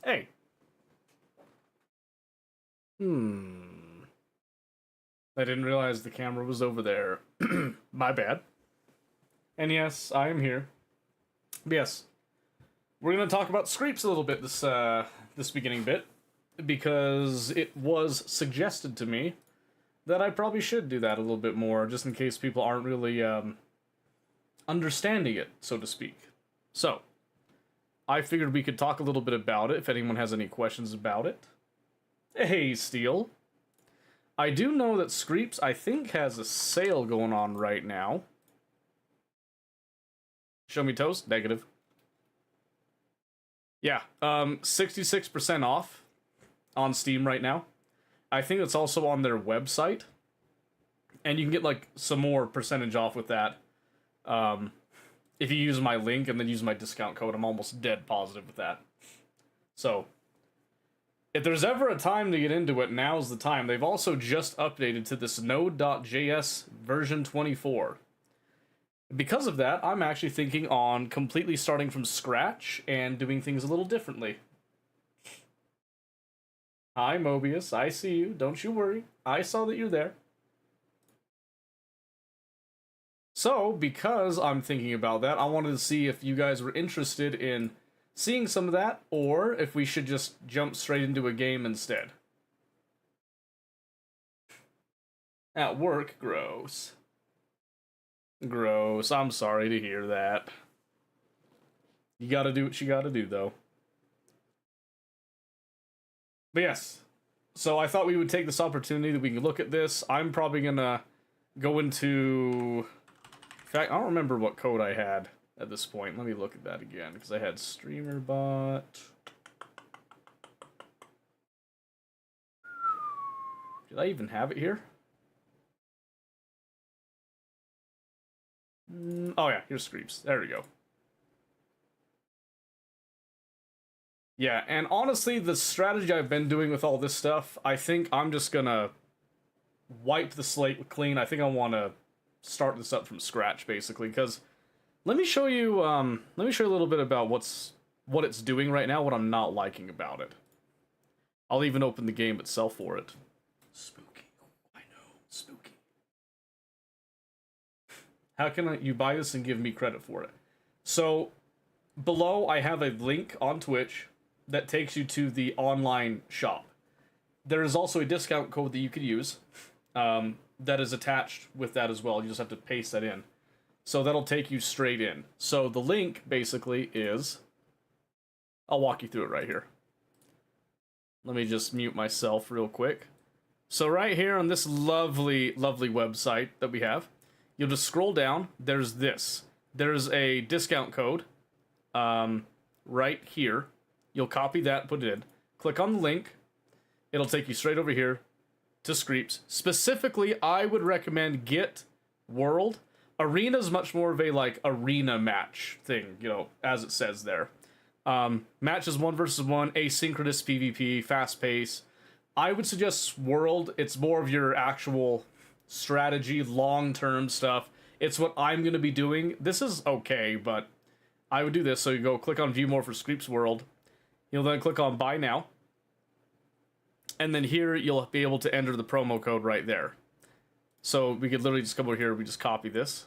Hey. I didn't realize the camera was over there. My bad. And yes, I am here. But yes, we're gonna talk about Screeps a little bit this beginning bit, because it was suggested to me that I probably should do that a little bit more, just in case people aren't really understanding it, so to speak. So, I figured we could talk a little bit about it if anyone has any questions about it. Hey, Steel. I do know that Screeps, I think, has a sale going on right now. Show me toast? Negative. Yeah, 66% off on Steam right now. I think it's also on their website. And you can get, like, some more percentage off with that. If you use my link and then use my discount code, I'm almost dead positive with that. So, if there's ever a time to get into it, now's the time. They've also just updated to this Node.js version 24. Because of that, I'm actually thinking on completely starting from scratch and doing things a little differently. Hi, Mobius. I see you. Don't you worry. I saw that you're there. So, because I'm thinking about that, I wanted to see if you guys were interested in seeing some of that, or if we should just jump straight into a game instead. At work, gross. Gross. I'm sorry to hear that. You gotta do what you gotta do, though. But yes, so I thought we would take this opportunity that we can look at this. I'm probably gonna go into... In fact, I don't remember what code I had at this point. Let me look at that again, because I had StreamerBot. Did I even have it here? Oh yeah, here's Screeps. There we go. Yeah, and honestly, the strategy I've been doing with all this stuff, I think I'm just gonna wipe the slate clean. I think I want to start this up from scratch, basically, because let me show you a little bit about what it's doing right now, what I'm not liking about it. I'll even open the game itself for it. Spooky. I know, spooky. How can you buy this and give me credit for it? So, below I have a link on Twitch that takes you to the online shop. There is also a discount code that you could use that is attached with that as well. You just have to paste that in. So that'll take you straight in. So the link basically is... I'll walk you through it right here. Let me just mute myself real quick. So right here on this lovely, lovely website that we have, you'll just scroll down. There's this. There's a discount code right here. You'll copy that, put it in. Click on the link. It'll take you straight over here to Screeps. Specifically, I would recommend Get World. Arena is much more of a, like, arena match thing, you know, as it says there. Match is 1 versus 1, asynchronous PvP, fast pace. I would suggest World. It's more of your actual strategy, long-term stuff. It's what I'm going to be doing. This is okay, but I would do this. So you go click on View More for Screeps World. You'll then click on Buy Now. And then here you'll be able to enter the promo code right there. So we could literally just come over here, we just copy this.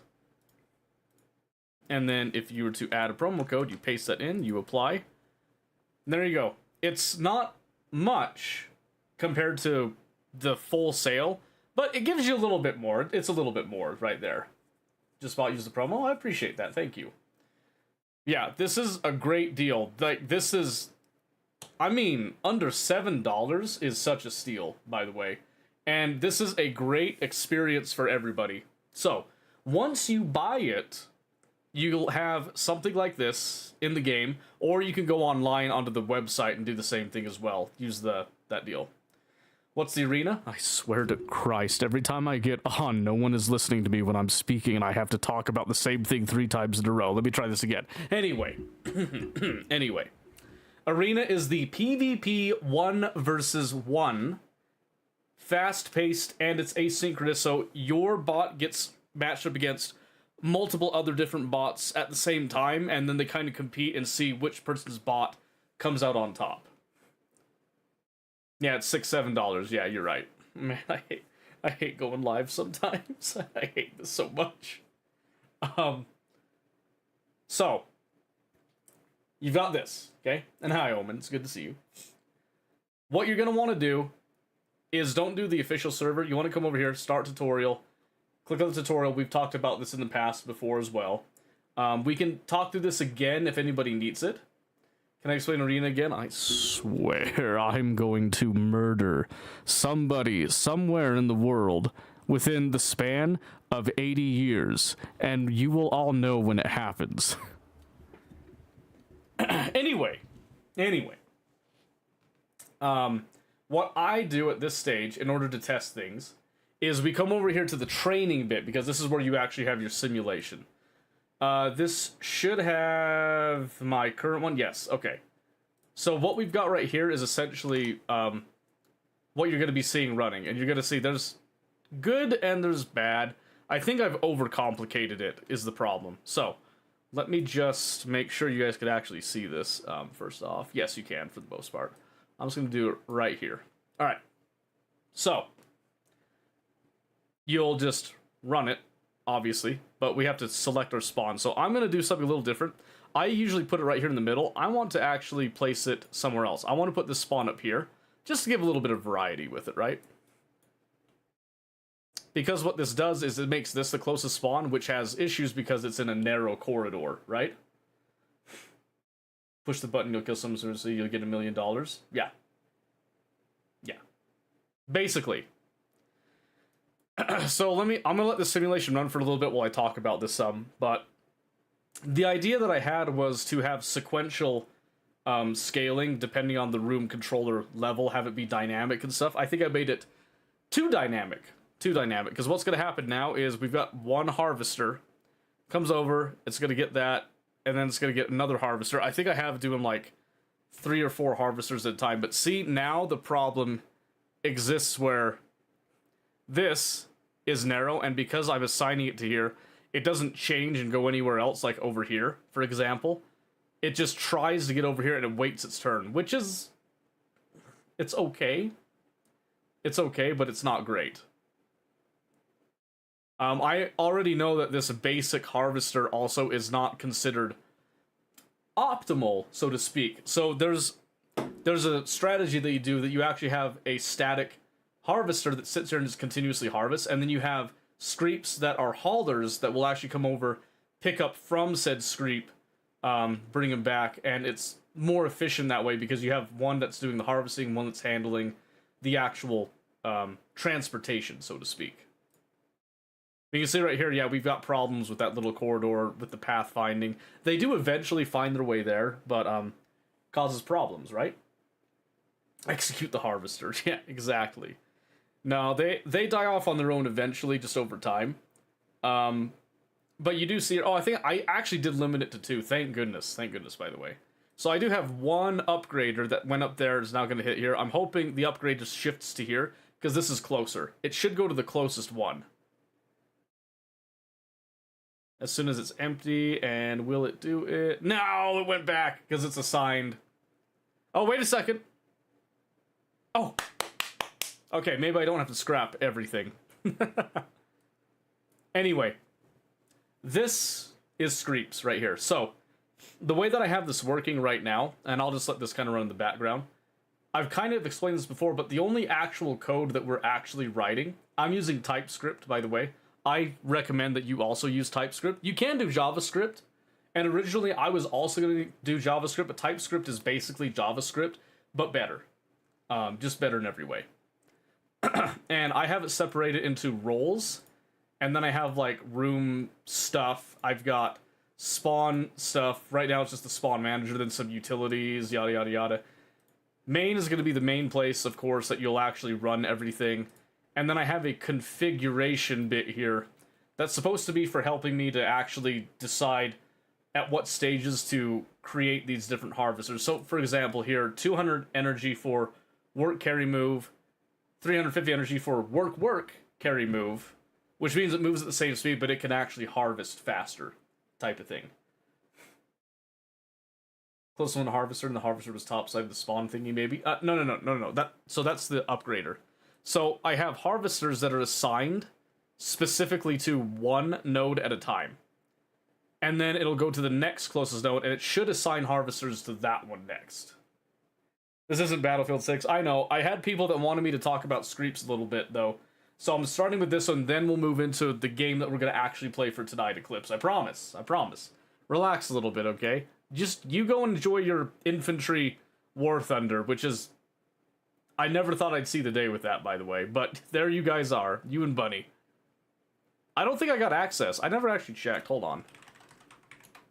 And then if you were to add a promo code, you paste that in, you apply. And there you go. It's not much compared to the full sale, but it gives you a little bit more. It's a little bit more right there. Just about use the promo. I appreciate that. Thank you. Yeah, this is a great deal. Like, this is... I mean, under $7 is such a steal, by the way. And this is a great experience for everybody. So, once you buy it, you'll have something like this in the game, or you can go online onto the website and do the same thing as well. Use that deal. What's the arena? I swear to Christ, every time I get on, no one is listening to me when I'm speaking, and I have to talk about the same thing 3 times in a row. Let me try this again. Anyway. Anyway. Arena is the PvP 1 versus 1. Fast-paced, and it's asynchronous, so your bot gets matched up against multiple other different bots at the same time, and then they kind of compete and see which person's bot comes out on top. Yeah, it's $6-7. Yeah, you're right. Man, I hate going live sometimes. I hate this so much. So you've got this, okay? And hi, Omen. It's good to see you. What you're gonna want to do is don't do the official server. You want to come over here, start tutorial, click on the tutorial. We've talked about this in the past before as well. We can talk through this again if anybody needs it. Can I explain Arena again? I swear I'm going to murder somebody somewhere in the world within the span of 80 years, and you will all know when it happens. Anyway. What I do at this stage in order to test things is we come over here to the training bit, because this is where you actually have your simulation. This should have my current one. Yes, okay. So what we've got right here is essentially what you're going to be seeing running. And you're going to see there's good and there's bad. I think I've overcomplicated it, is the problem. So let me just make sure you guys could actually see this first off. Yes, you can for the most part. I'm just going to do it right here. All right. So you'll just run it, obviously, but we have to select our spawn. So I'm going to do something a little different. I usually put it right here in the middle. I want to actually place it somewhere else. I want to put this spawn up here, just to give a little bit of variety with it, right? Because what this does is it makes this the closest spawn, which has issues because it's in a narrow corridor, right? Push the button, you'll kill someone, so you'll get $1 million. Yeah. Yeah. Basically. So I'm gonna let the simulation run for a little bit while I talk about this but the idea that I had was to have sequential scaling depending on the room controller level, have it be dynamic and stuff. I think I made it too dynamic, because what's gonna happen now is we've got one harvester comes over, it's gonna get that, and then it's gonna get another harvester. I think I have doing like 3 or 4 harvesters at a time, but see, now the problem exists where this is narrow, and because I'm assigning it to here, it doesn't change and go anywhere else, like over here, for example. It just tries to get over here and it waits its turn, which is... it's okay. It's okay, but it's not great. I already know that this basic harvester also is not considered optimal, so to speak. So there's a strategy that you do that you actually have a static harvester that sits here and just continuously harvests, and then you have screeps that are haulers that will actually come over, pick up from said screep, bring them back, and it's more efficient that way because you have one that's doing the harvesting, one that's handling the actual transportation, so to speak. You can see right here, yeah, we've got problems with that little corridor with the pathfinding. They do eventually find their way there, but causes problems, right? Execute the harvester. Yeah, exactly. No, they die off on their own eventually, just over time. But you do see it. Oh, I think I actually did limit it to 2. Thank goodness. Thank goodness, by the way. So I do have one upgrader that went up there, is now going to hit here. I'm hoping the upgrade just shifts to here, because this is closer. It should go to the closest one. As soon as it's empty, and will it do it? No, it went back, because it's assigned. Oh, wait a second. Oh. Okay, maybe I don't have to scrap everything. Anyway. This is Screeps right here. So, the way that I have this working right now, and I'll just let this kind of run in the background. I've kind of explained this before, but the only actual code that we're actually writing, I'm using TypeScript, by the way. I recommend that you also use TypeScript. You can do JavaScript, and originally I was also going to do JavaScript, but TypeScript is basically JavaScript, but better. Just better in every way. And I have it separated into roles, and then I have like room stuff. I've got spawn stuff. Right now it's just the spawn manager, then some utilities, yada yada yada. Main is going to be the main place, of course, that you'll actually run everything. And then I have a configuration bit here that's supposed to be for helping me to actually decide at what stages to create these different harvesters. So, for example, here, 200 energy for work, carry, move, 350 energy for work, carry, move, which means it moves at the same speed, but it can actually harvest faster, type of thing. Close one to harvester, and the harvester was top side of the spawn thingy, maybe. No. So that's the upgrader. So I have harvesters that are assigned specifically to one node at a time, and then it'll go to the next closest node, and it should assign harvesters to that one next. This isn't Battlefield 6. I know. I had people that wanted me to talk about Screeps a little bit, though. So I'm starting with this one, then we'll move into the game that we're going to actually play for tonight, Eclipse. I promise. I promise. Relax a little bit, okay? Just, you go and enjoy your Infantry War Thunder, which is... I never thought I'd see the day with that, by the way. But there you guys are. You and Bunny. I don't think I got access. I never actually checked. Hold on.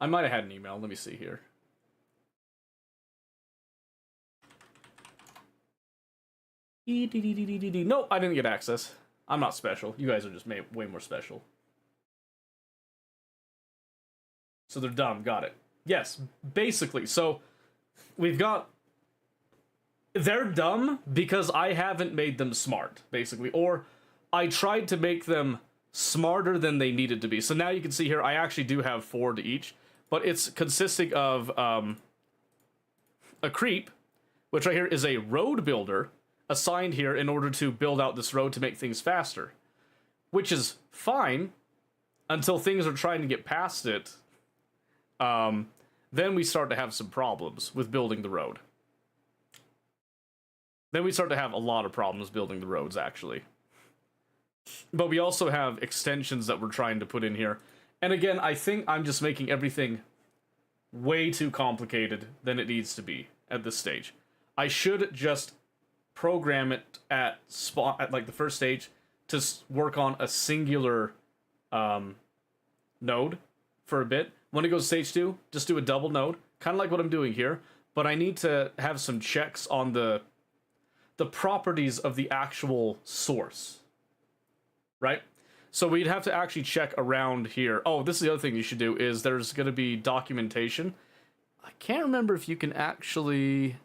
I might have had an email. Let me see here. No, I didn't get access. I'm not special. You guys are just way more special. So they're dumb. Got it. Yes, basically. So we've got... They're dumb because I haven't made them smart, basically. Or I tried to make them smarter than they needed to be. So now you can see here, I actually do have 4 to each. But it's consisting of a creep, which right here is a road builder, assigned here in order to build out this road to make things faster. Which is fine, until things are trying to get past it. Then we start to have some problems with building the road. Then we start to have a lot of problems building the roads, actually. But we also have extensions that we're trying to put in here. And again, I think I'm just making everything way too complicated than it needs to be at this stage. I should just program it at like the first stage to work on a singular node for a bit. When it goes to stage 2, just do a double node, kind of like what I'm doing here. But I need to have some checks on the properties of the actual source, right? So we'd have to actually check around here. Oh, this is the other thing you should do, is there's going to be documentation. I can't remember if you can actually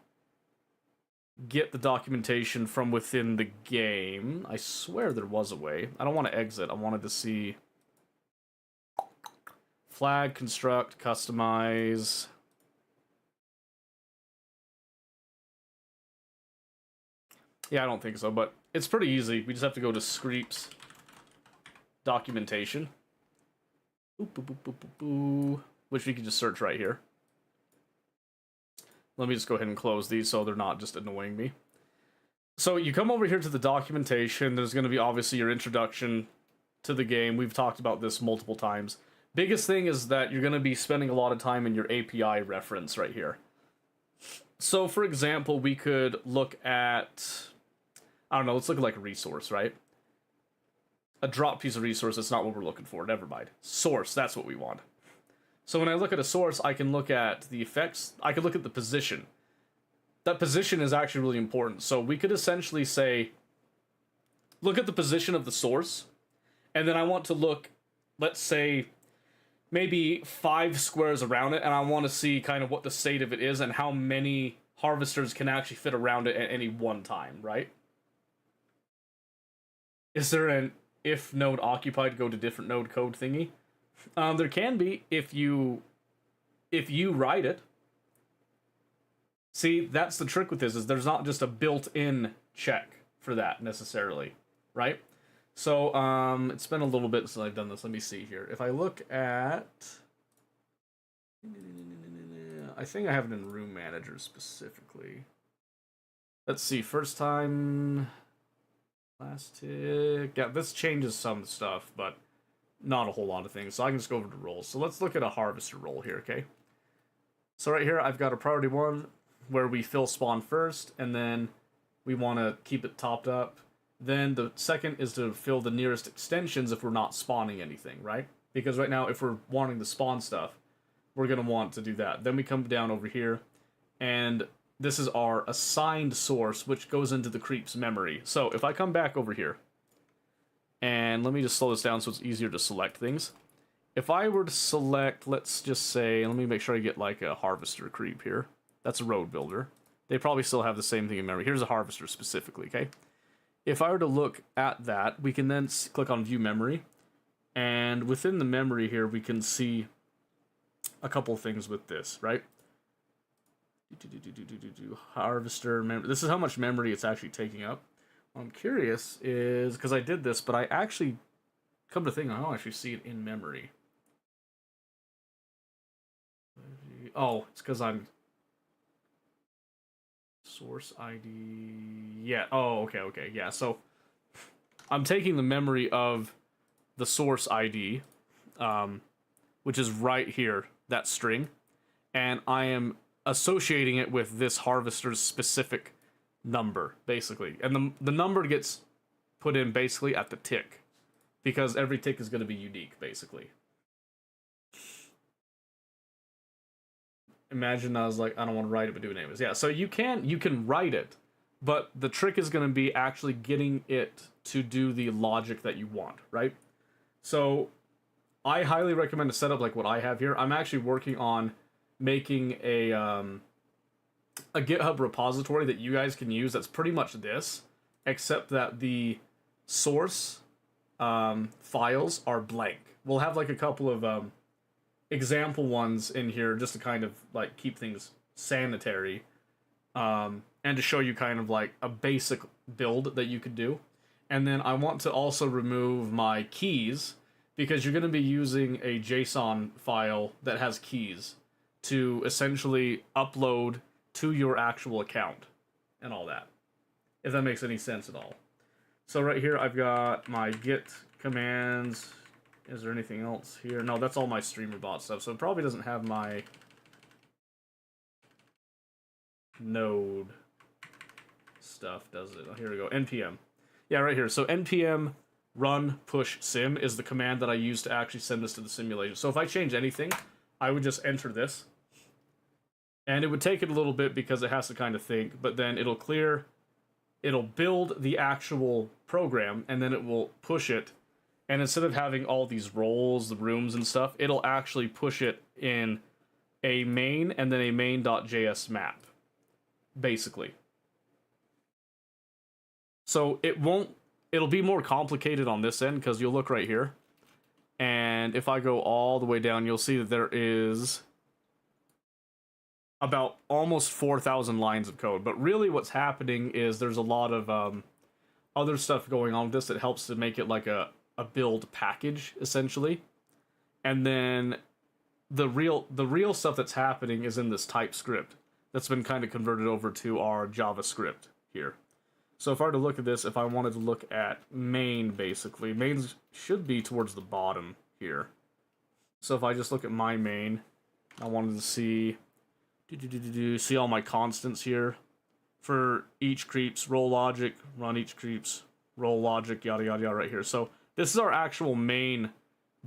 get the documentation from within the game. I swear there was a way. I don't want to exit. I wanted to see... Flag, construct, customize... Yeah, I don't think so, but it's pretty easy. We just have to go to Screeps documentation. Which we can just search right here. Let me just go ahead and close these so they're not just annoying me. So you come over here to the documentation. There's going to be obviously your introduction to the game. We've talked about this multiple times. Biggest thing is that you're going to be spending a lot of time in your API reference right here. So for example, we could look at... I don't know, let's look at like a resource, right? A drop piece of resource, that's not what we're looking for, never mind. Source, that's what we want. So when I look at a source, I can look at the effects, I can look at the position. That position is actually really important. So we could essentially say, look at the position of the source, and then I want to look, let's say, maybe 5 squares around it, and I want to see kind of what the state of it is and how many harvesters can actually fit around it at any one time, right? Is there an if node occupied, go to different node code thingy? There can be if you write it. See, that's the trick with this, is there's not just a built-in check for that necessarily, right? So it's been a little bit since I've done this. Let me see here. If I look at, I think I have it in Room Manager specifically. Let's see, first time. Last tick. Yeah, this changes some stuff, but not a whole lot of things. So I can just go over to roles. So let's look at a harvester role here, okay? So right here, I've got a priority 1 where we fill spawn first, and then we want to keep it topped up. Then the second is to fill the nearest extensions if we're not spawning anything, right? Because right now, if we're wanting to spawn stuff, we're going to want to do that. Then we come down over here, and this is our assigned source, which goes into the creep's memory. So if I come back over here, and let me just slow this down so it's easier to select things. If I were to select, let's just say, let me make sure I get like a harvester creep here. That's a road builder. They probably still have the same thing in memory. Here's a harvester specifically, okay? if I were to look at that, we can then click on view memory. And within the memory here, we can see a couple things with this, right? Harvester memory. This is how much memory it's actually taking up. What I'm curious is, because I did this, but I actually, come to think, I don't actually see it in memory. Oh, it's because I'm source ID. Yeah. Oh, okay. Yeah. So I'm taking the memory of the source ID, which is right here, that string, and I am associating it with this harvester's specific number, basically. And the number gets put in basically at the tick, because every tick is going to be unique, basically. Imagine I was like, I don't want to write it, but do it anyways. Yeah, so you can write it, but the trick is going to be actually getting it to do the logic that you want, right? So I highly recommend a setup like what I have here. I'm actually working on making a GitHub repository that you guys can use that's pretty much this, except that the source files are blank. We'll have like a couple of example ones in here just to kind of like keep things sanitary, and to show you kind of like a basic build that you could do. And then I want to also remove my keys, because you're going to be using a JSON file that has keys to essentially upload to your actual account and all that, if that makes any sense at all. So right here I've got my git commands. Is there anything else here? No, that's all my StreamerBot stuff, so it probably doesn't have my node stuff, does it? Oh, here we go, npm. Yeah, right here. So npm run push sim is the command that I use to actually send this to the simulation. So if I change anything, I would just enter this. And it would take it a little bit because it has to kind of think, but then it'll build the actual program, and then it will push it. And instead of having all these roles, the rooms and stuff, it'll actually push it in a main and then a main.js map, basically. So it'll be more complicated on this end, because you'll look right here. And if I go all the way down, you'll see that there is about almost 4,000 lines of code. But really what's happening is there's a lot of other stuff going on with this that helps to make it like a build package, essentially. And then the real stuff that's happening is in this TypeScript that's been kind of converted over to our JavaScript here. So if I were to look at this, if I wanted to look at main, basically, main should be towards the bottom here. So if I just look at my main, I wanted to see all my constants here for each creeps, roll logic, run each creeps, roll logic, yada yada yada right here. So this is our actual main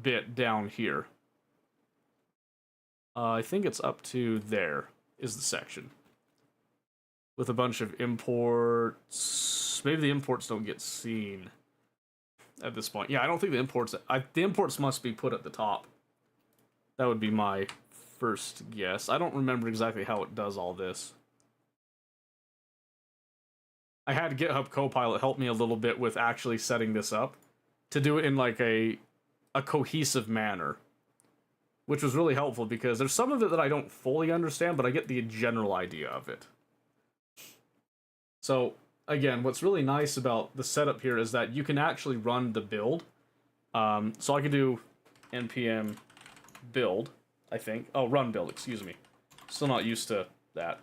bit down here. I think it's up to there is the section with a bunch of imports. Maybe the imports don't get seen at this point. Yeah, I don't think the imports. The imports must be put at the top. That would be my first guess. I don't remember exactly how it does all this. I had GitHub Copilot help me a little bit with actually setting this up to do it in like a cohesive manner, which was really helpful, because there's some of it that I don't fully understand, but I get the general idea of it. So again, what's really nice about the setup here is that you can actually run the build. So I could do npm build, I think. Oh, run build, excuse me. Still not used to that.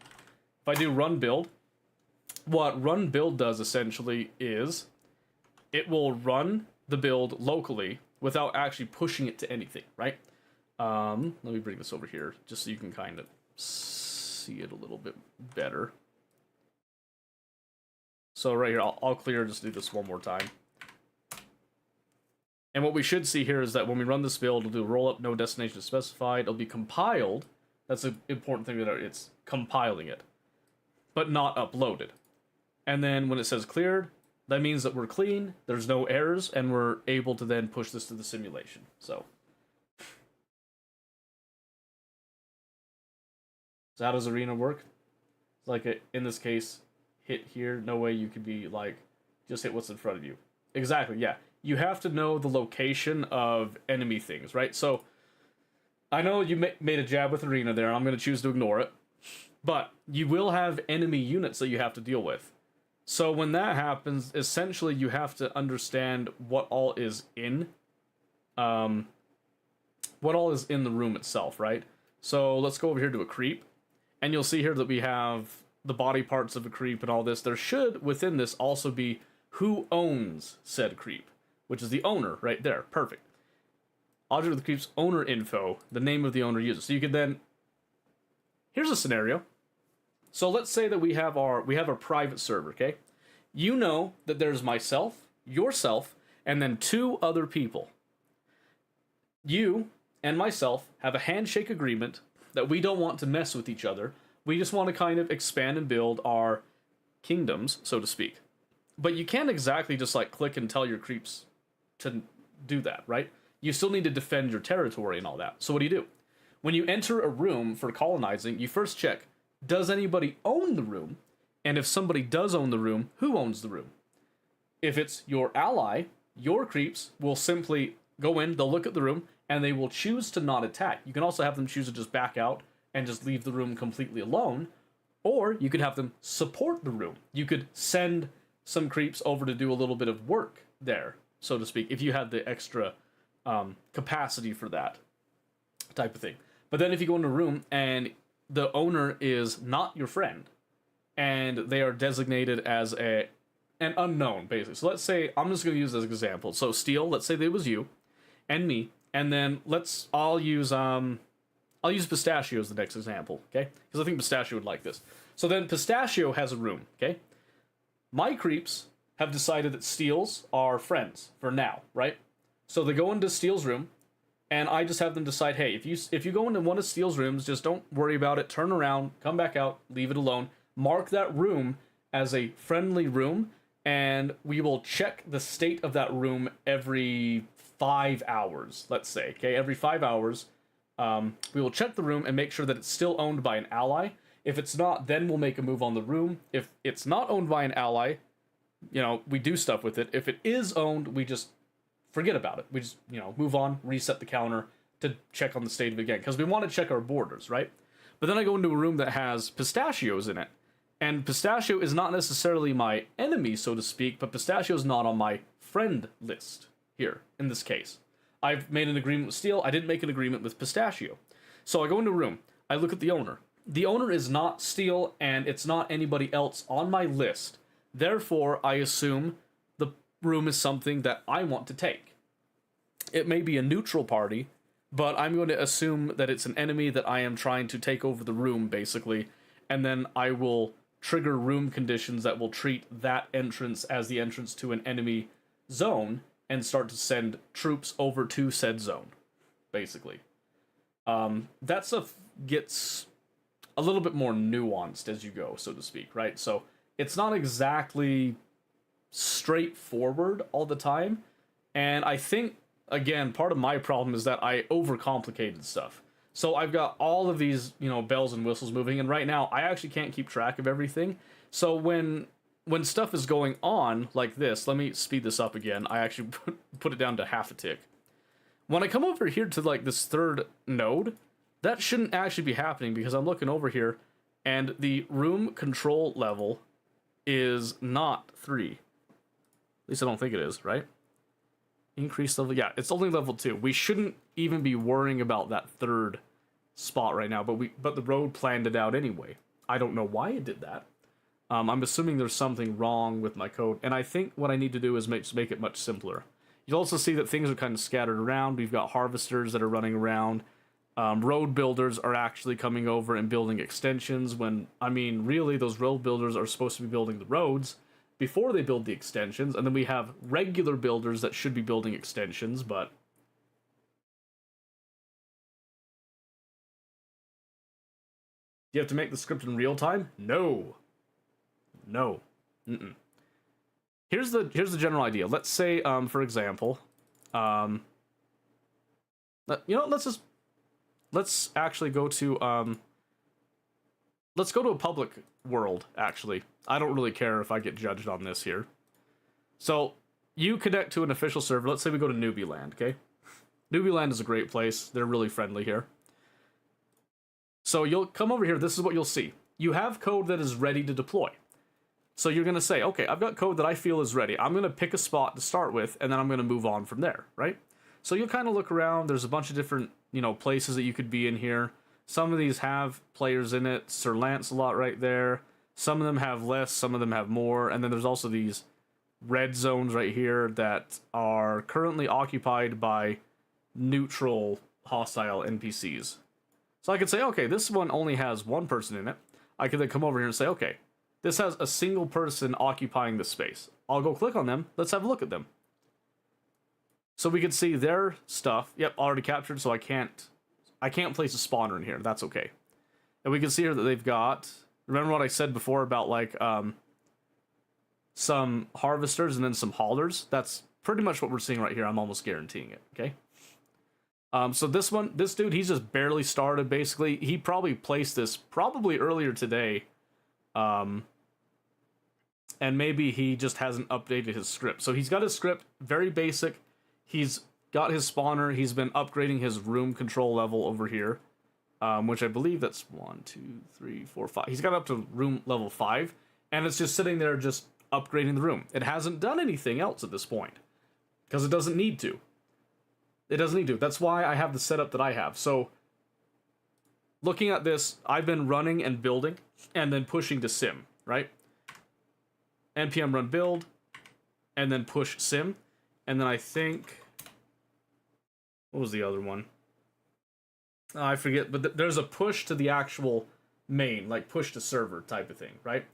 If I do run build, what run build does essentially is it will run the build locally without actually pushing it to anything, right? Let me bring this over here just so you can kind of see it a little bit better. So right here, I'll clear, just do this one more time. And what we should see here is that when we run this build, it'll do roll up, no destination specified. It'll be compiled. That's an important thing, that it's compiling it, but not uploaded. And then when it says cleared, that means that we're clean, there's no errors, and we're able to then push this to the simulation. So how does Arena work? It's like in this case, hit here. No way you could be like, Just hit what's in front of you. Exactly, yeah. You have to know the location of enemy things, right? So, I know you made a jab with Arena there, I'm going to choose to ignore it. But you will have enemy units that you have to deal with. So when that happens, essentially you have to understand what all is in the room itself, right? So let's go over here to a creep, and you'll see here that we have the body parts of a creep and all this. There should, within this, also be who owns said creep, which is the owner right there. Perfect. Object of the creep's owner info, the name of the owner user. So you could then, here's a scenario. So let's say that we have our private server, okay? You know that there's myself, yourself, and then 2 other people. You and myself have a handshake agreement that we don't want to mess with each other. We just want to kind of expand and build our kingdoms, so to speak. But you can't exactly just like click and tell your creeps to do that, right? You still need to defend your territory and all that. So what do? When you enter a room for colonizing, you first check, does anybody own the room? And if somebody does own the room, who owns the room? If it's your ally, your creeps will simply go in, they'll look at the room, and they will choose to not attack. You can also have them choose to just back out and just leave the room completely alone, or you could have them support the room. You could send some creeps over to do a little bit of work there, so to speak, if you had the extra capacity for that type of thing. But then if you go in a room and the owner is not your friend, and they are designated as an unknown, basically. So let's say, I'm just going to use this example. So Steel, let's say it was you and me, and then I'll use Pistachio as the next example, okay? Because I think Pistachio would like this. So then Pistachio has a room, okay? My creeps have decided that Steel's are friends for now, right? So they go into Steel's room, and I just have them decide, hey, if you go into one of Steel's rooms, just don't worry about it, turn around, come back out, leave it alone, mark that room as a friendly room, and we will check the state of that room every 5 hours, let's say, okay? Every 5 hours, we will check the room and make sure that it's still owned by an ally. If it's not, then we'll make a move on the room. If it's not owned by an ally, we do stuff with it. If it is owned, we just forget about it. We just, move on, reset the counter to check on the state of it again, because we want to check our borders, right? But then I go into a room that has pistachios in it, and Pistachio is not necessarily my enemy, so to speak, but Pistachio is not on my friend list here, in this case. I've made an agreement with Steel, I didn't make an agreement with Pistachio. So I go into a room, I look at the owner. The owner is not Steel, and it's not anybody else on my list. Therefore, I assume the room is something that I want to take. It may be a neutral party, but I'm going to assume that it's an enemy that I am trying to take over the room, basically, and then I will trigger room conditions that will treat that entrance as the entrance to an enemy zone and start to send troops over to said zone, basically. That stuff gets a little bit more nuanced as you go, so to speak, right? So it's not exactly straightforward all the time, and I think, again, part of my problem is that I overcomplicated stuff. So I've got all of these, bells and whistles moving, and right now I actually can't keep track of everything. So when stuff is going on like this, let me speed this up again. I actually put it down to half a tick. When I come over here to like this third node, that shouldn't actually be happening because I'm looking over here and the room control level is not 3. At least I don't think it is, right? Increase level, yeah, it's only level 2. We shouldn't even be worrying about that third spot right now, but the road planned it out anyway. I don't know why it did that. I'm assuming there's something wrong with my code, and I think what I need to do is make it much simpler. You'll also see that things are kind of scattered around. We've got harvesters that are running around. Road builders are actually coming over and building extensions when, really, those road builders are supposed to be building the roads before they build the extensions, and then we have regular builders that should be building extensions, but do you have to make the script in real time? No. Here's the general idea. Let's say, for example, let's actually go to let's go to a public world. Actually, I don't really care if I get judged on this here. So you connect to an official server. Let's say we go to Newbie Land, okay? Newbie Land is a great place. They're really friendly here. So you'll come over here. This is what you'll see. You have code that is ready to deploy. So you're going to say, okay, I've got code that I feel is ready. I'm going to pick a spot to start with, and then I'm going to move on from there, right? So you'll kind of look around. There's a bunch of different, places that you could be in here. Some of these have players in it. Sir Lancelot right there. Some of them have less. Some of them have more. And then there's also these red zones right here that are currently occupied by neutral hostile NPCs. So I could say, okay, this one only has one person in it. I could then come over here and say, okay, this has a single person occupying this space. I'll go click on them. Let's have a look at them. So we can see their stuff. Yep, already captured, so I can't place a spawner in here. That's okay. And we can see here that they've got, remember what I said before about like some harvesters and then some haulers? That's pretty much what we're seeing right here. I'm almost guaranteeing it, okay? So this dude, he's just barely started, basically. He probably placed this probably earlier today. And maybe he just hasn't updated his script. So he's got his script, very basic. He's got his spawner. He's been upgrading his room control level over here. Which I believe that's 1, 2, 3, 4, 5. He's got up to room level 5. And it's just sitting there just upgrading the room. It hasn't done anything else at this point. Because it doesn't need to. It doesn't need to. That's why I have the setup that I have. So, looking at this, I've been running and building, and then pushing to sim, right? npm run build, and then push sim, and then I think... What was the other one? Oh, I forget, but there's a push to the actual main, like push to server type of thing, right?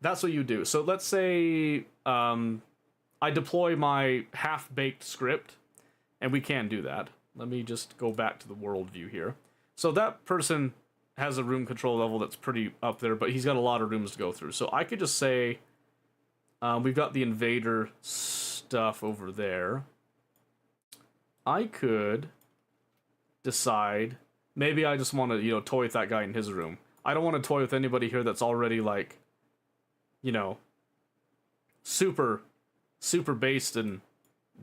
That's what you do. So let's say I deploy my half-baked script, and we can do that. Let me just go back to the world view here. So that person has a room control level that's pretty up there, but he's got a lot of rooms to go through. So I could just say, we've got the invader stuff over there. I could decide, maybe I just want to, toy with that guy in his room. I don't want to toy with anybody here that's already, like, super based and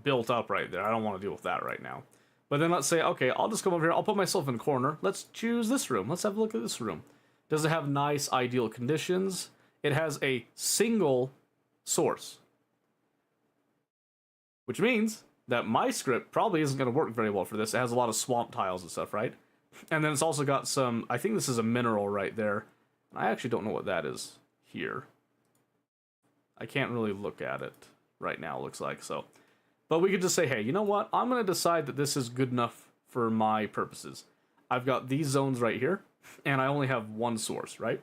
built up right there. I don't want to deal with that right now. But then let's say, okay, I'll just come over here. I'll put myself in a corner. Let's choose this room. Let's have a look at this room. Does it have nice, ideal conditions? It has a single source. Which means that my script probably isn't going to work very well for this. It has a lot of swamp tiles and stuff, right? And then it's also got some, I think this is a mineral right there. I actually don't know what that is here. I can't really look at it right now, looks like, so. But we could just say, hey, you know what? I'm going to decide that this is good enough for my purposes. I've got these zones right here, and I only have one source, right?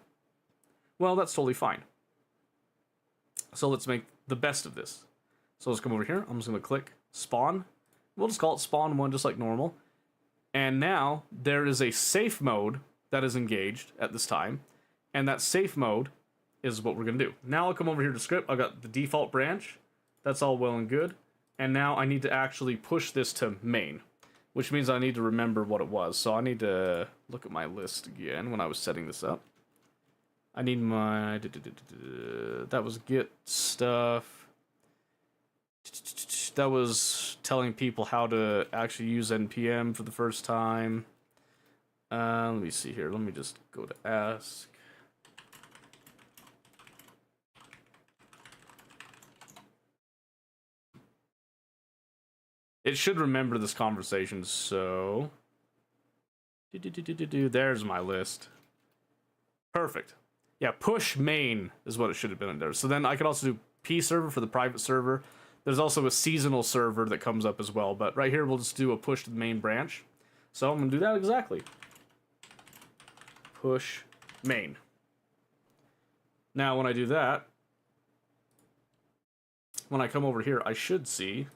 Well, that's totally fine. So let's make the best of this. So let's come over here. I'm just going to click spawn. We'll just call it spawn 1 just like normal. And now there is a safe mode that is engaged at this time. And that safe mode is what we're going to do. Now I'll come over here to script. I've got the default branch. That's all well and good. And now I need to actually push this to main, which means I need to remember what it was. So I need to look at my list again when I was setting this up. I need my... That was get stuff. That was telling people how to actually use NPM for the first time. Let me see here. Let me just go to ask. It should remember this conversation, so... There's my list. Perfect. Yeah, push main is what it should have been in there. So then I could also do P server for the private server. There's also a seasonal server that comes up as well, but right here we'll just do a push to the main branch. So I'm going to do that exactly. Push main. Now when I do that, when I come over here, I should see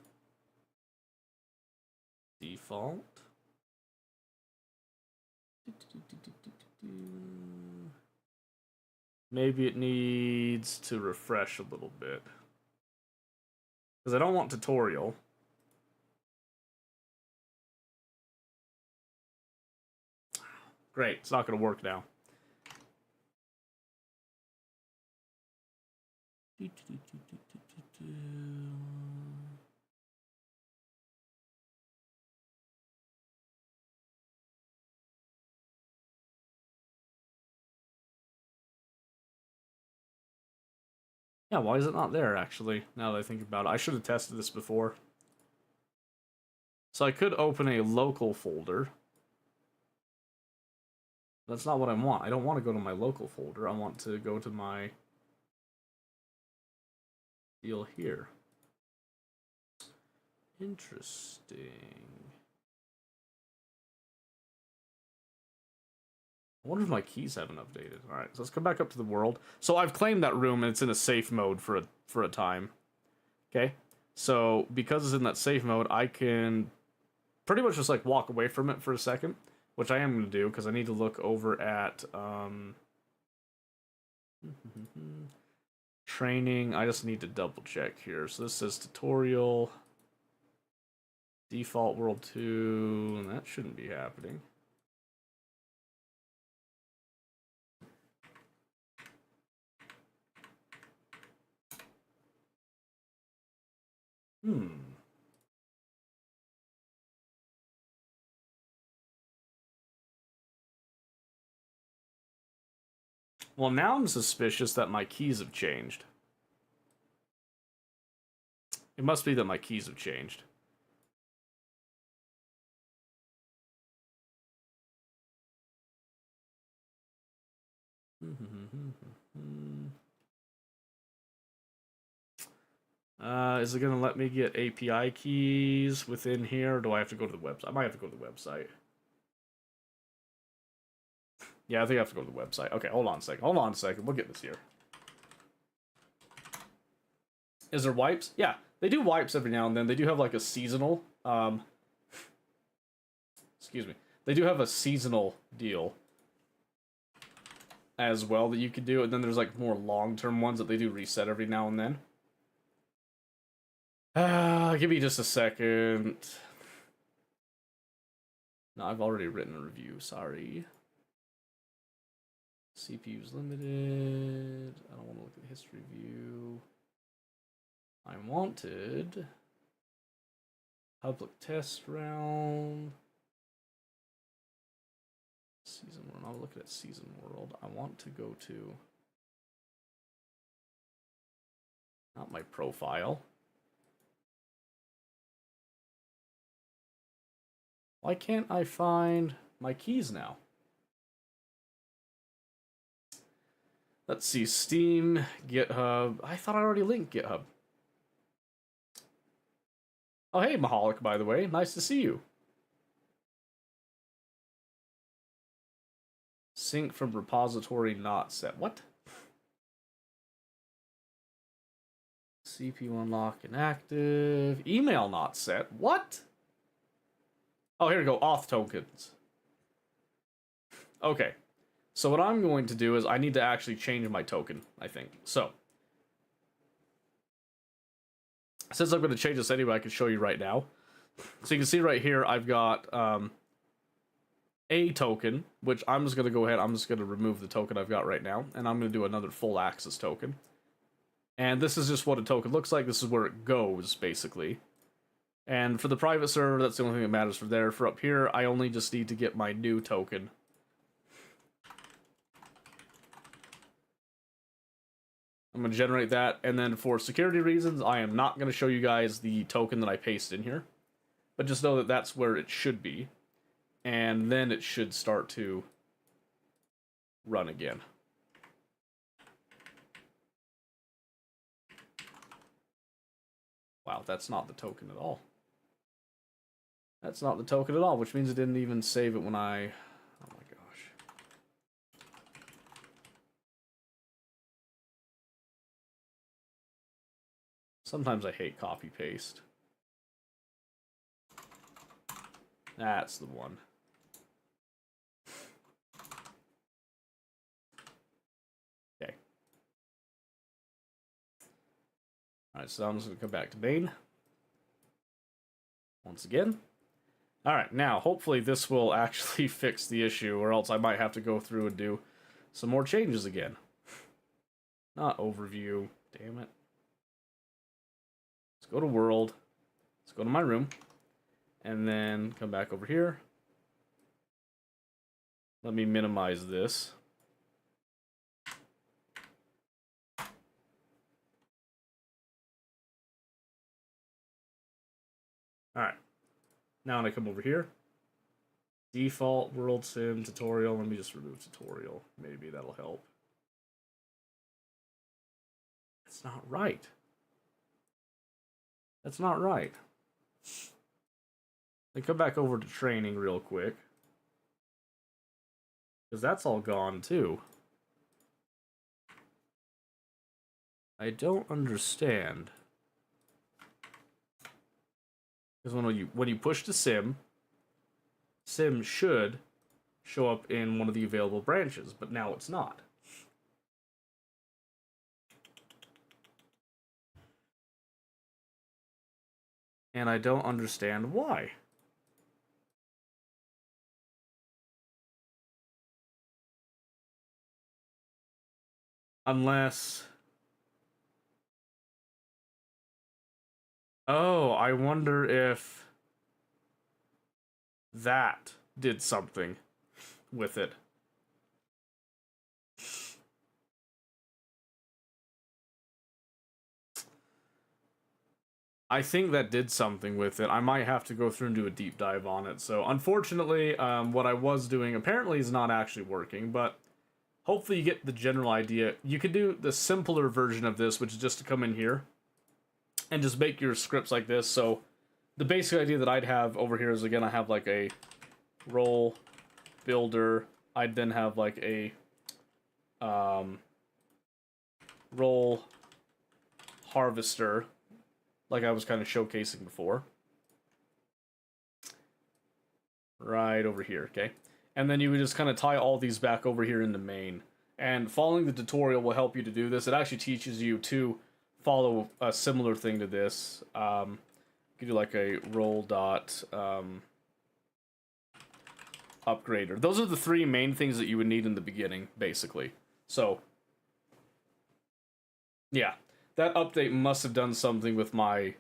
default. Maybe it needs to refresh a little bit. Because I don't want tutorial. Great, it's not going to work now. Yeah, why is it not there, actually, now that I think about it? I should have tested this before. So I could open a local folder. That's not what I want. I don't want to go to my local folder. I want to go to my deal here. Interesting. I wonder if my keys haven't updated. Alright, so let's come back up to the world. So I've claimed that room and it's in a safe mode for a time. Okay? So because it's in that safe mode, I can pretty much just like walk away from it for a second, which I am going to do because I need to look over at training. I just need to double check here. So this says tutorial, default world 2, and that shouldn't be happening. Well, now I'm suspicious that my keys have changed. It must be that my keys have changed. Is it going to let me get API keys within here, or do I have to go to the website? I might have to go to the website. Yeah, I think I have to go to the website. Okay, hold on a second. Hold on a second. We'll get this here. Is there wipes? Yeah, they do wipes every now and then. They do have like a seasonal, excuse me. They do have a seasonal deal as well that you could do, and then there's like more long-term ones that they do reset every now and then. Give me just a second. No, I've already written a review, sorry. CPU's limited. I don't want to look at history view. I wanted public test round. Season world. I'll look at season world. I want to go to not my profile. Why can't I find my keys now? Let's see, Steam, GitHub. I thought I already linked GitHub. Oh, hey, Mahalik, by the way. Nice to see you. Sync from repository not set. What? CPU unlock inactive. Email not set. What? Oh, here we go. Auth tokens. Okay. So what I'm going to do is I need to actually change my token, I think. So, since I'm going to change this anyway, I can show you right now. So you can see right here, I've got a token, which I'm just going to go ahead, I'm just going to remove the token I've got right now, and I'm going to do another full access token. And this is just what a token looks like. This is where it goes, basically. And for the private server, that's the only thing that matters for there. For up here, I only just need to get my new token. I'm going to generate that, and then for security reasons, I am not going to show you guys the token that I pasted in here. But just know that that's where it should be. And then it should start to run again. Wow, that's not the token at all. That's not the token at all, which means it didn't even save it when I... Oh my gosh. Sometimes I hate copy-paste. That's the one. Okay. Alright, so I'm just going to come back to main. Once again. Alright, now, hopefully this will actually fix the issue, or else I might have to go through and do some more changes again. Not overview. Damn it. Let's go to world. Let's go to my room. And then come back over here. Let me minimize this. Alright. Now when I come over here, default world sim tutorial. Let me just remove tutorial. Maybe that'll help. That's not right. That's not right. Then come back over to training real quick. Because that's all gone too. I don't understand. Because when you push to sim should show up in one of the available branches, but now it's not. And I don't understand why. Unless... Oh, I wonder if that did something with it. I think that did something with it. I might have to go through and do a deep dive on it. So, unfortunately, what I was doing apparently is not actually working, but hopefully you get the general idea. You could do the simpler version of this, which is just to come in here and just make your scripts like this. So, the basic idea that I'd have over here is, again, I have like a role builder. I'd then have like a role harvester, like I was kind of showcasing before. Right over here, okay? And then you would just kind of tie all these back over here in the main. And following the tutorial will help you to do this. It actually teaches you to follow a similar thing to this. You could do like a role dot upgrader. Those are the three main things that you would need in the beginning, basically. So, yeah. That update must have done something with my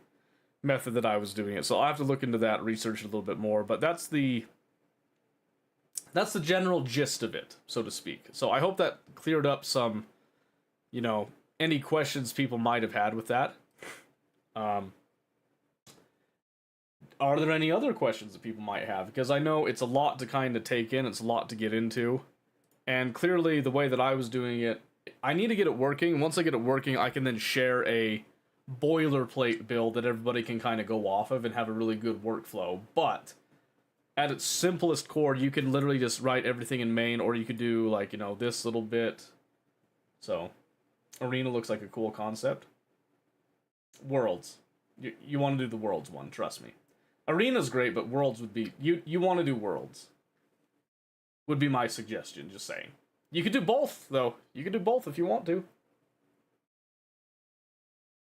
method that I was doing it. So I'll have to look into that, research it a little bit more. But that's the general gist of it, so to speak. So I hope that cleared up some, any questions people might have had with that. Are there any other questions that people might have? Because I know it's a lot to kind of take in. It's a lot to get into. And clearly, the way that I was doing it, I need to get it working. Once I get it working, I can then share a boilerplate build that everybody can kind of go off of and have a really good workflow. But at its simplest core, you can literally just write everything in main, or you could do, like, this little bit. So, Arena looks like a cool concept. Worlds. You want to do the Worlds one, trust me. Arena's great, but Worlds would be... You want to do Worlds. Would be my suggestion, just saying. You could do both, though. You could do both if you want to.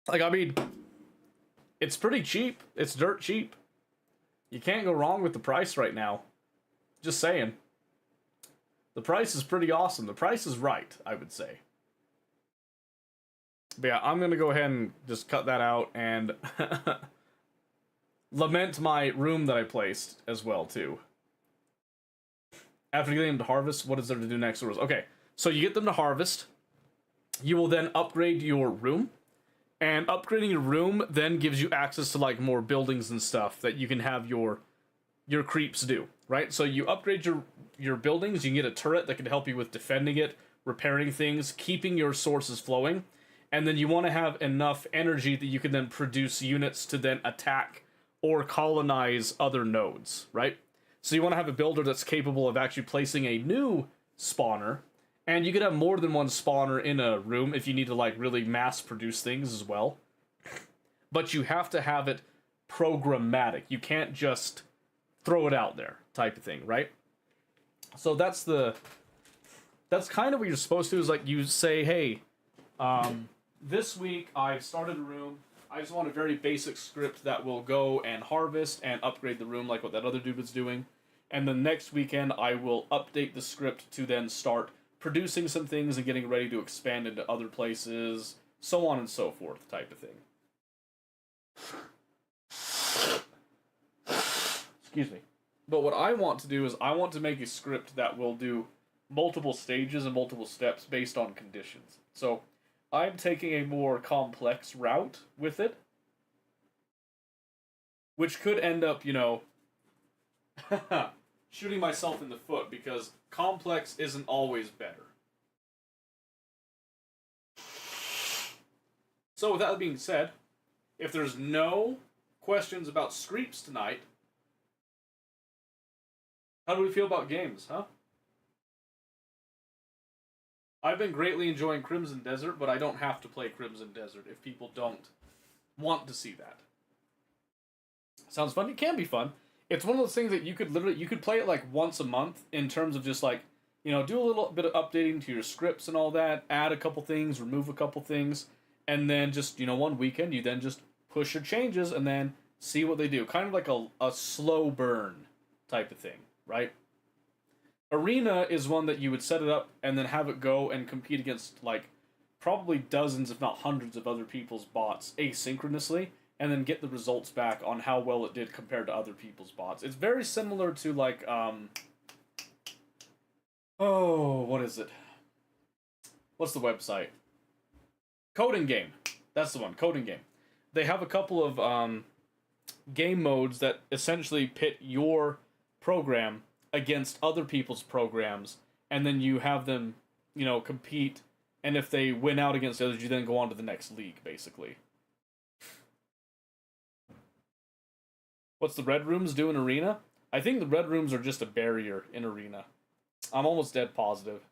Like, I mean, it's pretty cheap. It's dirt cheap. You can't go wrong with the price right now. Just saying. The price is pretty awesome. The price is right, I would say. But yeah, I'm going to go ahead and just cut that out and lament my room that I placed as well, too. After getting them to harvest, what is there to do next? Okay, so you get them to harvest. You will then upgrade your room. And upgrading your room then gives you access to, like, more buildings and stuff that you can have your creeps do, right? So you upgrade your buildings, you can get a turret that can help you with defending it, repairing things, keeping your sources flowing. And then you want to have enough energy that you can then produce units to then attack or colonize other nodes, right? So you want to have a builder that's capable of actually placing a new spawner, and you could have more than one spawner in a room if you need to, like, really mass produce things as well. But you have to have it programmatic. You can't just throw it out there type of thing, right? So that's kind of what you're supposed to, is like you say, hey, this week I've started a room. I just want a very basic script that will go and harvest and upgrade the room like what that other dude was doing. And the next weekend I will update the script to then start producing some things and getting ready to expand into other places, so on and so forth type of thing. Excuse me. But what I want to do is I want to make a script that will do multiple stages and multiple steps based on conditions. So I'm taking a more complex route with it. which could end up, you know, shooting myself in the foot because complex isn't always better. So with that being said, if there's no questions about Screeps tonight, how do we feel about games, huh? I've been greatly enjoying Crimson Desert, but I don't have to play Crimson Desert if people don't want to see that. Sounds fun? It can be fun. It's one of those things that you could play it like once a month in terms of just like, you know, do a little bit of updating to your scripts and all that, add a couple things, remove a couple things, and then just, you know, one weekend you then just push your changes and then see what they do. Kind of like a slow burn type of thing, right? Arena is one that you would set it up and then have it go and compete against like probably dozens, if not hundreds, of other people's bots asynchronously, and then get the results back on how well it did compared to other people's bots. It's very similar to like what is it? What's the website? Coding Game. That's the one. Coding Game. They have a couple of game modes that essentially pit your program against other people's programs, and then you have them, you know, compete, and if they win out against others, you then go on to the next league, basically. What's the Red Rooms do in Arena? I think the Red Rooms are just a barrier in Arena. I'm almost dead positive.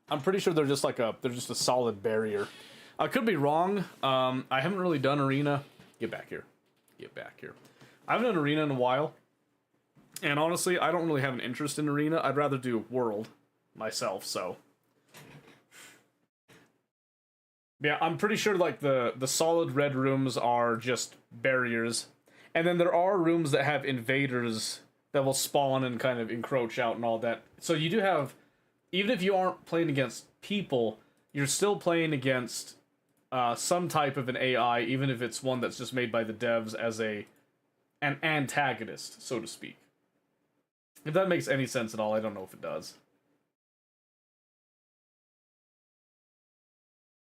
I'm pretty sure they're just a solid barrier. I could be wrong. I haven't really done Arena. Get back here. Get back here. I haven't done Arena in a while. And honestly, I don't really have an interest in Arena. I'd rather do World myself, so. Yeah, I'm pretty sure like the solid red rooms are just barriers. And then there are rooms that have invaders that will spawn and kind of encroach out and all that. So you do have, even if you aren't playing against people, you're still playing against some type of an AI, even if it's one that's just made by the devs as an antagonist, so to speak. If that makes any sense at all, I don't know if it does.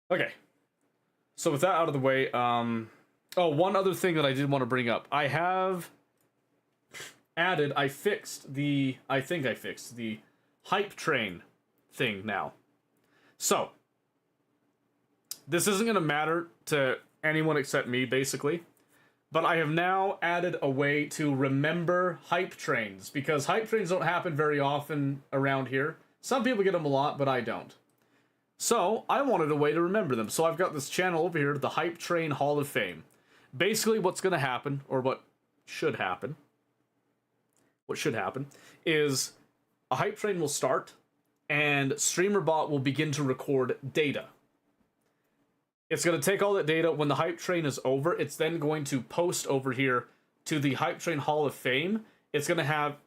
Okay. So with that out of the way, one other thing that I did want to bring up. I fixed the hype train thing now. So, this isn't going to matter to anyone except me, basically. But I have now added a way to remember hype trains, because hype trains don't happen very often around here. Some people get them a lot, but I don't. So, I wanted a way to remember them. So I've got this channel over here, the Hype Train Hall of Fame. Basically, what's going to happen, or what should happen, is a hype train will start, and StreamerBot will begin to record data. It's going to take all that data. When the hype train is over, it's then going to post over here to the Hype Train Hall of Fame. It's going to have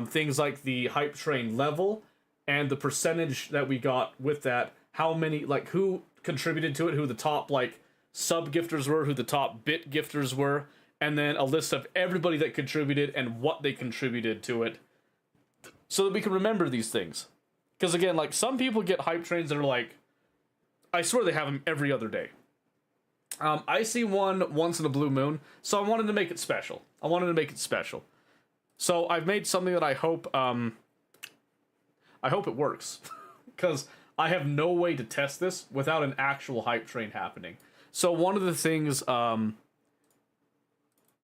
things like the hype train level and the percentage that we got with that, how many, like, who contributed to it, who the top, like, sub-gifters were, who the top bit gifters were, and then a list of everybody that contributed and what they contributed to it, so that we can remember these things. Because, again, like, some people get hype trains that are like, I swear they have them every other day. I see one once in a blue moon, so I wanted to make it special. So I've made something that I hope it works. Because I have no way to test this without an actual hype train happening. So one of the things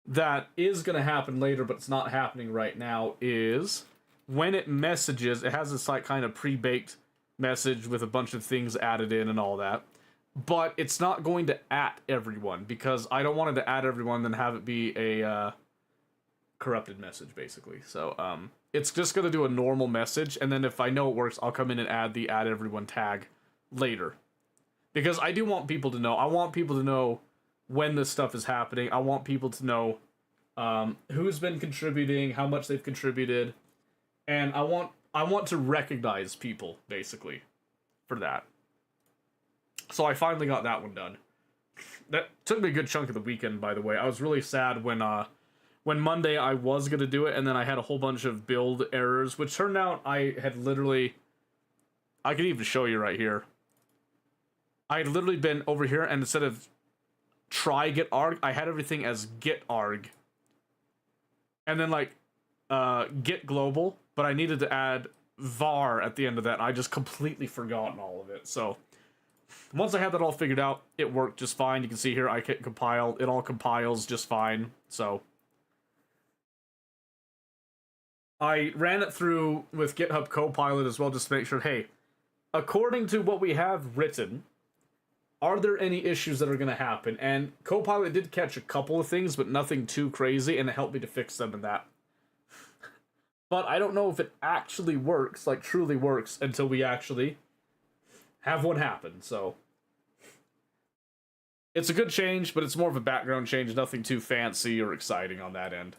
that is going to happen later, but it's not happening right now, is when it messages, it has this like kind of pre-baked message with a bunch of things added in and all that. But it's not going to at everyone, because I don't want it to at everyone and then have it be a corrupted message, basically. So it's just going to do a normal message, and then if I know it works, I'll come in and add the add everyone tag later. Because I do want people to know. I want people to know when this stuff is happening. I want people to know who's been contributing, how much they've contributed, and I want to recognize people, basically, for that. So I finally got that one done. That took me a good chunk of the weekend, by the way. I was really sad when Monday I was going to do it, and then I had a whole bunch of build errors, which turned out I could even show you right here. I had literally been over here, and instead of try get arg. I had everything as get arg. And then like get global, but I needed to add var at the end of that. I just completely forgotten all of it. So once I had that all figured out, it worked just fine. You can see here I hit compile. It all compiles just fine. So I ran it through with GitHub Copilot as well just to make sure, hey, according to what we have written, are there any issues that are going to happen? And Copilot did catch a couple of things, but nothing too crazy, and it helped me to fix them in that. But I don't know if it actually works, like truly works, until we actually have one happen, so. It's a good change, but it's more of a background change, nothing too fancy or exciting on that end.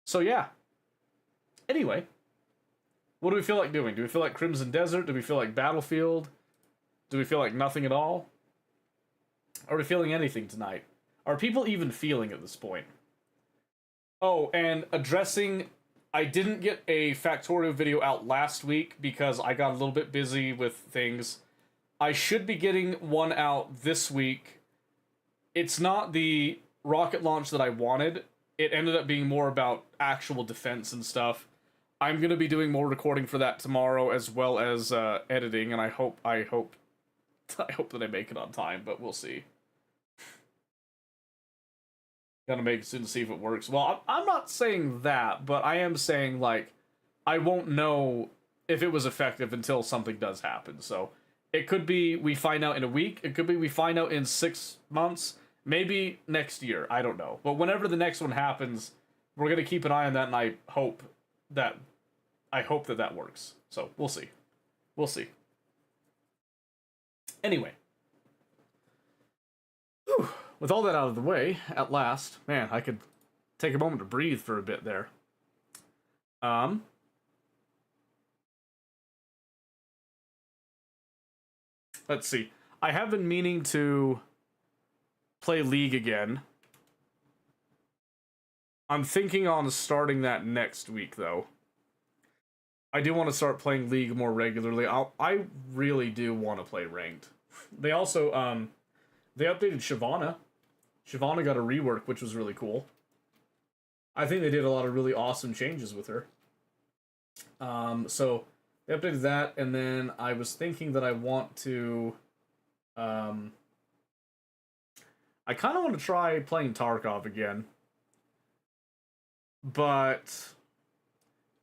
So yeah. Anyway. What do we feel like doing? Do we feel like Crimson Desert? Do we feel like Battlefield? Do we feel like nothing at all? Are we feeling anything tonight? Are people even feeling at this point? Oh, and addressing... I didn't get a Factorio video out last week because I got a little bit busy with things. I should be getting one out this week. It's not the rocket launch that I wanted. It ended up being more about actual defense and stuff. I'm going to be doing more recording for that tomorrow as well as editing, and I hope that I make it on time, but we'll see. Gotta make it soon to see if it works. Well, I'm not saying that, but I am saying, like, I won't know if it was effective until something does happen. So, it could be we find out in a week. It could be we find out in 6 months. Maybe next year. I don't know. But whenever the next one happens, we're gonna keep an eye on that, and I hope that that works. So, we'll see. We'll see. Anyway. Whew. With all that out of the way, at last, man, I could take a moment to breathe for a bit there. Let's see. I have been meaning to play League again. I'm thinking on starting that next week, though. I do want to start playing League more regularly. I really do want to play Ranked. They also, they updated Shyvana. Shyvana got a rework, which was really cool. I think they did a lot of really awesome changes with her. So they updated that, and then I was thinking that I want to... I kind of want to try playing Tarkov again. But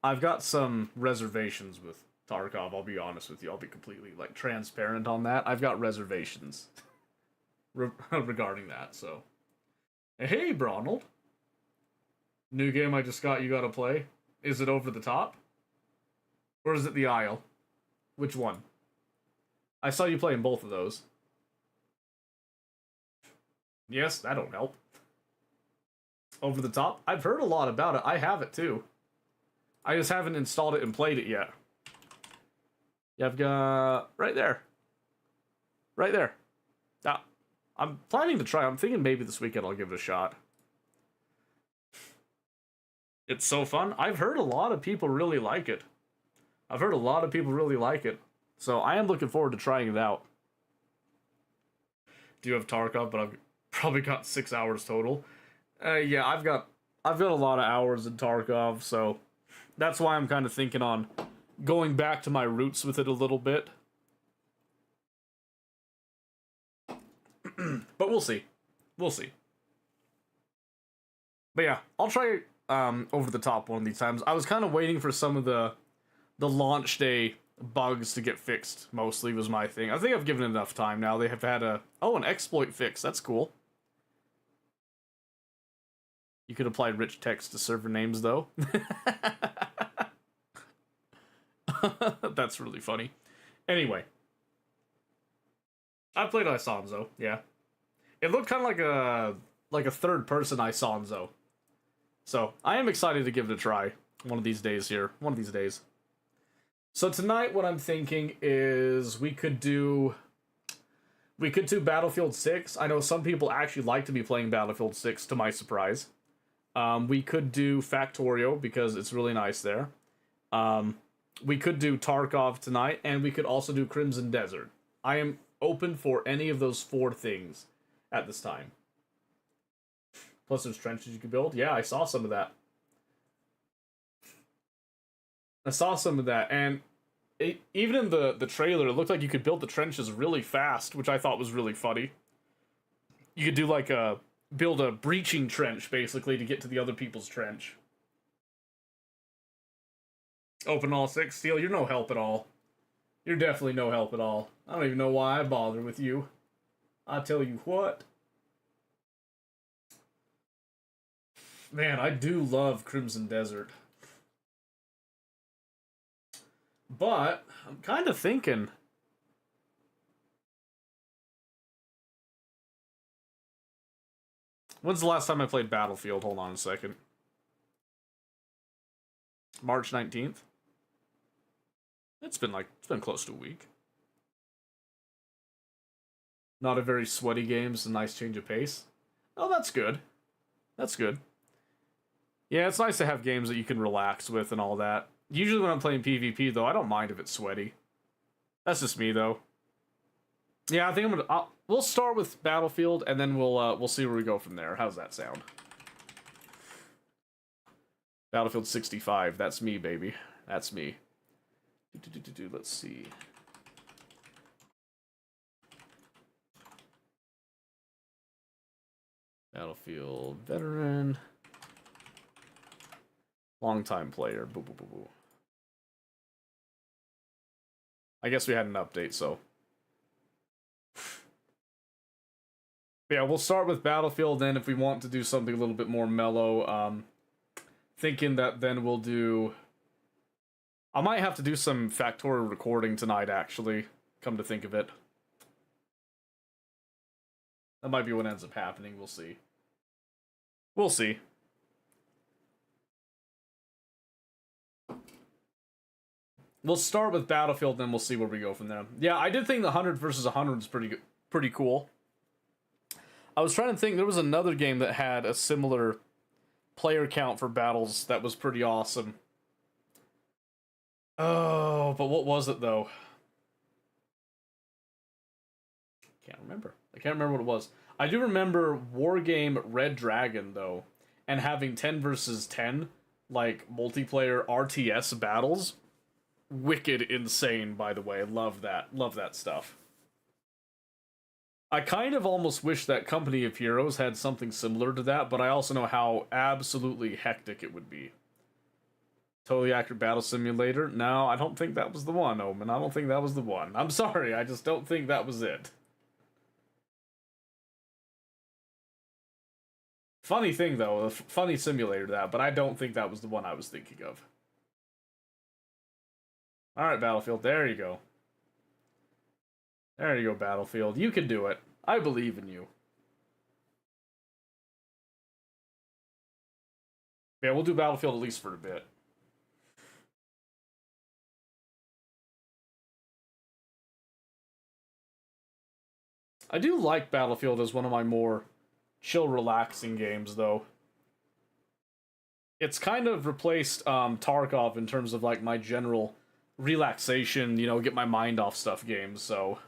I've got some reservations with Tarkov, I'll be honest with you. I'll be completely, like, transparent on that. I've got reservations regarding that, so... Hey, Bronald. New game I just got you gotta play. Is it Over the Top? Or is it The Isle? Which one? I saw you playing both of those. Yes, that don't help. Over the Top? I've heard a lot about it. I have it too. I just haven't installed it and played it yet. Yeah, I've got... right there. Right there. Now, I'm planning to try. I'm thinking maybe this weekend I'll give it a shot. It's so fun. I've heard a lot of people really like it. So I am looking forward to trying it out. Do you have Tarkov? But I've probably got 6 hours total. Yeah, I've got a lot of hours in Tarkov, so that's why I'm kind of thinking on going back to my roots with it a little bit. But we'll see. We'll see. But yeah, I'll try Over the Top one of these times. I was kind of waiting for some of the launch day bugs to get fixed, mostly, was my thing. I think I've given it enough time now. They have had an exploit fix. That's cool. You could apply rich text to server names, though. That's really funny. Anyway. I played Isonzo, yeah. It looked kind of like a third-person Isonzo. So, I am excited to give it a try one of these days here. One of these days. So tonight, what I'm thinking is we could do Battlefield 6. I know some people actually like to be playing Battlefield 6, to my surprise. We could do Factorio, because it's really nice there. We could do Tarkov tonight, and we could also do Crimson Desert. I am open for any of those 4 things at this time. Plus there's trenches you could build. Yeah, I saw some of that. And even in the trailer, it looked like you could build the trenches really fast, which I thought was really funny. You could do like build a breaching trench, basically, to get to the other people's trench. Open all 6. Steel, you're no help at all. You're definitely no help at all. I don't even know why I bother with you. I tell you what. Man, I do love Crimson Desert. But, I'm kind of thinking... When's the last time I played Battlefield? Hold on a second. March 19th? It's been close to a week. Not a very sweaty game, it's a nice change of pace. Oh, that's good. That's good. Yeah, it's nice to have games that you can relax with and all that. Usually when I'm playing PvP, though, I don't mind if it's sweaty. That's just me, though. Yeah, I think we'll start with Battlefield, and then we'll see where we go from there. How's that sound? Battlefield 65, that's me, baby. That's me. Let's see. Battlefield veteran. Longtime player. Boo, boo, boo, boo. I guess we had an update, so. Yeah, we'll start with Battlefield, then if we want to do something a little bit more mellow, thinking that then we'll do... I might have to do some Factorio recording tonight, actually, come to think of it. That might be what ends up happening, we'll see. We'll see. We'll start with Battlefield, then we'll see where we go from there. Yeah, I did think the 100 versus 100 is pretty cool. I was trying to think, there was another game that had a similar player count for battles that was pretty awesome. Oh, but what was it, though? Can't remember. I can't remember what it was. I do remember Wargame Red Dragon, though, and having 10 versus 10, like, multiplayer RTS battles. Wicked insane, by the way. Love that. Love that stuff. I kind of almost wish that Company of Heroes had something similar to that, but I also know how absolutely hectic it would be. Totally Accurate Battle Simulator? No, I don't think that was the one, Omen. I don't think that was the one. I'm sorry, I just don't think that was it. Funny thing, though. A funny simulator, that, but I don't think that was the one I was thinking of. Alright, Battlefield, there you go. There you go, Battlefield. You can do it. I believe in you. Yeah, we'll do Battlefield at least for a bit. I do like Battlefield as one of my more chill, relaxing games, though. It's kind of replaced Tarkov in terms of, like, my general relaxation, you know, get my mind off stuff games, so...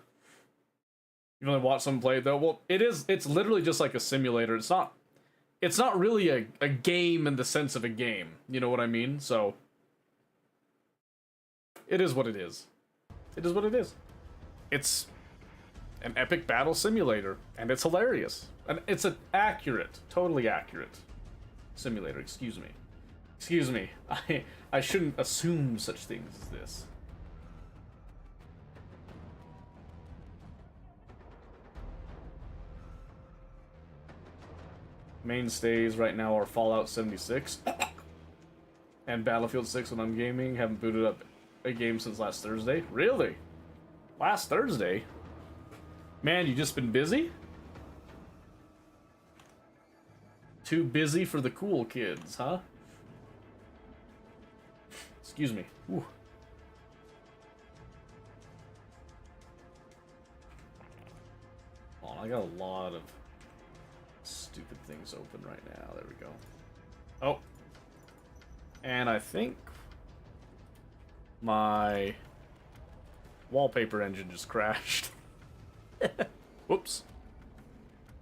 You really watch someone play it, though? Well, it's literally just like a simulator. It's not really a game in the sense of a game. You know what I mean? So, it is what it is. It is what it is. It's an epic battle simulator, and it's hilarious. And it's an accurate, totally accurate simulator, excuse me. Excuse me. I shouldn't assume such things as this. Mainstays right now are Fallout 76 and Battlefield 6 when I'm gaming. Haven't booted up a game since last Thursday. Really? Last Thursday? Man, you just been busy? Too busy for the cool kids, huh? Excuse me. Ooh. Hold on, I got a lot of stupid things open right now. There we go. Oh. And I think my wallpaper engine just crashed. Whoops.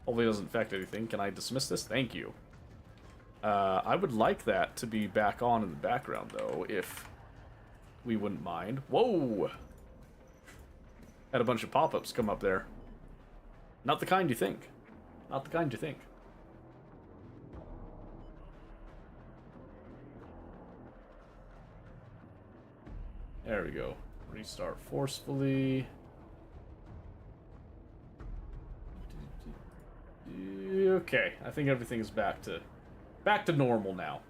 Hopefully it doesn't affect anything. Can I dismiss this? Thank you. I would like that to be back on in the background, though, if we wouldn't mind. Whoa! Had a bunch of pop-ups come up there. Not the kind you think. Not the kind you think. There we go. Restart forcefully. Okay, I think everything's back to normal now.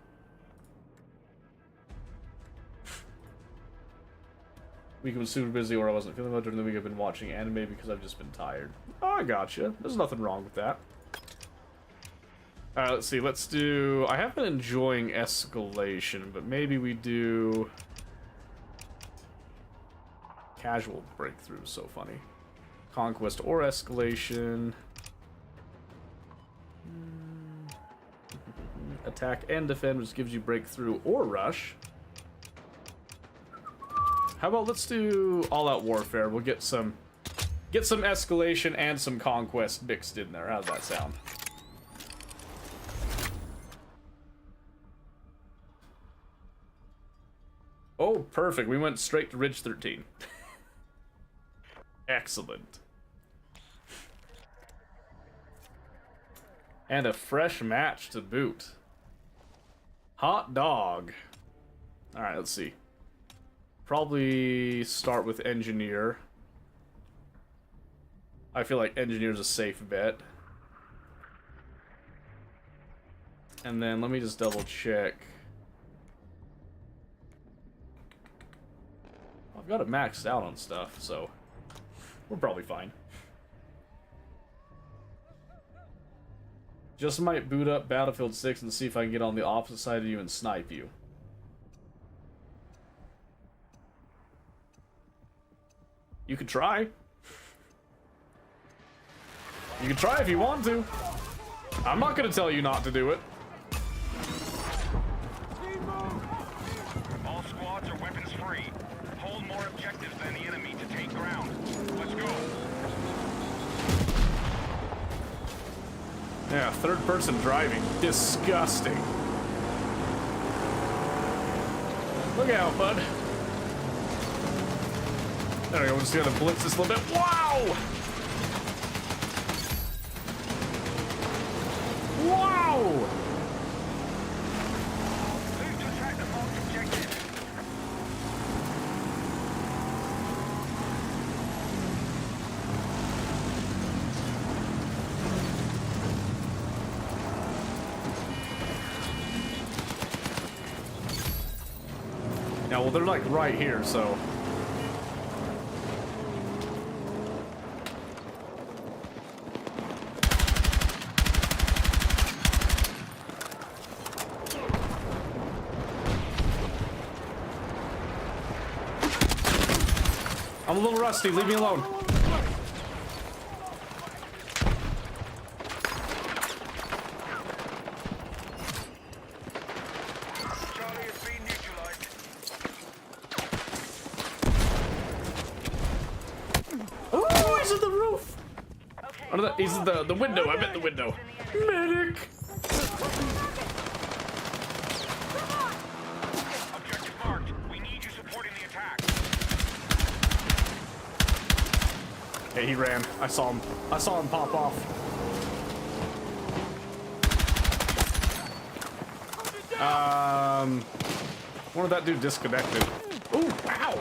Week was super busy, or I wasn't feeling well during the week. I've been watching anime because I've just been tired. Oh, I gotcha. There's nothing wrong with that. Let's see. Let's do. I have been enjoying Escalation, but maybe we do Casual Breakthrough. So funny. Conquest or Escalation. Attack and defend, which gives you breakthrough or rush. How about let's do all-out warfare? We'll get some escalation and some conquest mixed in there. How's that sound? Oh, perfect. We went straight to Ridge 13. Excellent. And a fresh match to boot. Hot dog. Alright, let's see. Probably start with engineer. I feel like engineer's a safe bet. And then let me just double check. I've got it maxed out on stuff, so we're probably fine. Just might boot up Battlefield 6 and see if I can get on the opposite side of you and snipe you. You could try. You can try if you want to. I'm not gonna tell you not to do it. All squads are weapons free. Hold more objectives than the enemy to take ground. Let's go. Yeah, third person driving. Disgusting. Look out, bud. There we go, we're just gonna blitz this a little bit. Wow! Wow! Move to attack the marked objective. Yeah, well, they're like right here, so. I'm a little rusty, leave me alone. Charlie has been neutralized. Oh, he's at the roof. Under the, he's at the window. I meant the window. Medic. Objective marked. We need you supporting the attack. Hey, he ran. I saw him. I saw him pop off. One of that dude disconnected. Ooh, wow.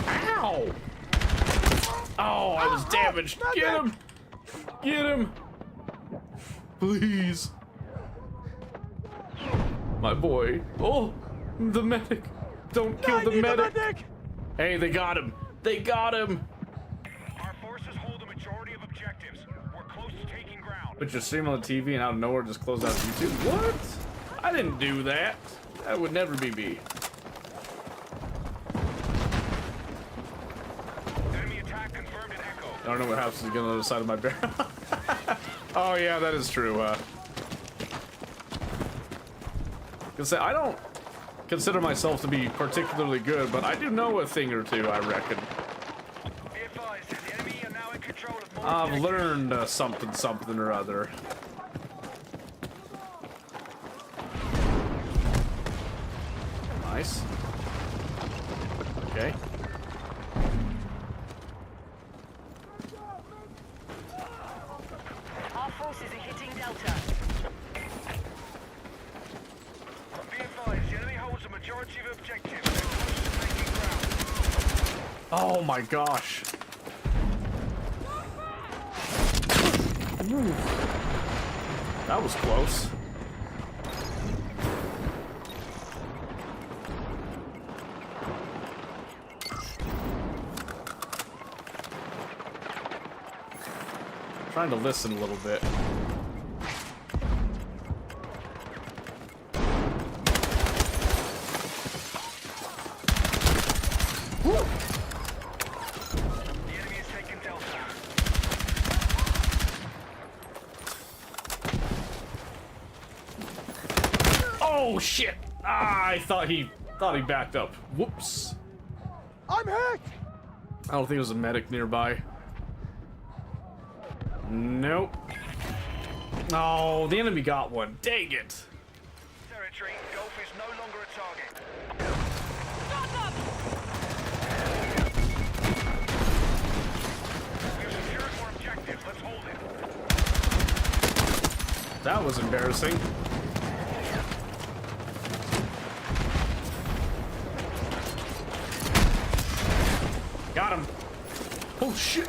Ow. Oh, I was damaged. Get him. Get him. Please. My boy. Oh, the medic. Don't kill the medic. Hey, they got him. They got him. Our forces hold a majority of objectives. We're close to taking ground. Put your stream on the TV and out of nowhere just close out YouTube. What? I didn't do that. That would never be me. Enemy attack confirmed in Echo. I don't know what happens to get on the other side of my barrel. Oh yeah, that is true. Cause I don't consider myself to be particularly good, but I do know a thing or two, I reckon. Be advised, the enemy are now in control of more I've objectives. learned something or other. Nice. Okay. Our forces are hitting Delta. Be advised, the enemy holds the majority of objectives. They're close to taking ground. Oh my gosh. Ooh. That was close. Trying to listen a little bit. Woo! The enemy has taken Delta. Oh shit! Ah, I thought he backed up. Whoops. I'm hit! I don't think there was a medic nearby. Nope. Oh, the enemy got one. Dang it. Territory, Golf is no longer a target. We've secured more objectives. Let's hold it. That was embarrassing. Got him. Oh shit.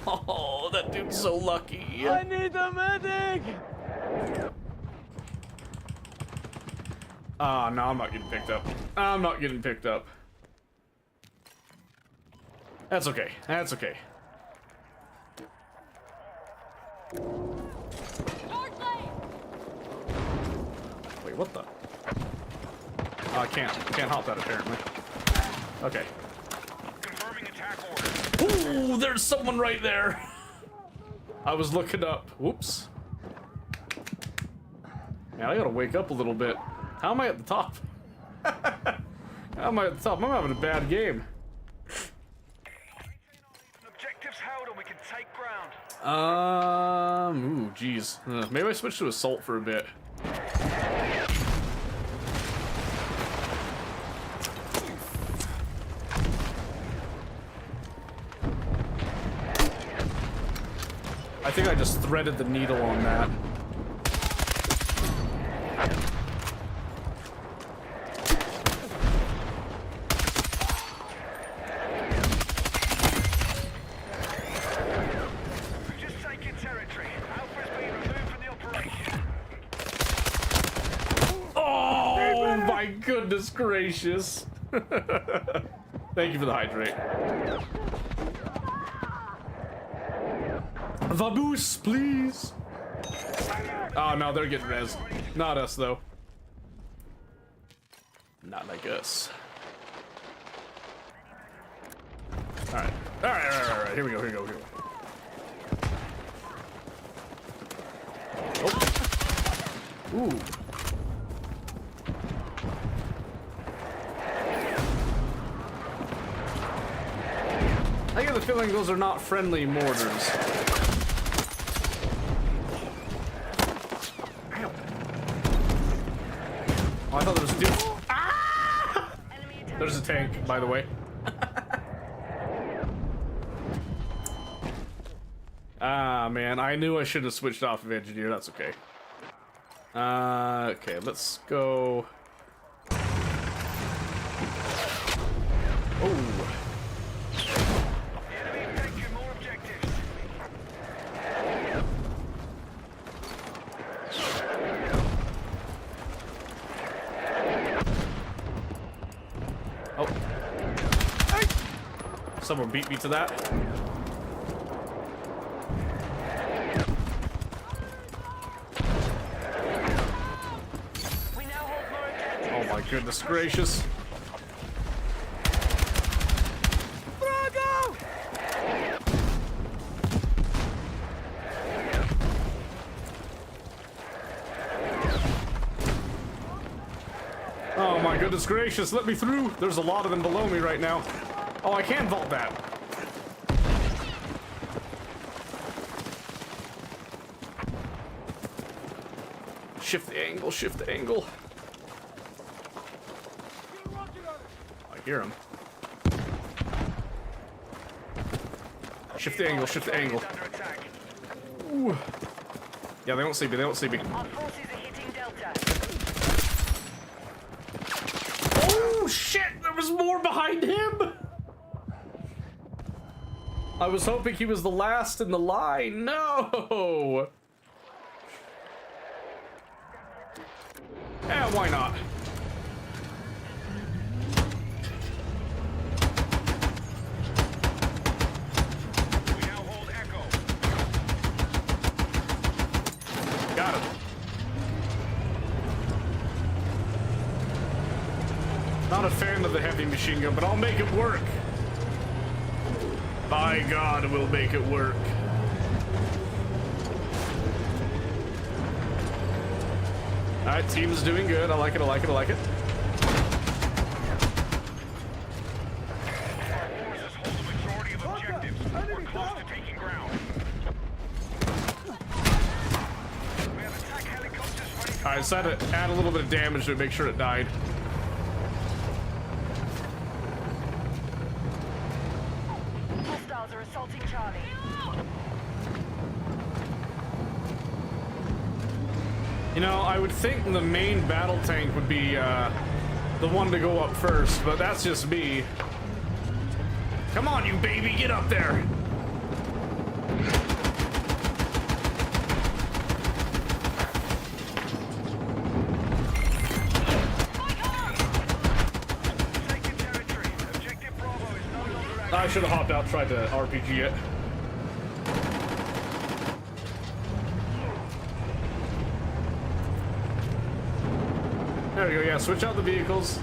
Oh, that dude's so lucky. I need a medic! Ah, no, I'm not getting picked up. I'm not getting picked up. That's okay. That's okay. Wait, what the? Oh, I can't hop that apparently. Okay. Confirming attack order. Ooh, there's someone right there. I was looking up. Whoops. Man, I gotta wake up a little bit. How am I at the top? How am I at the top? I'm having a bad game. Objectives held and we can take ground. Ooh, geez. Maybe I switch to assault for a bit. I think I just threaded the needle on that. We've just taken territory. Alpha's been removed from the operation. Oh my goodness gracious. Thank you for the hydrate. Vamoose, please. Oh no, they're getting res. Not us though. Not like us. Alright. Alright. Here we go. Oh. Ooh. I get the feeling those are not friendly mortars. Oh, I thought there was a dude. Ah! There's a tank, by the way. Ah, man, I knew I should have switched off of engineer. That's okay. Okay, let's go. Oh. The enemy have taken more objectives. Oh. Someone beat me to that. We now hold more objectives. Oh my goodness gracious. Brago! goodness gracious, let me through. There's a lot of them below me right now. Oh, I can vault that. Shift the angle, shift the angle. I hear him. Shift the angle, shift the angle. Ooh. Yeah, they don't see me, they don't see me. Our forces are hitting Delta. Oh shit, there was more behind him! I was hoping he was the last in the line. No! Eh, why not? We now hold Echo. Got him. Not a fan of the heavy machine gun, but I'll make it work. By God, we'll make it work. Alright, team is doing good. I like it, I like it, I like it. Our forces hold the majority of objectives. We're close to taking ground. We have attack helicopters ready to Alright, decided to add a little bit of damage to make sure it died. Hostiles are assaulting Charlie. You know, I would think the main battle tank would be the one to go up first, but that's just me. Come on, you baby, get up there. taking territory. Objective Bravo is no longer active. I should have hopped out, tried to RPG it. There we go, yeah, switch out the vehicles.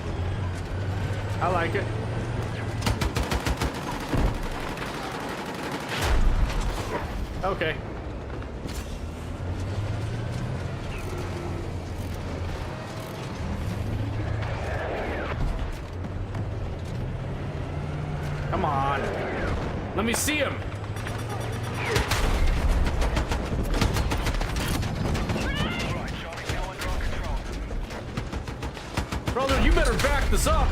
I like it. Okay. Come on. Let me see him. Right, Charlie, now under our control. Brother, you better back this up.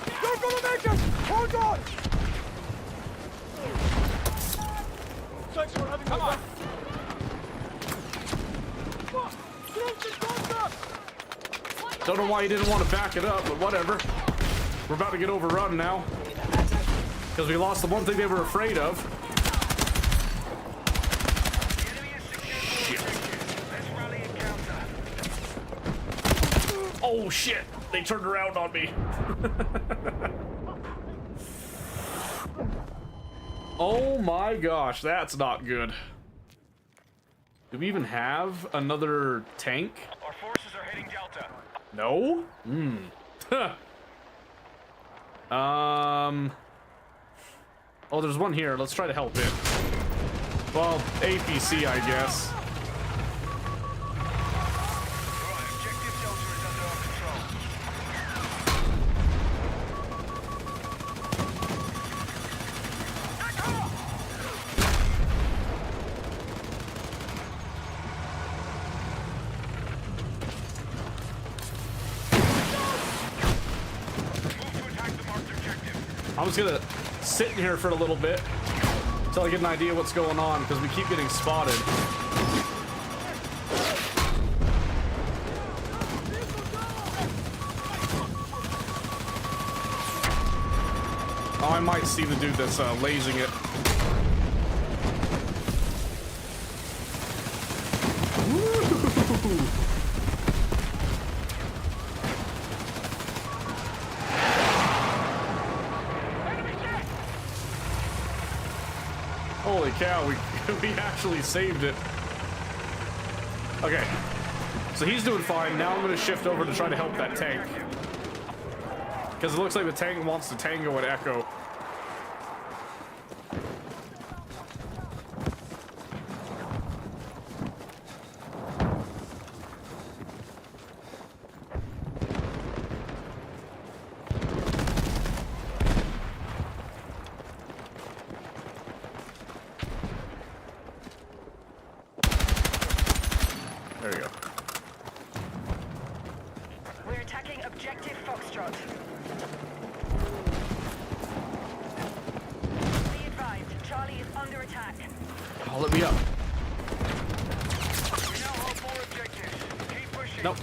They're gonna make us! Hold on! Thanks for having me back. Don't know why you didn't want to back it up, but whatever. We're about to get overrun now. Because we lost the one thing they were afraid of. The enemy has secured all objectives. Let's rally and counter. Oh shit! They turned around on me. Oh my gosh, that's not good. Do we even have another tank? Our forces are heading Delta. No? Oh, there's one here. Let's try to help it. Well, APC, I guess. Right, objective Delta is under our control. Move to attack the marked objective. I'm just gonna sit in here for a little bit until I get an idea what's going on, because we keep getting spotted. Oh, I might see the dude that's lasing it. Woo! Holy cow, we actually saved it. Okay, so he's doing fine. Now I'm gonna shift over to try to help that tank. Because it looks like the tank wants to tango and Echo. Oh, let me up. We now hold more objectives. Keep pushing. Nope.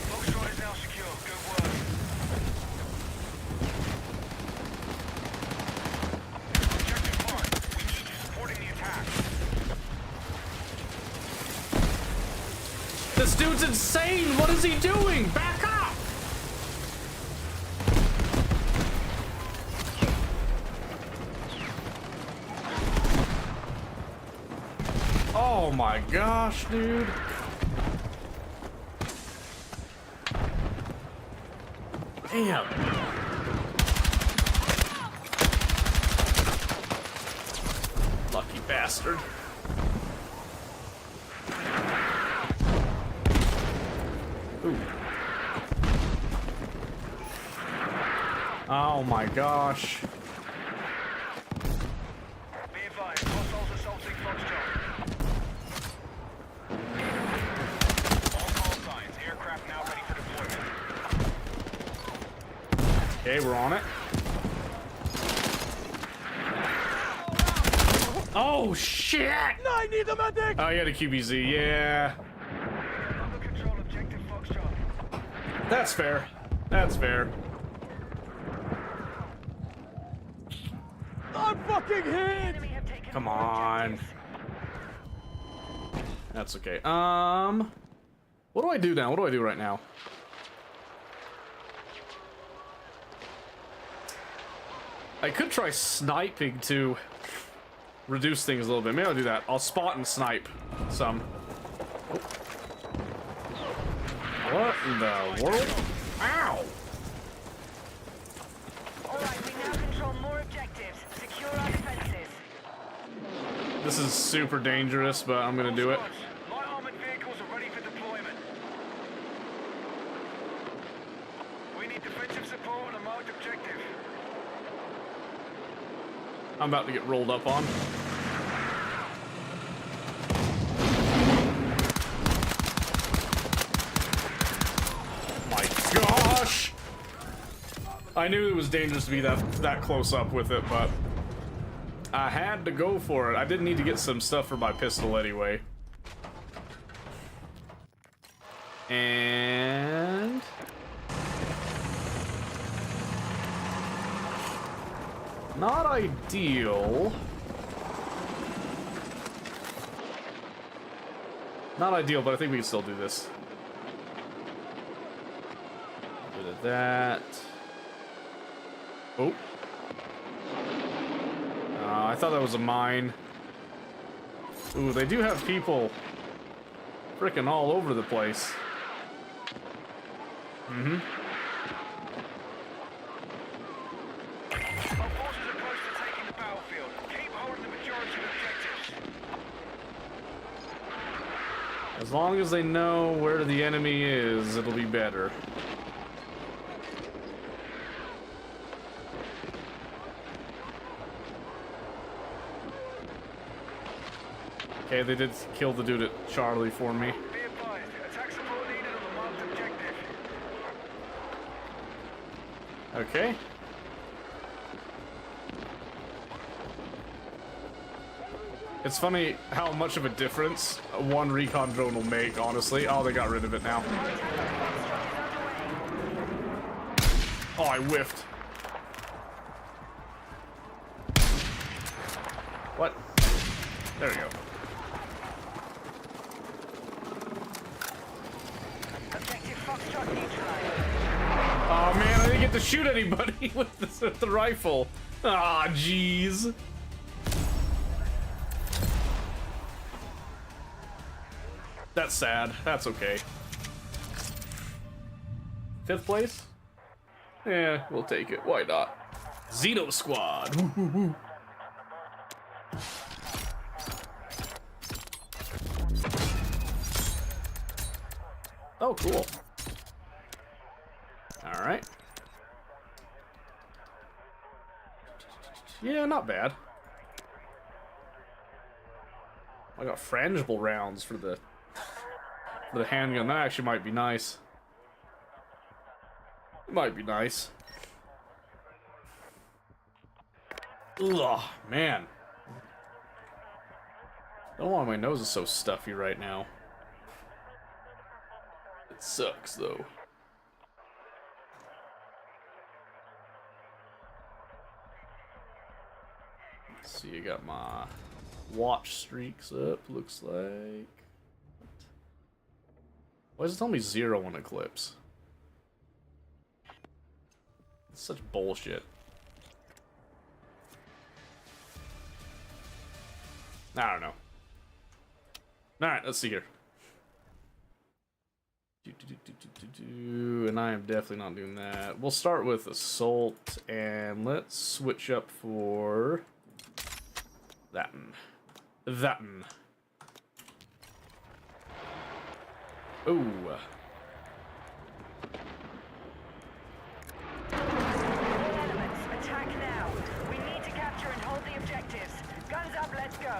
Foxtrot is now secure. Good work. Objective marked. We need you supporting the attack. This dude's insane! What is he doing? Back up! Oh my gosh, dude. Damn. Lucky bastard. Ooh. Oh my gosh. Be advised, hostiles assaulting Foxtrot. All call signs. Aircraft now ready for deployment. Okay, we're on it. Oh shit! I need the medic! Oh, you had a QBZ, yeah. Under control, objective Foxtrot. That's fair. That's fair. I'm fucking hit! Enemy have taken Come more on. objectives. That's okay. What do I do now? What do I do right now? I could try sniping to reduce things a little bit. Maybe I'll do that. I'll spot and snipe some. Oh. What in the world? Ow! Alright, we now control more objectives. Secure our defenses. This is super dangerous, but I'm gonna do it. Squads, light armored vehicles are ready for deployment. We need defensive support on a marked objective. I'm about to get rolled up on. My gosh! I knew it was dangerous to be that close up with it, but I had to go for it. I did need to get some stuff for my pistol anyway. And not ideal. Not ideal, but I think we can still do this. A bit of that. Oh. I thought that was a mine. Ooh, they do have people frickin' all over the place. Mm-hmm. Our forces are close to taking the battlefield. Keep holding the majority of objectives. As long as they know where the enemy is, it'll be better. Okay, they did kill the dude at Charlie for me. Be advised, attack support needed on the marked objective. Okay. It's funny how much of a difference one recon drone will make, honestly. Oh, they got rid of it now. Oh, I whiffed. What? There we go. Objective Foxtrot neutralized. Oh man, I didn't get to shoot anybody with the rifle. Ah, jeez. That's sad. That's okay. 5th place? Yeah, we'll take it. Why not? Xeno Squad. Woo, woo, woo. Oh, cool. All right. Yeah, not bad. I got frangible rounds for the handgun. That actually might be nice. It might be nice. Ugh, man. I don't know why my nose is so stuffy right now. It sucks, though. Let's see, I got my watch streaks up, looks like. Why does it tell me 0 on Eclipse? It's such bullshit. I don't know. Alright, let's see here. And I am definitely not doing that. We'll start with Assault, and let's switch up for that one. That one. Ooh. Elements, attack now. We need to capture and hold the objectives. Guns up, let's go.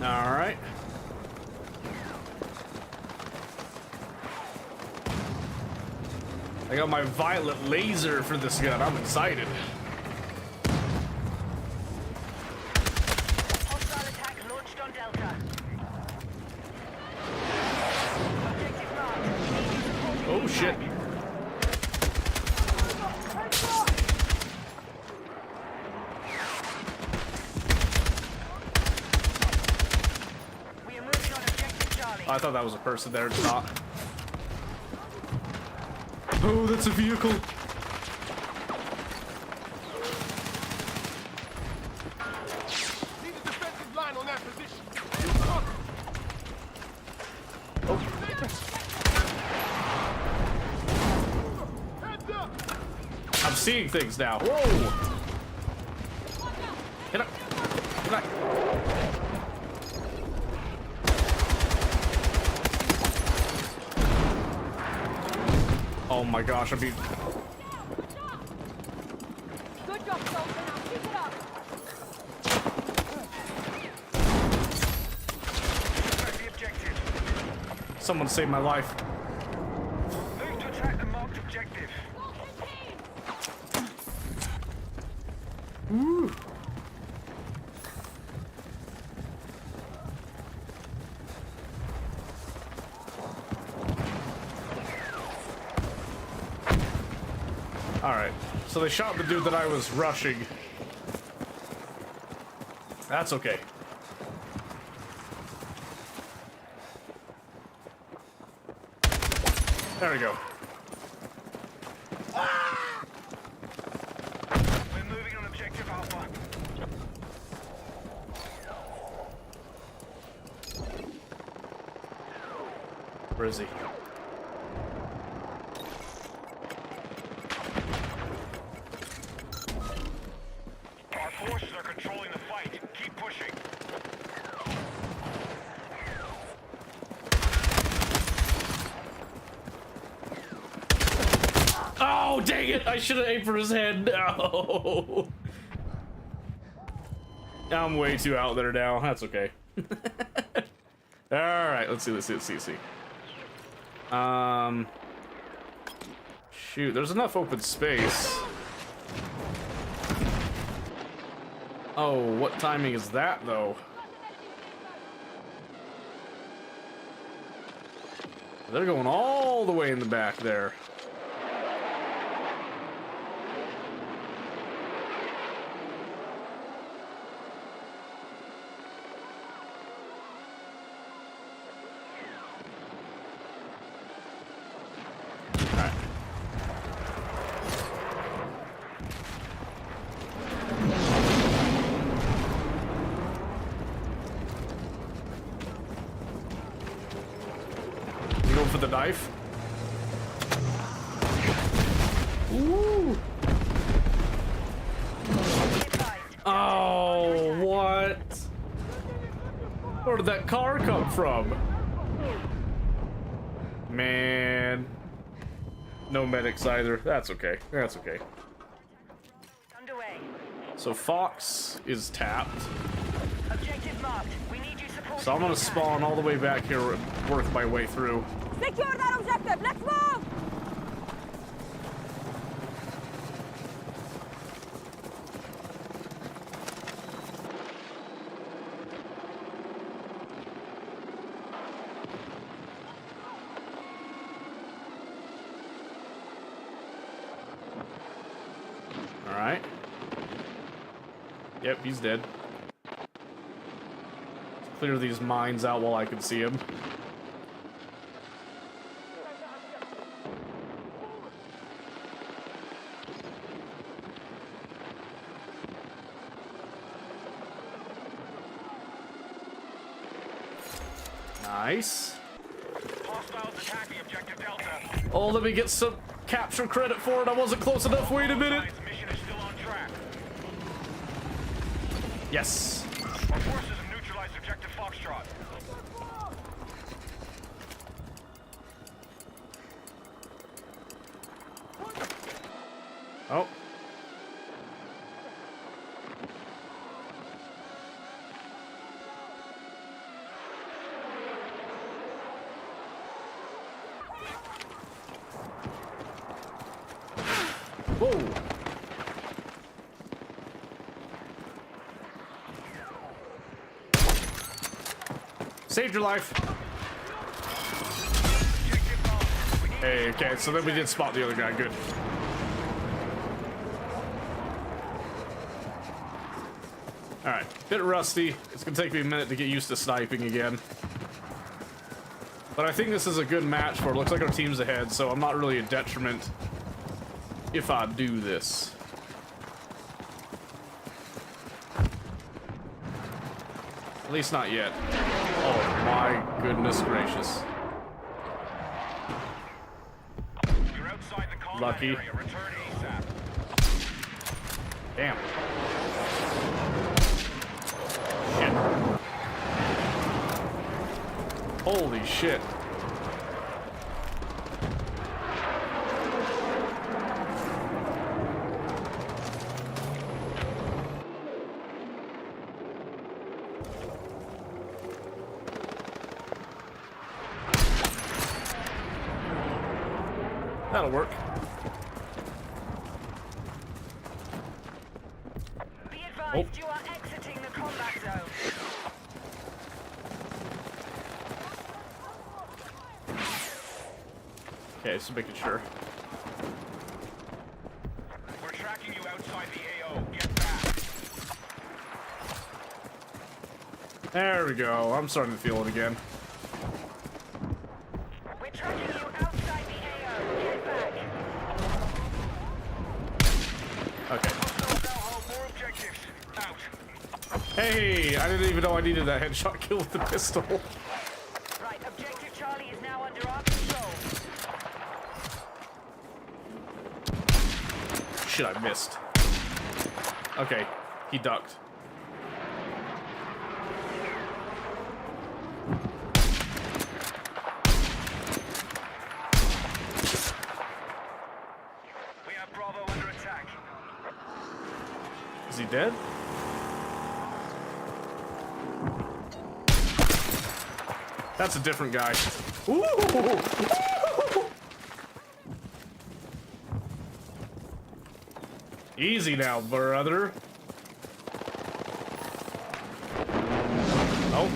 All right. I got my violet laser for this gun. I'm excited. Hostile attack launched on Delta. Objective marked. We need you supporting Oh the shit. attack. We are moving on objective Charlie. I thought that was a person there. It's not. Oh, that's a vehicle. Need a defensive line on that position. Heads up! I'm seeing things now. Whoa! Get up! Get up! Oh my gosh, I'm being... Good job, soldier. Now keep it up. Attack the objective. Someone saved my life. Move to attack the marked objective. Woo! Alright, so they shot the dude that I was rushing. That's okay. There we go. We're moving on objective Alpha. Where is he? Our forces are controlling the fight. Keep pushing. Oh, dang it! I should have aimed for his head. No. I'm way too out there now. That's okay. All right, let's see. Shoot, there's enough open space. Oh, what timing is that, though? They're going all the way in the back there. Alright. You going for the knife? Ooh. Oh, what? Where did that car come from? Man. No medics either. That's okay. That's okay. Underway. So Fox is tapped. Objective marked. We need you supporting So I'm gonna the attack. spawn all the way back here and work my way through. Secure that objective. Let's move. Yep, he's dead. Clear these mines out while I can see him. Nice. Hostiles attacking objective Delta. Oh, let me get some capture credit for it. I wasn't close enough. Wait a minute. Mission is still on track. Yes. Our forces have neutralized objective Foxtrot. Oh. Whoa. Saved your life. Hey, okay, so then we did spot the other guy. Good. Alright, bit rusty. It's gonna take me a minute to get used to sniping again. But I think this is a good match for it. Looks like our team's ahead, so I'm not really a detriment if I do this. At least not yet. Oh my goodness gracious. You're outside the combat Lucky. area. Return ASAP. Damn. Shit. Holy shit. That'll work. Be advised, you are exiting the combat zone. Okay, just making sure. We're tracking you outside the AO. Get back. There we go. I'm starting to feel it again. We're tracking you outside the AO. Get back. Okay. Hostiles now hold more objectives. Out. Hey, I didn't even know I needed that headshot kill with the pistol. Right, objective Charlie is now under our control. Shit, I missed. Okay, he ducked. We have Bravo under attack. Is he dead? That's a different guy. Ooh! Easy now, brother. Oh.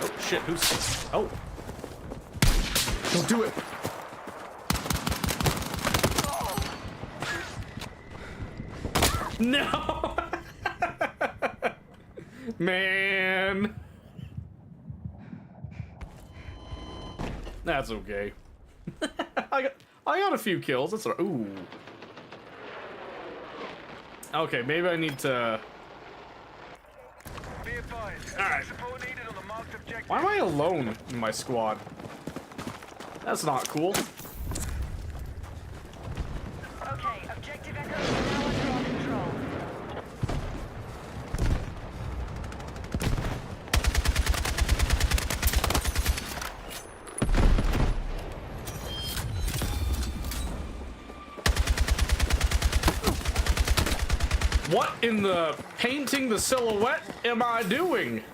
Oh shit, who's... Oh. Don't do it. No! Man. That's okay. I got a few kills. That's all right. Ooh. Okay, maybe I need to... Be advised. Alright. Support needed on the marked objective. Why am I alone in my squad? That's not cool. Okay, objective Echo is now under our control. What in the painting the silhouette am I doing?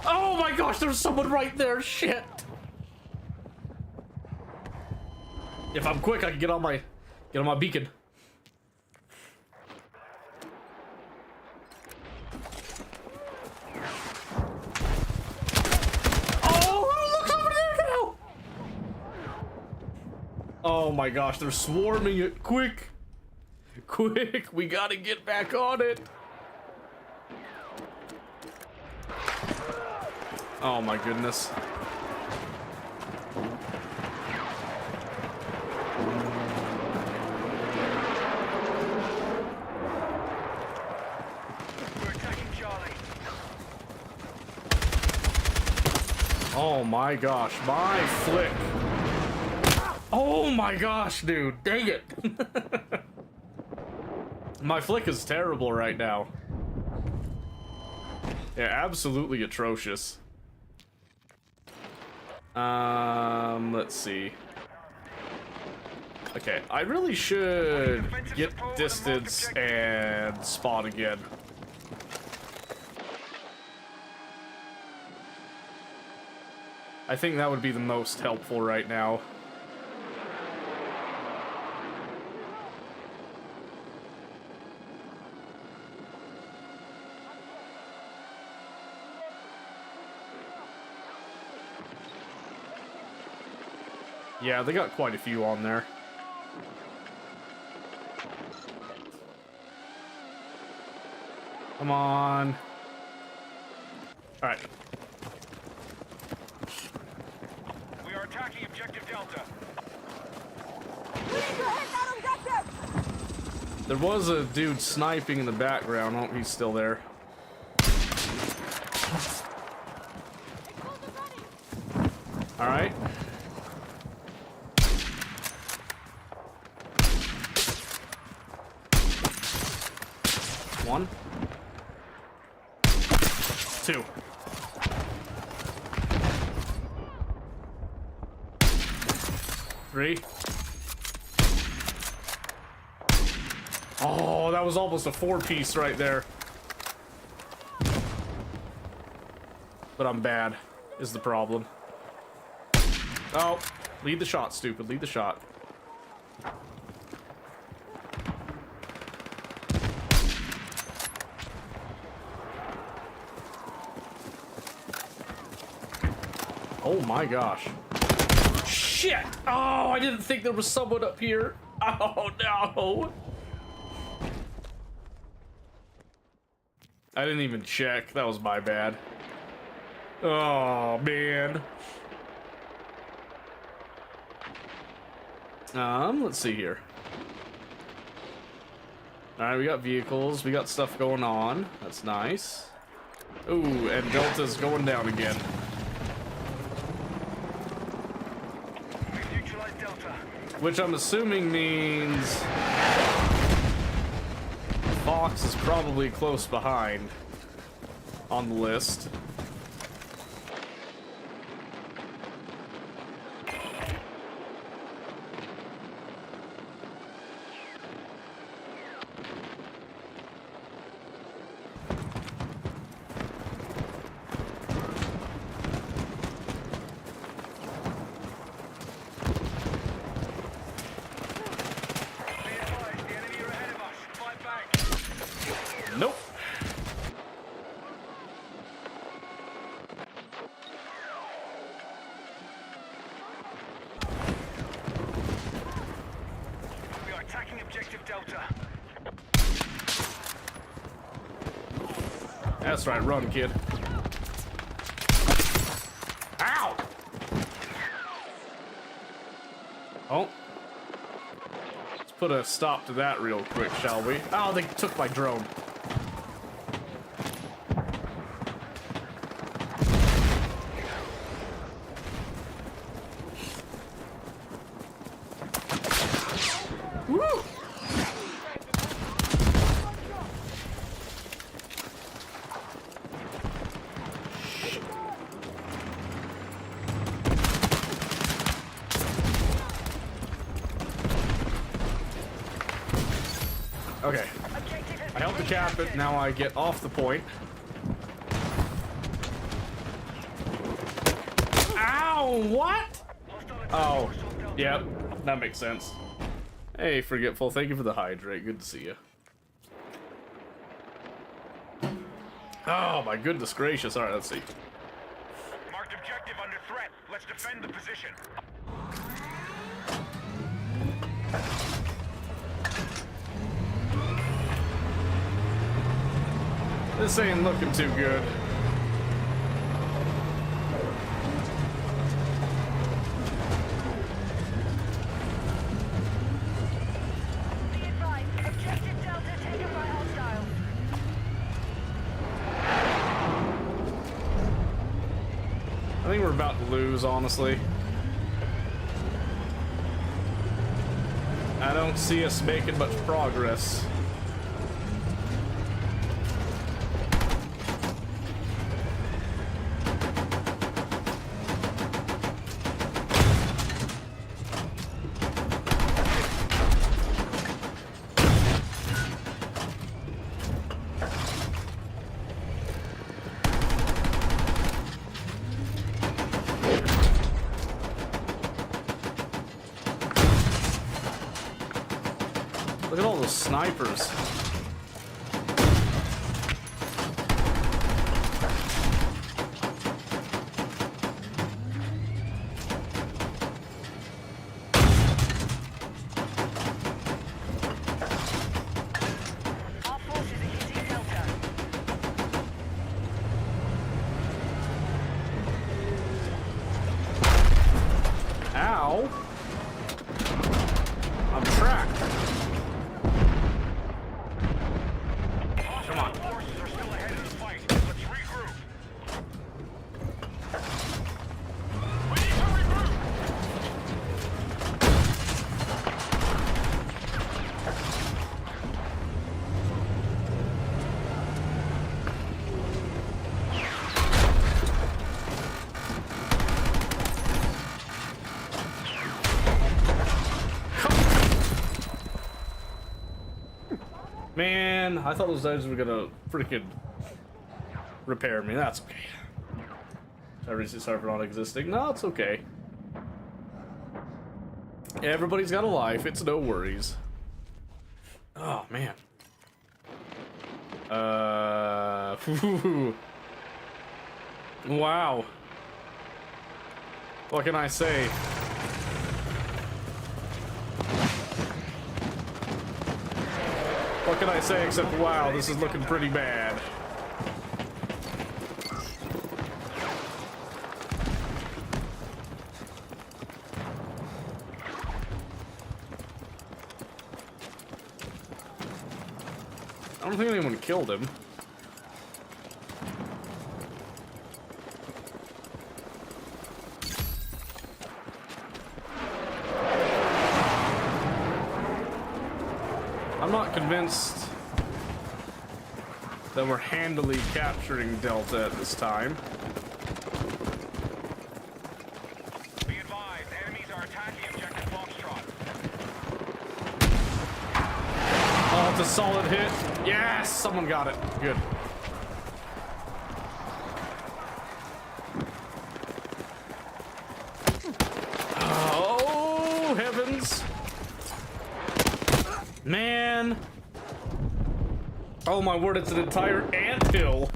Oh my gosh, there's someone right there. Shit. If I'm quick, I can get on my beacon. Oh my gosh, they're swarming it. Quick! Quick, we gotta get back on it. Oh my goodness. We're attacking Charlie. Oh my gosh, my flick. Oh my gosh, dude, dang it. My flick is terrible right now. Yeah, absolutely atrocious. Let's see. Okay, I really should get distance and spot again. I think that would be the most helpful right now. Yeah, they got quite a few on there. Come on. All right. We are attacking objective Delta. We need to hit that objective! There was a dude sniping in the background. Oh, he's still there. All right. One. Two. Three. Oh, that was almost a 4-piece right there. But I'm bad, is the problem. Oh, lead the shot, stupid. Lead the shot. Oh my gosh. Shit! Oh, I didn't think there was someone up here. Oh no! I didn't even check. That was my bad. Oh man. Let's see here. Alright, we got vehicles, we got stuff going on. That's nice. Ooh, and Delta's going down again. We've neutralized Delta. Which I'm assuming means Fox is probably close behind on the list. Be advised, the enemy are ahead of us. Fight back. Nope. We are attacking objective Delta. That's right, run, kid. Ow! Oh. Let's put a stop to that real quick, shall we? Oh, they took my drone. Woo! Okay, Objective has I helped the been cap it, captured. now I get off the point. Ow, what? Hostile attack Oh, force on Delta. yep, that makes sense. Hey, Forgetful, thank you for the hydrate, good to see you. Oh my goodness gracious, alright, let's see. Marked objective under threat. Let's defend the position. This ain't looking too good. Be advised, objective Delta taken by hostiles. I think we're about to lose, honestly. I don't see us making much progress. Look at all those snipers. Our forces are hitting Delta. Ow! I'm trapped. Come on. Forces are still ahead in the fight. Let's regroup. We need to regroup. Man, I thought those guys were gonna freaking repair me. That's okay. Should I reset server not existing? No, it's okay. Everybody's got a life. It's no worries. Oh man. Wow. What can I say? What can I say except, wow, this is looking pretty bad. I don't think anyone killed him. I'm not convinced that we're handily capturing Delta at this time. Be advised, enemies are attacking objective Foxtrot. Oh, it's a solid hit. Yes, someone got it. Good. Oh, heavens. Man. Oh my word, it's an entire anthill.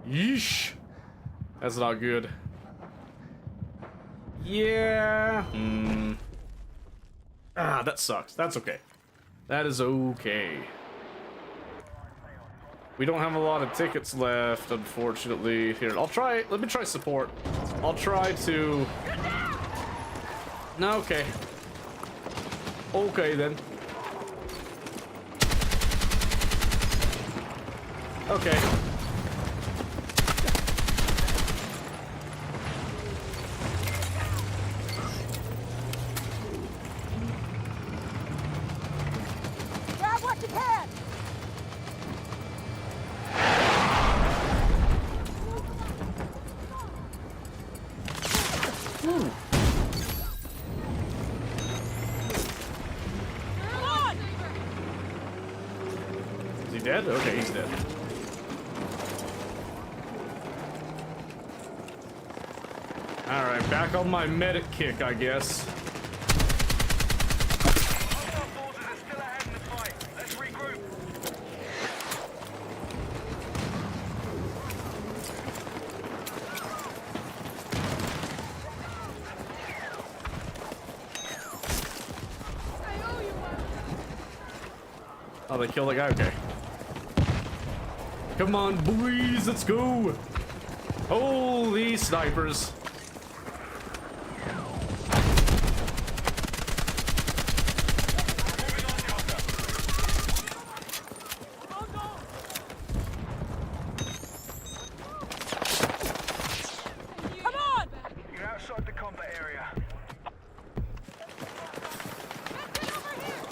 Yeesh. That's not good. Yeah. Ah, that sucks. That's okay. That is okay. We don't have a lot of tickets left, unfortunately. Here, I'll try. Let me try support. I'll try to. No, okay. Okay then. Okay. Grab what you can! Come on! Is he dead? Okay, he's dead. Alright, back on my medic kick, I guess. Hostile forces are still ahead in the fight. Let's regroup. Oh, they killed the guy? Okay. Come on, boys, let's go. Holy snipers. Come on! You're outside the combat area.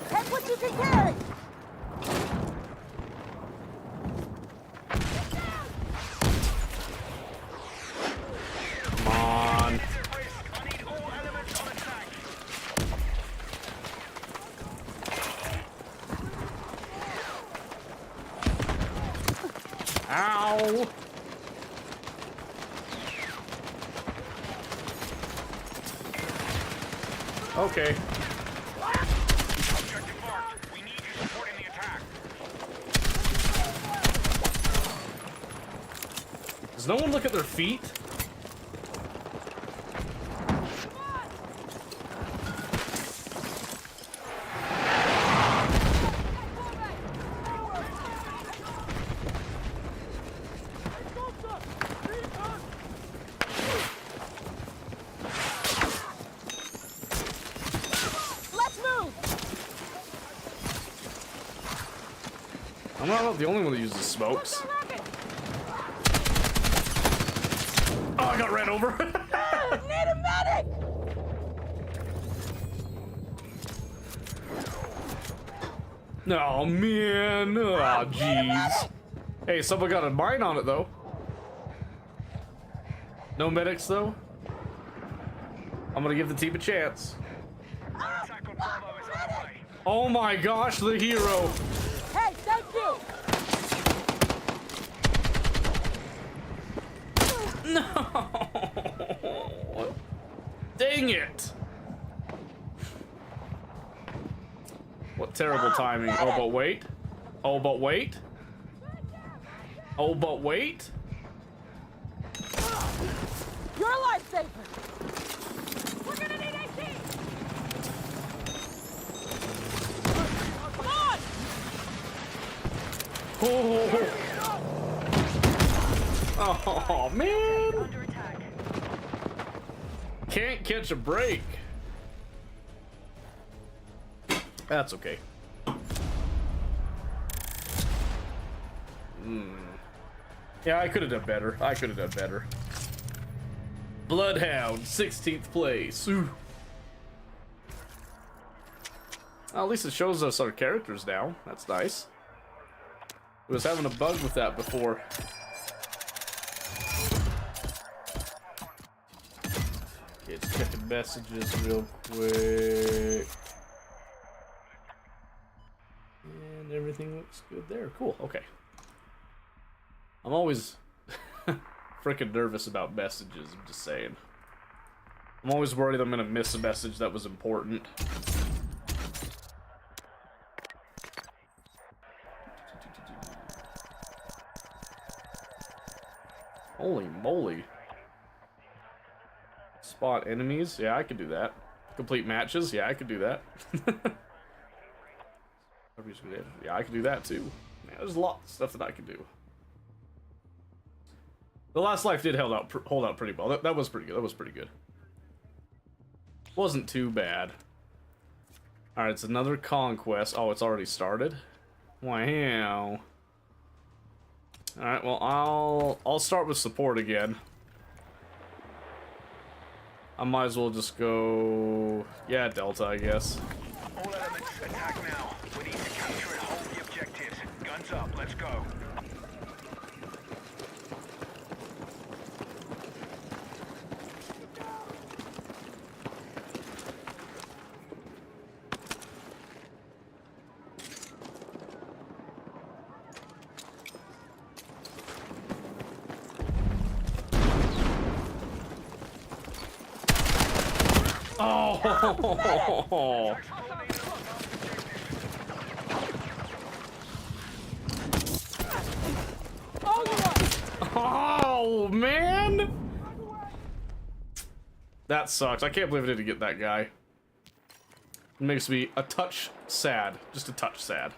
Take what you can carry! Come on. It's at risk. I need all elements on attack. Ow. Okay. Objective marked. We need you supporting the attack. Does no one look at their feet? Let's move! I'm not the only one that uses smokes. Oh, I got ran over. Need a medic! Oh man. Oh jeez. Hey, someone got a mine on it though. No medics though. I'm gonna give the team a chance. Attack on Bravo is underway. Oh my gosh, the hero. Hey, thank you! Dang it. What terrible timing. Oh, but wait. Oh, but wait. Oh, but wait. You're a lifesaver! We're gonna need AT! Come on! Oh man. Under attack. Can't catch a break. That's okay. Yeah, I could have done better. I could have done better. Bloodhound, 16th place. Ooh. Well, at least it shows us our characters now. That's nice. I was having a bug with that before. Okay, just checking messages real quick. And everything looks good there. Cool, okay. I'm always freaking nervous about messages, I'm just saying. I'm always worried I'm gonna miss a message that was important. Holy moly. Spot enemies? Yeah, I could do that. Complete matches? Yeah, I could do that. Yeah, I could do that too. Man, there's a lot of stuff that I could do. The Last Life did hold out pretty well. That was pretty good. That was pretty good. Wasn't too bad. Alright, it's another conquest. Oh, it's already started? Wow. Alright, well, I'll start with support again. I might as well just go... Yeah, Delta, I guess. All elements, attack now. We need to capture and hold the objectives. Guns up, let's go. Oh! Oh, man! That sucks. I can't believe I didn't get that guy. It makes me a touch sad. Just a touch sad.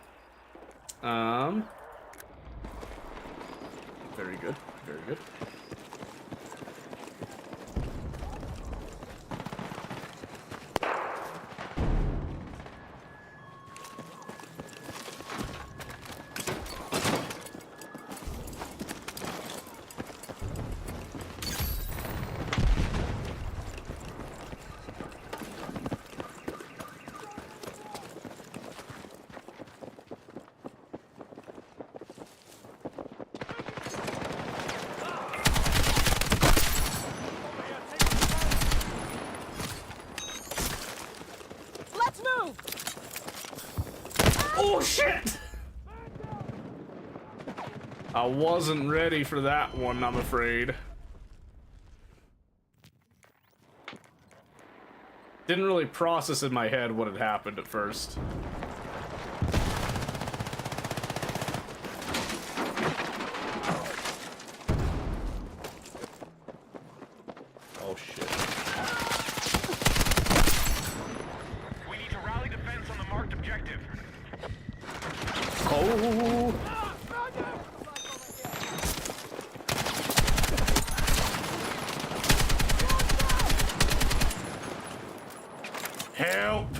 Very good. Very good. Let's move! Oh shit! I wasn't ready for that one, I'm afraid. Didn't really process in my head what had happened at first. Oh shit. We need to rally defense on the marked objective. Oh! Help! We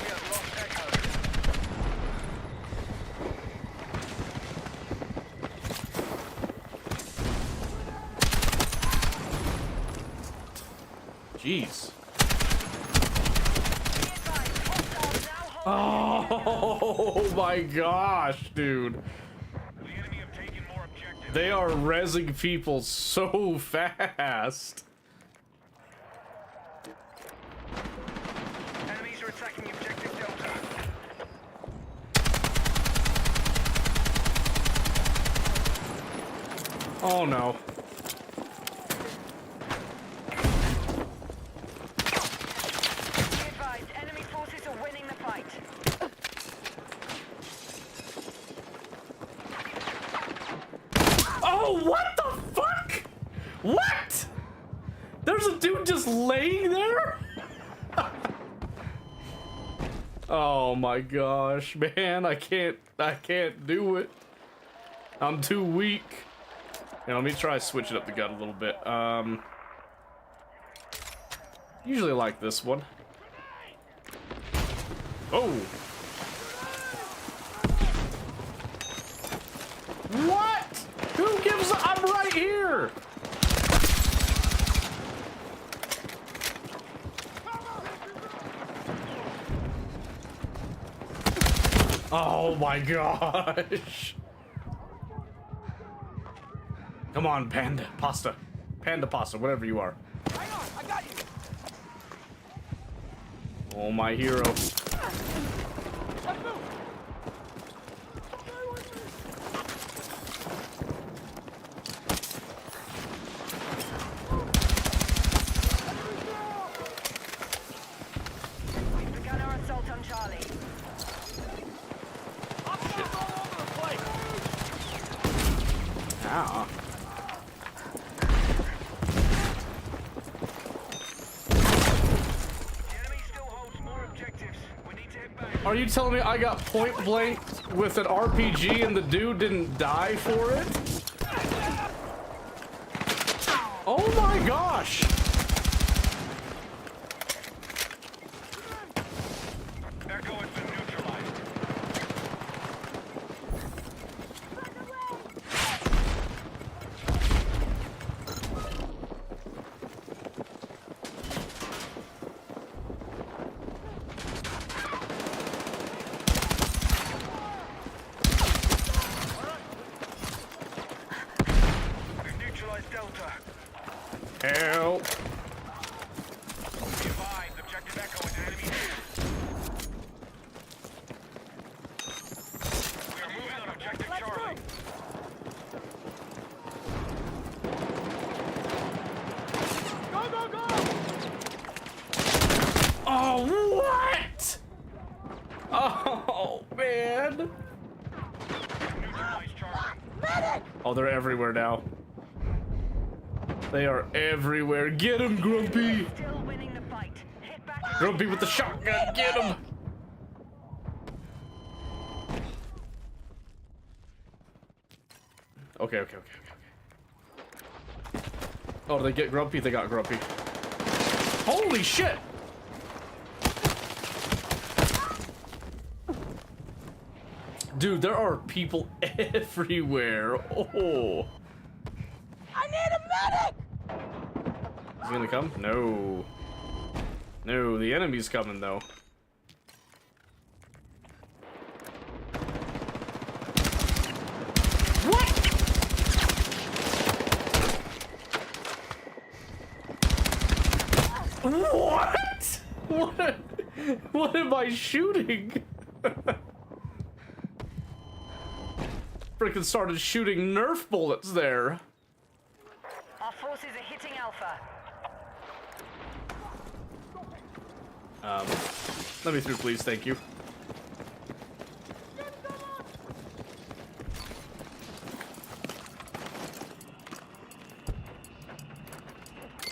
have lost Echo. Jeez. Be advised, hostiles now holding Oh my gosh, dude. The enemy have taken more objectives. They are rezzing people so fast. Enemies are attacking objective Delta. Oh no. Be advised, enemy forces are winning the fight. Oh, what the fuck? What? There's a dude just laying there? Oh my gosh, man, I can't do it. I'm too weak. Yeah, let me try switching up the gun a little bit. Usually like this one. Oh. What? Who gives a... I'm right here. Oh my gosh. Come on, Panda Pasta. Panda Pasta, whatever you are. Hang on, I got you. Oh, my hero. Let's move. We've begun our assault on Charlie. Hostiles all over the place. Ah. The enemy still holds more objectives. We need to hit back. Are you telling me I got point blank with an RPG and the dude didn't die for it? Oh my gosh! Echo has been neutralized. We've neutralized Delta. Help! Be advised, objective Echo is in enemy hands. We are moving on objective Charlie. Go, go, go. Oh, what? Oh, man. Neutralized Charlie. Oh, they're everywhere now. They are everywhere. Get him, Grumpy! Still winning the fight. Hit back and Grumpy with the shotgun, get him! Okay, okay, okay, okay. Oh, did they get grumpy? They got grumpy. Holy shit! Dude, there are people everywhere. Oh. I need a medic! Is he gonna come? No. No, the enemy's coming though. What? What? What am I shooting? Freaking started shooting Nerf bullets there. Our forces are hitting Alpha. Let me through, please. Thank you.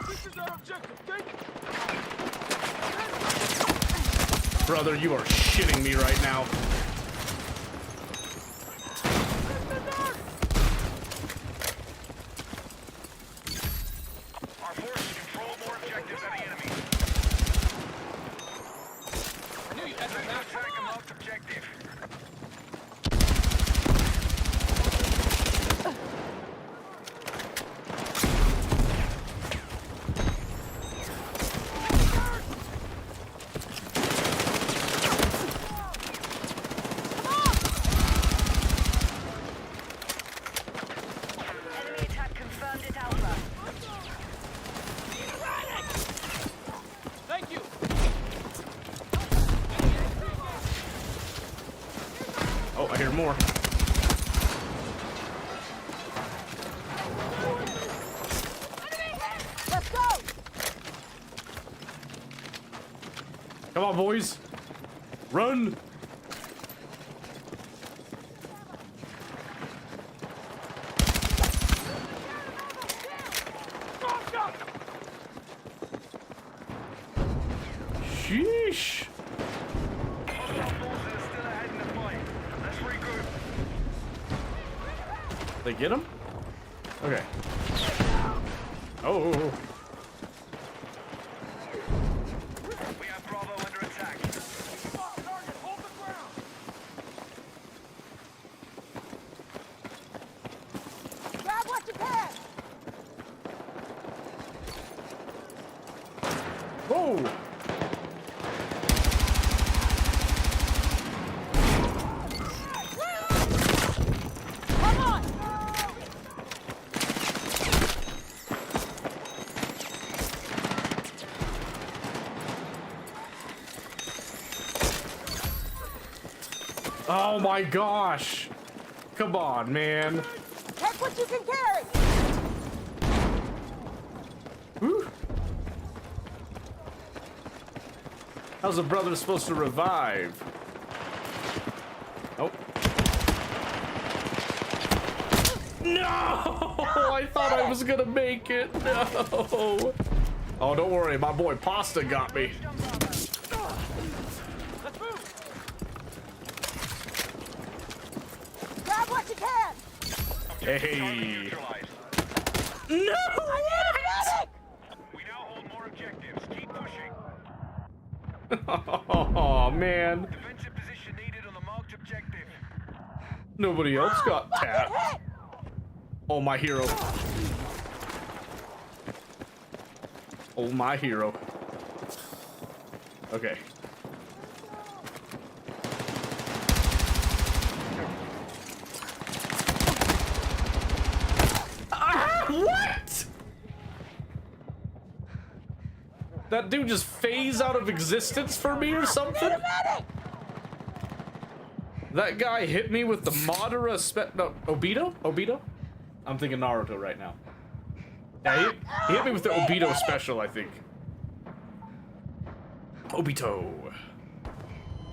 This is our objective. Take it. Brother, you are shitting me right now. Our forces control more objectives than the enemy. I knew you had Take that. an attack and marked objective. Enemy attack confirmed at Alpha. Thank you. Oh, I hear more. Let's go! Come on, boys. Run. Sheesh. Hostile forces are still ahead in the fight. Let's regroup. They get him? Okay. Oh. We have Bravo under attack. Target, hold the ground. Grab what you can! Whoa. Come on! Oh my gosh. Come on, man. Take what you can carry! Whew. How's a brother supposed to revive? Oh. No! I thought I was gonna make it. No. Oh, don't worry. My boy Pasta got me. Let's move. Grab what you can! Hey. Neutralized. No! I need a medic! We now hold more objectives. Keep pushing. Oh, man. Defensive position needed on the marked objective. Nobody else got Fucking tapped. hit! Oh, my hero. Oh, my hero. Okay. Ah, what? That dude just phased out of existence for me or something? Medic! That guy hit me with the Madara no, Obito? Obito? I'm thinking Naruto right now. Yeah, he hit me with the Obito special, I think. Obito.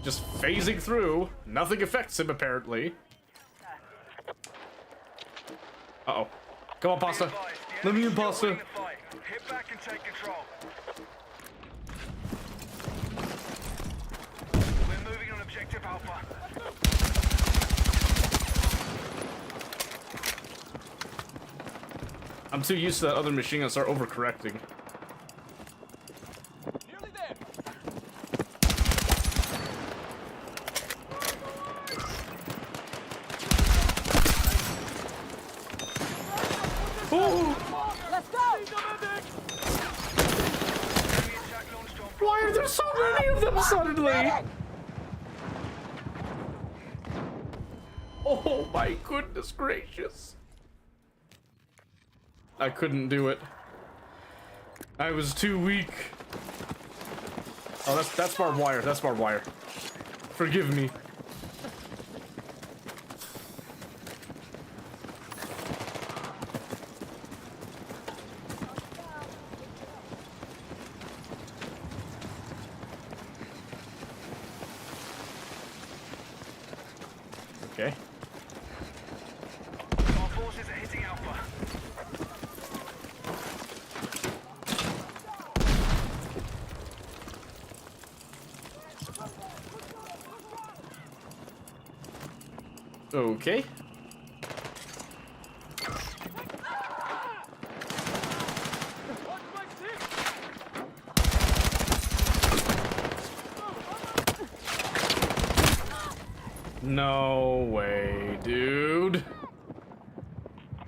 Just phasing through. Nothing affects him, apparently. Uh-oh. Come on, Pasta. Let me in, Pasta. Hit back and take control. We're moving on objective Alpha. I'm too used to that other machine gun start overcorrecting. Nearly there. Oh, Let's go! Enemy attack launched on why are there so many of them suddenly? Oh my goodness gracious. I couldn't do it. I was too weak. Oh, that's barbed wire. That's barbed wire. Forgive me. Okay. Our forces are hitting Alpha. Okay. No way, dude.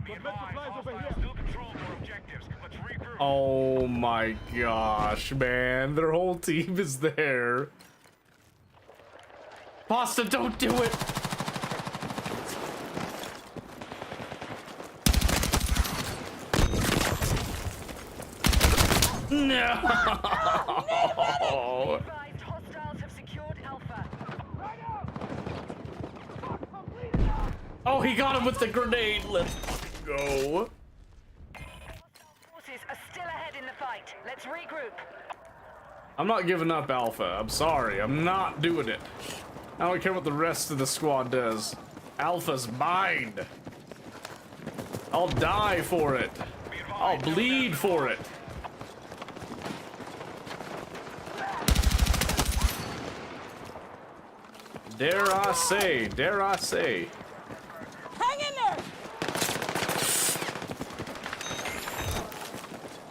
Be advised, hostiles still control more objectives. Let's regroup. Oh my gosh, man. Their whole team is there. Pasta, don't do it! No! Advised, hostiles have secured Alpha. Oh, he got him with the grenade. Let's go. Forces are still ahead in the fight. Let's regroup. I'm not giving up, Alpha. I'm sorry. I'm not doing it. I don't care what the rest of the squad does. Alpha's mine. I'll die for it. I'll bleed for it. Dare I say, dare I say. Hang in there!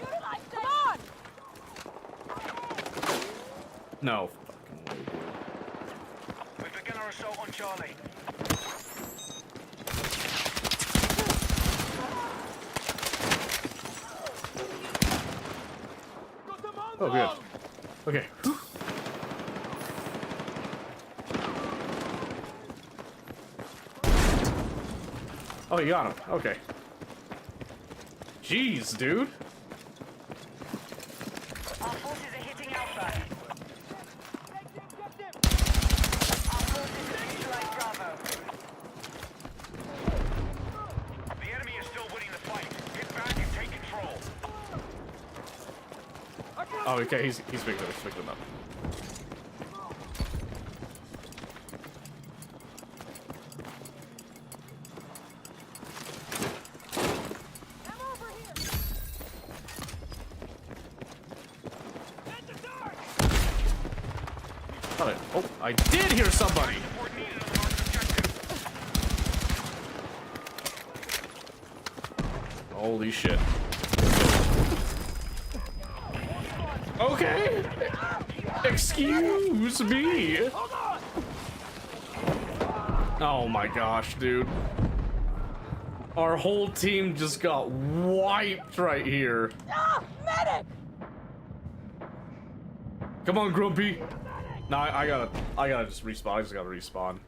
Utilize that. Come on! No. We begin our assault on Charlie. Oh, good. Okay. Oh, you got him. Okay. Jeez, dude. Our forces are hitting Alpha. Our forces have neutralized Bravo. The enemy is still winning the fight. Get back and take control. Oh, okay. He's picking them up. I'm over here! Oh, I did hear somebody. Support needed on the marked objective. Holy shit. Okay. Excuse me. Oh my gosh, dude. Our whole team just got wiped right here. Ah! Medic! Come on, Grumpy. No, I gotta just respawn. I just gotta respawn.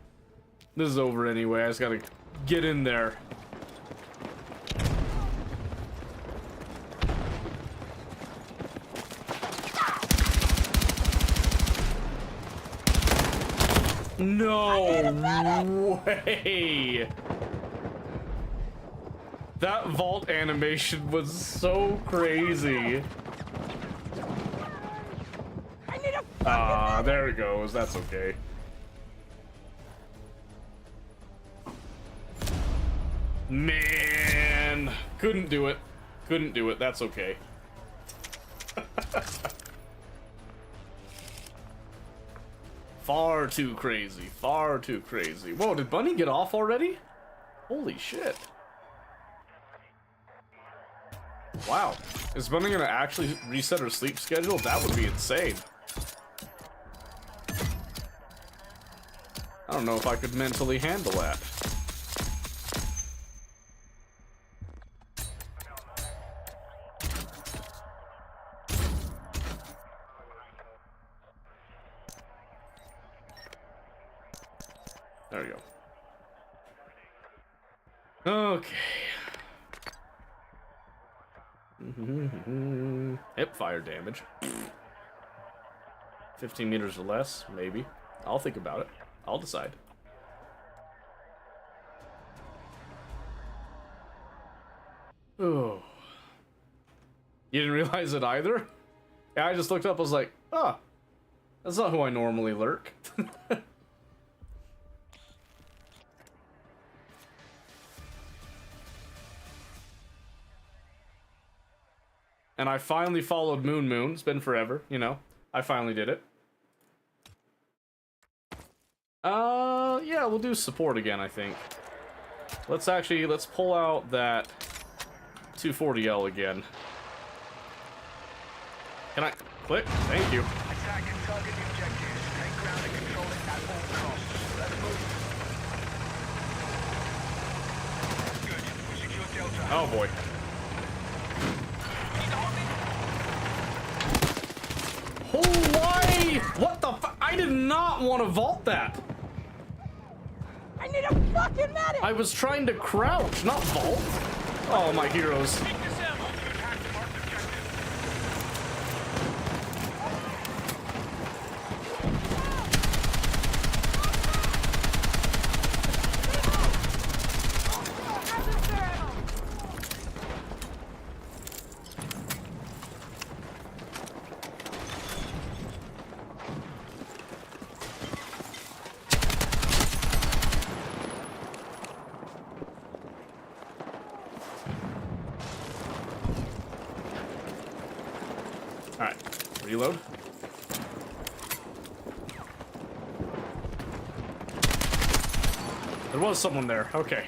This is over anyway. I just gotta get in there. No way! That vault animation was so crazy. I need a Ah, there it goes. That's okay. Man, couldn't do it. Couldn't do it. That's okay. Far too crazy. Far too crazy. Whoa, did Bunny get off already? Holy shit. Wow. Is Bunny gonna actually reset her sleep schedule? That would be insane. I don't know if I could mentally handle that. There we go. Okay. Hip fire damage. 15 meters or less, maybe. I'll think about it. I'll decide. Oh. You didn't realize it either? Yeah, I just looked up, I was like, oh, that's not who I normally lurk. And I finally followed Moon. It's been forever, you know. I finally did it. Yeah, we'll do support again, I think. Let's pull out that 240L again. Can I click? Thank you. Attack and target the objectives. Take ground and control it at all costs. Let's move. Good. We secured Delta. Oh boy. Oh, why? What the fu- I did not want to vault that. I need a fucking medic! I was trying to crouch, not vault. Oh, my heroes. Alright, reload. There was someone there, okay.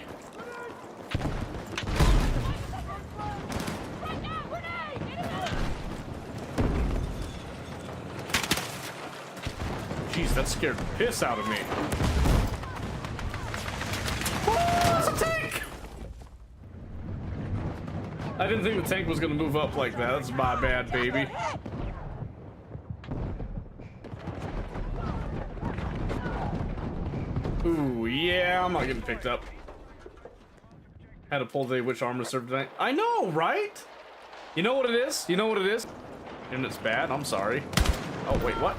Jeez, that scared the piss out of me. Oh, it's a tank! I didn't think the tank was gonna move up like that. That's my bad, baby. Ooh, yeah, I'm not getting picked up. Had to pull the which armor served tonight. I know, right? You know what it is? You know what it is? And it's bad, I'm sorry. Oh, wait, what?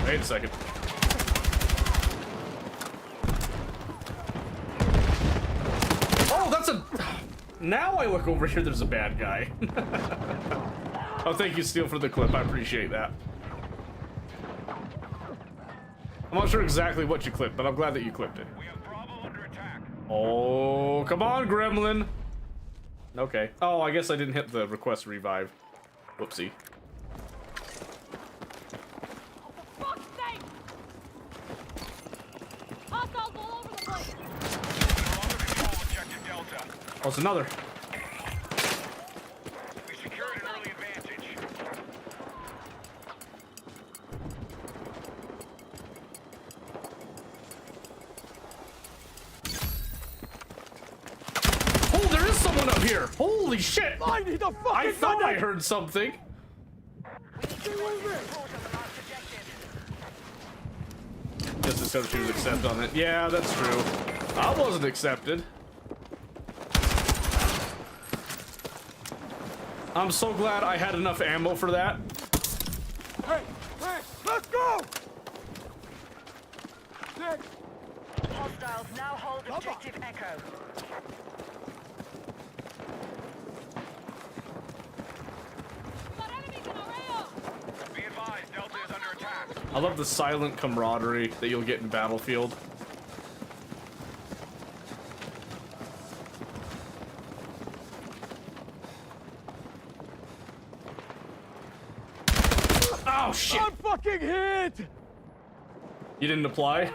Wait a second. Oh, that's a... Now I look over here, there's a bad guy. Oh, thank you, Steel, for the clip. I appreciate that. I'm not sure exactly what you clipped, but I'm glad that you clipped it. We have Bravo under attack. Oh, come on, Gremlin. Okay. Oh, I guess I didn't hit the request revive. Whoopsie. Fuck's sake! Hostiles all over the place! We're under control of objective Delta. Oh, it's another. We secured an early advantage. Oh, there is someone up here. Holy shit. I need a fucking I thought I medic! heard something. Guess it's gonna choose accept on it. Yeah, that's true. I wasn't accepted. I'm so glad I had enough ammo for that. Hey, let's go! Nick, Hostiles now hold objective Echo. Got enemies in our AO! Be advised, Delta is under attack. I love the silent camaraderie that you'll get in Battlefield. Oh shit! I'm fucking hit! You didn't apply?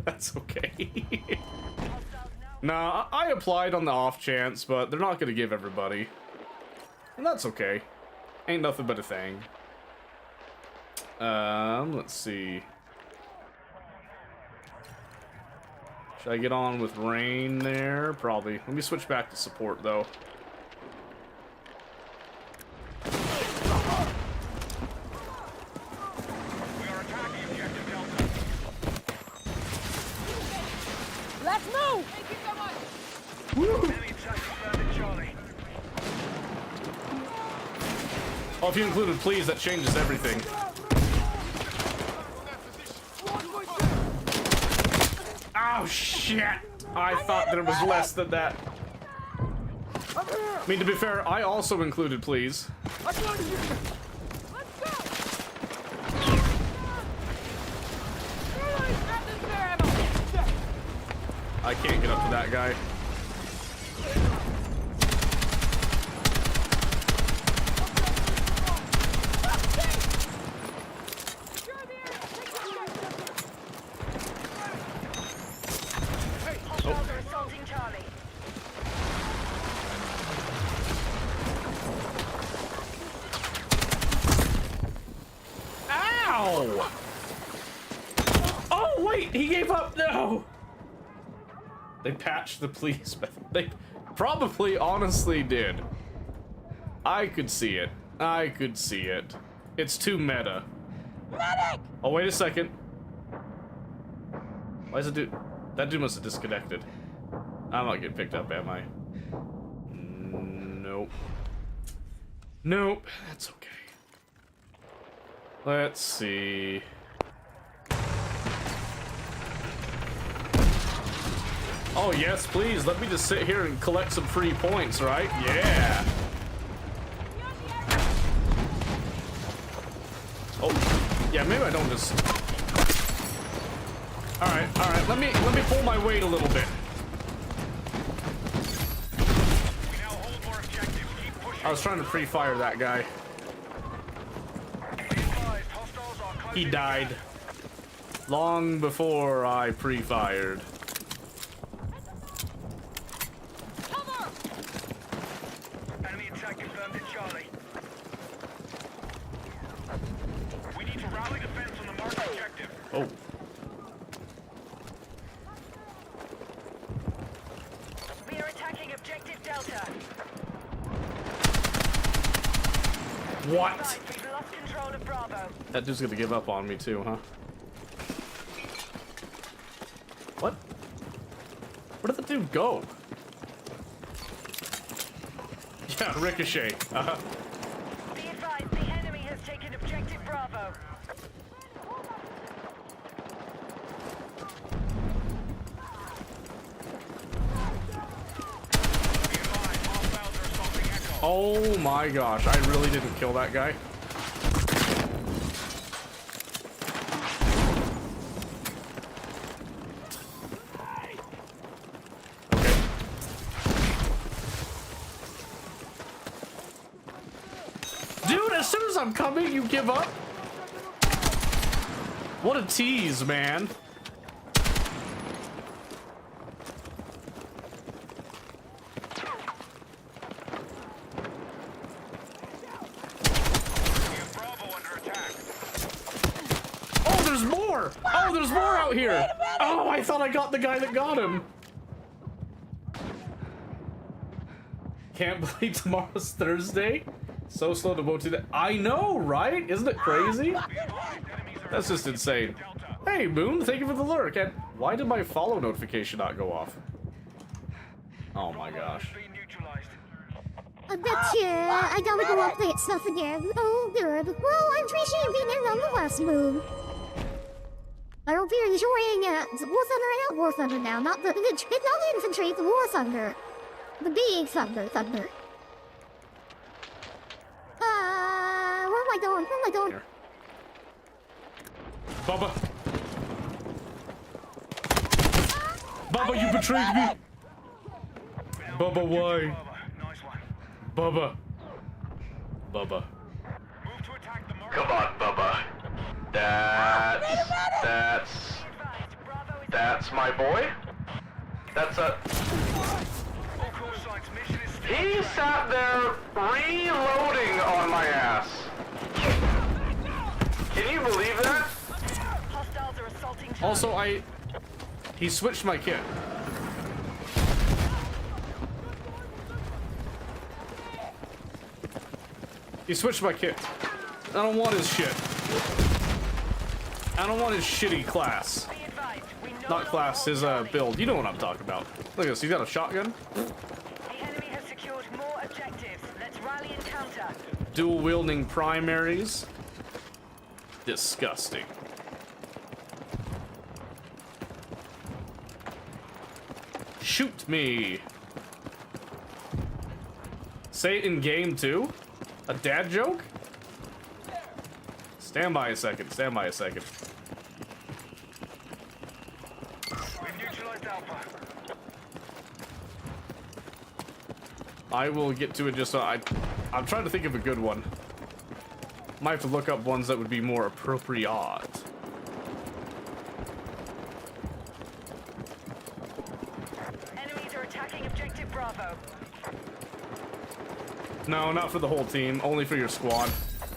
That's okay. Hostiles now Nah, I applied on the off chance, but they're not gonna give everybody. And that's okay. Ain't nothing but a thing. Let's see. Should I get on with Rain there? Probably. Let me switch back to support, though. We are attacking objective Delta. Let's move! Thank you so much! Enemy attack confirmed at Charlie. Oh, if you included please, that changes everything. Oh, shit! I thought there was less than that. I mean, to be fair, I also included please. Let's go! I can't get up to that guy. Hostiles are assaulting Charlie. Ow! Oh, wait, he gave up. No! They patched the please method. They probably honestly did. I could see it. I could see it. It's too meta. Medic! Oh, wait a second. Why is it do? That dude must have disconnected. I'm not getting picked up, am I? Nope. Nope. That's okay. Let's see. Oh, yes, please. Let me just sit here and collect some free points, right? Yeah. Oh, yeah, maybe I don't just... All right, let me pull my weight a little bit. We now hold more objectives. Keep pushing. I was trying to pre-fire that guy. Be advised, hostiles are close He in. died long before I pre-fired. Cover! Enemy attack confirmed at Charlie. We need to rally defense on the marked objective. Oh, We are attacking objective Delta. what? Right, we've lost control of Bravo. That dude's gonna give up on me too, huh? What? Where did the dude go? Yeah, Ricochet. Be advised, the enemy has taken objective Bravo. Be advised, hostiles are assaulting Echo. Oh my gosh, I really didn't kill that guy. Okay. Dude, as soon as I'm coming, you give up? What a tease, man. We have Bravo under attack. Oh, there's more! Oh, there's more out here! Oh, I thought I got the guy that got him. Can't believe tomorrow's Thursday. So slow to vote today. I know, right? Isn't it crazy? Be advised, enemies are That's just insane. Delta. Hey, Moon, thank you for the lurk. And why did my follow notification not go off? Oh my gosh. Being neutralized. I bet you I gotta go update stuff again. Oh, good. Well, I appreciate being in on the last move. I hope you're enjoying War Thunder and War Thunder now, not the not the infantry, the War Thunder. The big Thunder. Where am I going? Where am I going? Here. Bubba. Bubba, you betrayed me. Bubba, why? Nice one. Bubba. Bubba. Move to attack the mark. Come on, Bubba. That's Be advised, Bravo is my boy. That's a... All call signs, mission is still He on track. sat there reloading on my ass. Can you believe that? Hostiles are assaulting targets. Also, he switched my kit. He switched my kit. I don't want his shit. I don't want his shitty class. Be advised, we no Not longer class, hold his Charlie. build. You know what I'm talking about. Look at this, he's got a shotgun. The enemy has secured more objectives. Let's rally and counter. Dual wielding primaries. Disgusting. Shoot me. Say it in game too? A dad joke? Stand by a second, stand by a second. We've neutralized Alpha. I will get to it just so I'm trying to think of a good one. Might have to look up ones that would be more appropriate. Enemies are attacking objective Bravo. No, not for the whole team, only for your squad.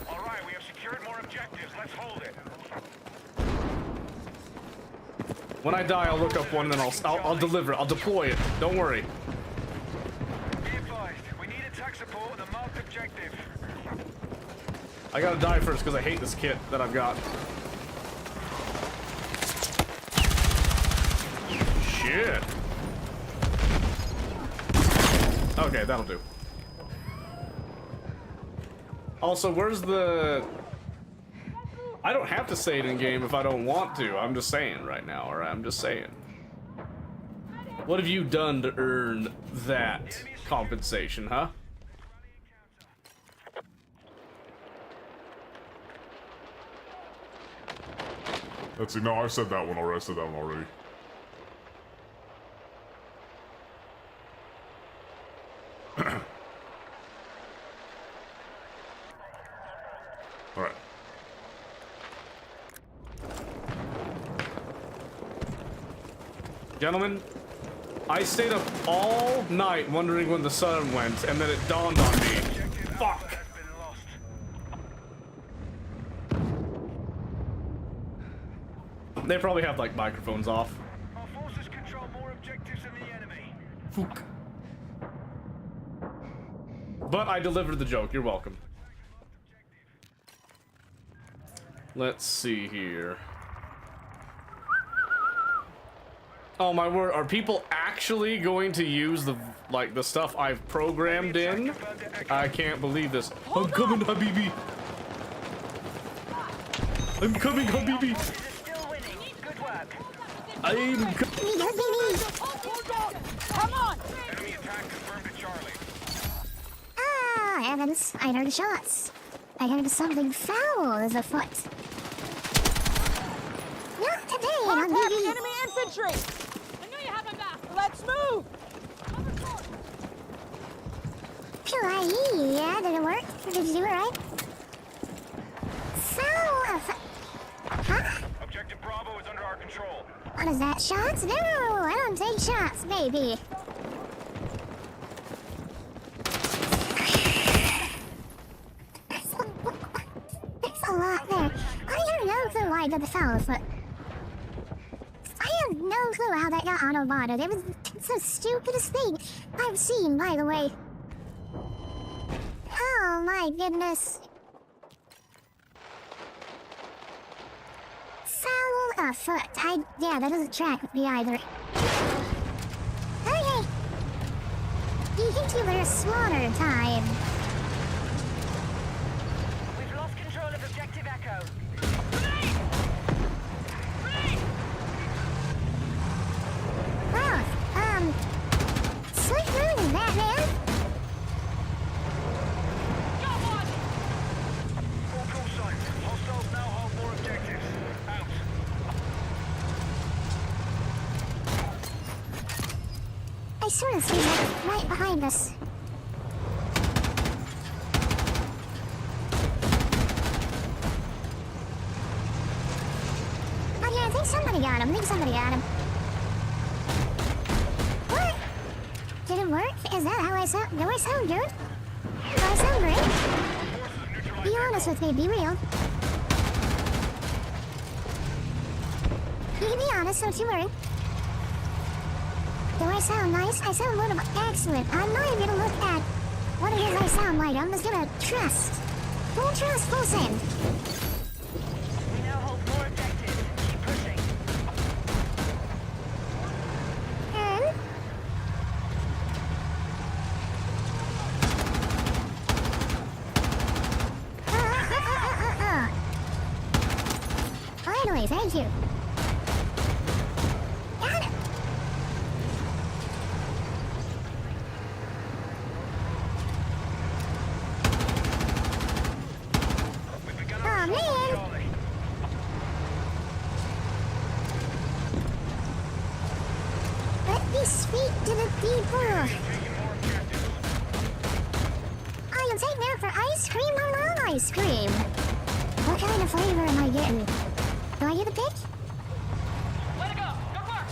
All right, we have secured more objectives. Let's hold it. When I die, I'll look up one and then I'll deliver it. I'll deploy it. Don't worry. Be advised, we need attack support with a marked objective. I gotta die first because I hate this kit that I've got. Shit. Okay, that'll do. Also, where's the... I don't have to say it in game if I don't want to. I'm just saying right now, alright? I'm just saying. What have you done to earn that compensation, huh? Let's see. No, I said that one already. All right. Gentlemen, I stayed up all night wondering when the sun went, and then it dawned on me. Fuck! Has been lost. They probably have, like, microphones off. Our forces control more objectives than the enemy. Fuck. But I delivered the joke, you're welcome. Let's see here. Oh my word, are people actually going to use the stuff I've programmed in? I can't believe this. I'm coming, Habibi! I'm coming, Habibi! Forces are still winning. Good work. I'm coming! Come on! Enemy attack confirmed at Charlie. Ah, heavens. I heard shots. I heard something foul is afoot. Not today, Contact Habibi. enemy infantry! I know you have my back. Let's move! Yeah, did it work? Did you do it right? Foul afoot. Huh? Objective Bravo is under our control. What is that? Shots? No, I don't take shots, baby. There's a lot there. I have no clue why I did the foul foot. I have no clue how that got auto-botted. It was the stupidest thing I've seen, by the way. Oh my goodness. Foul afoot. Yeah, that doesn't track with me either. Okay. Vehicular slaughter time. We've lost control of objective Echo. Wow, slick moving, Batman. All call signs. Hostiles now hold more objectives. Out. I sort of see that right behind us. Oh yeah, I think somebody got him. Did it work? Is that how I sound? Do I sound good? Do I sound great? Be honest with me, be real. You can be honest, don't you worry. Do I sound nice? I sound wonderful. Excellent. I'm not even gonna look at what it is I sound like. I'm just gonna trust. Full trust, full send. We now hold more objectives. Keep pushing. And... Finally, thank you. Got it. We've begun Aw, our assault on man. Charlie. Let me speak to the people. Taking more objectives. I am taking out for ice cream. I love ice cream. What kind of flavor am I getting? Do I get a pick? Let it go. Good work.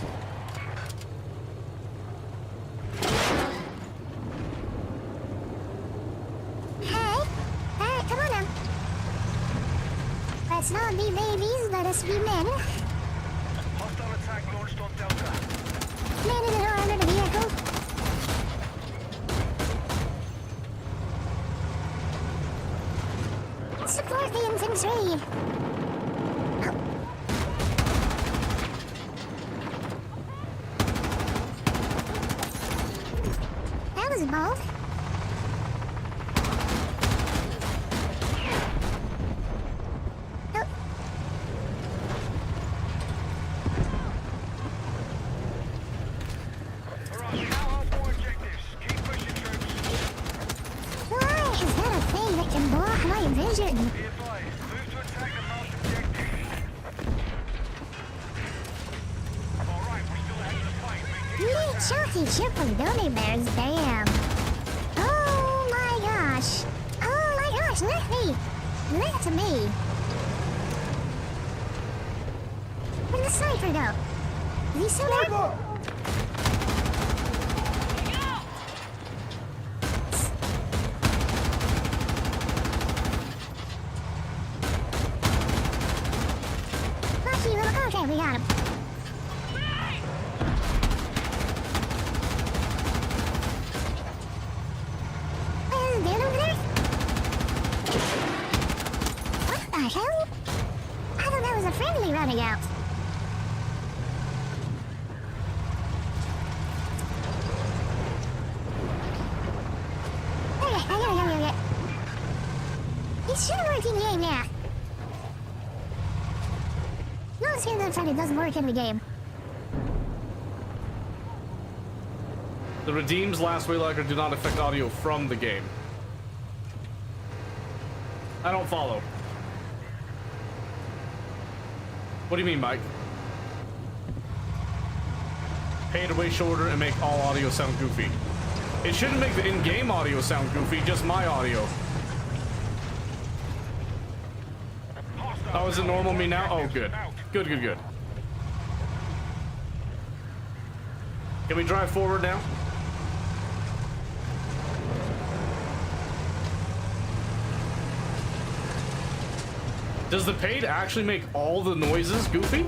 Hey, come on now. Let's not be babies, let us be men. Hostile attack launched on Delta. Men in the door under the vehicle. Support the infantry. That was bold. Oh. Alright, we now hold more objectives. Keep pushing, troops. Why is that a thing that can block my vision? Be advised. Move to attack the last objective. Alright, we're still ahead of the fight. You Maintain eat chalky chip with gummy bears, damn. Oh my gosh. Oh my gosh, let me. Let to me. Where'd the sniper go? Is he still there? Lucky little. Okay, we got him. There's a dude over there? What the hell? I thought that was a friendly running out. Okay, I gotta go. It should work in the game now. No, it's here that fact it doesn't work in the game. The redeems last waylager do not affect audio from the game. I don't follow. What do you mean, Mike? Pay it way shorter and make all audio sound goofy. It shouldn't make the in-game audio sound goofy, just my audio. Oh, is it normal me now? Oh, good. Good, good, good. Can we drive forward now? Does the paid actually make all the noises goofy?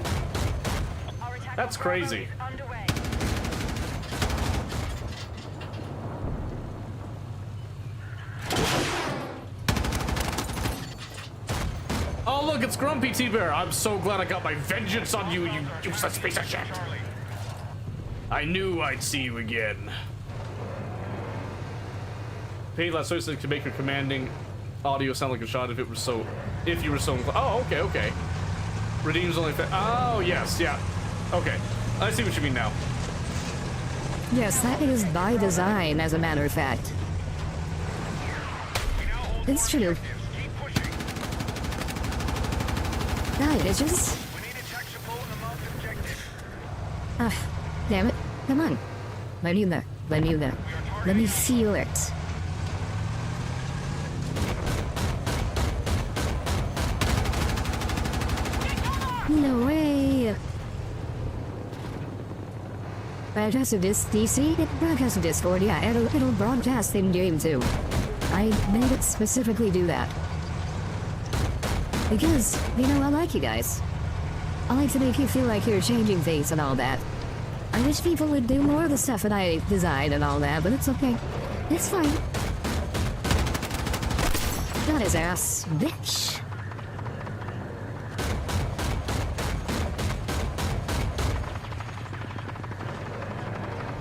Our attack That's on Bravo crazy. is underway. Oh, look, it's Grumpy T-Bear. I'm so glad I got my vengeance on you, you useless piece of shit. I knew I'd see you again. Paid last choice to make your commanding audio sound like a shot if you were so inclined. Oh, okay, okay. Redeems only. Oh, yes, yeah. Okay, I see what you mean now. Yes, that is by design, as a matter of fact. It's true. Keep pushing. Die, bitches. We need attack support on the marked objective. Ah, damn it. Come on. Let me in there. Let me in there. Let me feel it. No way. broadcast to this DC? It broadcasts to Discord, yeah, it'll broadcast in game too. I made it specifically do that. Because, you know, I like you guys. I like to make you feel like you're changing things and all that. I wish people would do more of the stuff that I design and all that, but it's okay. It's fine. Got his ass, bitch.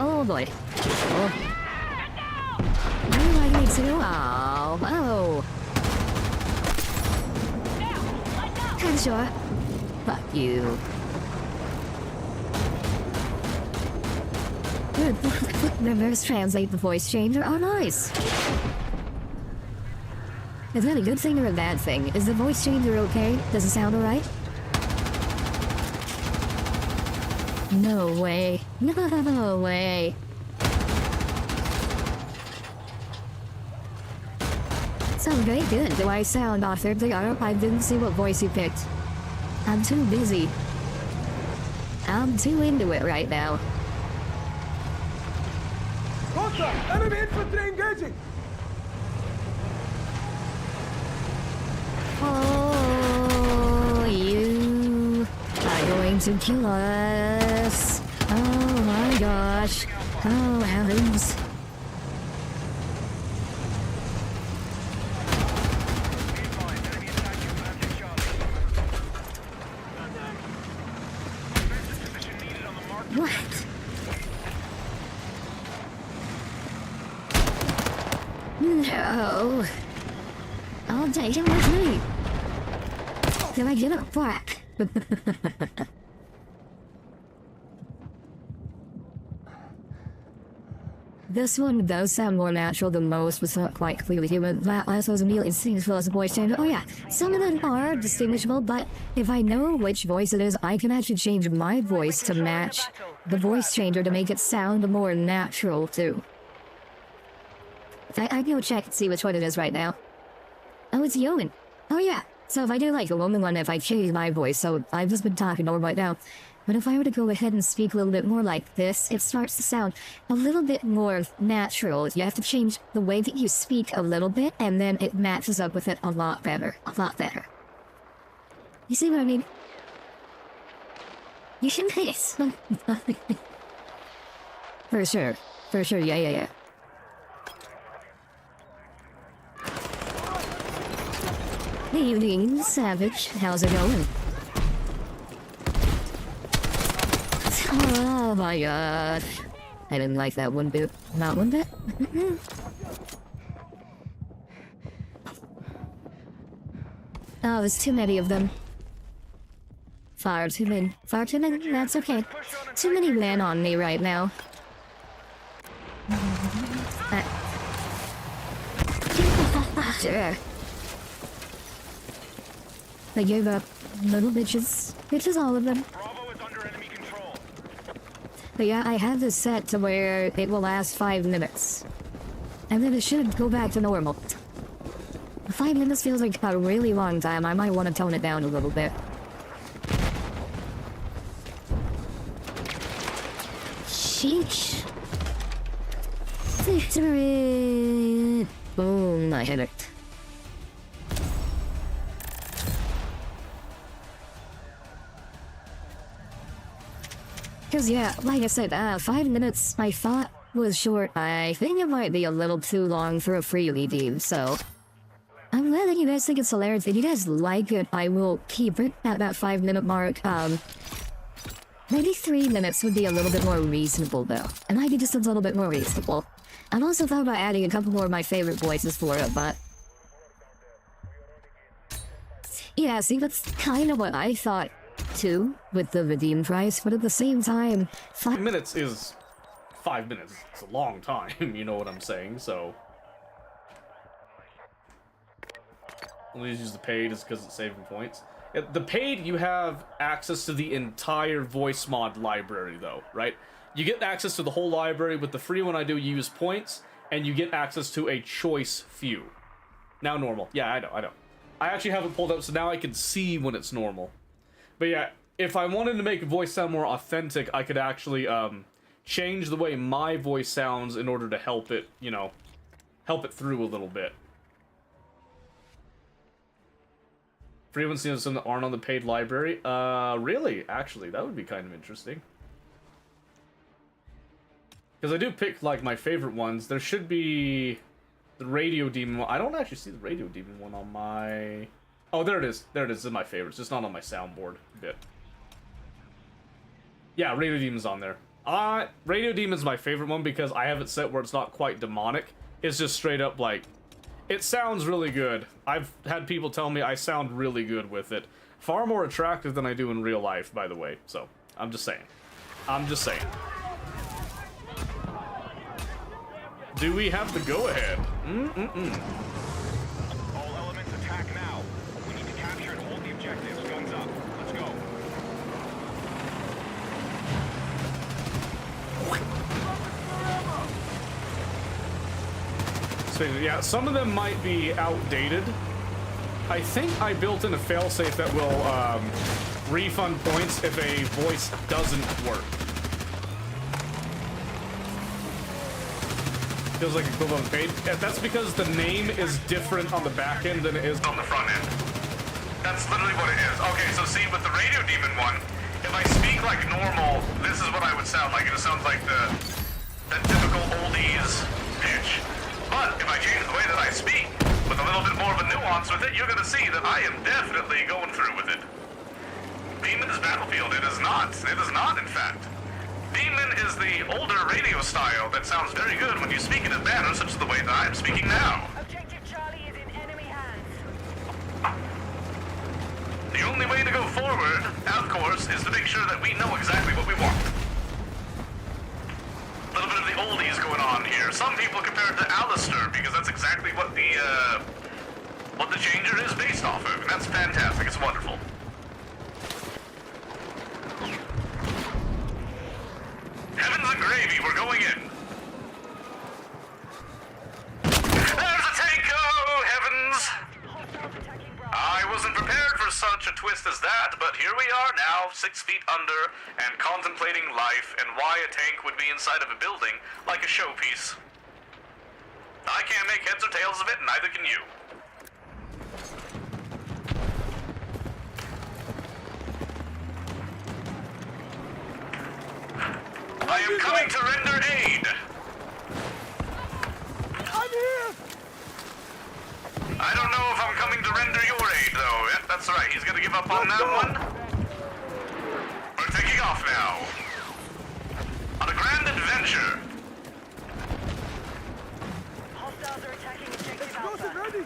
Oh boy. Oh. What do I need to do? Oh. Kinda sure. Fuck you. Good. Reverse translate the voice changer. Oh, nice. Is that a good thing or a bad thing? Is the voice changer okay? Does it sound alright? No way. No way. Sounds very good. Do I sound authentic? I didn't see what voice you picked. I'm too busy. I'm too into it right now. Contact! Enemy infantry engaging! Oh, you are going to kill us. Oh my gosh. Oh, heavens. What? No. I'll take him with me. Can I get it back? This one does sound more natural than most, but not quite clearly human. That last was immediately seen as well as a voice changer. Oh yeah, some of them are distinguishable, but if I know which voice it is, I can actually change my voice to match the voice changer to make it sound more natural too. I can go check and see which one it is right now. Oh, it's Yeoman. Oh yeah. So if I do like a woman one, if I change my voice, so I've just been talking over right now. But if I were to go ahead and speak a little bit more like this, it starts to sound a little bit more natural. You have to change the way that you speak a little bit, and then it matches up with it a lot better. A lot better. You see what I mean? You should this. For sure. For sure, yeah. Good evening, Savage. How's it going? Oh my god. I didn't like that one bit. Not one bit? Oh, there's too many of them. Far too many. Far too many? That's okay. Too many men on me right now. Sure. I gave up. Little bitches. Bitches, all of them. Bravo is under enemy control. But yeah, I have this set to where it will last 5 minutes. And then it should go back to normal. 5 minutes feels like a really long time. I might want to tone it down a little bit. Sheesh. Victory! Boom, I hit it. Because yeah, like I said, 5 minutes I thought was short. I think it might be a little too long for a free redeem, so... I'm glad that you guys think it's hilarious. If you guys like it, I will keep it at that 5 minute mark. Maybe 3 minutes would be a little bit more reasonable though. It might be just a little bit more reasonable. I've also thought about adding a couple more of my favorite voices for it, but... Yeah, see, that's kind of what I thought too, with the redeem price, but at the same time... 5 minutes is... 5 minutes. It's a long time, you know what I'm saying, so... Only use the paid is because it's saving points. The paid, you have access to the entire voice mod library, though, right? You get access to the whole library. With the free one I do, you use points, and you get access to a choice few. Now normal. Yeah, I know. I actually have it pulled up, so now I can see when it's normal. But yeah, if I wanted to make a voice sound more authentic, I could actually change the way my voice sounds in order to help it, you know, help it through a little bit. Frequency of some that aren't on the paid library. Really? Actually, that would be kind of interesting. Because I do pick, like, my favorite ones. There should be the Radio Demon one. I don't actually see the Radio Demon one on my... Oh, there it is. There it is in my favorites. It's not on my soundboard bit. Yeah, Radio Demon's on there. Radio Demon's my favorite one because I have it set where it's not quite demonic. It's just straight up, like... It sounds really good. I've had people tell me I sound really good with it. Far more attractive than I do in real life, by the way. So, I'm just saying. I'm just saying. Do we have the go-ahead? All elements attack now. We need to capture and hold the objectives. Guns up. Let's go. So, yeah, some of them might be outdated. I think I built in a failsafe that will refund points if a voice doesn't work. Feels like equivalent paid. Yeah, that's because the name is different on the back end than it is On the front end. That's literally what it is. Okay, so see, with the Radio Demon one, if I speak like normal, this is what I would sound like. It sounds like that typical oldies pitch. But if I change the way that I speak, with a little bit more of a nuance with it, you're gonna see that I am definitely going through with it. Demon is Battlefield. It is not. It is not, in fact. Demon is the older radio style that sounds very good when you speak in a manner such as the way that I'm speaking now. Objective Charlie is in enemy hands. The only way to go forward, of course, is to make sure that we know exactly what we want. A little bit of the oldies going on here. Some people compare it to Alistair because that's exactly what the changer is based off of, and that's fantastic. It's wonderful. Heavens and gravy, we're going in. There's a tanko, heavens! I wasn't prepared for such a twist as that, but here we are now, 6 feet under, and contemplating life and why a tank would be inside of a building like a showpiece. I can't make heads or tails of it, and neither can you. I am coming to render aid. I'm here! I don't know if I'm coming to render your aid, though. Yep, that's right. He's gonna give up on that one. We're taking off now. On a grand adventure. Hostiles are attacking objective Explosive Alpha. ready!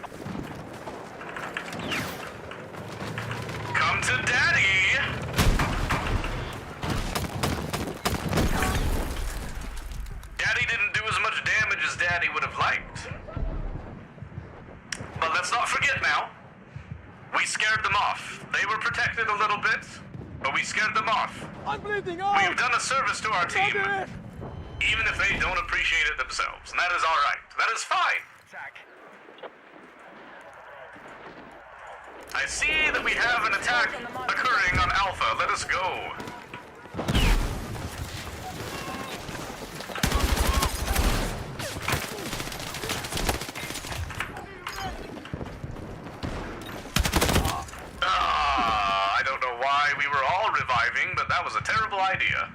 Come to daddy. Daddy didn't do as much damage as Daddy would have liked. But let's not forget now, we scared them off. They were protected a little bit, but we scared them off. I'm bleeding out! We've done a service to our team, Roger it! even if they don't appreciate it themselves. And that is all right. That is fine. Attack. I see that we have an attack occurring on Alpha. Let us go. I don't know why we were all reviving, but that was a terrible idea.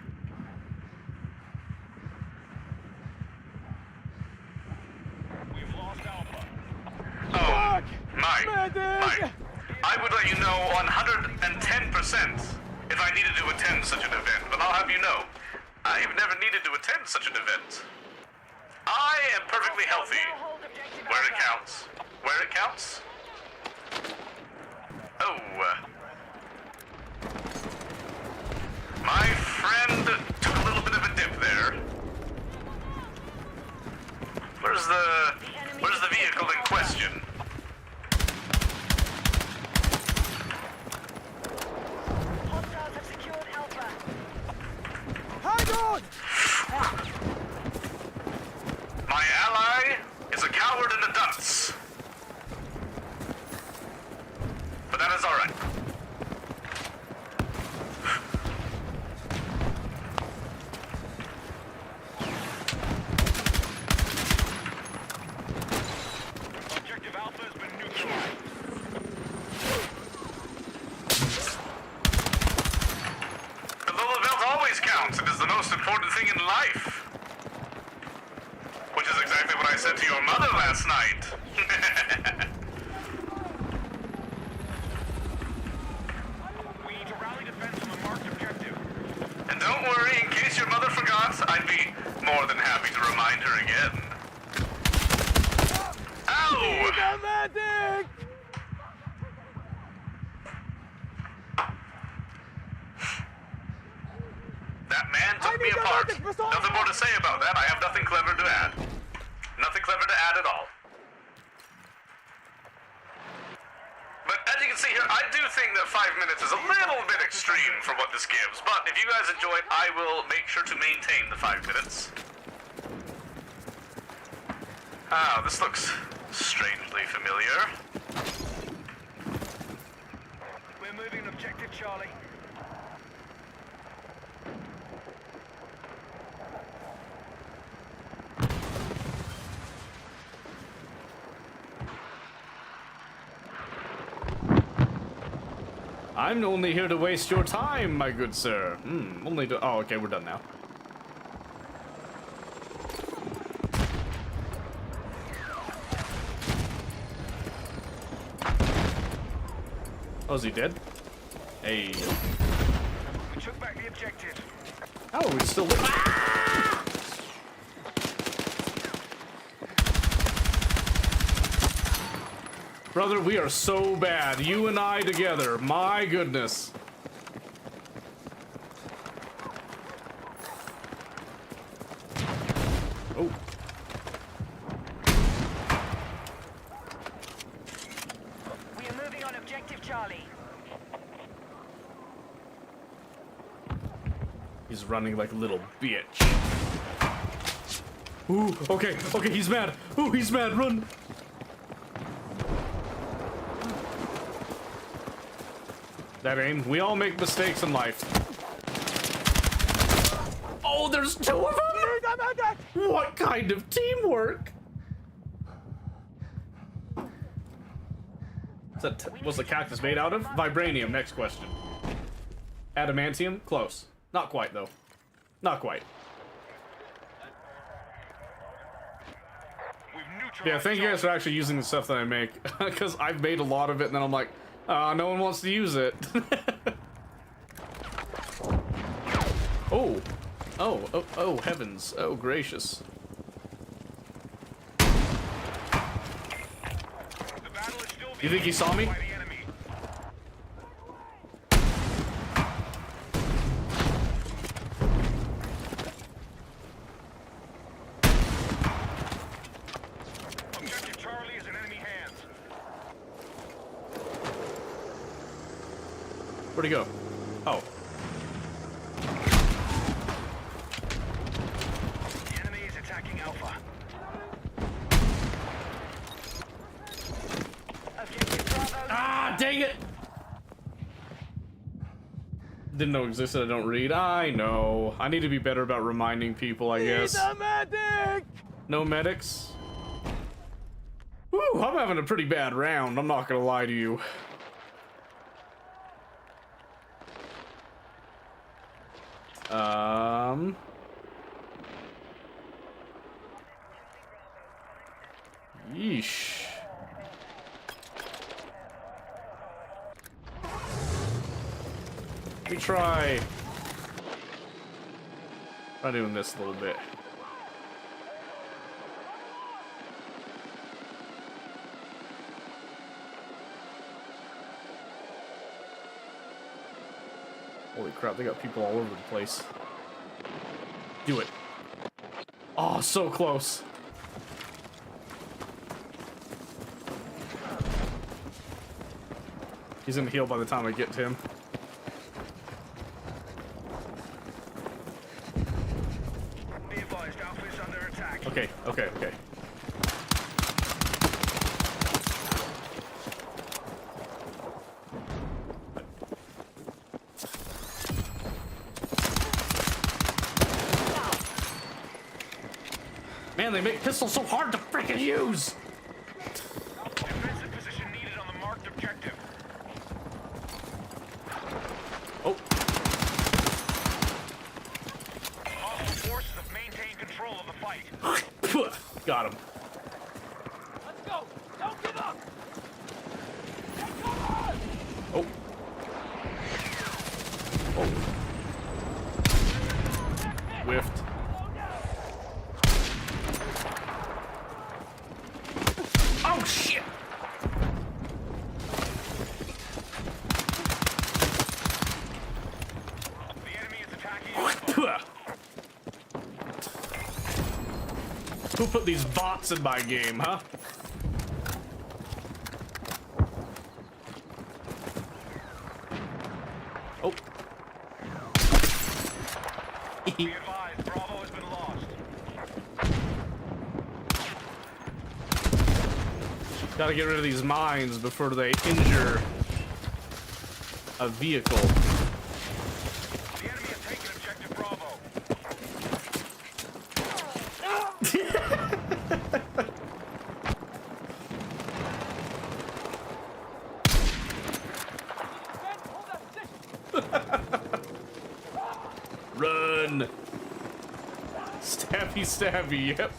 We've lost Alpha. Oh, Mike. Medic! I would let you know 110% if I needed to attend such an event, but I'll have you know, I have never needed to attend such an event. I am perfectly healthy. Now hold objective Where it Alpha. counts. Where it counts. Oh. My friend took a little bit of a dip there. Where's the vehicle in question? Hostiles have secured Alpha. Hang on! My ally is a coward and a dunce. But that is all right. said to your mother last night. We need to rally defense on the marked objective. And don't worry, in case your mother forgot, I'd be more than happy to remind her again. Ow! That man took me apart. Nothing more to say about that. I have nothing clever to add. Nothing clever to add at all. But as you can see here, I do think that 5 minutes is a little bit extreme for what this gives. But if you guys enjoy it, I will make sure to maintain the 5 minutes. Ah, this looks strangely familiar. We're moving on objective Charlie. I'm only here to waste your time, my good sir. Only to. Oh, okay, we're done now. Oh, is he dead? Hey. We took back the objective. How are we still living? Ah! Brother, we are so bad. You and I together. My goodness. Oh. We are moving on objective Charlie. He's running like a little bitch. Ooh, okay, he's mad. Ooh, he's mad, run. That aim, we all make mistakes in life. Oh, there's 2 of them? What kind of teamwork? What's the cactus made out of? Vibranium, next question. Adamantium? Close. Not quite, though. Not quite. We've neutralized Yeah, thank you guys for actually using the stuff that I make. Because I've made a lot of it, and then I'm like, no one wants to use it. Oh, heavens. Oh, gracious. The battle is still You think he saw me? by the enemy. Objective Charlie is in enemy hands. Where'd he go? Oh. The enemy is attacking Alpha. Objective Bravo. Ah, dang it! Didn't know it existed, I don't read. I know. I need to be better about reminding people, I guess. No medics? Woo, I'm having a pretty bad round, I'm not gonna lie to you. Yeesh. Let me try doing this a little bit. Holy crap, they got people all over the place. Do it. Oh, so close. He's gonna heal by the time I get to him. Be advised, Alpha is under attack. Okay. Man, they make pistols so hard to freaking use! Defensive position needed on the marked objective. Oh. Hostile forces have maintained control of the fight. Got him. go! Don't give up! Oh. Oh. Whiffed. Oh shit! The enemy is attacking you. Who put these bots in my game, huh? Oh. Be advised, Bravo has been lost. Gotta get rid of these mines before they injure a vehicle. The enemy has taken objective Bravo. Run! Stabby, stabby, yep.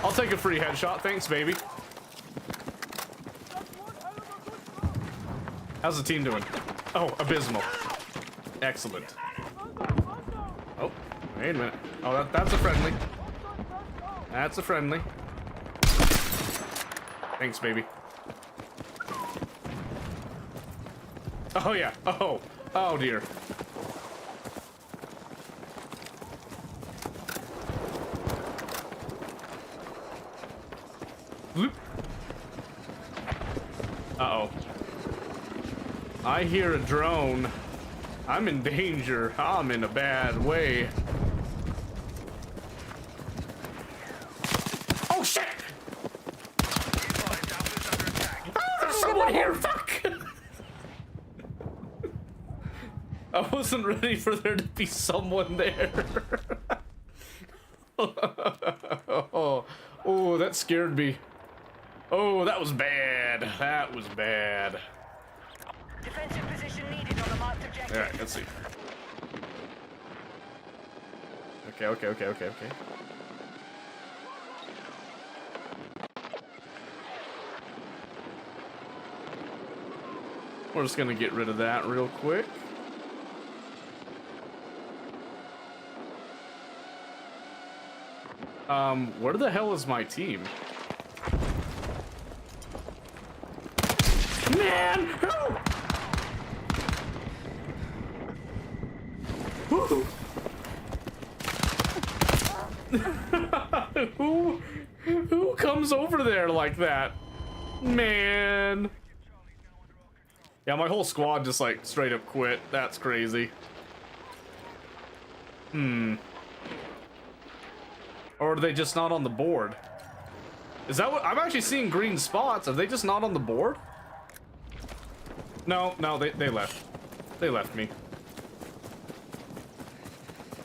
I'll take a free headshot, thanks, baby. How's the team doing? Oh, abysmal. Excellent. Oh, wait a minute. Oh, that's a friendly. That's a friendly. Thanks, baby. Oh, yeah. Oh. Oh, dear. Bloop. Uh-oh. I hear a drone. I'm in danger. I'm in a bad way. Oh, shit! Be advised, Alpha's under attack. Oh, there's someone here! Fuck! I wasn't ready for there to be someone there. Oh, that scared me. Oh, that was bad. That was bad. Defensive position needed on the marked objective. Alright, let's see. Okay. We're just gonna get rid of that real quick. Where the hell is my team? Man! Who? Who comes over there like that? Man. Yeah, my whole squad just like straight up quit. That's crazy. Or are they just not on the board? Is that what I'm actually seeing? Green spots? Are they just not on the board? No, they left. They left me.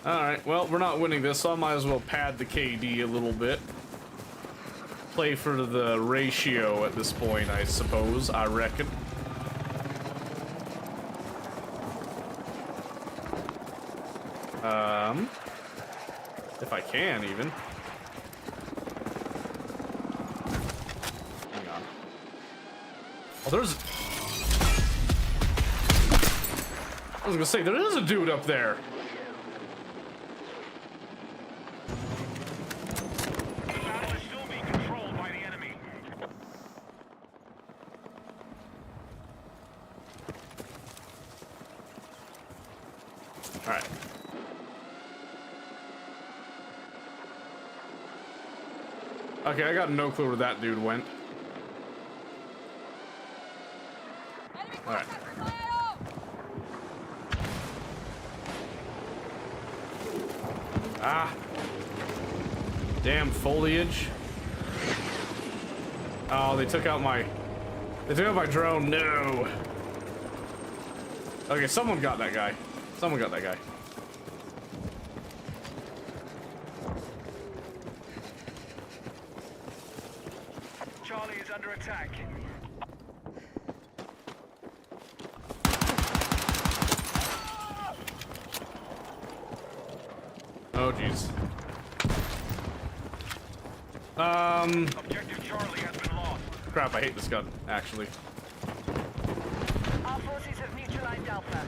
Alright, well, we're not winning this, so I might as well pad the KD a little bit. Play for the ratio at this point, I suppose, I reckon. If I can, even. Hang on. Oh, there's... I was gonna say, there is a dude up there. The battle is still being controlled by the enemy. Alright. Okay, I got no clue where that dude went. Alright. Ah. Damn foliage. Oh, they took out my drone. No. Okay, someone got that guy. Someone got that guy. Charlie is under attack. Oh, jeez. Objective Charlie has been lost. Crap, I hate this gun, actually. Our forces have neutralized Alpha.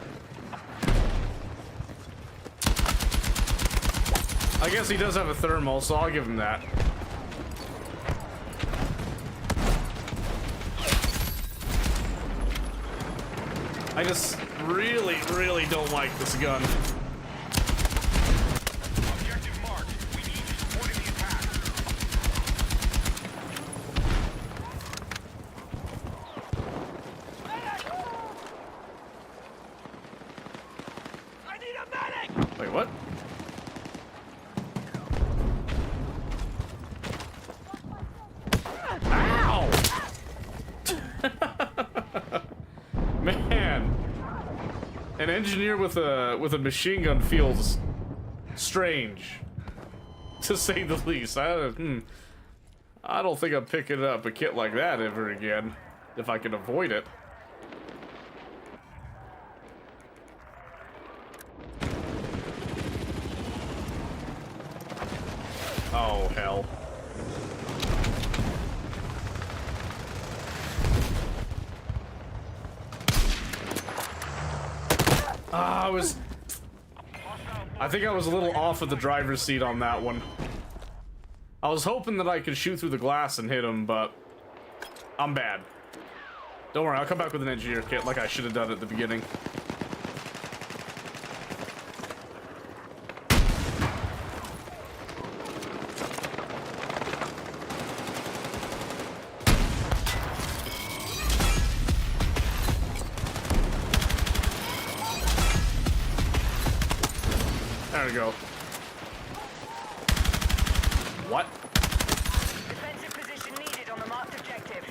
I guess he does have a thermal, so I'll give him that. I just really, really don't like this gun. Objective marked. We need you supporting the attack. I need a medic! Wait, what? Ow! Man, an engineer with a machine gun feels strange, to say the least. I don't think I'm picking up a kit like that ever again, if I can avoid it. Oh, hell. I think I was a little off of the driver's seat on that one. I was hoping that I could shoot through the glass and hit him, but I'm bad. Don't worry, I'll come back with an engineer kit like I should have done at the beginning. There we go. What? Defensive position needed on the marked objective.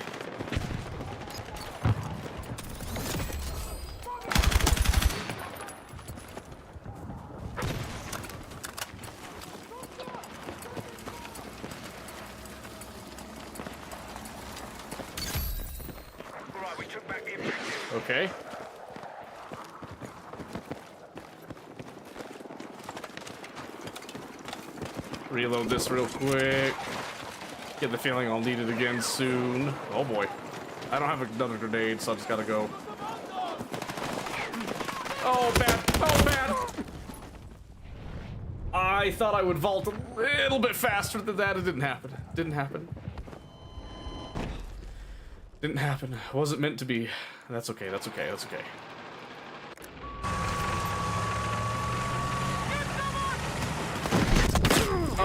Alright, we took back the objective. Okay. Reload this real quick. Get the feeling I'll need it again soon. Oh boy. I don't have another grenade, so I just gotta go. Oh, bad. Oh, bad. I thought I would vault a little bit faster than that. It didn't happen. Didn't happen. Didn't happen. Wasn't meant to be. That's okay. That's okay. That's okay.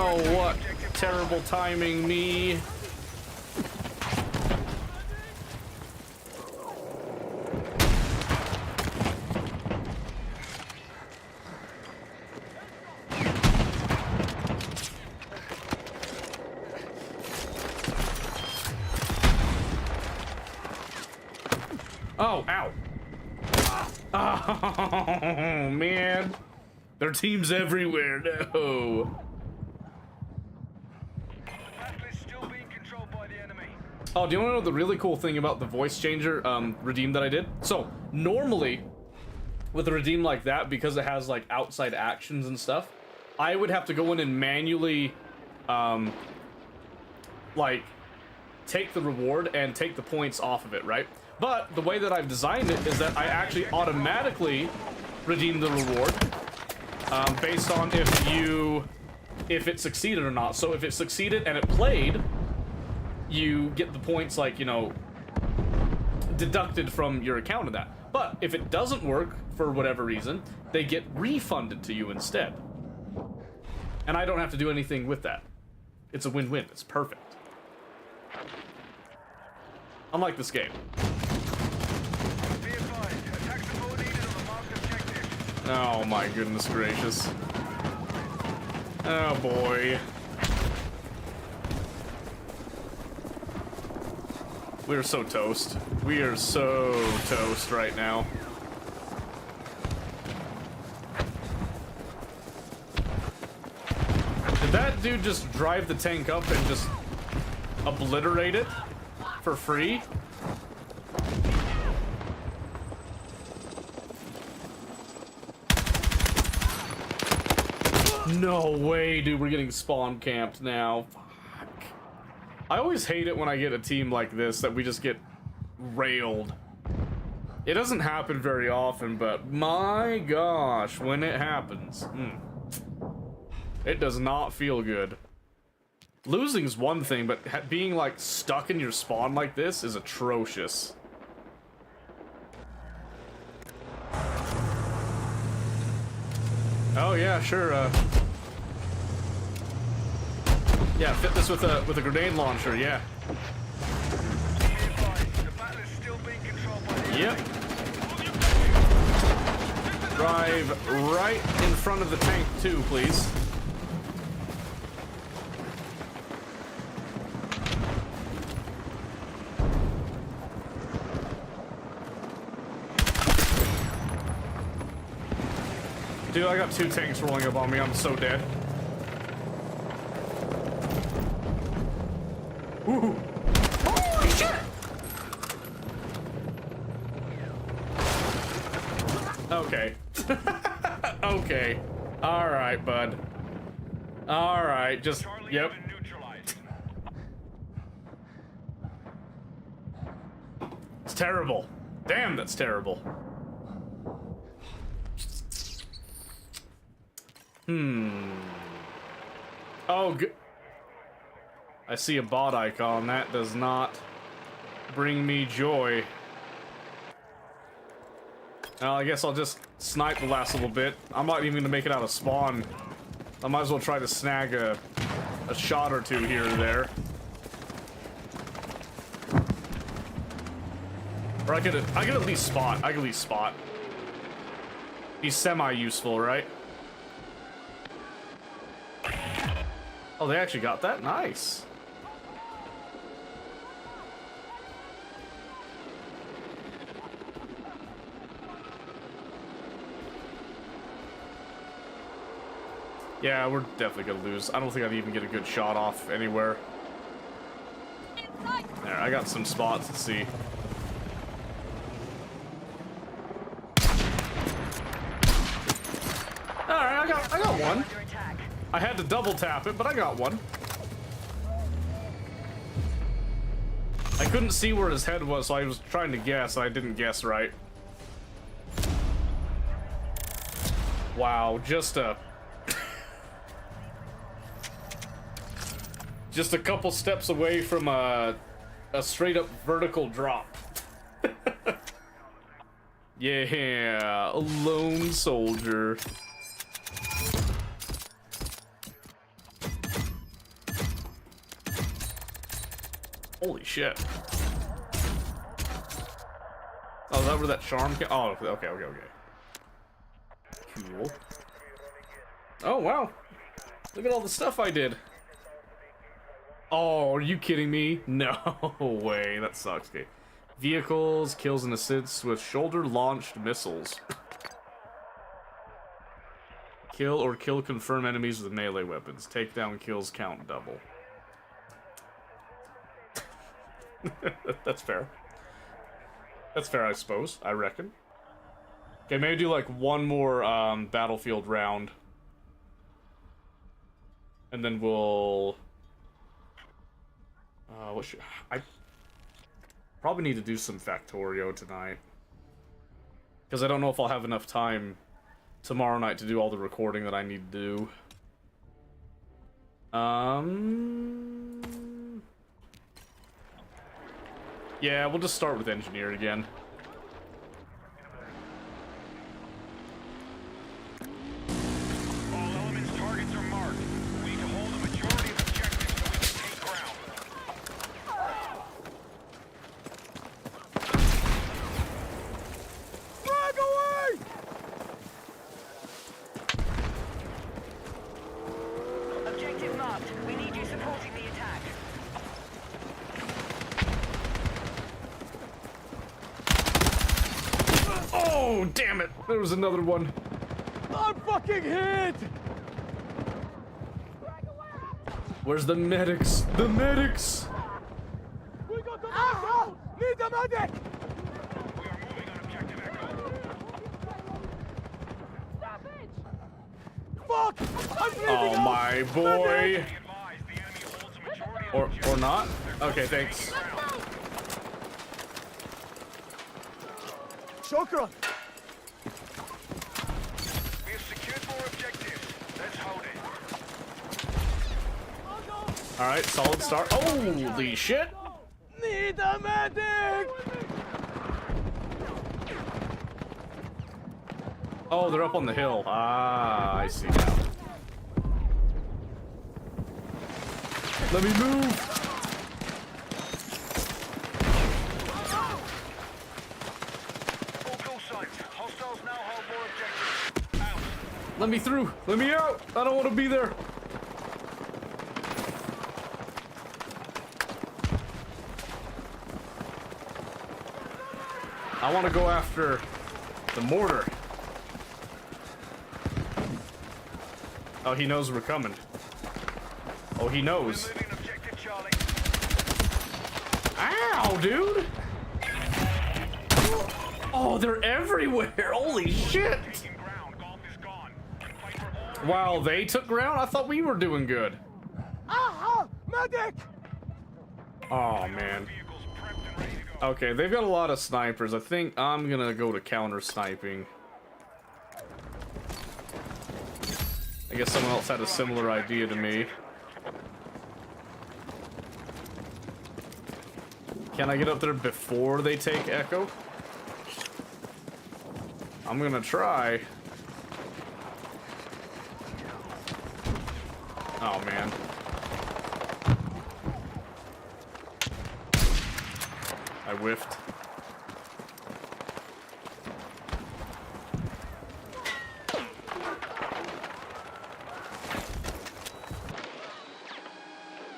Oh, what terrible timing, me. Oh, ow. Oh, man. There are teams everywhere. No. Oh, do you want to know the really cool thing about the voice changer redeem that I did? So, normally, with a redeem like that, because it has, like, outside actions and stuff, I would have to go in and manually, like, take the reward and take the points off of it, right? But the way that I've designed it is that I actually automatically redeem the reward based on if it succeeded or not. So if it succeeded and it played, you get the points, like, you know, deducted from your account of that. But if it doesn't work for whatever reason, they get refunded to you instead. And I don't have to do anything with that. It's a win-win. It's perfect. Unlike this game. Oh my goodness gracious. Oh boy. We are so toast. We are so toast right now. Did that dude just drive the tank up and just obliterate it for free? No way, dude. We're getting spawn camped now. Fuck. I always hate it when I get a team like this that we just get railed. It doesn't happen very often, but my gosh, when it happens, it does not feel good. Losing's one thing, but being like stuck in your spawn like this is atrocious. Oh yeah, sure. Yeah, fit this with a grenade launcher. Yeah. Yep. Drive right in front of the tank too, please. Dude, I got 2 tanks rolling up on me. I'm so dead. Ooh. Holy shit! Okay. Okay. Alright, bud. Alright, just... Yep. It's terrible. Damn, that's terrible. Oh, I see a bot icon. That does not bring me joy. Well, I guess I'll just snipe the last little bit. I'm not even gonna make it out of spawn. I might as well try to snag a shot or two here or there. Or I could at least spot. I could at least spot. Be semi-useful, right? Oh, they actually got that? Nice. Yeah, we're definitely gonna lose. I don't think I'd even get a good shot off anywhere. There, I got some spots. Let's see. Alright, I got one. I had to double tap it, but I got one. I couldn't see where his head was, so I was trying to guess. I didn't guess right. Wow, just a couple steps away from a straight up vertical drop. Yeah, a lone soldier. Holy shit. Oh, is that where that charm came? Oh, okay. Cool. Oh, wow. Look at all the stuff I did. Oh, are you kidding me? No way. That sucks. Okay. Vehicles, kills and assists with shoulder-launched missiles. Kill or kill confirm enemies with melee weapons. Takedown kills count double. That's fair. That's fair, I suppose. I reckon. Okay, maybe do like one more battlefield round. And then we'll... what should... I probably need to do some Factorio tonight. Because I don't know if I'll have enough time tomorrow night to do all the recording that I need to do. Yeah, we'll just start with Engineer again. All elements targets are marked. We need to hold the majority of objectives so we can take ground. Drag away! Objective marked. We need you supporting the attack. Oh, damn it! There was another one. I'm fucking hit! Where's the medics? The medics! We got the medic! Need a medic! We are moving on objective Echo. Stop it! Fuck! I'm bleeding Oh out! my boy! Be advised, the enemy holds a majority Or not? Okay, thanks. Shokran! We have secured more objectives. Let's hold it. Alright, solid start. Holy shit! Need a medic! Oh, they're up on the hill. Ah, I see now. Let me move! All call signs. Hostiles now hold more objectives. Out. Let me through! Let me out! I don't want to be there! I want to go after the mortar. Oh, he knows we're coming. Oh, he knows. Moving objective Charlie. Ow, dude! Oh, they're everywhere! Holy shit! Taking ground. Golf is gone. Fight for all Wow, they took ground? I thought we were doing good. Aha! Medic! Oh, man. vehicles prepped and ready to go. Okay, they've got a lot of snipers. I think I'm gonna go to counter sniping. I guess someone else had a similar idea to me. Can I get up there before they take Echo? I'm gonna try. Oh, man. I whiffed.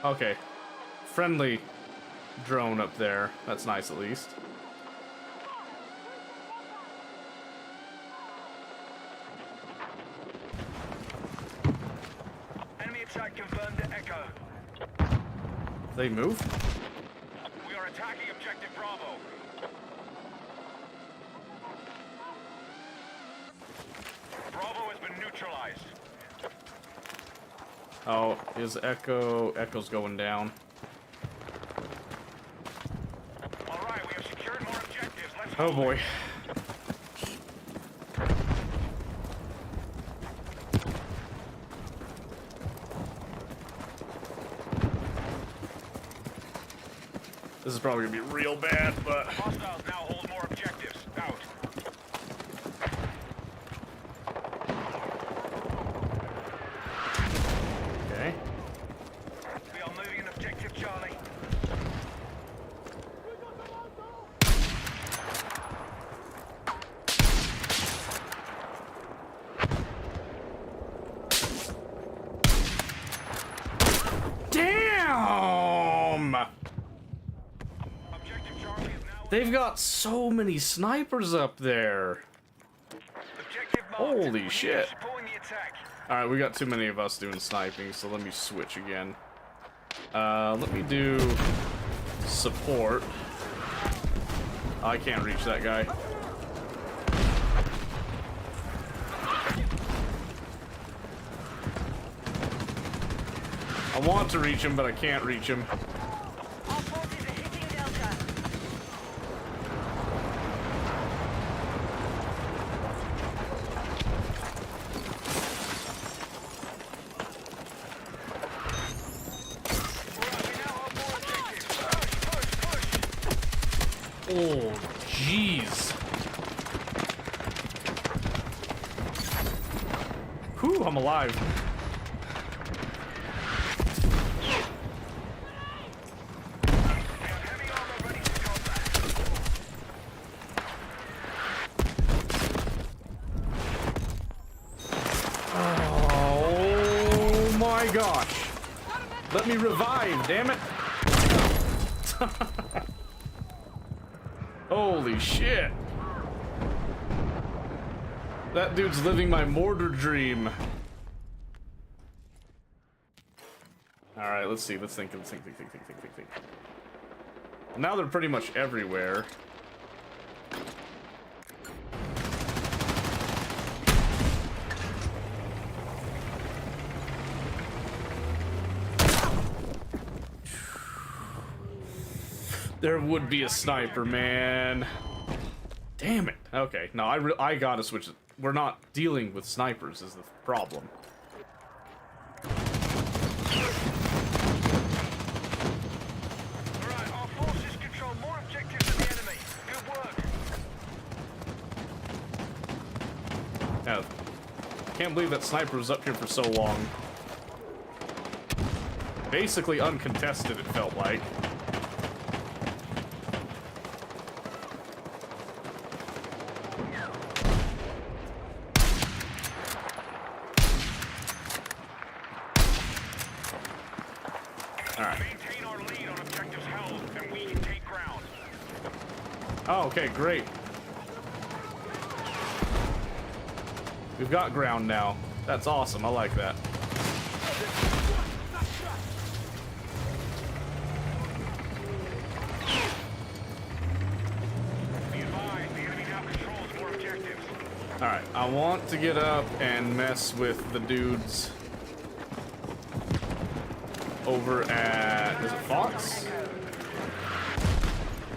Okay. Friendly drone up there. That's nice, at least. Enemy attack confirmed to Echo. They move? We are attacking objective Bravo. Bravo has been neutralized. Oh, is Echo... Echo's going down. All right, we have secured more objectives. Let's Oh, boy. This is probably gonna be real bad, but... Hostiles now hold more objectives. Out. Okay. We are moving an objective Charlie. Damn! Objective Charlie is now They've got so many snipers up there. objective marked. Holy We need shit. Supporting the attack. Alright, we got too many of us doing sniping, so let me switch again. Let me do support. I can't reach that guy. I want to reach him, but I can't reach him. Our forces are hitting Delta. All right, we now hold more objectives. Push, push, push. Oh, jeez. Whew, I'm alive. We have heavy armor ready for combat. Oh my gosh. Let me revive, damn it. Holy shit. That dude's living my mortar dream. Alright, let's see. Let's think. Now they're pretty much everywhere. There would be a sniper, man. Damn it. Okay, no, I gotta switch it. We're not dealing with snipers is the problem. Alright, our forces control more objectives than the enemy. Good work. Yeah. Can't believe that sniper was up here for so long. Basically uncontested, it felt like. Maintain our lead on objectives held, and we can take ground. Oh, okay, great. We've got ground now. That's awesome. I like that. Be advised, the enemy now controls more objectives. Alright, I want to get up and mess with the dudes over at, is it Fox?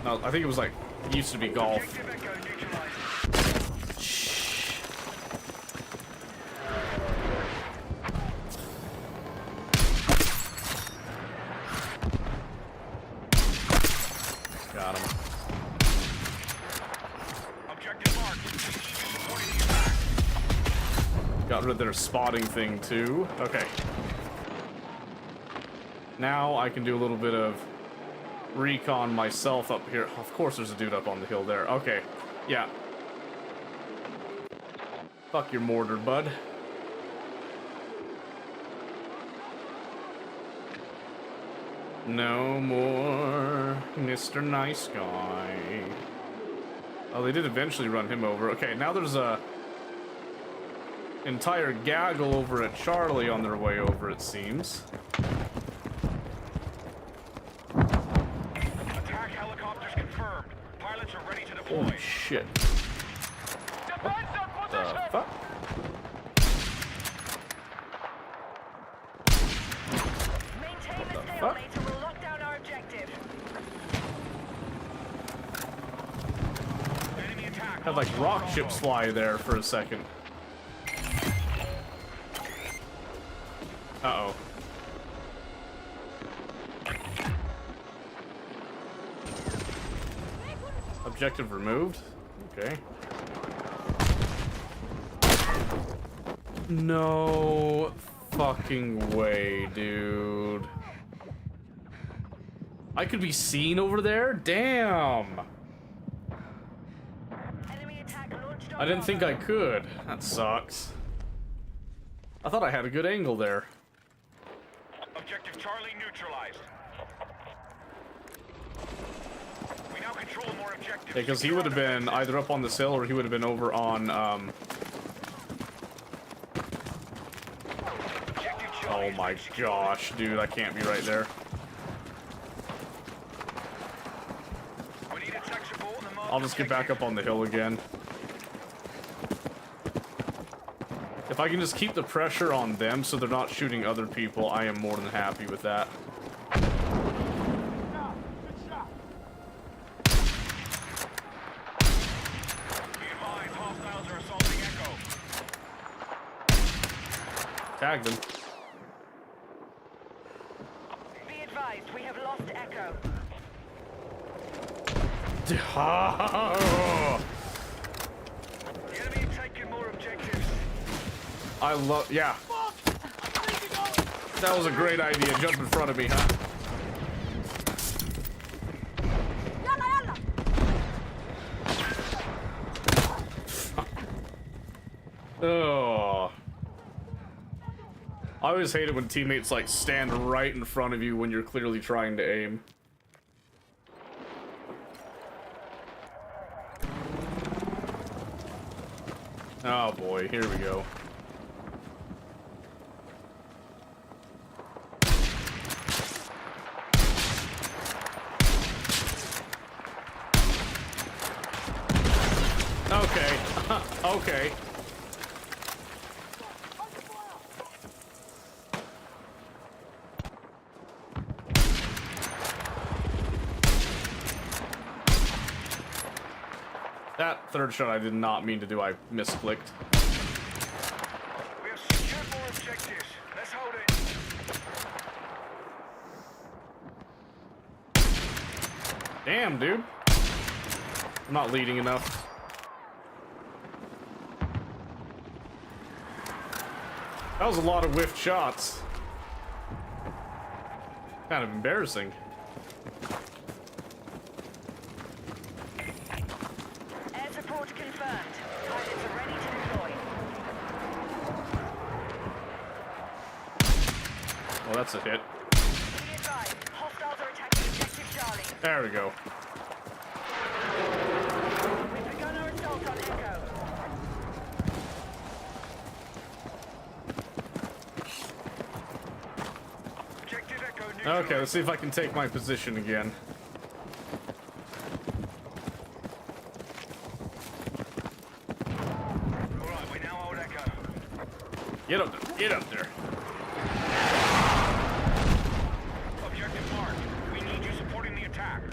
No, I think it was like, it used to be Golf. Objective Echo neutralized. Got him. Objective marked. We need you supporting the attack. Got rid of their spotting thing too. Okay. Now I can do a little bit of recon myself up here. Of course there's a dude up on the hill there. Okay. Yeah. Fuck your mortar, bud. No more Mr. Nice Guy. Oh, they did eventually run him over. Okay, now there's a entire gaggle over at Charlie on their way over, it seems. Attack helicopters confirmed. Pilots are ready to deploy. Holy shit. What the fuck? Maintain the stalemate and we'll lock down our objective. Enemy attack. Had like rock ships fly there for a second. Uh-oh. Objective removed? Okay. No fucking way, dude. I could be seen over there? Damn! Enemy attack launched on I didn't think Bravo. I could. That sucks. I thought I had a good angle there. Objective Charlie neutralized. We now control more objectives. Because he would have been either up on this hill or he would have been over on, Objective Charlie oh has my been secured. gosh, dude, I can't be right there. We need attack support on the marked I'll just get back objective. up on the hill again. If I can just keep the pressure on them so they're not shooting other people, I am more than happy with that. Be advised, hostiles are assaulting Echo. Tag them. Be advised, we have lost Echo. The enemy have taken more objectives. I love, yeah. That was a great idea. Jump in front of me, huh? يلا يلا Oh. I always hate it when teammates like stand right in front of you when you're clearly trying to aim. Oh boy, here we go. Okay. Okay. That third shot I did not mean to do. I misclicked. We have secured more objectives. Let's hold it. Damn, dude. I'm not leading enough. That was a lot of whiffed shots. Kind of embarrassing. Air support confirmed. Pilots are ready to deploy. Oh, that's a hit. Be advised, hostiles are attacking objective Charlie. There we go. We've begun our assault on Echo. Objective Echo neutral. Okay, let's see if I can take my position again. Alright, we now hold Echo. Get up there. Get up there. Objective marked. We need you supporting the attack.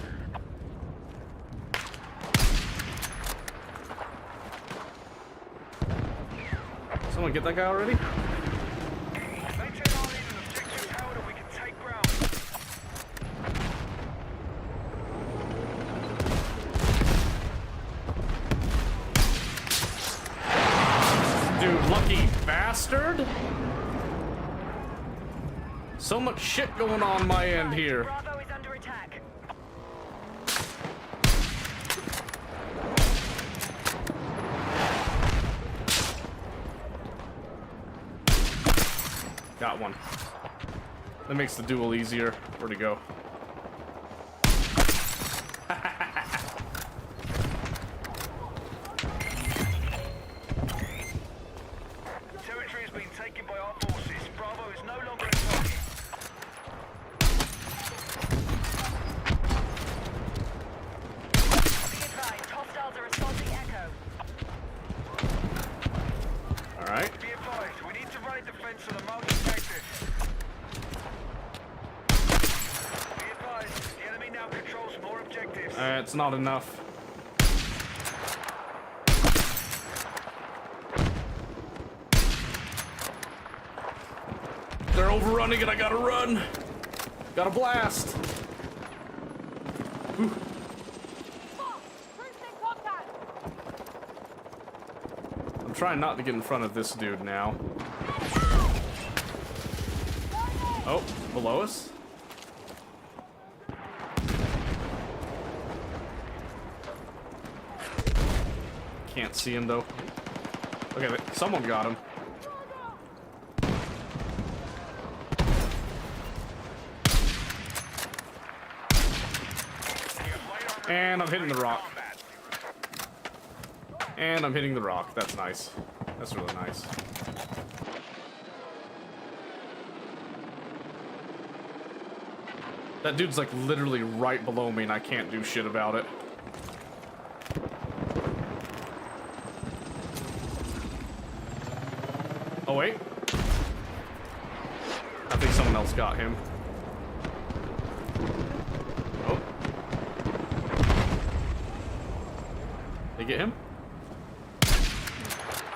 Someone get that guy already? Maintain our lead and objectives held and we can take ground. Dude, lucky bastard! So much shit going on my end here. Bravo is under attack. Got one. That makes the duel easier. Where'd he go? Territory has been taken by our forces. Bravo is no longer a target. Be advised, hostiles are assaulting Echo. Alright. Be advised, we need to run a defense on the marked objective. Be advised, the enemy now controls more objectives. It's not enough. They're overrunning it. I gotta run. Gotta blast. Cruising contact! I'm trying not to get in front of this dude now. Oh, below us? Can't see him though. Okay, someone got him. And I'm hitting the rock. And I'm hitting the rock. That's nice. That's really nice. That dude's like literally right below me and I can't do shit about it. Oh wait. I think someone else got him. Oh. They get him?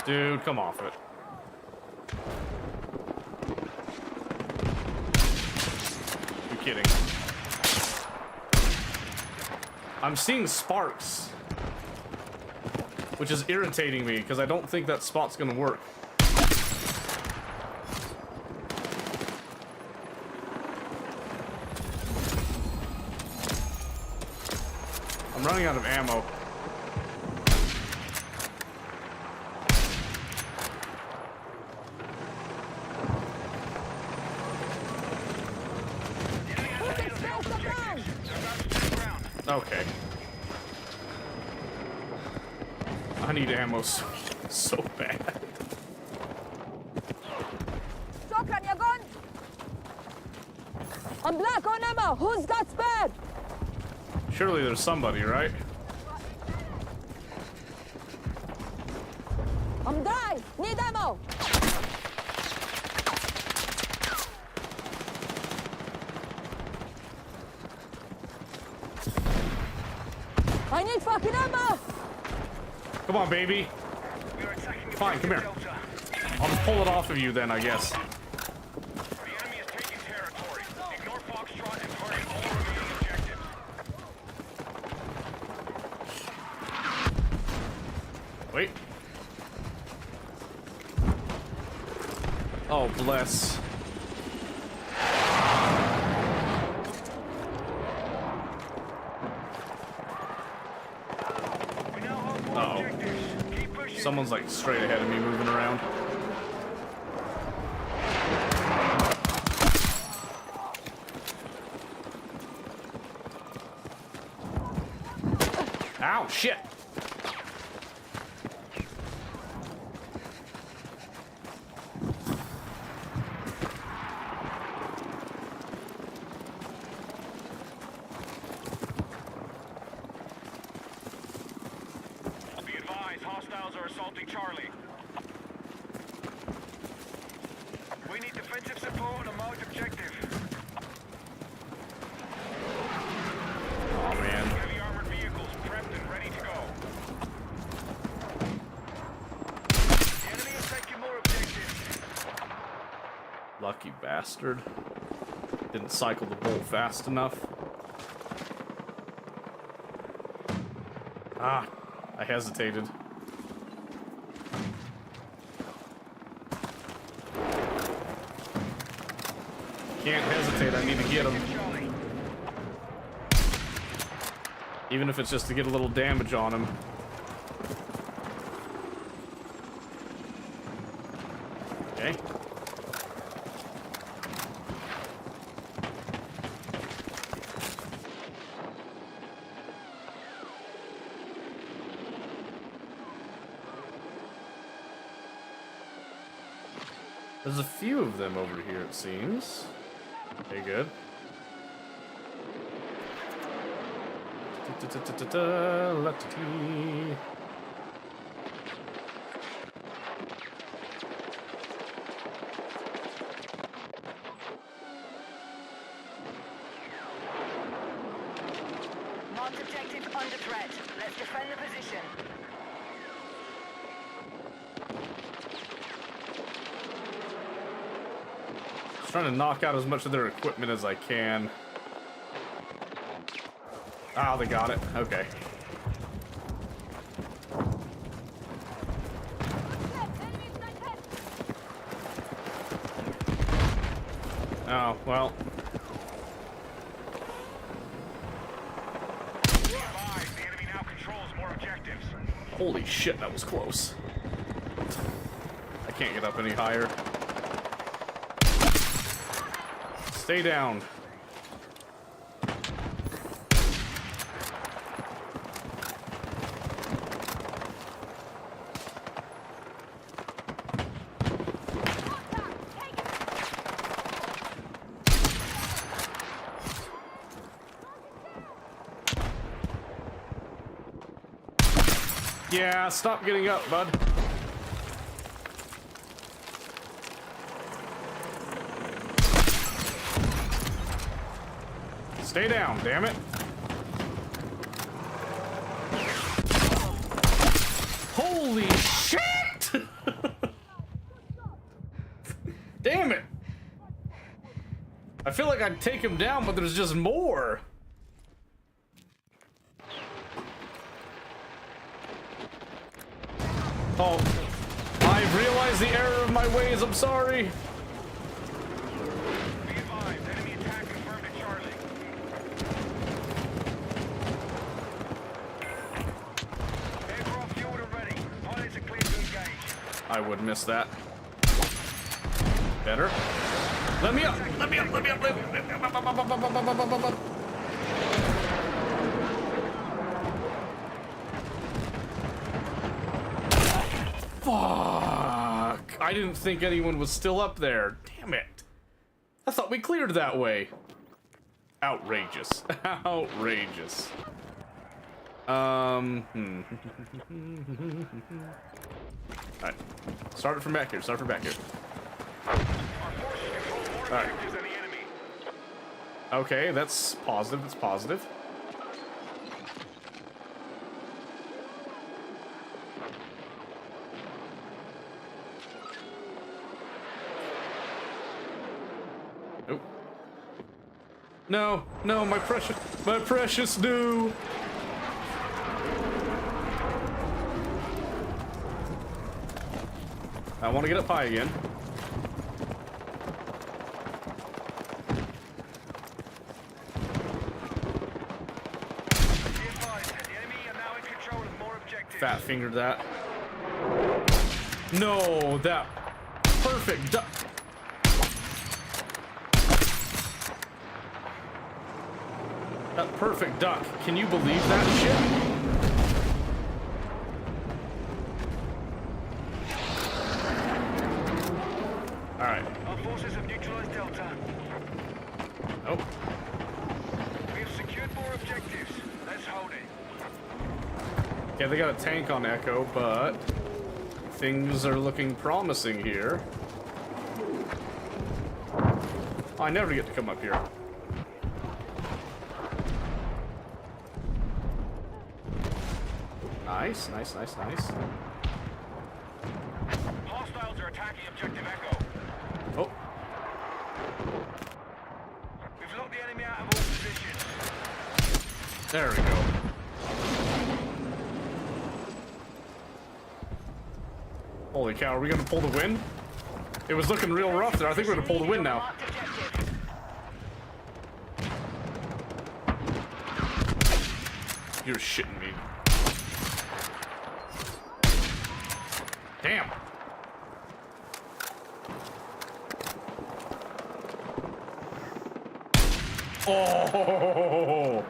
Dude, come off it. You're kidding. I'm seeing sparks. Which is irritating me, because I don't think that spot's gonna work. I'm running out of ammo. Okay. I need ammo so bad. Shotgun, your gun! I'm black on ammo! Who's got spare? Surely there's somebody, right? I'm dry! Need ammo! I need fucking ammo! Come on, baby. We are attacking Fine, come here. Delta. I'll just pull it off of you then, I guess. The enemy is taking territory. Ignore Foxtrot and target all remaining objectives. Wait. Oh, bless. We now hold more Uh-oh. objectives. Keep pushing. Someone's like straight ahead of me moving around. Ow, shit. Be advised, hostiles are assaulting Charlie. We need defensive support on a marked objective. Oh man. Heavy armored vehicles prepped and ready to go. The enemy is taking more objectives. Lucky bastard. Didn't cycle the bull fast enough. Ah, I hesitated. Can't hesitate, I need to get him. Charlie. Even if it's just to get a little damage on him. Okay. There's a few of them over here, it seems. Okay, good. La-ti-ti. Marked objective under threat. Let's defend the position. Just trying to knock out as much of their equipment as I can. Ah, they got it. Okay. Oh, well. Be advised, the enemy now controls more objectives. Holy shit, that was close. I can't get up any higher. Stay down. Yeah, stop getting up, bud. Stay down, damn it. Holy shit! Damn it! I feel like I'd take him down, but there's just more. Oh, I realize the error of my ways, I'm sorry. Be advised, enemy attack confirmed at Charlie. Aircraft fueled and ready. Pilots are clear to engage. I would miss that. Better. Let me up! Let me up! Let me up! Let me up! Fuck! I didn't think anyone was still up there. Damn it. I thought we cleared that way. Outrageous. Outrageous. Alright. Start it from back here. Start from back here. Our forces control more All right. objectives than the enemy. Okay, that's positive. That's positive. Nope. No, no, my precious new. I want to get up high again. Be advised, the enemy are now in control of more objectives. Fat fingered that. No, that perfect duck. That perfect duck. Can you believe that shit? Alright. Our forces have neutralized Delta. Nope. We have secured more objectives. Let's hold it. Yeah, they got a tank on Echo, but things are looking promising here. I never get to come up here. Nice, nice, nice, nice. Hostiles are attacking objective Echo. Oh, We've locked the enemy out of all positions. there we go. Holy cow, are we gonna pull the win? It was looking real rough there. I think we're gonna pull the win now. Marked objective. You're shitting me. Damn. Oh.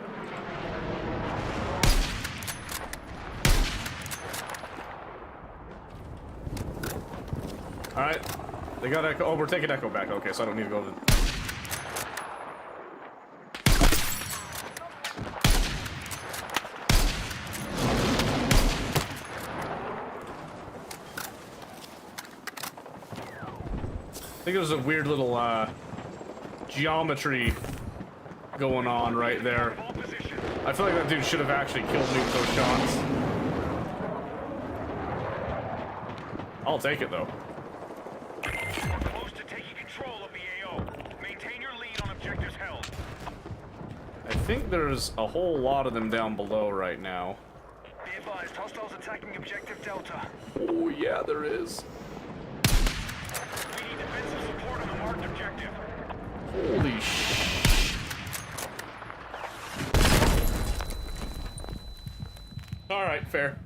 All right. They got Echo. Oh, we're taking Echo back. Okay, so I don't need to go to. I think there's a weird little geometry going on right there. All positions. I feel like that dude should have actually killed me with those shots. I'll take it though. We're close to taking control of the AO. Maintain your lead on objectives held. I think there's a whole lot of them down below right now. Be advised, hostiles attacking objective Delta. Oh yeah, there is. We need defensive support on the marked objective. Holy sh! All right, fair.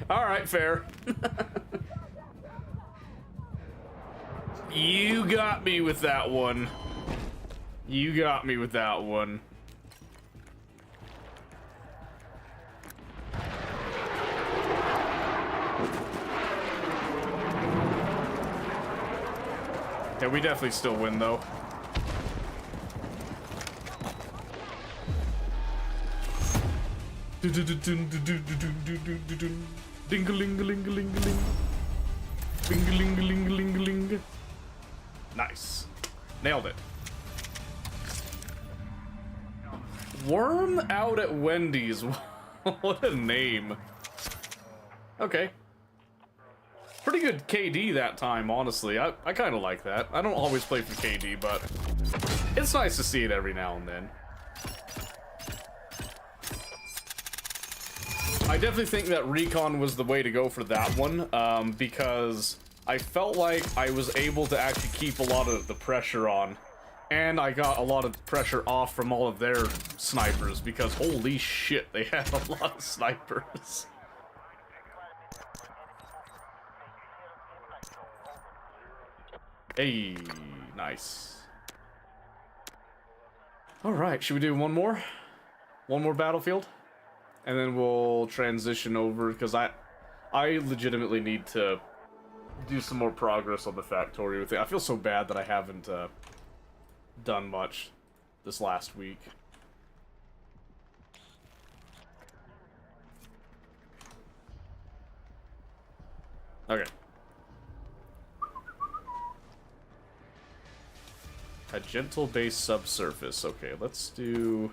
All right, fair. You got me with that one. You got me with that one. Yeah, we definitely still win though. Ding-a-ling-a-ling-a-ling-a-ling. Bing-a-ling-a-ling-a-ling-a-ling. Nice. Nailed it. Worm out at Wendy's. What a name. Okay. Pretty good KD that time, honestly. I kind of like that. I don't always play for KD, but it's nice to see it every now and then. I definitely think that Recon was the way to go for that one, because I felt like I was able to actually keep a lot of the pressure on, and I got a lot of pressure off from all of their snipers, because holy shit, they had a lot of snipers. Hey, nice. Alright, should we do one more? One more battlefield? And then we'll transition over, because I legitimately need to do some more progress on the Factorio thing. I feel so bad that I haven't done much this last week. Okay. A gentle base subsurface. Okay, let's do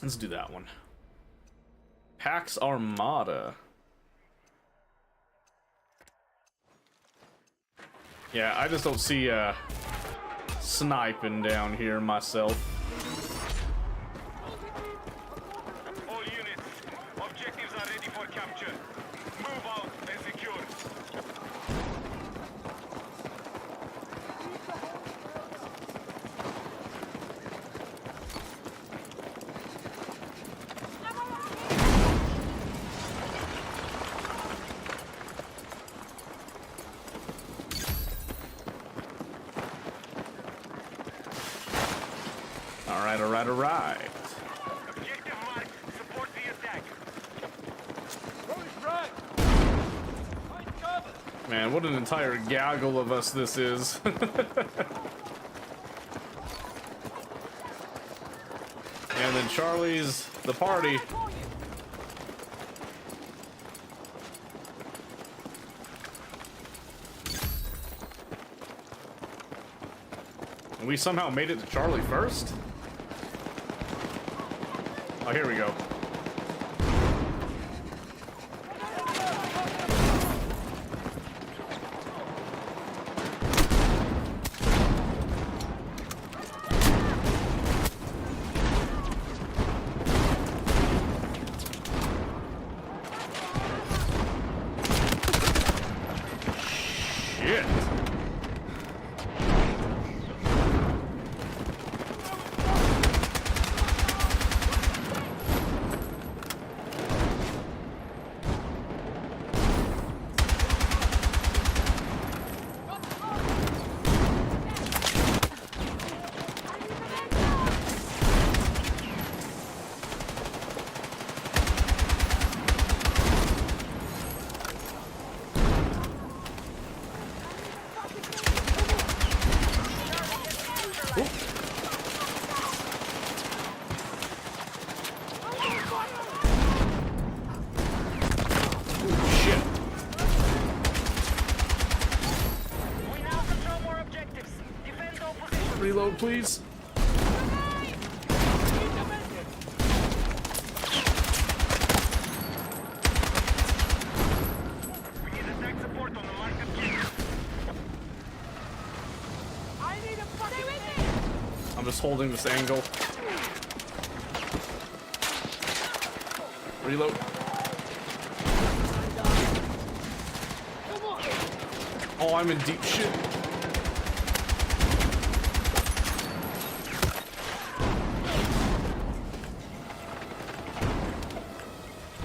that one. Pax Armada. Yeah, I just don't see sniping down here myself. All units, objectives are ready for capture. Move out and secure. Alright, alright, alright. Objective marked. Support the attack. Man, what an entire gaggle of us this is. And then Charlie's the party. And we somehow made it to Charlie first? Oh, here we go. Shit. Shit. We now control more objectives. Defend all positions. Reload, please. We need attack support on the marked objective. I need a fucking with me! I'm just holding this angle. Reload. Oh, I'm in deep shit.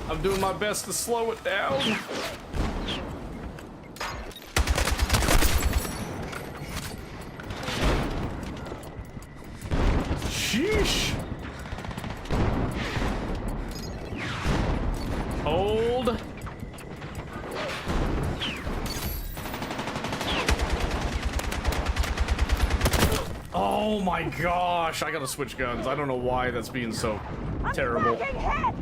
I'm doing my best to slow it down. Sheesh. Hold. Oh my gosh, I gotta switch guns. I don't know why that's being so terrible. Fucking hit!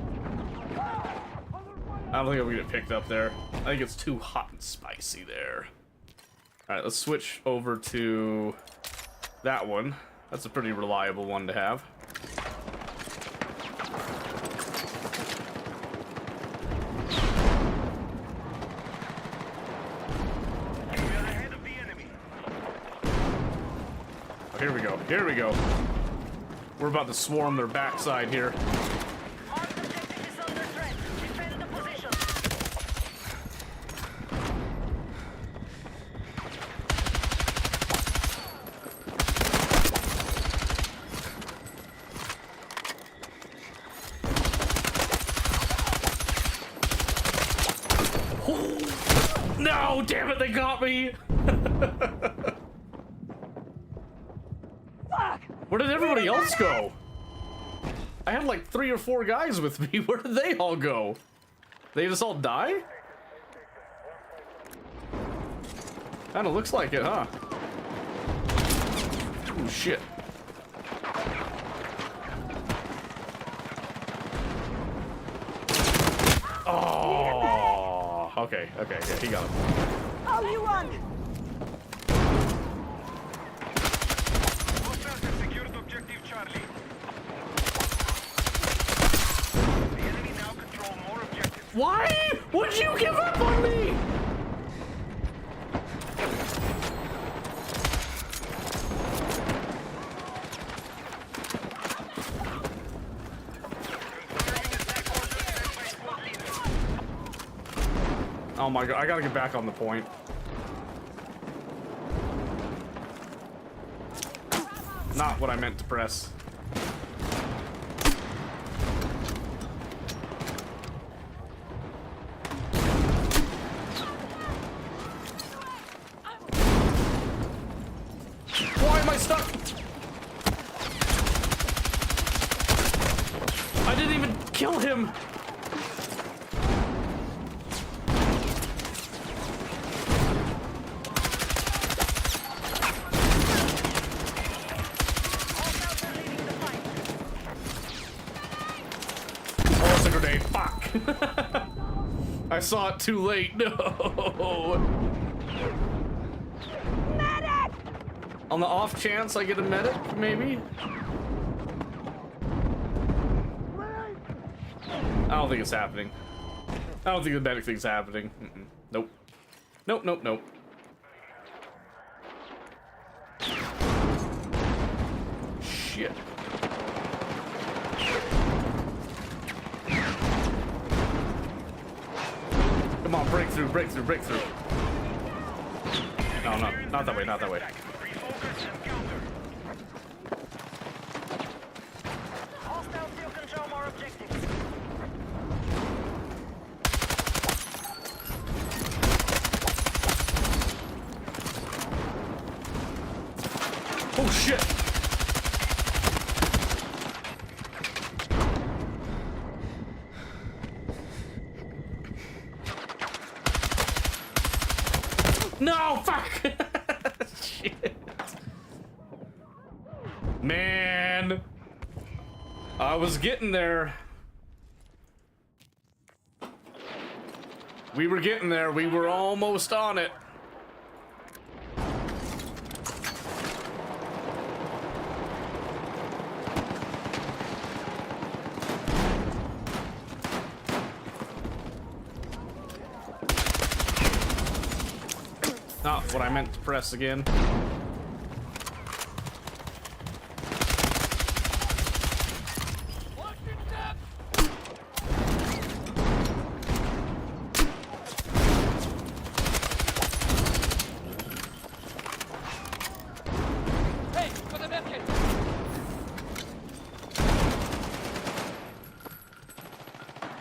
I don't think I'm gonna get picked up there. I think it's too hot and spicy there. Alright, let's switch over to that one. That's a pretty reliable one to have. We are ahead of the enemy. Oh, here we go. Here we go. We're about to swarm their backside here. Marked objective is under threat. Defend the position. No, damn it, they got me! Fuck! Where did everybody else go? I had like 3 or 4 guys with me. Where did they all go? They just all die? Kinda looks like it, huh? Oh, shit. Oh, okay, he got him. Oh, you won! Hostiles have secured objective Charlie. The enemy now control more objectives. Why would you give up on me? Oh my god, I gotta get back on the point. Not what I meant to press. Why am I stuck? I didn't even kill him. Oh, it's a grenade. Fuck. I saw it too late. No. Medic! On the off chance I get a medic, maybe? I don't think it's happening. I don't think the medic thing's happening. Nope. Nope, nope, nope. Shit. Come on, breakthrough, breakthrough, breakthrough. No, no, not that way, not that way. Refocus and counter. Hostile still control more objectives. Oh shit! No, fuck! Shit. Man. I was getting there. We were getting there. We were almost on it. Not what I meant to press again.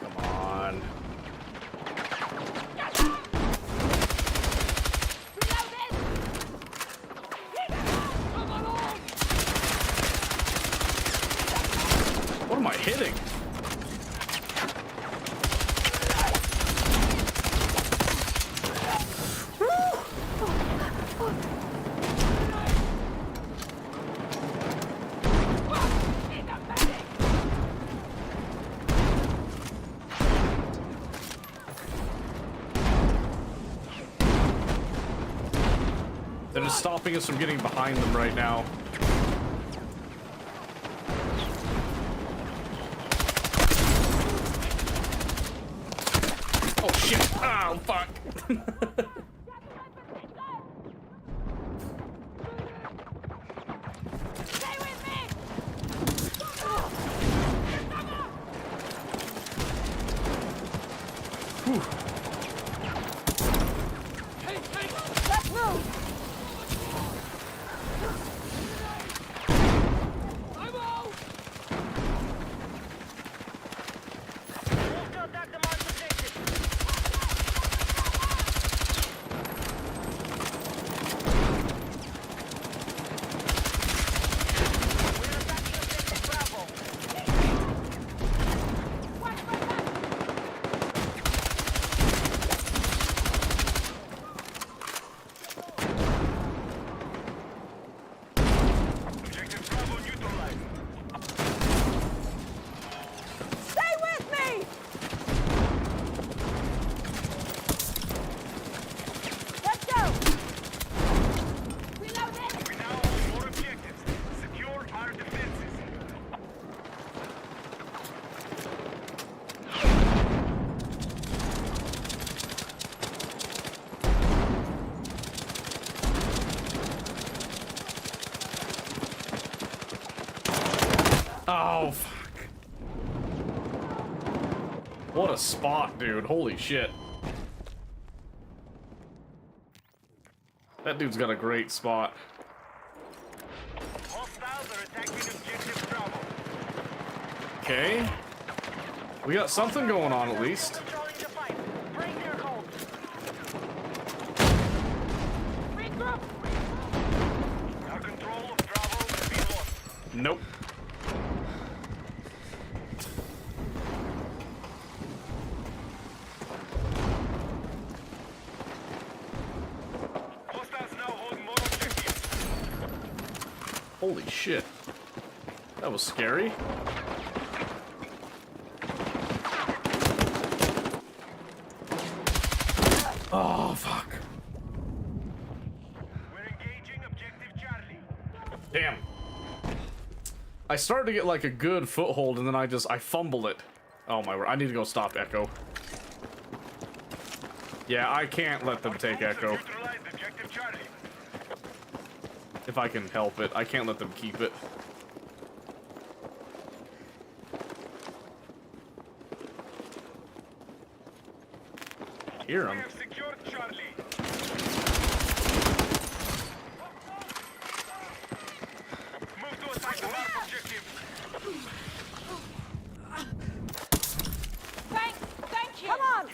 Come on. What am I hitting? They're just stopping us from getting behind them right now. Oh shit! Oh fuck! Stay with me! Let's move! Move to attack the marked objective. We're attacking objective Bravo. Objective Bravo neutralized. Stay with me! Let's go! Reloading! We now hold more objectives. Secure our defenses. Oh fuck! What a spot, dude! Holy shit! That dude's got a great spot. Hostiles are attacking objective Bravo. Okay. We got something going on at least. Controlling the fight. Break their hold. Regroup! Our control of Bravo has been lost. Nope. Hostiles now hold more objectives. Holy shit. That was scary. Oh, fuck. We're engaging objective Charlie. Damn. I started to get like a good foothold and then I fumbled it. Oh my word. I need to go stop Echo. Yeah, I can't let them take Echo. Neutralize objective Charlie. If I can help it. I can't let them keep it. Hear We him. have secured Charlie. Move to attack the mark objective. Thank you! Come on!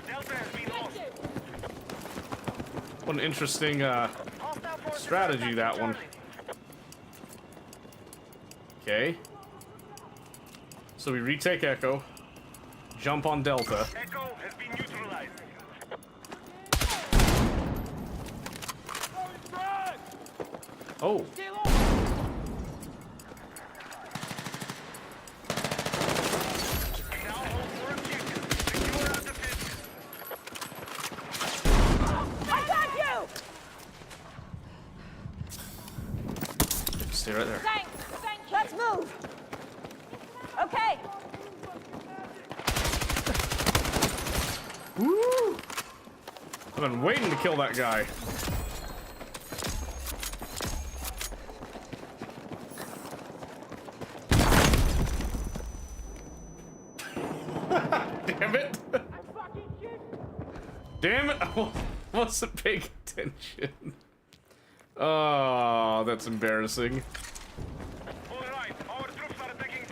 Delta has been lost. What an interesting Hostile forces strategy, attacking that one. Charlie. Okay. So we retake Echo. Jump on Delta. Echo has been neutralized. Oh. We now hold more objectives. Secure our defenses. I got you! Stay right there. Thanks! Thank you! Let's move! Okay! Woo! I've been waiting to kill that guy. Damn it! Damn it! I wasn't paying attention. Oh, that's embarrassing. All right, our troops are attacking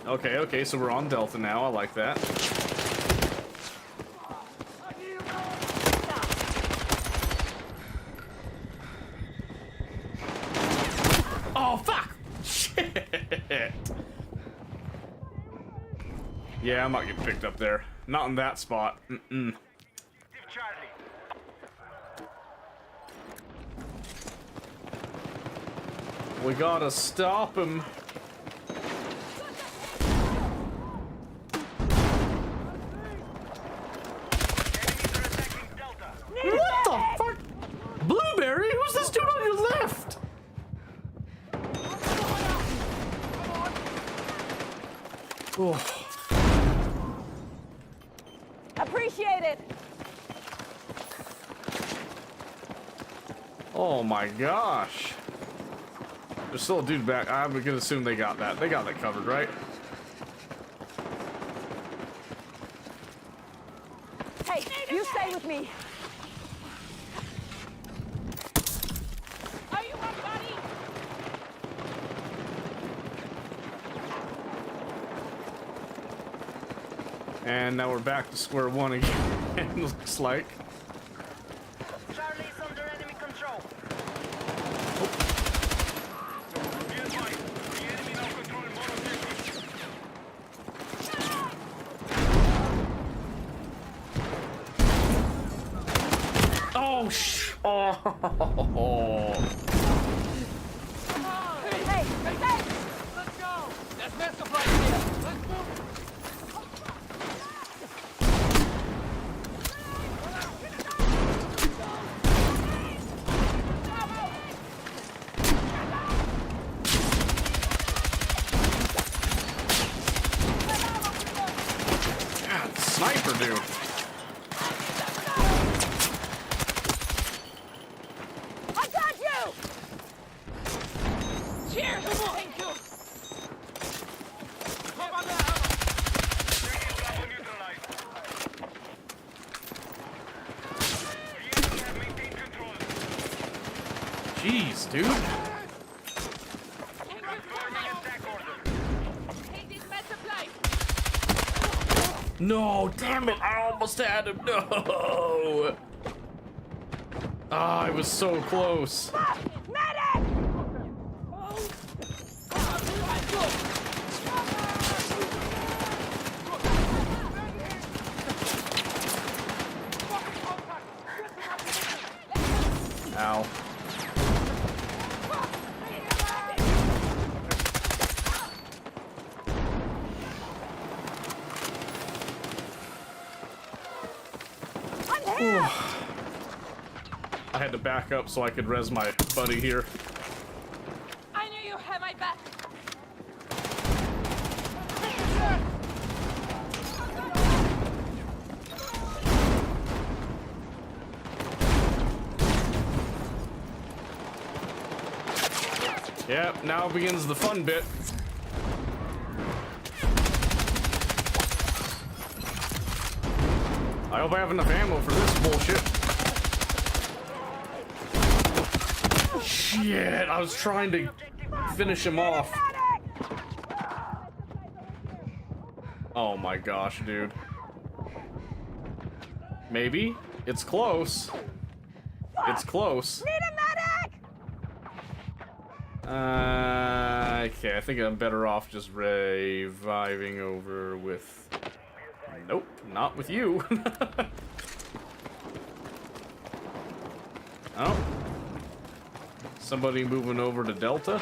Delta. Okay, so we're on Delta now. I like that. Oh, fuck! Shit! Yeah, I might get picked up there. Not in that spot. Mm-mm. Charlie. We gotta stop him. Enemies are attacking Delta. What the fuck? Blueberry? Who's this dude on your left? Oh. Appreciate it! Oh my gosh. There's still a dude back. I'm gonna assume they got that. They got that covered, right? Hey, you stay with me! Are you my buddy? And now we're back to square one again, looks like. Charlie is under enemy control. Be advised, the enemy now controlling more objectives. Oh, oh. Hey, hey! Let's go! That's messed up right here. Let's move! God, sniper dude. I got you! Jesus, dude. Confirming attack order. Take this med supply. No, damn it, I almost had him. No. Ah, I was so close. Medic! Ow. I had to back up so I could res my buddy here. I knew you had my back. Yep, now begins the fun bit. I hope I have enough ammo for this bullshit. Shit, I was trying to finish him off. Oh my gosh, dude. Maybe? It's close. It's close. Need a medic! Okay, I think I'm better off just reviving over with... Nope, not with you. Oh. Somebody moving over to Delta?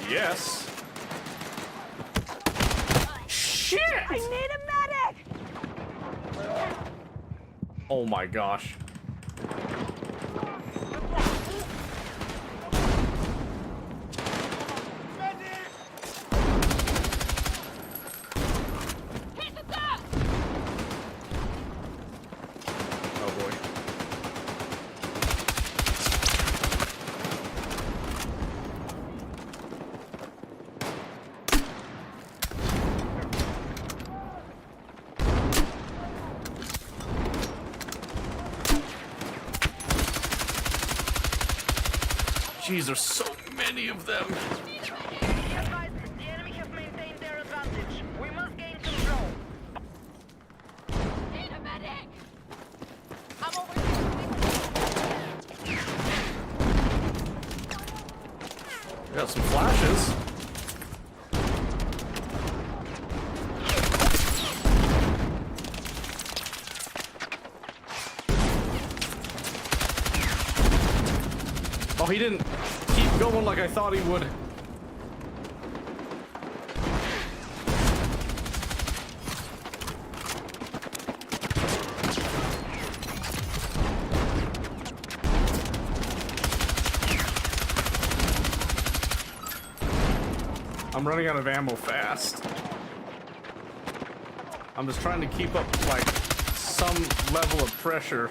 Yes. Shit! I need a medic! Oh my gosh. Hit the top! Oh boy. Jeez, there's so many of them. Be advised, the enemy have maintained their advantage. We must gain control. Need a medic! I'm over here. Got some flashes. Oh, he didn't keep going like I thought he would. I'm running out of ammo fast. I'm just trying to keep up, like, some level of pressure.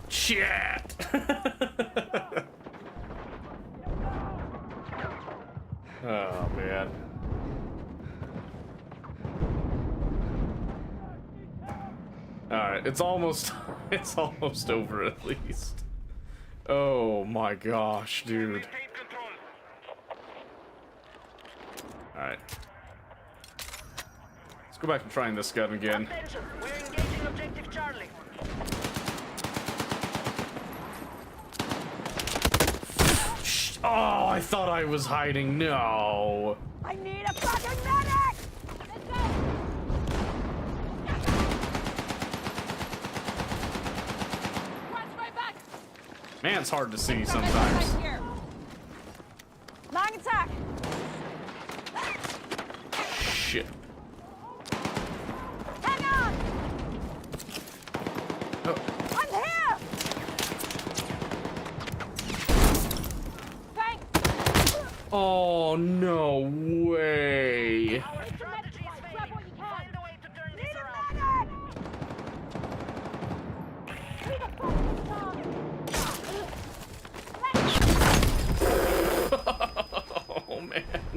Shit! Oh, man. Alright, it's almost over at least. Oh my gosh, dude. Maintain control. Alright. Let's go back to trying this gun again. Attention, we're engaging objective Charlie. Oh, I thought I was hiding. No. I need a fucking medic! Let's go! Watch my back! Man, it's hard to see sometimes. Right here. Long attack! Shit. Hang on! Oh. I'm here! Thanks! Oh, no way. Our strategy is failing. Find a way to turn this Need a around. medic! Need a fucking song! Oh, man.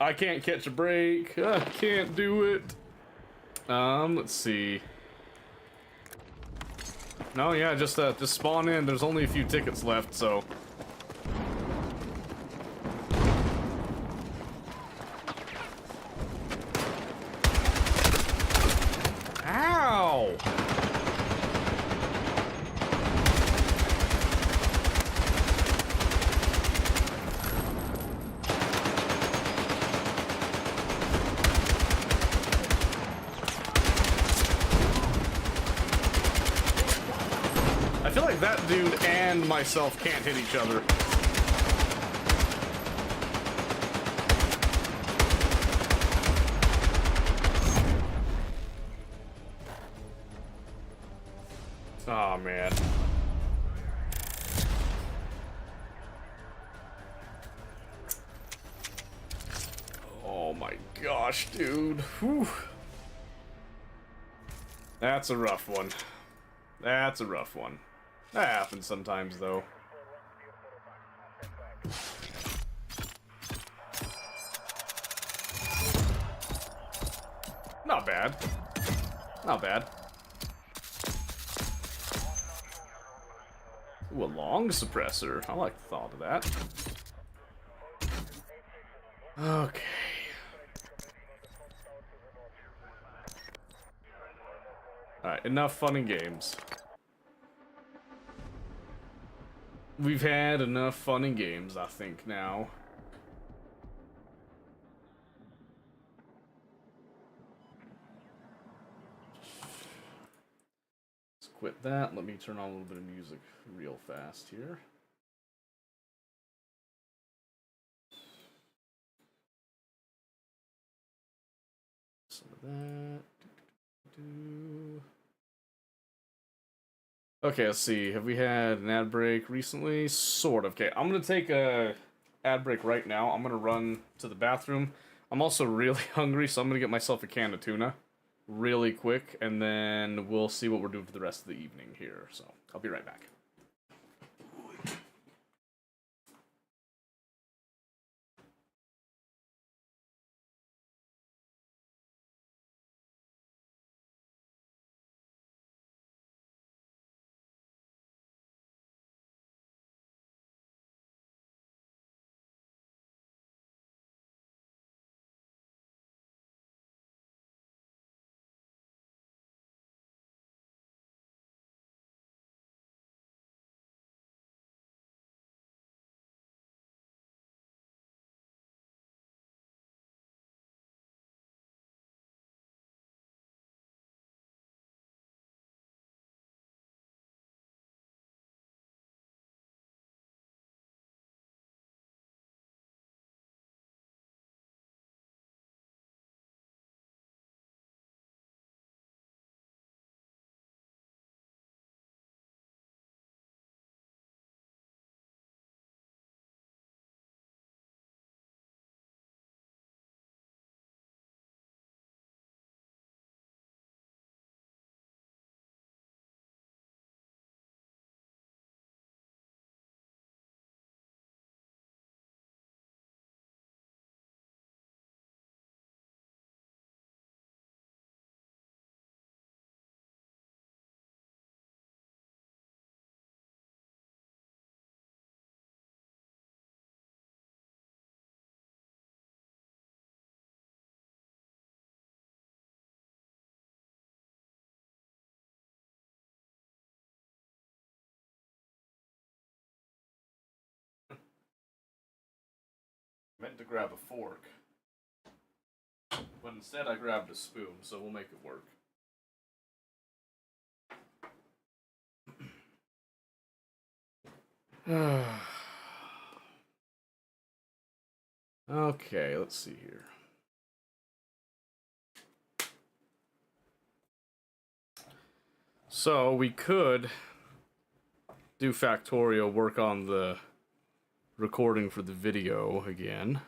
I can't catch a break. I can't do it. Let's see. No, yeah, just spawn in. There's only a few tickets left, so. Ow! I feel like that dude and myself can't hit each other. Oh man. Oh my gosh, dude. Whew. That's a rough one. That's a rough one. That happens sometimes, though. Not bad. Not bad. Ooh, a long suppressor. I like the thought of that. Okay. Alright, enough fun and games. We've had enough fun and games, I think, now. Let's quit that. Let me turn on a little bit of music real fast here. Some of that. Okay, let's see. Have we had an ad break recently? Sort of. Okay, I'm gonna take a ad break right now. I'm gonna run to the bathroom. I'm also really hungry, so I'm gonna get myself a can of tuna really quick, and then we'll see what we're doing for the rest of the evening here. So I'll be right back. Meant to grab a fork, but instead I grabbed a spoon, so we'll make it work. Okay, let's see here. So we could do Factorio, work on the recording for the video again,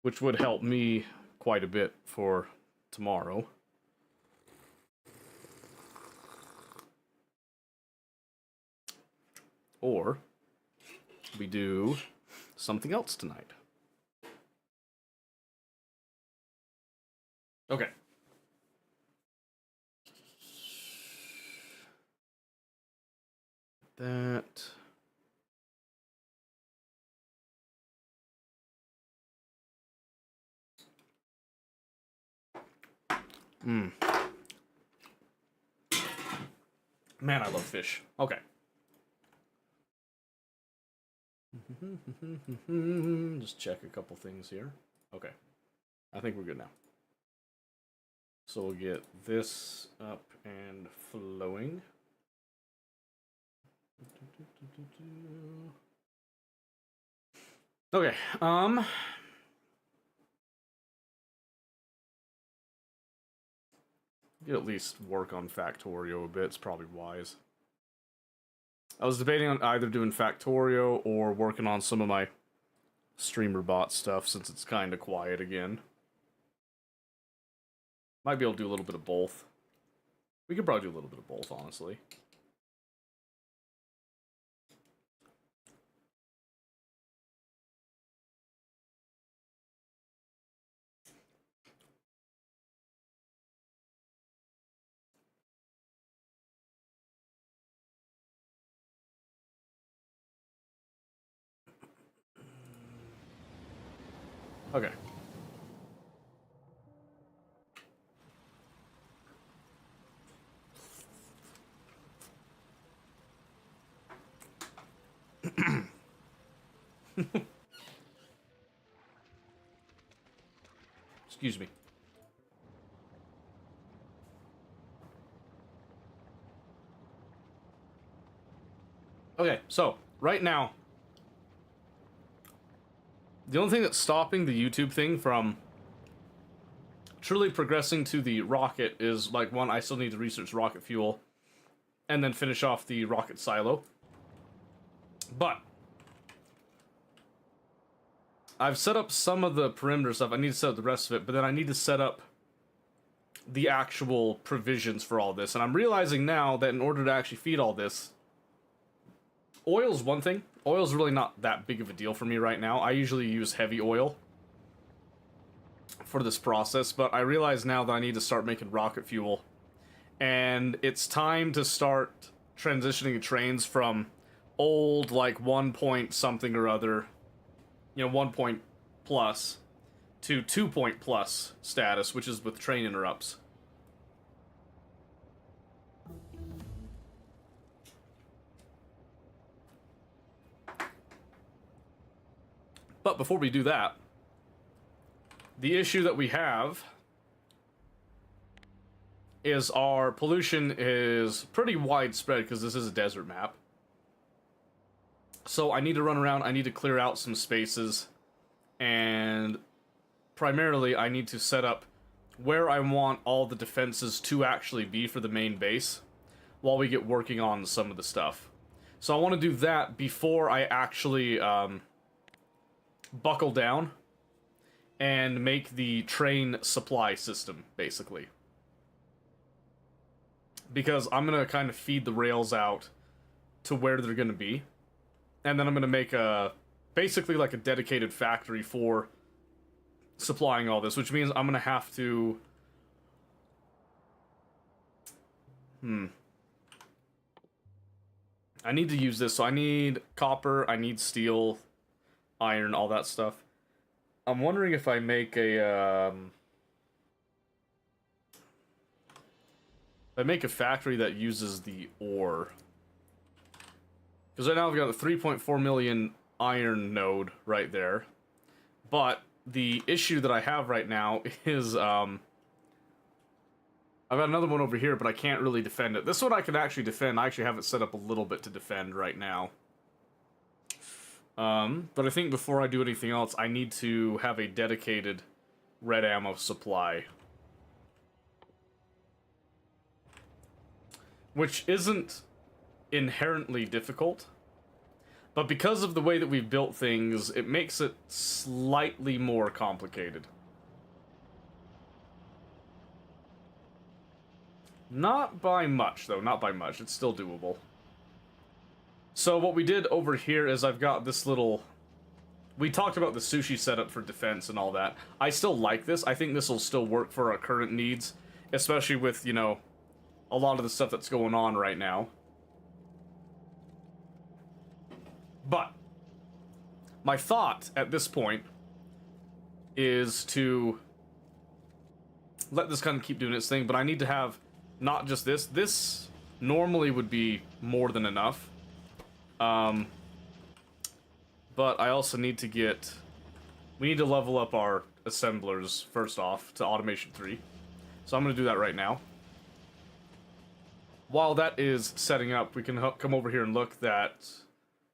which would help me quite a bit for tomorrow. Or we do something else tonight. Okay. That. Man, I love fish. Okay. Just check a couple things here. Okay. I think we're good now. So we'll get this up and flowing. Okay, you at least work on Factorio a bit, it's probably wise. I was debating on either doing Factorio or working on some of my streamer bot stuff since it's kind of quiet again. Might be able to do a little bit of both. We could probably do a little bit of both, honestly. Okay. Excuse me. Okay, so right now, the only thing that's stopping the YouTube thing from truly progressing to the rocket is, like, one, I still need to research rocket fuel and then finish off the rocket silo. But I've set up some of the perimeter stuff. I need to set up the rest of it, but then I need to set up the actual provisions for all this. And I'm realizing now that in order to actually feed all this, oil's one thing. Oil's really not that big of a deal for me right now. I usually use heavy oil for this process, but I realize now that I need to start making rocket fuel. And it's time to start transitioning trains from old, like, 1 point something or other, you know, 1 point plus, to 2 point plus status, which is with train interrupts. But before we do that, the issue that we have is our pollution is pretty widespread because this is a desert map. So I need to run around, I need to clear out some spaces, and primarily I need to set up where I want all the defenses to actually be for the main base while we get working on some of the stuff. So I want to do that before I actually buckle down and make the train supply system, basically. Because I'm going to kind of feed the rails out to where they're going to be. And then I'm going to make a, basically like a dedicated factory for supplying all this, which means I'm going to have to... I need to use this, so I need copper, I need steel, iron, all that stuff. I'm wondering if I make a, if I make a factory that uses the ore. Because right now I've got a 3.4 million iron node right there. But the issue that I have right now is, I've got another one over here, but I can't really defend it. This one I can actually defend. I actually have it set up a little bit to defend right now. But I think before I do anything else, I need to have a dedicated red ammo supply. Which isn't inherently difficult. But because of the way that we've built things, it makes it slightly more complicated. Not by much, though. Not by much. It's still doable. So what we did over here is I've got this little we talked about the sushi setup for defense and all that. I still like this. I think this will still work for our current needs, especially with, you know, a lot of the stuff that's going on right now. But my thought at this point is to let this kind of keep doing its thing, but I need to have not just this. This normally would be more than enough. But I also need to get... We need to level up our assemblers, first off, to Automation 3. So I'm going to do that right now. While that is setting up, we can come over here and look that...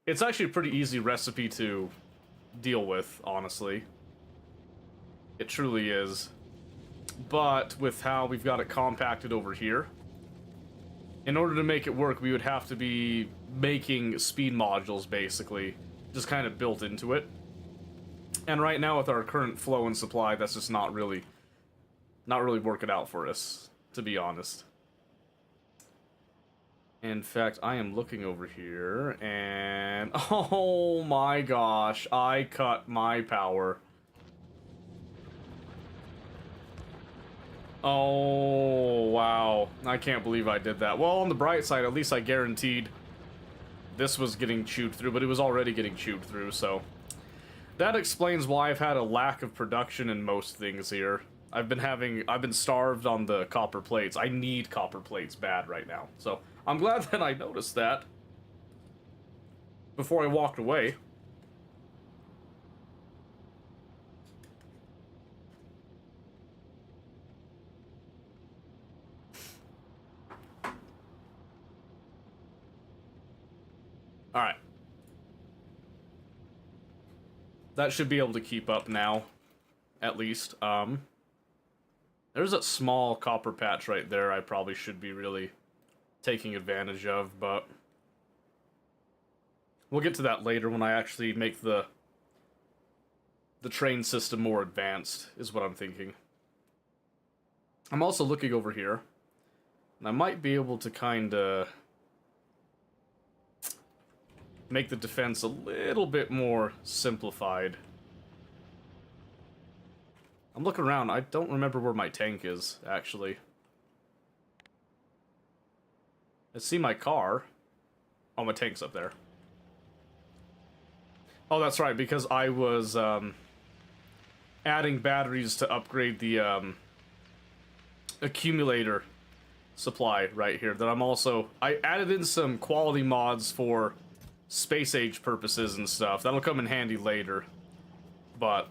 It's actually a pretty easy recipe to deal with, honestly. It truly is. But with how we've got it compacted over here, in order to make it work, we would have to be making speed modules, basically, just kind of built into it. And right now, with our current flow and supply, that's just not really working out for us, to be honest. In fact, I am looking over here, and oh my gosh, I cut my power. Oh, wow. I can't believe I did that. Well, on the bright side, at least I guaranteed this was getting chewed through, but it was already getting chewed through, so... That explains why I've had a lack of production in most things here. I've been starved on the copper plates. I need copper plates bad right now, so I'm glad that I noticed that before I walked away. Alright. That should be able to keep up now, at least. There's a small copper patch right there I probably should be really taking advantage of, but we'll get to that later when I actually make the train system more advanced, is what I'm thinking. I'm also looking over here, and I might be able to kinda make the defense a little bit more simplified. I'm looking around. I don't remember where my tank is, actually. I see my car. Oh, my tank's up there. Oh, that's right, because I was adding batteries to upgrade the accumulator supply right here. That I'm also... I added in some quality mods for space age purposes and stuff. That'll come in handy later. But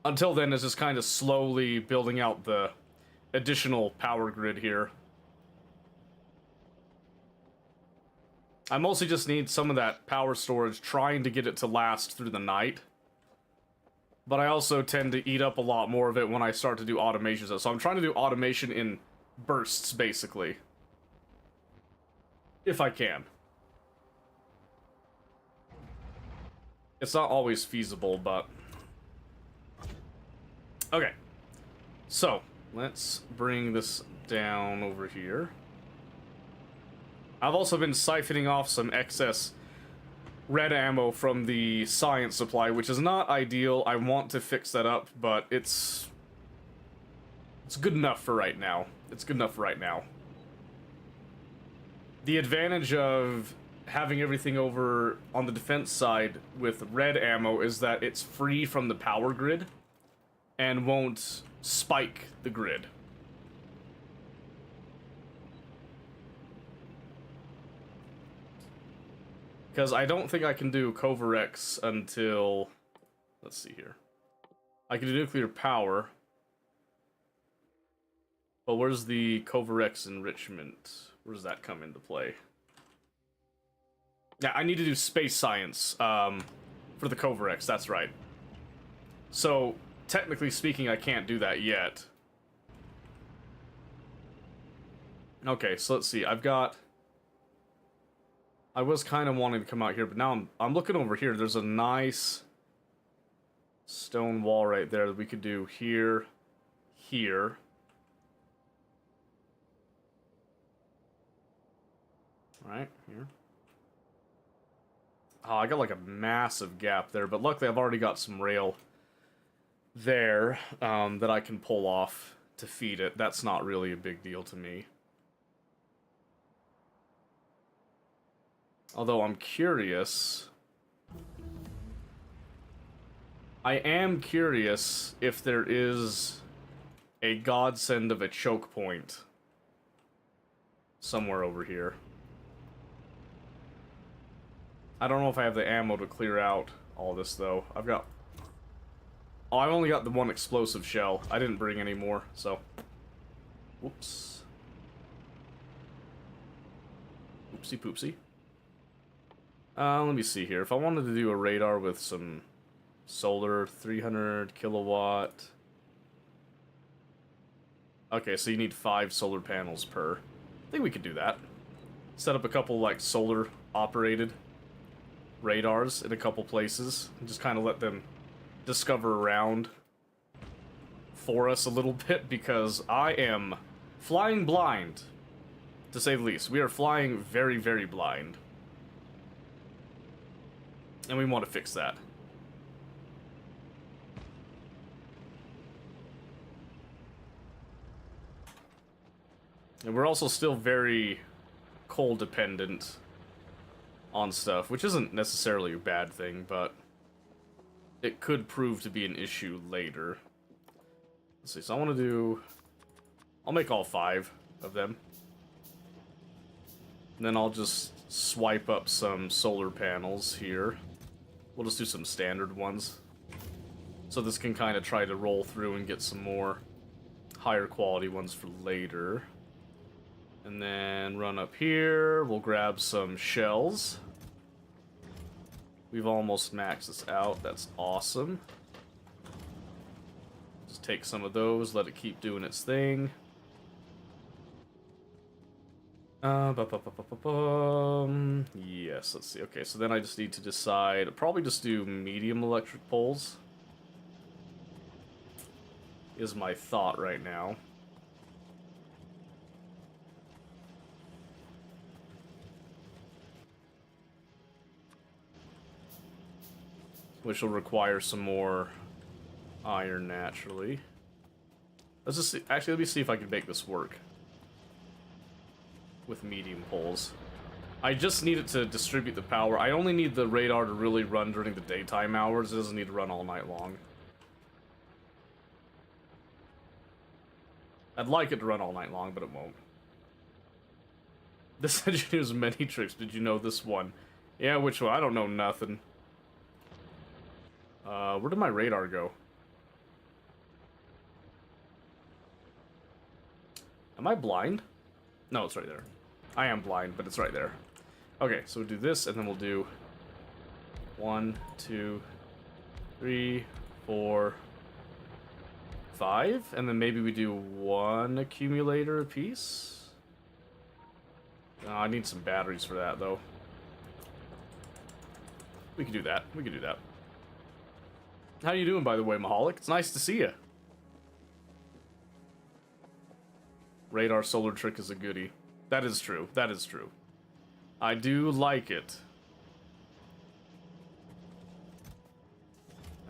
until then, it's just kind of slowly building out the additional power grid here. I mostly just need some of that power storage, trying to get it to last through the night. But I also tend to eat up a lot more of it when I start to do automations. So I'm trying to do automation in bursts, basically. If I can. It's not always feasible, but... Okay. So, let's bring this down over here. I've also been siphoning off some excess red ammo from the science supply, which is not ideal. I want to fix that up, but it's good enough for right now. It's good enough for right now. The advantage of having everything over on the defense side with red ammo is that it's free from the power grid and won't spike the grid. Because I don't think I can do Covarex until... Let's see here. I can do nuclear power. But where's the Covarex enrichment? Where does that come into play? Yeah, I need to do space science for the Covarex, that's right. So, technically speaking, I can't do that yet. Okay, so let's see. I've got... I was kind of wanting to come out here, but now I'm looking over here. There's a nice stone wall right there that we could do here, here. Right, here. Oh, I got like a massive gap there, but luckily I've already got some rail there that I can pull off to feed it. That's not really a big deal to me. Although I'm curious. I am curious if there is a godsend of a choke point somewhere over here. I don't know if I have the ammo to clear out all this, though. I've got... Oh, I've only got the one explosive shell. I didn't bring any more, so... Whoops. Oopsie poopsie. Let me see here. If I wanted to do a radar with some solar, 300 kilowatt... Okay, so you need 5 solar panels per. I think we could do that. Set up a couple, like, solar-operated radars in a couple places and just kind of let them discover around for us a little bit, because I am flying blind, to say the least. We are flying very, very blind. And we want to fix that. And we're also still very coal dependent on stuff, which isn't necessarily a bad thing, but it could prove to be an issue later. Let's see, so I want to do... I'll make all 5 of them. And then I'll just swipe up some solar panels here. We'll just do some standard ones. So this can kind of try to roll through and get some more higher quality ones for later. And then run up here, we'll grab some shells. We've almost maxed this out, that's awesome. Just take some of those, let it keep doing its thing. Yes, let's see. Okay, so then I just need to decide, probably just do medium electric poles. Is my thought right now. Which will require some more iron, naturally. Let's just see. Actually, let me see if I can make this work with medium poles. I just need it to distribute the power. I only need the radar to really run during the daytime hours. It doesn't need to run all night long. I'd like it to run all night long, but it won't. This engineer's many tricks. Did you know this one? Yeah, which one? I don't know nothing. Where did my radar go? Am I blind? No, it's right there. I am blind, but it's right there. Okay, so we'll do this, and then we'll do 1, 2, 3, 4, 5, and then maybe we do 1 accumulator apiece. Oh, I need some batteries for that, though. We can do that. We can do that. How you doing, by the way, Mahalik? It's nice to see you. Radar solar trick is a goodie. That is true. That is true. I do like it.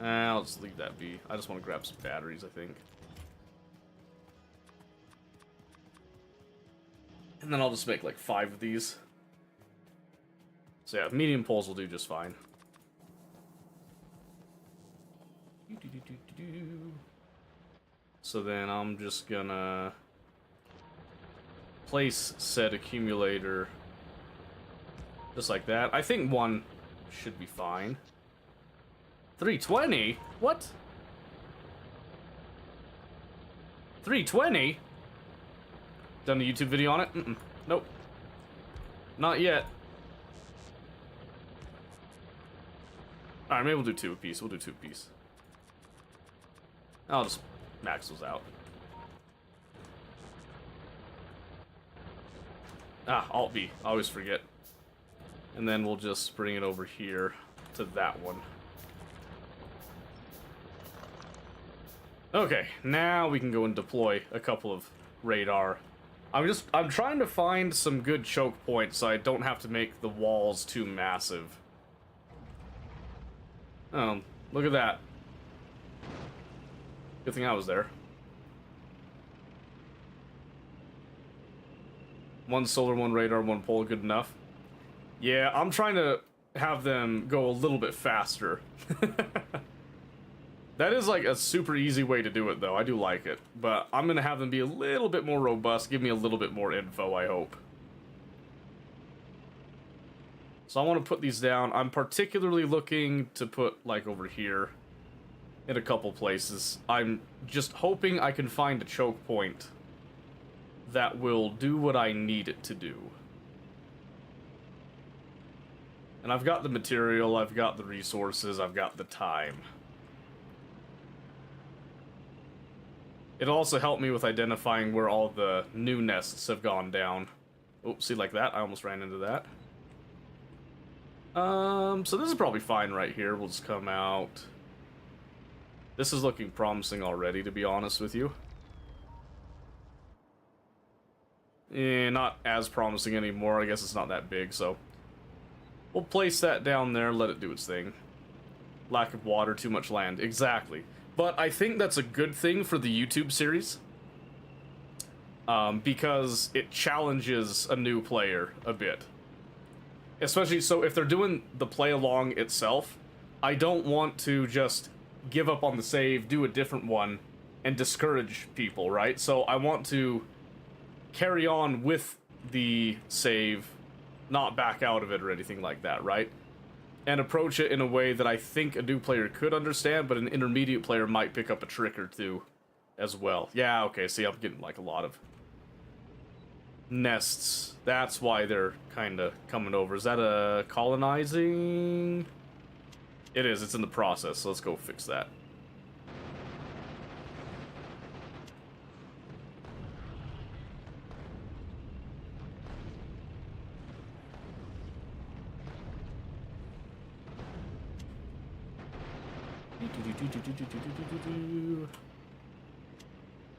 I'll just leave that be. I just want to grab some batteries, I think. And then I'll just make like 5 of these. So yeah, medium poles will do just fine. So then I'm just gonna place said accumulator just like that. I think 1 should be fine. 320? What? 320? Done a YouTube video on it? Nope. Not yet. Alright, maybe we'll do 2 apiece. We'll do 2 apiece. I'll just max those out. Alt B. I always forget. And then we'll just bring it over here to that one. Okay, now we can go and deploy a couple of radar. I'm trying to find some good choke points so I don't have to make the walls too massive. Oh, look at that. Good thing I was there. One solar, one radar, one pole, good enough. Yeah, I'm trying to have them go a little bit faster. That is like a super easy way to do it, though. I do like it. But I'm going to have them be a little bit more robust, give me a little bit more info, I hope. So I want to put these down. I'm particularly looking to put, like, over here in a couple places. I'm just hoping I can find a choke point that will do what I need it to do. And I've got the material, I've got the resources, I've got the time. It'll also help me with identifying where all the new nests have gone down. Oh, see, like that? I almost ran into that. So this is probably fine right here. We'll just come out. This is looking promising already, to be honest with you. Not as promising anymore. I guess it's not that big, so... We'll place that down there, let it do its thing. Lack of water, too much land. Exactly. But I think that's a good thing for the YouTube series. Because it challenges a new player a bit. Especially, so if they're doing the play-along itself, I don't want to just give up on the save, do a different one, and discourage people, right? So I want to carry on with the save, not back out of it or anything like that, right? And approach it in a way that I think a new player could understand, but an intermediate player might pick up a trick or two as well. Yeah, okay, see, I'm getting like a lot of nests. That's why they're kind of coming over. Is that a colonizing? It is, it's in the process, so let's go fix that.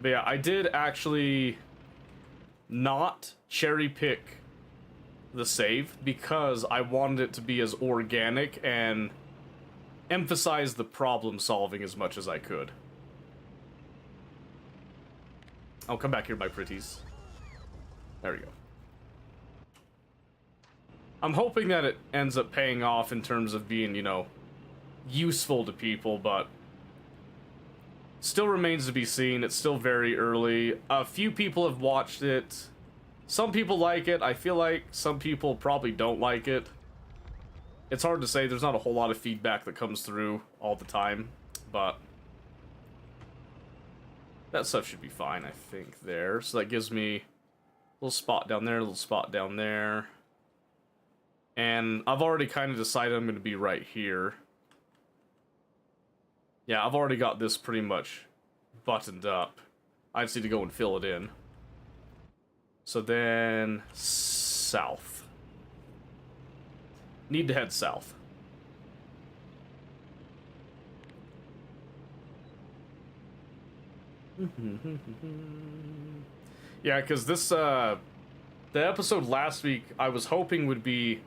But yeah, I did actually not cherry pick the save because I wanted it to be as organic and emphasize the problem solving as much as I could. I'll come back here, my pretties. There we go. I'm hoping that it ends up paying off in terms of being, you know, useful to people, but still remains to be seen. It's still very early. A few people have watched it. Some people like it. I feel like some people probably don't like it. It's hard to say. There's not a whole lot of feedback that comes through all the time, but that stuff should be fine, I think, there. So that gives me a little spot down there, a little spot down there. And I've already kind of decided I'm going to be right here. Yeah, I've already got this pretty much buttoned up. I just need to go and fill it in. So then, south. Need to head south. Yeah, because this, the episode last week I was hoping would be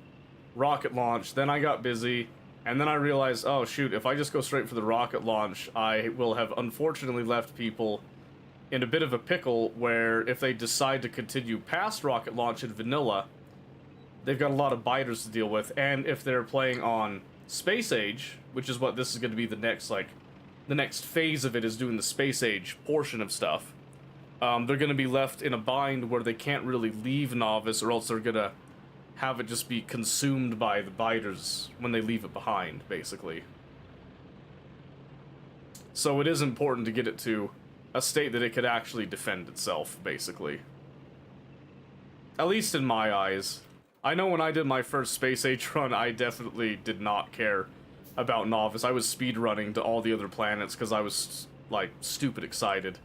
rocket launch, then I got busy, and then I realized, oh shoot, if I just go straight for the rocket launch, I will have unfortunately left people in a bit of a pickle where if they decide to continue past rocket launch in vanilla, they've got a lot of biters to deal with, and if they're playing on Space Age, which is what this is going to be the next, like, the next phase of it is doing the Space Age portion of stuff, they're going to be left in a bind where they can't really leave Novice, or else they're going to have it just be consumed by the biters when they leave it behind, basically. So it is important to get it to a state that it could actually defend itself, basically. At least in my eyes. I know when I did my first Space Age run, I definitely did not care about Novice. I was speedrunning to all the other planets because I was, like, stupid excited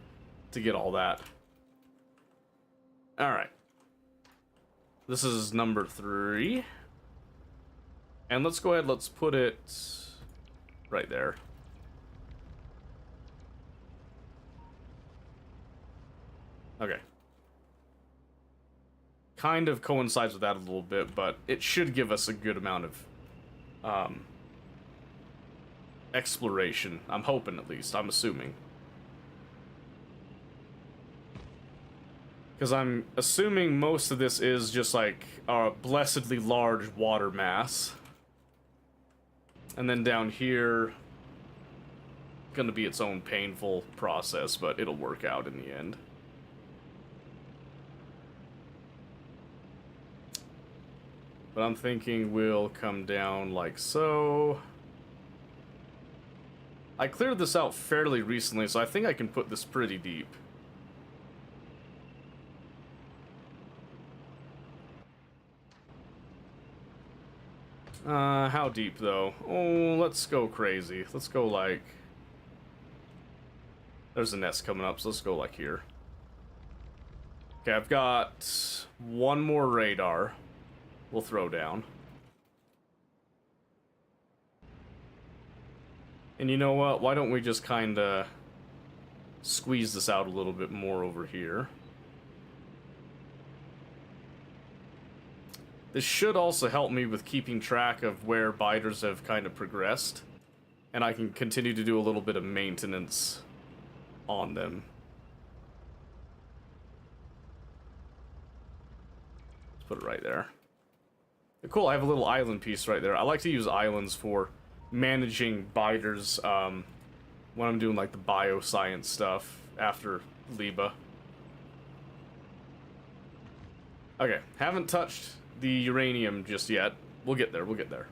to get all that. Alright. This is number 3. And let's go ahead, let's put it right there. Okay. Kind of coincides with that a little bit, but it should give us a good amount of exploration. I'm hoping, at least. I'm assuming. Because I'm assuming most of this is just like a blessedly large water mass. And then down here, gonna be its own painful process, but it'll work out in the end. But I'm thinking we'll come down like so. I cleared this out fairly recently, so I think I can put this pretty deep. How deep, though? Oh, let's go crazy. Let's go, like... There's a nest coming up, so let's go, like, here. Okay, I've got one more radar we'll throw down. And you know what? Why don't we just kind of squeeze this out a little bit more over here? This should also help me with keeping track of where biters have kind of progressed. And I can continue to do a little bit of maintenance on them. Let's put it right there. Cool, I have a little island piece right there. I like to use islands for managing biters when I'm doing like the bioscience stuff after Liba. Okay, haven't touched the uranium just yet. We'll get there, we'll get there.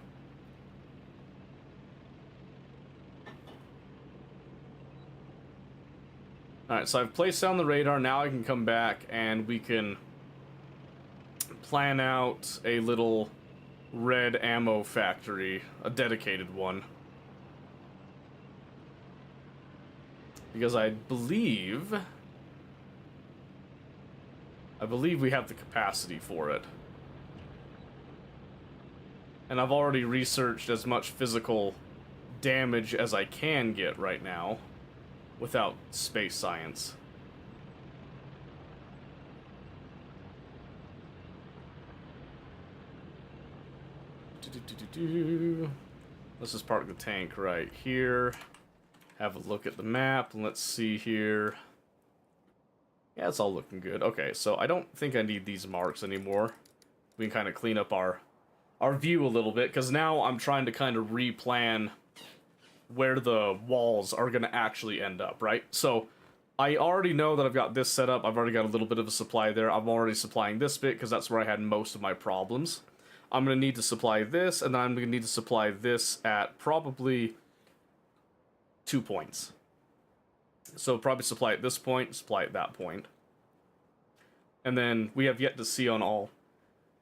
Alright, so I've placed down the radar. Now I can come back and we can plan out a little red ammo factory, a dedicated one. Because I believe we have the capacity for it. And I've already researched as much physical damage as I can get right now without space science. Let's just park the tank right here. Have a look at the map, and let's see here. Yeah, it's all looking good. Okay, so I don't think I need these marks anymore. We can kind of clean up our view a little bit, because now I'm trying to kind of replan where the walls are going to actually end up, right? So I already know that I've got this set up. I've already got a little bit of a supply there. I'm already supplying this bit because that's where I had most of my problems. I'm going to need to supply this, and then I'm going to need to supply this at probably 2 points. So probably supply at this point, supply at that point. And then we have yet to see on all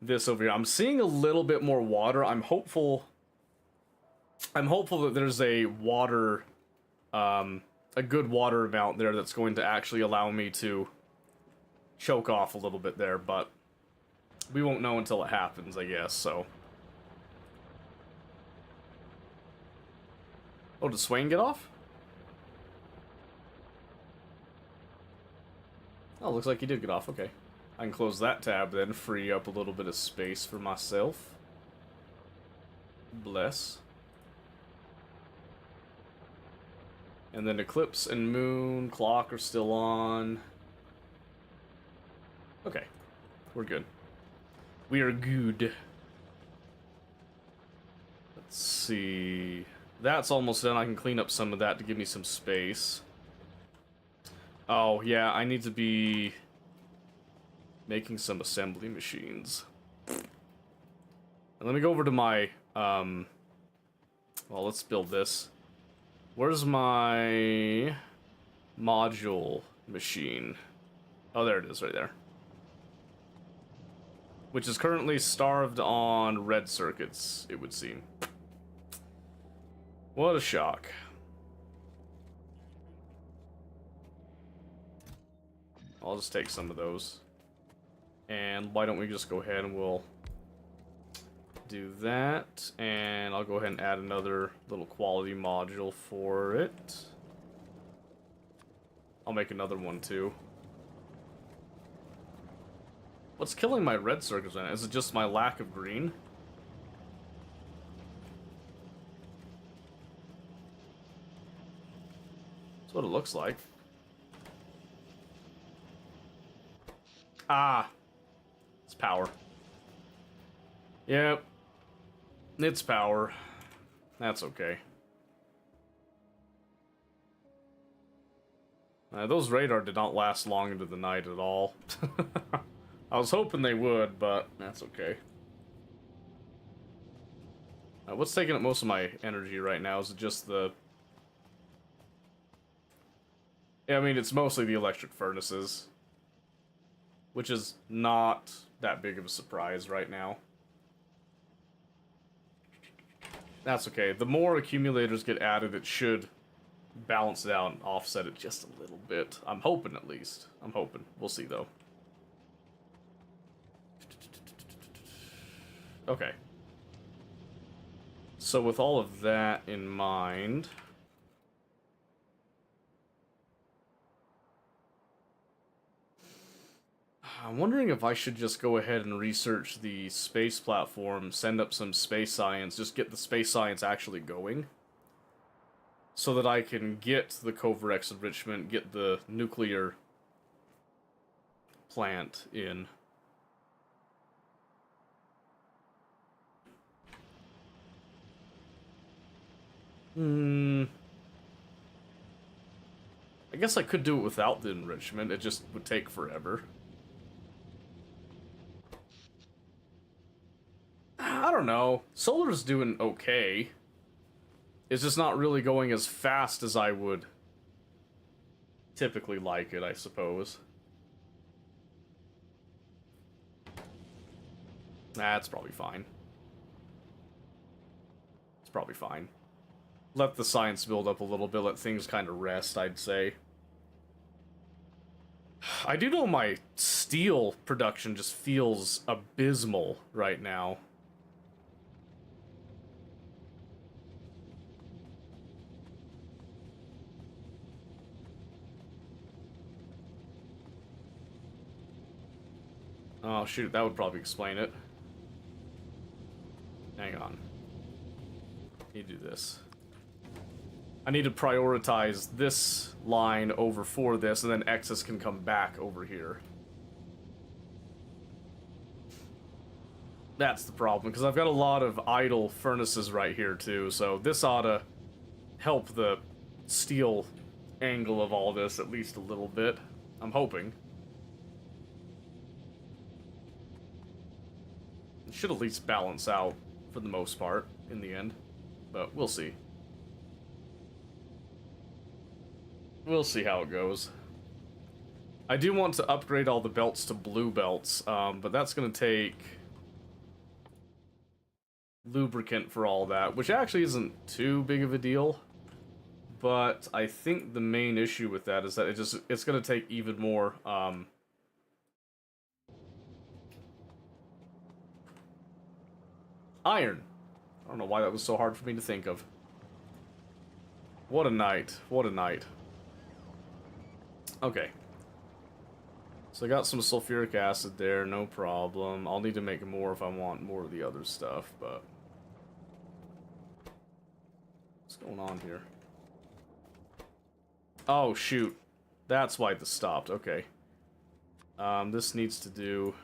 this over here. I'm seeing a little bit more water. I'm hopeful that there's a water, a good water amount there that's going to actually allow me to choke off a little bit there, but we won't know until it happens, I guess, so. Oh, did Swain get off? Oh, looks like he did get off, okay. I can close that tab then, free up a little bit of space for myself. Bless. And then Eclipse and Moon clock are still on. Okay, we're good. We are good. Let's see. That's almost done. I can clean up some of that to give me some space. Oh, yeah, I need to be making some assembly machines. And let me go over to my, well, let's build this. Where's my module machine? Oh, there it is, right there. Which is currently starved on red circuits, it would seem. What a shock. I'll just take some of those. And why don't we just go ahead and we'll do that. And I'll go ahead and add another little quality module for it. I'll make another one too. What's killing my red circuits then? Is it just my lack of green? That's what it looks like. Ah. It's power. Yep. It's power. That's okay. Those radar did not last long into the night at all. I was hoping they would, but that's okay. What's taking up most of my energy right now? Is it just the... Yeah, I mean, it's mostly the electric furnaces. Which is not that big of a surprise right now. That's okay. The more accumulators get added, it should balance it out and offset it just a little bit. I'm hoping, at least. I'm hoping. We'll see, though. Okay. So with all of that in mind... I'm wondering if I should just go ahead and research the space platform, send up some space science, just get the space science actually going. So that I can get the Covarex enrichment, get the nuclear plant in. I guess I could do it without the enrichment, it just would take forever. I don't know. Solar's doing okay. It's just not really going as fast as I would typically like it, I suppose. Nah, it's probably fine. It's probably fine. Let the science build up a little bit, let things kind of rest, I'd say. I do know my steel production just feels abysmal right now. Oh shoot, that would probably explain it. Hang on. Need to do this. I need to prioritize this line over for this, and then excess can come back over here. That's the problem, because I've got a lot of idle furnaces right here too, so this ought to help the steel angle of all this at least a little bit. I'm hoping. It should at least balance out for the most part in the end, but we'll see. We'll see how it goes. I do want to upgrade all the belts to blue belts, but that's going to take lubricant for all that, which actually isn't too big of a deal. But I think the main issue with that is that it's going to take even more iron. I don't know why that was so hard for me to think of. What a night. What a night. Okay. So I got some sulfuric acid there, no problem. I'll need to make more if I want more of the other stuff, but... What's going on here? Oh, shoot. That's why this stopped. Okay. This needs to do...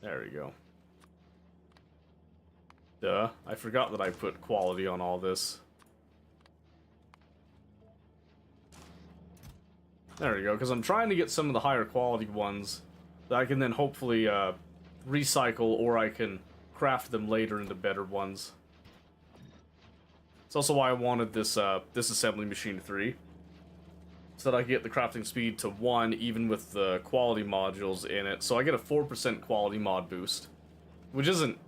There we go. Duh. I forgot that I put quality on all this. There we go, because I'm trying to get some of the higher quality ones that I can then hopefully recycle, or I can craft them later into better ones. It's also why I wanted this this assembly machine 3. So that I get the crafting speed to 1 even with the quality modules in it. So I get a 4% quality mod boost, which isn't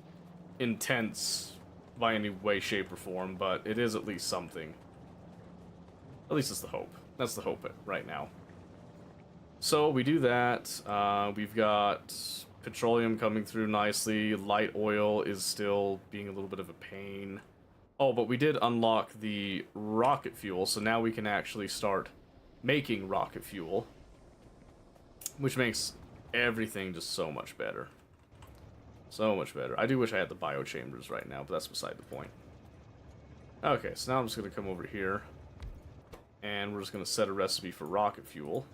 intense by any way, shape, or form, but it is at least something. At least it's the hope. That's the hope right now. So we do that. We've got petroleum coming through nicely. Light oil is still being a little bit of a pain. Oh, but we did unlock the rocket fuel, so now we can actually start making rocket fuel, which makes everything just so much better. So much better. I do wish I had the biochambers right now, but that's beside the point. Okay, so now I'm just going to come over here. And we're just going to set a recipe for rocket fuel.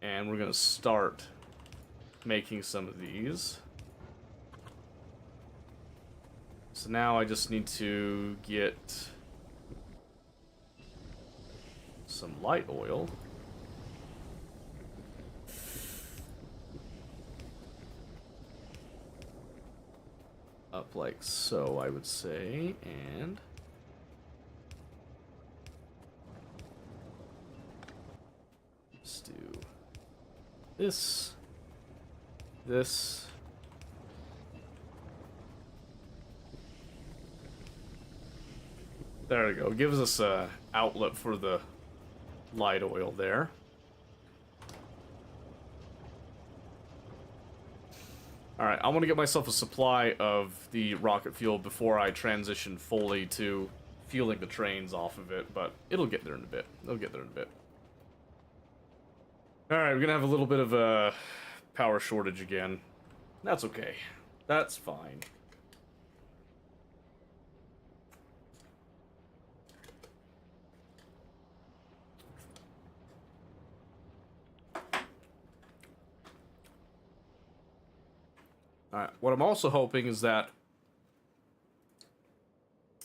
And we're going to start making some of these. So now I just need to get some light oil. Up like so, I would say, and let's do this, this, there we go. It gives us a outlet for the light oil there. Alright, I want to get myself a supply of the rocket fuel before I transition fully to fueling the trains off of it, but it'll get there in a bit. It'll get there in a bit. Alright, we're gonna have a little bit of a power shortage again. That's okay. That's fine. Alright, what I'm also hoping is that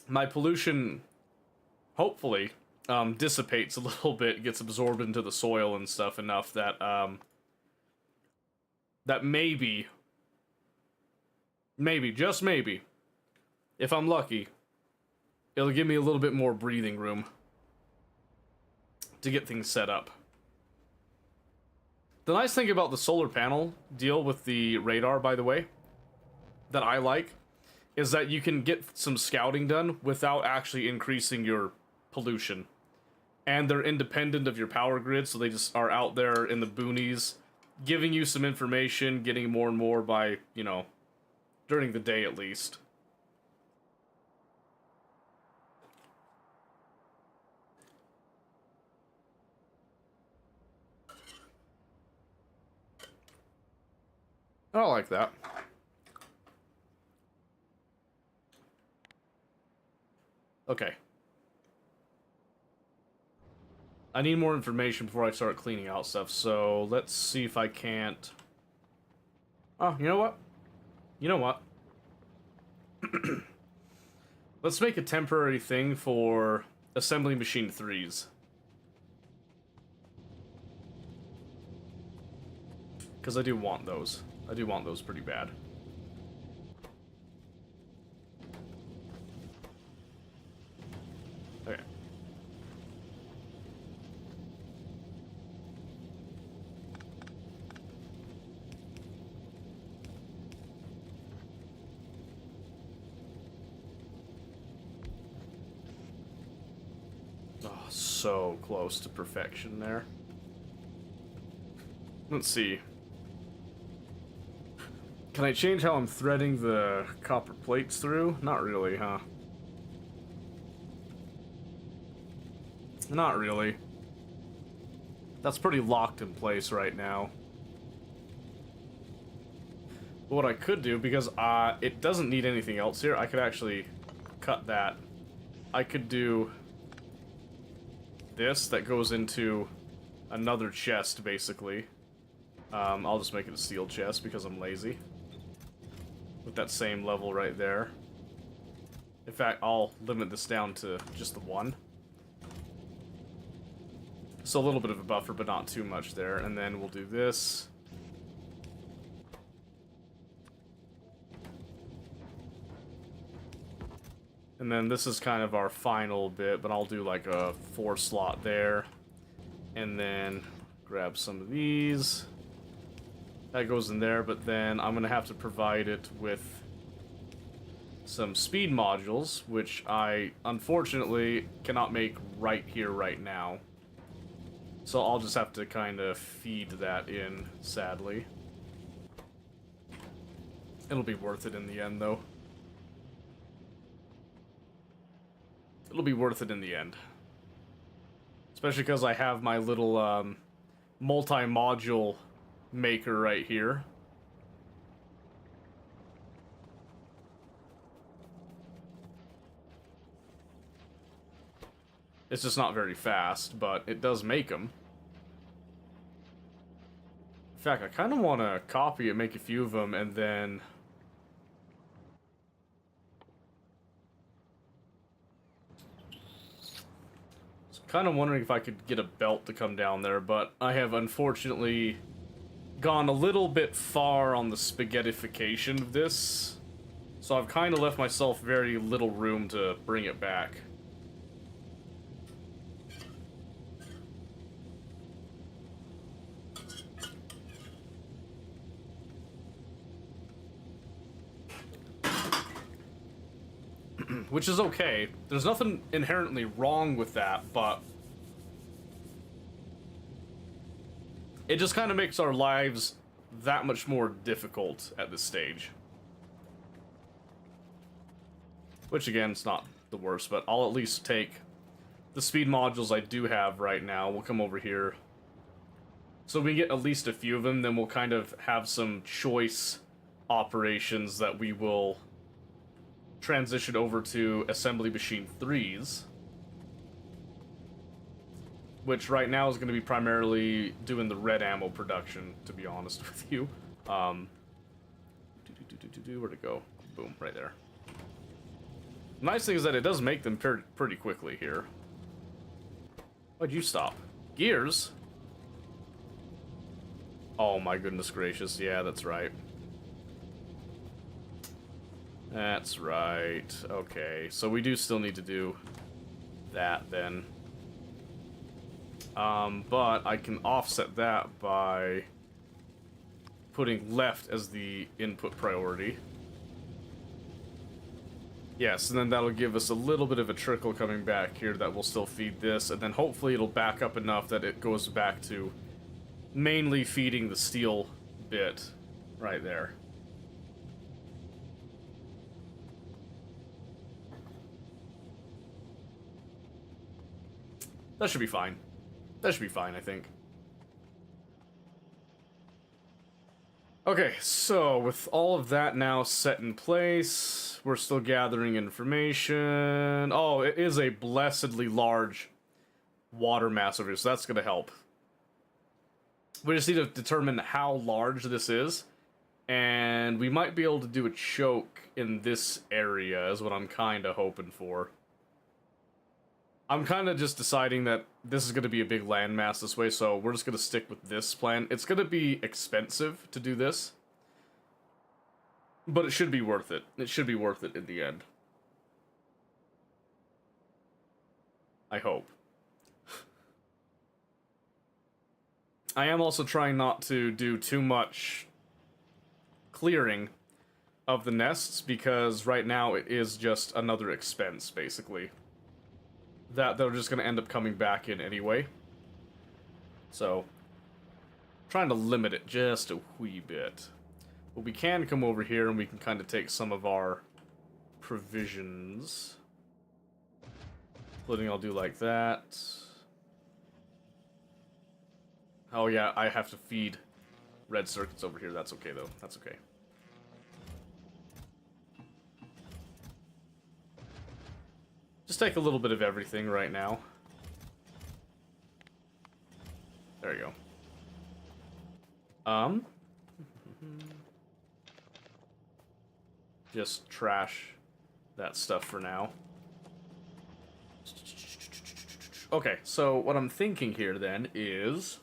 my pollution, hopefully, dissipates a little bit, gets absorbed into the soil and stuff enough that, that maybe, just maybe, if I'm lucky, it'll give me a little bit more breathing room to get things set up. The nice thing about the solar panel deal with the radar, by the way, that I like, is that you can get some scouting done without actually increasing your pollution. And they're independent of your power grid, so they just are out there in the boonies, giving you some information, getting more and more by, you know, during the day at least. I like that. Okay. I need more information before I start cleaning out stuff, so let's see if I can't... Oh, you know what? You know what? Let's make a temporary thing for assembly machine 3s. Because I do want those. I do want those pretty bad. Okay. Oh, so close to perfection there. Let's see. Can I change how I'm threading the copper plates through? Not really, huh? Not really. That's pretty locked in place right now. But what I could do, because it doesn't need anything else here, I could actually cut that. I could do this that goes into another chest, basically. I'll just make it a steel chest because I'm lazy. With that same level right there. In fact, I'll limit this down to just the one. So a little bit of a buffer, but not too much there. And then we'll do this. And then this is kind of our final bit, but I'll do like a 4 slot there. And then grab some of these. That goes in there, but then I'm going to have to provide it with some speed modules, which I unfortunately cannot make right here, right now. So I'll just have to kind of feed that in, sadly. It'll be worth it in the end, though. It'll be worth it in the end. Especially because I have my little multi-module maker right here. It's just not very fast, but it does make them. In fact, I kind of want to copy it, make a few of them, and then... kind of wondering if I could get a belt to come down there, but I have unfortunately gone a little bit far on the spaghettification of this, so I've kind of left myself very little room to bring it back. Which is okay. There's nothing inherently wrong with that, but it just kind of makes our lives that much more difficult at this stage. Which, again, it's not the worst, but I'll at least take the speed modules I do have right now. We'll come over here. So we get at least a few of them, then we'll kind of have some choice operations that we will transition over to assembly machine 3s, which right now is going to be primarily doing the red ammo production, to be honest with you. Where'd it go? Boom, right there. The nice thing is that it does make them pretty quickly here. Why'd you stop? Gears? Oh my goodness gracious, yeah, that's right. That's right. Okay, so we do still need to do that then. But I can offset that by putting left as the input priority. Yes, and then that'll give us a little bit of a trickle coming back here that will still feed this, and then hopefully it'll back up enough that it goes back to mainly feeding the steel bit right there. That should be fine. That should be fine, I think. Okay, so with all of that now set in place, we're still gathering information. Oh, it is a blessedly large water mass over here, so that's going to help. We just need to determine how large this is, and we might be able to do a choke in this area, is what I'm kind of hoping for. I'm kind of just deciding that this is going to be a big landmass this way, so we're just going to stick with this plan. It's going to be expensive to do this, but it should be worth it. It should be worth it in the end. I hope. I am also trying not to do too much clearing of the nests, because right now it is just another expense, basically, that they're just going to end up coming back in anyway. So, trying to limit it just a wee bit. But we can come over here and we can kind of take some of our provisions. Including I'll do like that. Oh yeah, I have to feed red circuits over here. That's okay though. That's okay. Just take a little bit of everything right now. There you go. Just trash that stuff for now. Okay, so what I'm thinking here then is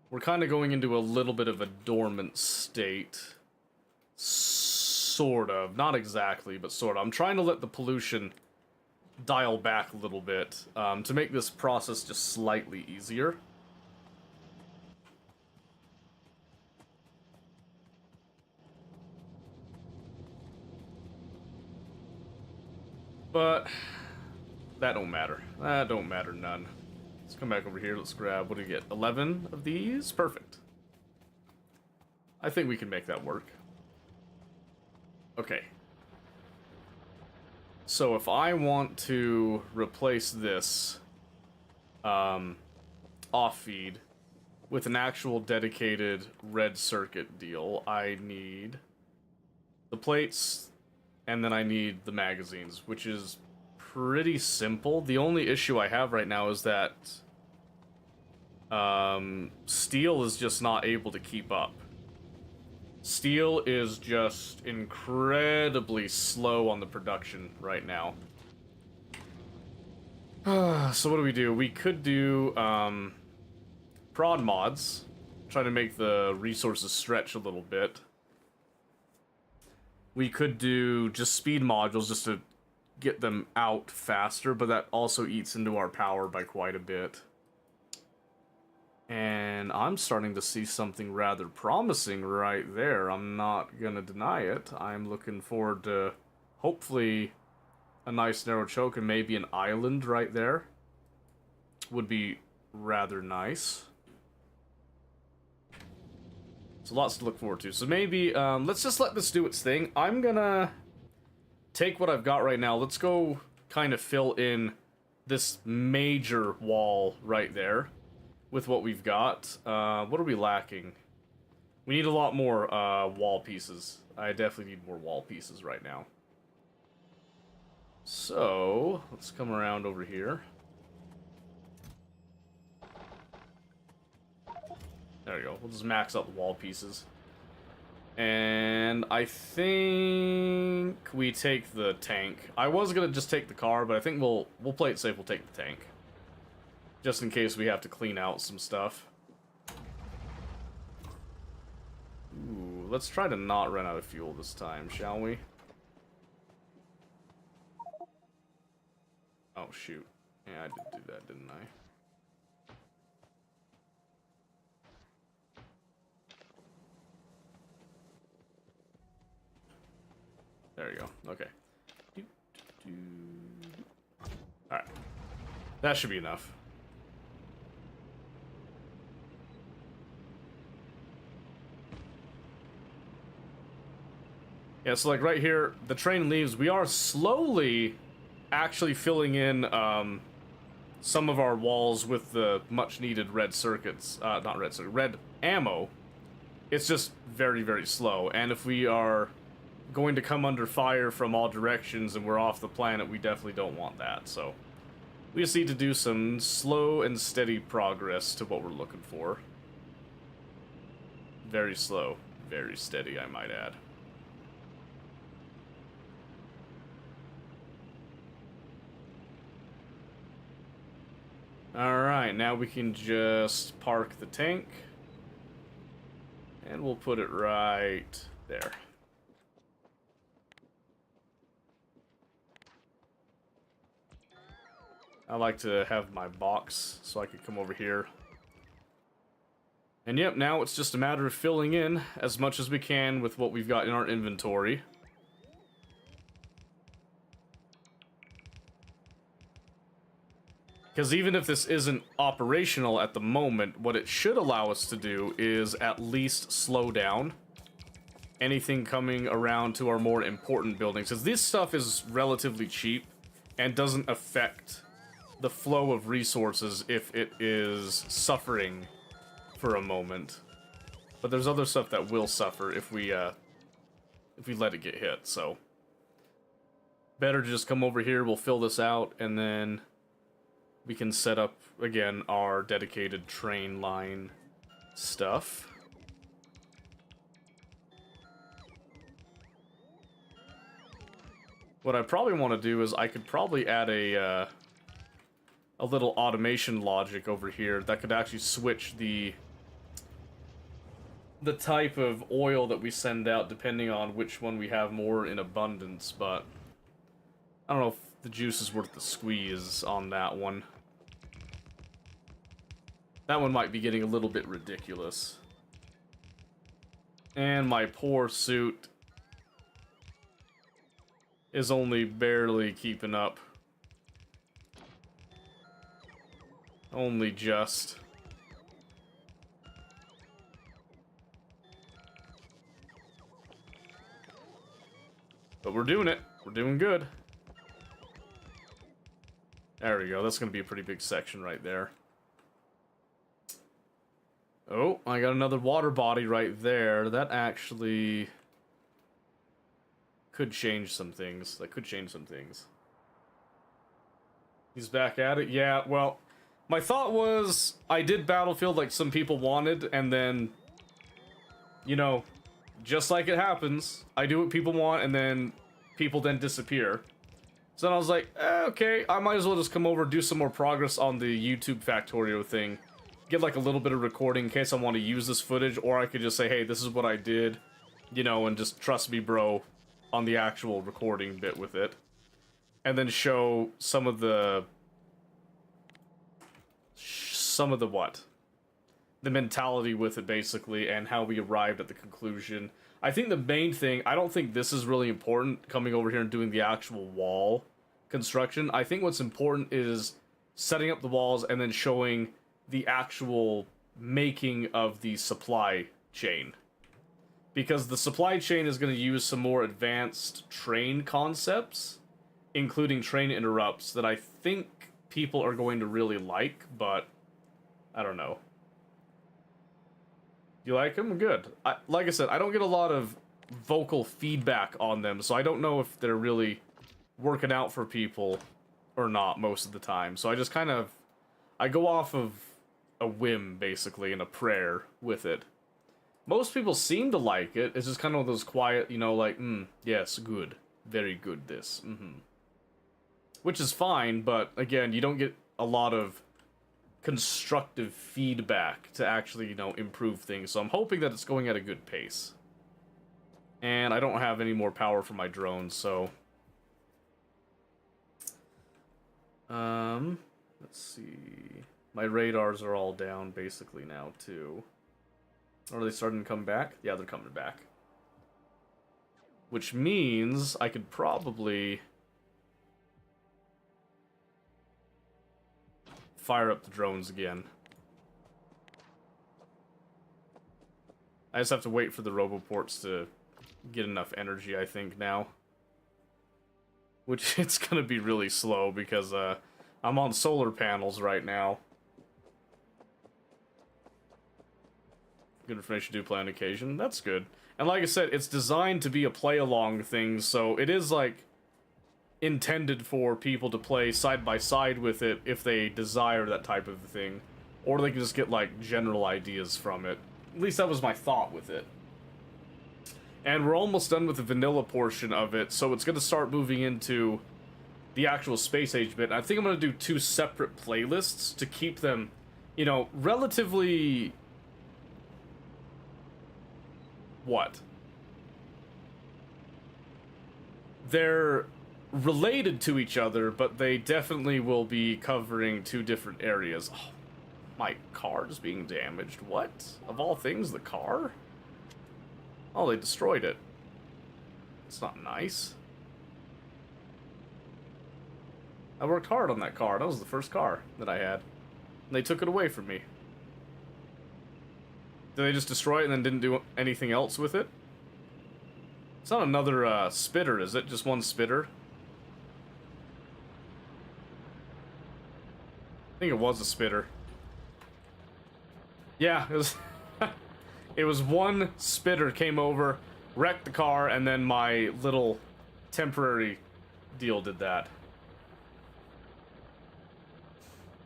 we're kind of going into a little bit of a dormant state. Sort of. Not exactly, but sort of. I'm trying to let the pollution dial back a little bit to make this process just slightly easier. But that don't matter. That don't matter none. Let's come back over here. Let's grab, what do we get? 11 of these? Perfect. I think we can make that work. Okay. So if I want to replace this off feed with an actual dedicated red circuit deal, I need the plates and then I need the magazines, which is pretty simple. The only issue I have right now is that steel is just not able to keep up. Steel is just incredibly slow on the production right now. So what do? We could do prod mods, try to make the resources stretch a little bit. We could do just speed modules just to get them out faster, but that also eats into our power by quite a bit. And I'm starting to see something rather promising right there. I'm not gonna deny it. I'm looking forward to hopefully a nice narrow choke and maybe an island right there. Would be rather nice. So lots to look forward to. So maybe, let's just let this do its thing. I'm gonna take what I've got right now. Let's go kind of fill in this major wall right there with what we've got. What are we lacking? We need a lot more wall pieces. I definitely need more wall pieces right now. So, let's come around over here. There we go. We'll just max out the wall pieces. And I think we take the tank. I was gonna just take the car, but I think we'll play it safe. We'll take the tank, just in case we have to clean out some stuff. Ooh, let's try to not run out of fuel this time, shall we? Oh shoot! Yeah, I did do that, didn't I? There you go. Okay. Alright. That should be enough. Yeah, so like right here, the train leaves. We are slowly actually filling in some of our walls with the much needed red circuits. Not red circuit, red ammo. It's just very, very slow. And if we are going to come under fire from all directions and we're off the planet, we definitely don't want that. So we just need to do some slow and steady progress to what we're looking for. Very slow, very steady, I might add. Alright, now we can just park the tank. And we'll put it right there. I like to have my box so I can come over here. And yep, now it's just a matter of filling in as much as we can with what we've got in our inventory. Because even if this isn't operational at the moment, what it should allow us to do is at least slow down anything coming around to our more important buildings. Because this stuff is relatively cheap and doesn't affect the flow of resources if it is suffering for a moment. But there's other stuff that will suffer if we let it get hit, so better to just come over here, we'll fill this out, and then we can set up, again, our dedicated train line stuff. What I probably want to do is I could probably add a little automation logic over here that could actually switch the type of oil that we send out depending on which one we have more in abundance, but I don't know if the juice is worth the squeeze on that one. That one might be getting a little bit ridiculous. And my poor suit is only barely keeping up. Only just. But we're doing it. We're doing good. There we go. That's going to be a pretty big section right there. Oh, I got another water body right there. That actually could change some things. That could change some things. He's back at it. Yeah, well, my thought was I did Battlefield like some people wanted, and then, you know, just like it happens, I do what people want, and then people then disappear. So then I was like, okay, I might as well just come over, do some more progress on the YouTube Factorio thing. Get like a little bit of recording in case I want to use this footage, or I could just say, hey, this is what I did, you know, and just trust me, bro, on the actual recording bit with it. And then show some of the what? The mentality with it, basically, and how we arrived at the conclusion. I think the main thing, I don't think this is really important, coming over here and doing the actual wall construction. I think what's important is setting up the walls and then showing the actual making of the supply chain. Because the supply chain is going to use some more advanced train concepts, including train interrupts, that I think people are going to really like, but I don't know. You like them? Good. Like I said, I don't get a lot of vocal feedback on them, so I don't know if they're really working out for people or not most of the time. So I just kind of, I go off of a whim, basically, and a prayer with it. Most people seem to like it. It's just kind of those quiet, you know, like, yes, good. Very good, this. Which is fine, but again, you don't get a lot of constructive feedback to actually, you know, improve things. So I'm hoping that it's going at a good pace. And I don't have any more power for my drones, so... let's see... My radars are all down, basically, now, too. Are they starting to come back? Yeah, they're coming back. Which means I could probably... fire up the drones again. I just have to wait for the roboports to get enough energy, I think, now. Which, it's gonna be really slow, because, I'm on solar panels right now. Good information to do play on occasion. That's good. And like I said, it's designed to be a play-along thing, so it is, like, intended for people to play side by side with it if they desire that type of thing. Or they can just get, like, general ideas from it. At least that was my thought with it. And we're almost done with the vanilla portion of it, so it's going to start moving into the actual Space Age bit. And I think I'm going to do 2 separate playlists to keep them, you know, relatively... What? They're related to each other, but they definitely will be covering 2 different areas. Oh, my car is being damaged. What? Of all things, the car? Oh, they destroyed it. It's not nice. I worked hard on that car. That was the first car that I had. And they took it away from me. Did they just destroy it and then didn't do anything else with it? It's not another spitter, is it? Just one spitter? I think it was a spitter. Yeah, it was... It was one spitter came over, wrecked the car, and then my little temporary deal did that.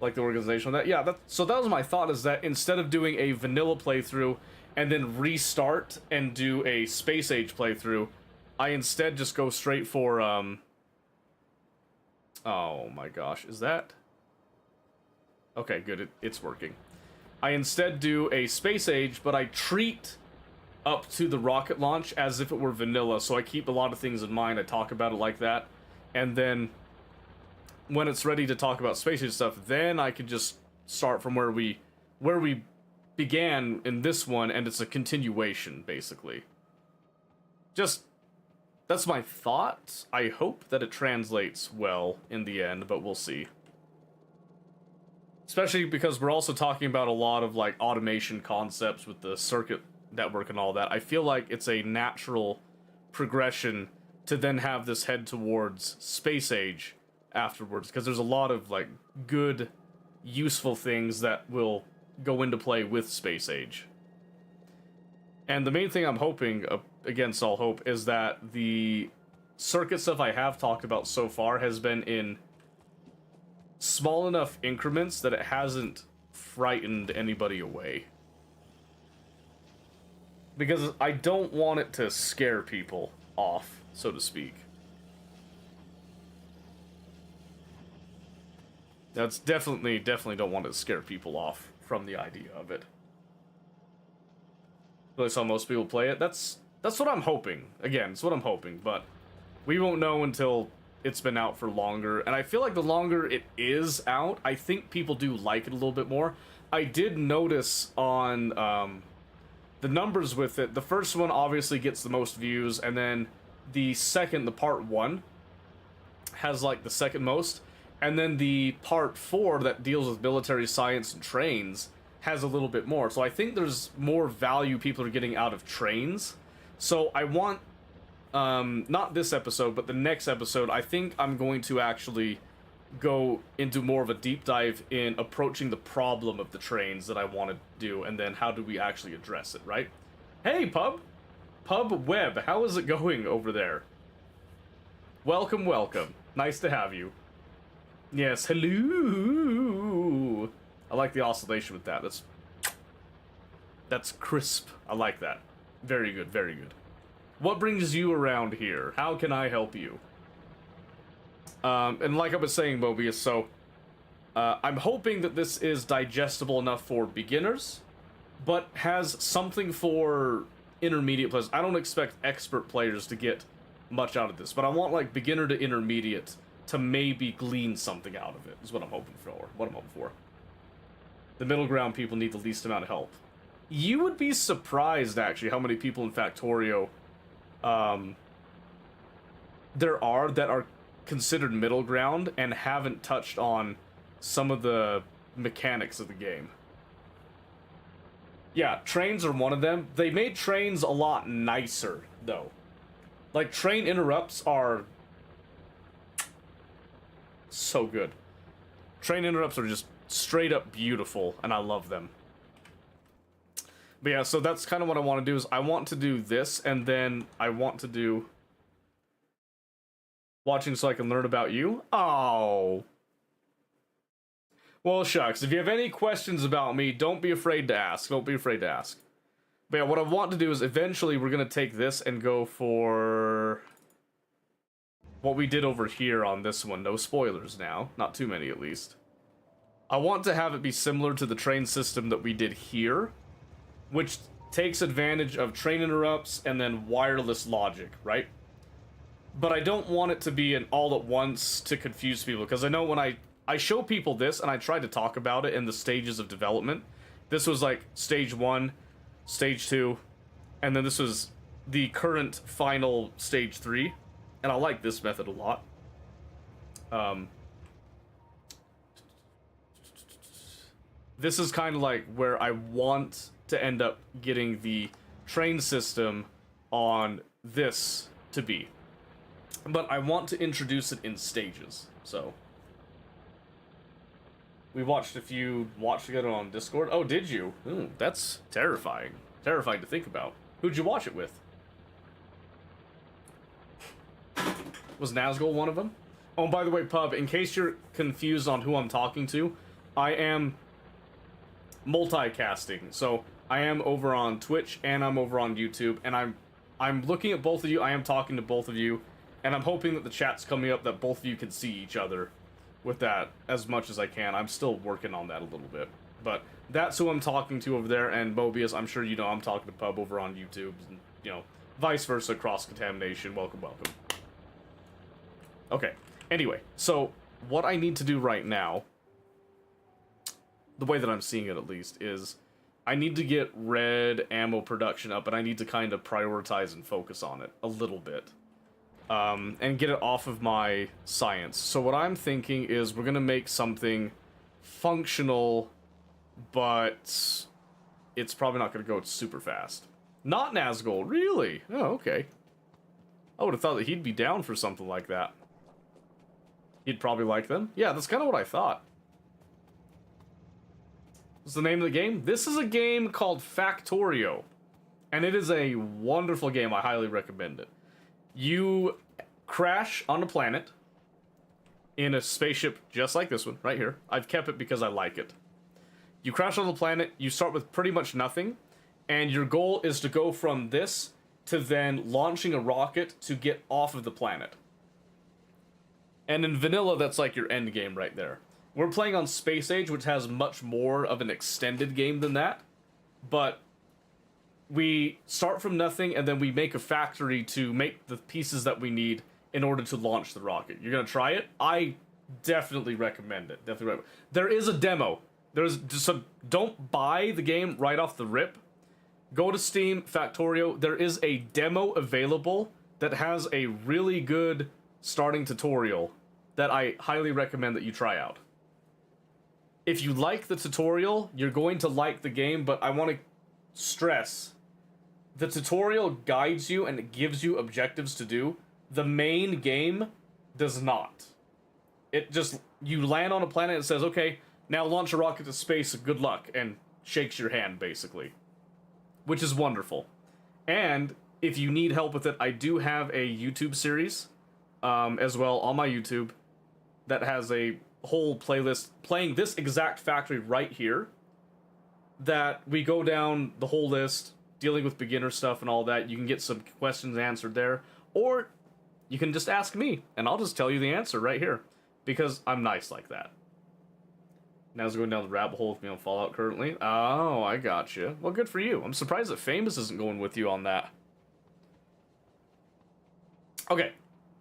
Like the organization that, yeah, so that was my thought, is that instead of doing a vanilla playthrough and then restart and do a Space Age playthrough, I instead just go straight for, oh my gosh, is that? Okay, good, it's working. I instead do a Space Age, but I treat up to the rocket launch as if it were vanilla, so I keep a lot of things in mind, I talk about it like that, and then when it's ready to talk about Space Age stuff, then I can just start from where we began in this one, and it's a continuation, basically. Just, that's my thought. I hope that it translates well in the end, but we'll see. Especially because we're also talking about a lot of, like, automation concepts with the circuit network and all that. I feel like it's a natural progression to then have this head towards Space Age afterwards, because there's a lot of, like, good, useful things that will go into play with Space Age. And the main thing I'm hoping, against all hope, is that the circuit stuff I have talked about so far has been in small enough increments that it hasn't frightened anybody away. Because I don't want it to scare people off, so to speak. That's definitely don't want it to scare people off from the idea of it. Really saw most people play it. That's what I'm hoping. Again, it's what I'm hoping, but we won't know until it's been out for longer. And I feel like the longer it is out, I think people do like it a little bit more. I did notice on the numbers with it, the first one obviously gets the most views, and then the part 1 has like the second most, and then the part 4 that deals with military science and trains has a little bit more. So I think there's more value people are getting out of trains. So I want, not this episode, but the next episode, I think I'm going to actually go into more of a deep dive in approaching the problem of the trains that I want to do, and then how do we actually address it, right? Hey, Pub Web, how is it going over there? Welcome, welcome. Nice to have you. Yes, hello. I like the oscillation with that. That's crisp. I like that. Very good, very good. What brings you around here? How can I help you? And like I was saying, Mobius, so I'm hoping that this is digestible enough for beginners, but has something for intermediate players. I don't expect expert players to get much out of this, but I want like beginner to intermediate to maybe glean something out of it, is what I'm hoping for. The middle ground people need the least amount of help. You would be surprised, actually, how many people in Factorio there are that are considered middle ground and haven't touched on some of the mechanics of the game. Yeah, trains are one of them. They made trains a lot nicer, though. Like, train interrupts are so good. Train interrupts are just straight up beautiful, and I love them. But yeah, so that's kind of what I want to do, is I want to do this, and then I want to do watching so I can learn about you. Oh. Well, shucks. If you have any questions about me, don't be afraid to ask. Don't be afraid to ask. But yeah, what I want to do is eventually we're going to take this and go for what we did over here on this one. No spoilers now. Not too many, at least. I want to have it be similar to the train system that we did here, which takes advantage of train interrupts and then wireless logic, right? But I don't want it to be an all at once to confuse people, because I know when I show people this and I try to talk about it in the stages of development, this was like stage 1, stage 2, and then this was the current final stage 3, and I like this method a lot. This is kind of like where I want to end up getting the train system on this to be. But I want to introduce it in stages, so. We watched a few together on Discord. Oh, did you? Ooh, that's terrifying. Terrifying to think about. Who'd you watch it with? Was Nazgul one of them? Oh, and by the way, Pub, in case you're confused on who I'm talking to, I am multicasting. So I am over on Twitch and I'm over on YouTube, and I'm looking at both of you. I am talking to both of you, and I'm hoping that the chat's coming up that both of you can see each other with that as much as I can. I'm still working on that a little bit, but that's who I'm talking to over there. And Mobius, I'm sure you know I'm talking to Pub over on YouTube, and you know, vice versa, cross-contamination. Welcome, welcome. Okay, anyway, so what I need to do right now, the way that I'm seeing it at least, is I need to get red ammo production up, and I need to kind of prioritize and focus on it a little bit. And get it off of my science. So what I'm thinking is we're gonna make something functional, but it's probably not gonna go super fast. Not Nazgul, really? Oh, okay. I would have thought that he'd be down for something like that. He'd probably like them. Yeah, that's kind of what I thought. What's the name of the game? This is a game called Factorio, and it is a wonderful game. I highly recommend it. You crash on a planet, in a spaceship just like this one, right here. I've kept it because I like it. You crash on the planet, you start with pretty much nothing, and your goal is to go from this to then launching a rocket to get off of the planet. And in vanilla, that's like your end game right there. We're playing on Space Age, which has much more of an extended game than that, but we start from nothing and then we make a factory to make the pieces that we need in order to launch the rocket. You're gonna try it? I definitely recommend it. Definitely recommend. There is a demo. So don't buy the game right off the rip. Go to Steam, Factorio. There is a demo available that has a really good starting tutorial that I highly recommend that you try out. If you like the tutorial, you're going to like the game, but I want to stress, the tutorial guides you and it gives you objectives to do. The main game does not. It just, you land on a planet and it says, okay, now launch a rocket to space, good luck, and shakes your hand, basically. Which is wonderful. And if you need help with it, I do have a YouTube series as well on my YouTube that has a whole playlist playing this exact factory right here, that we go down the whole list, dealing with beginner stuff and all that. You can get some questions answered there, or you can just ask me, and I'll just tell you the answer right here, because I'm nice like that. Now it's going down the rabbit hole with me on Fallout currently. Oh, I gotcha. Well, good for you. I'm surprised that Famous isn't going with you on that. Okay,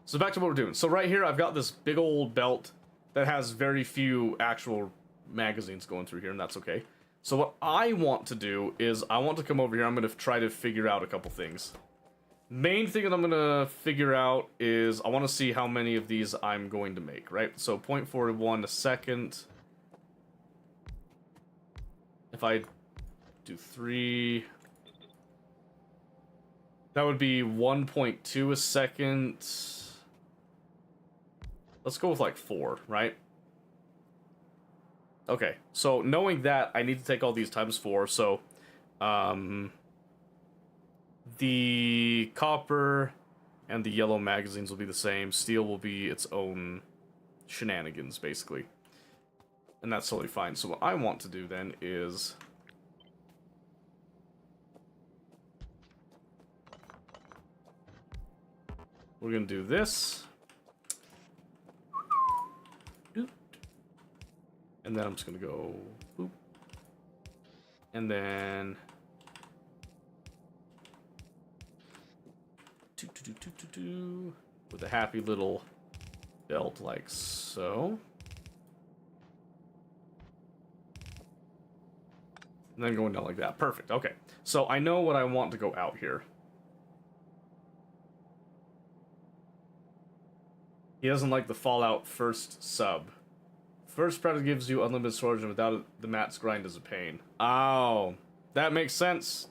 so back to what we're doing. So right here, I've got this big old belt that has very few actual magazines going through here, and that's okay. So what I want to do is I want to come over here. I'm going to try to figure out a couple things. Main thing that I'm going to figure out is I want to see how many of these I'm going to make, right? So 0.41 a second. If I do 3, that would be 1.2 a second. Let's go with like 4, right? Okay, so knowing that, I need to take all these times 4, so the copper and the yellow magazines will be the same. Steel will be its own shenanigans, basically. And that's totally fine. So what I want to do then is we're going to do this. And then I'm just going to go boop. And then with a happy little belt like so. And then going down like that. Perfect. Okay. So I know what I want to go out here. He doesn't like the Fallout first sub. First Predator gives you unlimited storage, and without it, the mats grind is a pain. Oh, that makes sense.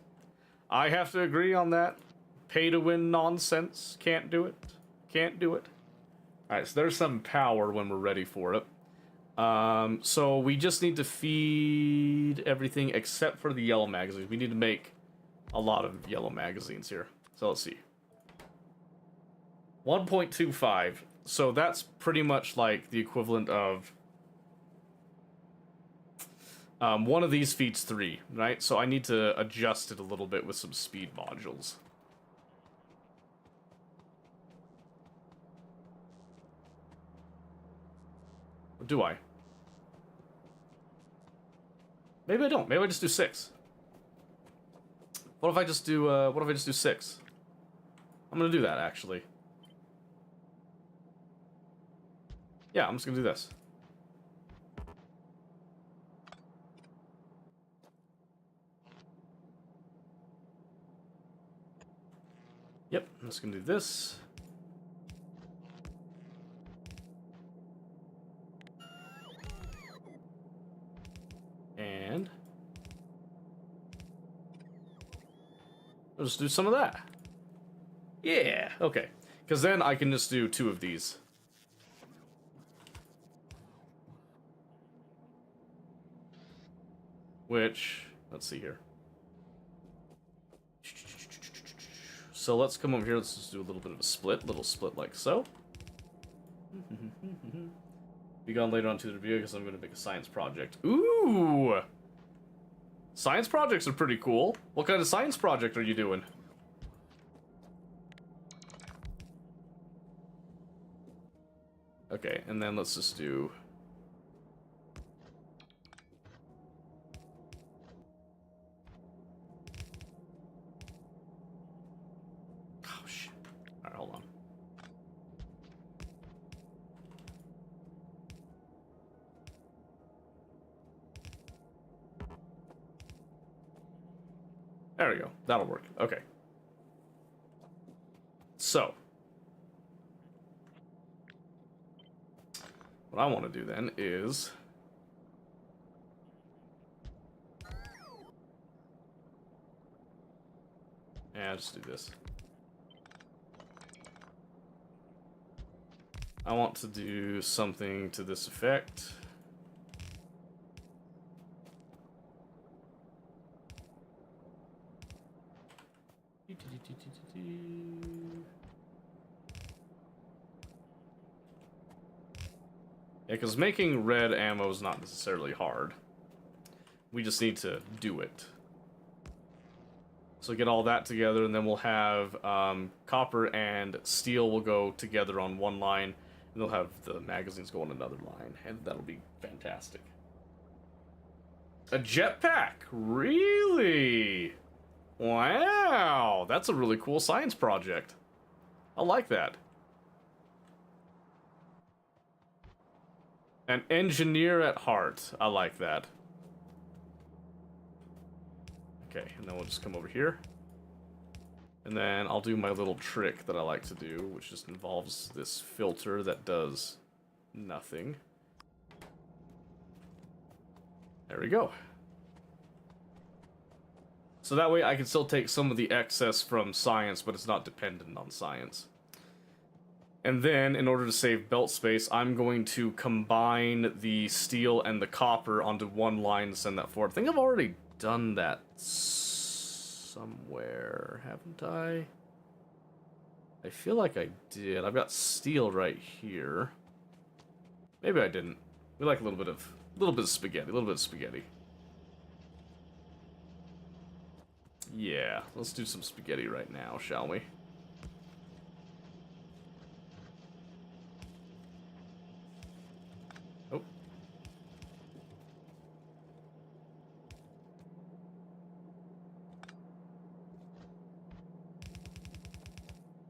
I have to agree on that. Pay to win nonsense. Can't do it. Can't do it. Alright, so there's some power when we're ready for it. So we just need to feed everything except for the yellow magazines. We need to make a lot of yellow magazines here. So let's see. 1.25. So that's pretty much like the equivalent of one of these feeds 3, right? So I need to adjust it a little bit with some speed modules. Or do I? Maybe I don't. Maybe I just do 6. What if I just do 6? I'm gonna do that actually. Yeah, I'm just gonna do this. Yep, I'm just gonna do this. And I'll just do some of that. Yeah, okay. Because then I can just do 2 of these. Which, let's see here. So let's come over here, let's just do a little bit of a split, little split like so. Be gone later on to the review because I'm going to make a science project. Ooh! Science projects are pretty cool. What kind of science project are you doing? Okay, and then let's just do... Oh, shit. Alright, hold on. There we go. That'll work. Okay. So. What I want to do then is... Yeah, I'll just do this. I want to do something to this effect. Yeah, because making red ammo is not necessarily hard. We just need to do it. So get all that together, and then we'll have copper and steel will go together on one line, and they'll have the magazines go on another line, and that'll be fantastic. A jetpack? Really? Wow, that's a really cool science project. I like that. An engineer at heart. I like that. Okay, and then we'll just come over here. And then I'll do my little trick that I like to do, which just involves this filter that does nothing. There we go. So that way I can still take some of the excess from science, but it's not dependent on science. And then, in order to save belt space, I'm going to combine the steel and the copper onto one line and send that forward. I think I've already done that somewhere, haven't I? I feel like I did. I've got steel right here. Maybe I didn't. We like a little bit of spaghetti, Yeah, let's do some spaghetti right now, shall we? Oh.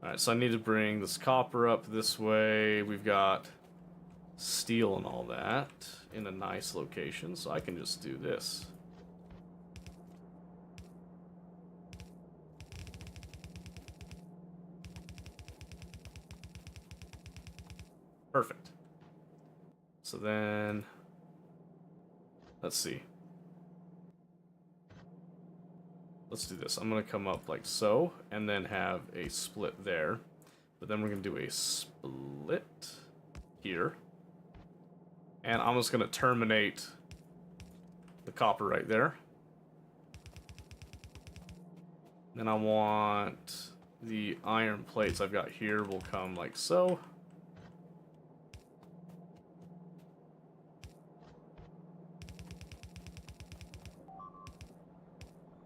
Alright, so I need to bring this copper up this way. We've got steel and all that in a nice location, so I can just do this. Perfect. So then, let's see. Let's do this. I'm going to come up like so, and then have a split there. But then we're going to do a split here. And I'm just going to terminate the copper right there. Then I want the iron plates I've got here will come like so.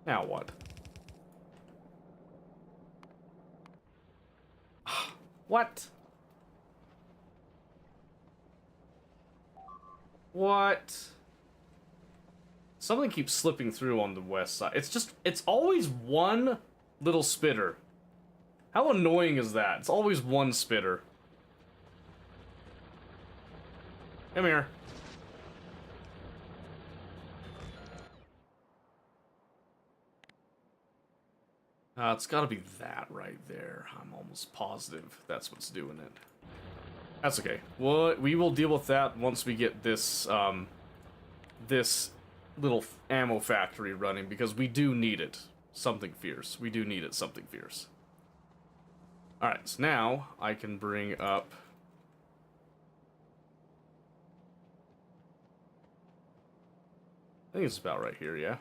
Now what? What? What? Something keeps slipping through on the west side. It's always one little spitter. How annoying is that? It's always one spitter. Come here. It's gotta be that right there. I'm almost positive that's what's doing it. That's okay. Well, we will deal with that once we get this, this little ammo factory running, because we do need it. Something fierce. We do need it something fierce. Alright, so now I can bring up... I think it's about right here, yeah?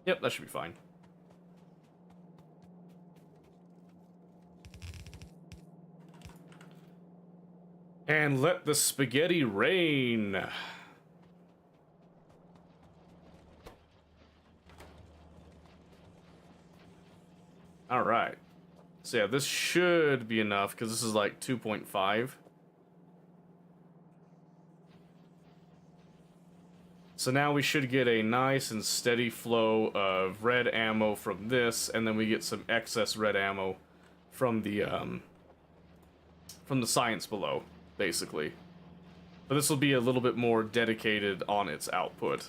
Yep, that should be fine. And let the spaghetti rain. Alright. So yeah, this should be enough, because this is like 2.5. So now we should get a nice and steady flow of red ammo from this, and then we get some excess red ammo from the science below, basically. But this will be a little bit more dedicated on its output.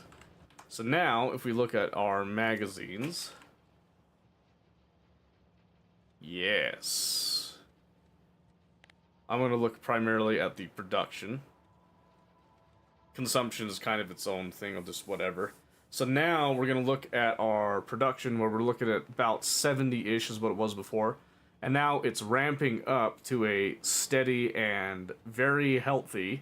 So now, if we look at our magazines... Yes. I'm going to look primarily at the production. Consumption is kind of its own thing, of just whatever. So now we're going to look at our production, where we're looking at about 70-ish is what it was before. And now it's ramping up to a steady and very healthy,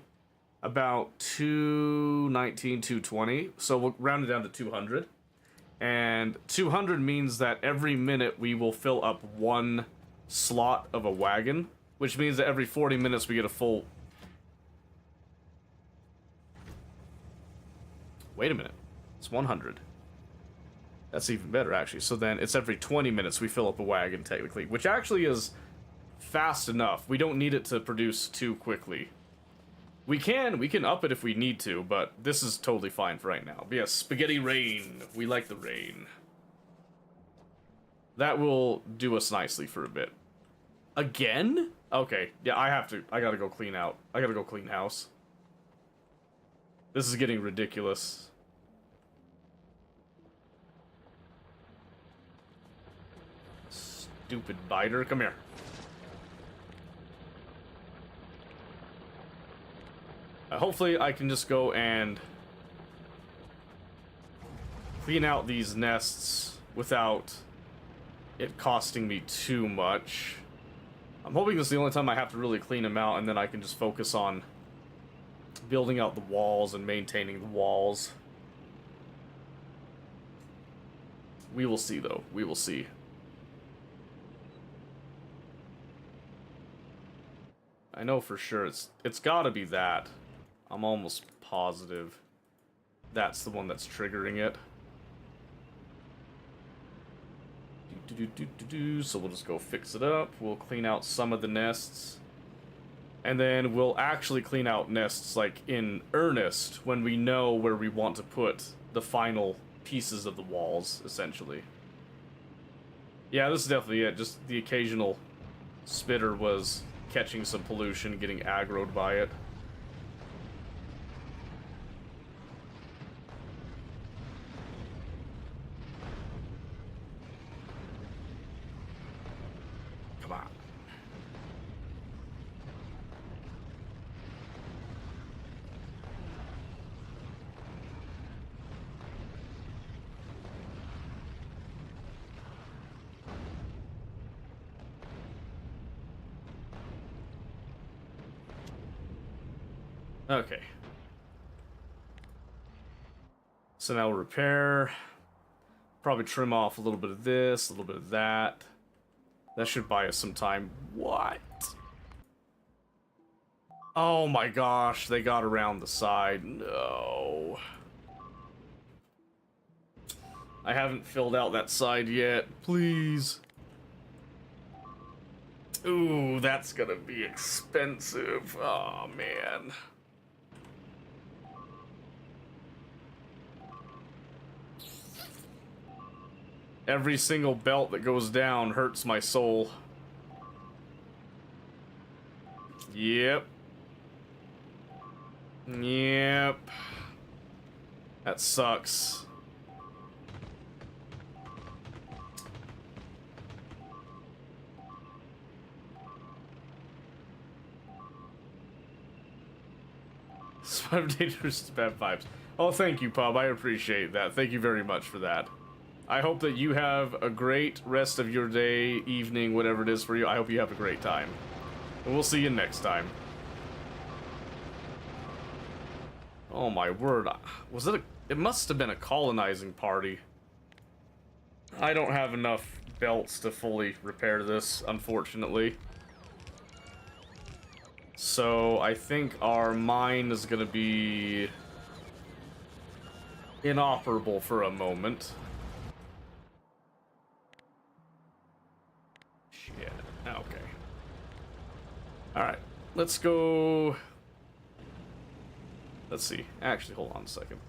about 219, 220. So we'll round it down to 200. And 200 means that every minute we will fill up one slot of a wagon, which means that every 40 minutes we get a full... Wait a minute. It's 100. That's even better, actually. So then it's every 20 minutes we fill up a wagon, technically, which actually is fast enough. We don't need it to produce too quickly. We can up it if we need to, but this is totally fine for right now. But yeah, spaghetti rain. We like the rain. That will do us nicely for a bit. Again? Okay, yeah, I gotta go clean out. I gotta go clean house. This is getting ridiculous. Stupid biter, come here. Hopefully I can just go and clean out these nests without it costing me too much. I'm hoping this is the only time I have to really clean them out, and then I can just focus on building out the walls and maintaining the walls. We will see, though. We will see. I know for sure it's gotta be that. I'm almost positive that's the one that's triggering it. So we'll just go fix it up. We'll clean out some of the nests. And then we'll actually clean out nests, like, in earnest when we know where we want to put the final pieces of the walls, essentially. Yeah, this is definitely it. Just the occasional spitter was catching some pollution, getting aggroed by it. Come on. Okay. So now we'll repair. Probably trim off a little bit of this, a little bit of that. That should buy us some time. What? Oh my gosh, they got around the side. No. I haven't filled out that side yet. Please. Ooh, that's gonna be expensive. Oh man. Every single belt that goes down hurts my soul. Yep. Yep. That sucks. Survive dangerous bad vibes. Oh, thank you, Pub. I appreciate that. Thank you very much for that. I hope that you have a great rest of your day, evening, whatever it is for you. I hope you have a great time. And we'll see you next time. Oh my word. Was it a... It must have been a colonizing party. I don't have enough belts to fully repair this, unfortunately. So I think our mine is going to be inoperable for a moment. Shit. Okay. Alright. Let's go... Let's see. Actually, hold on a second.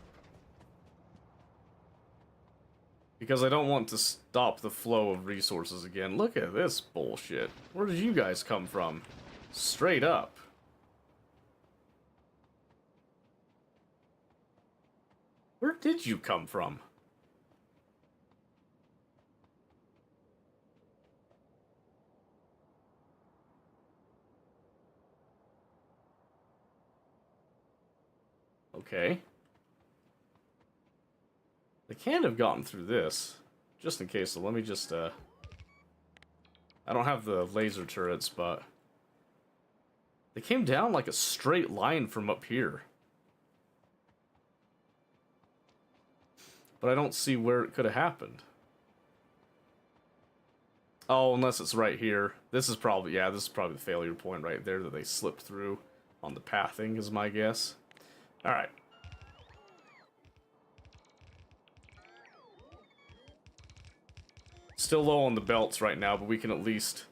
Because I don't want to stop the flow of resources again. Look at this bullshit. Where did you guys come from? Straight up. Where did you come from? Okay. They can't have gotten through this. Just in case, so let me just, I don't have the laser turrets, but... They came down like a straight line from up here. But I don't see where it could have happened. Oh, unless it's right here. This is probably, yeah, this is probably the failure point right there that they slipped through on the pathing, is my guess. Alright. Still low on the belts right now, but we can at least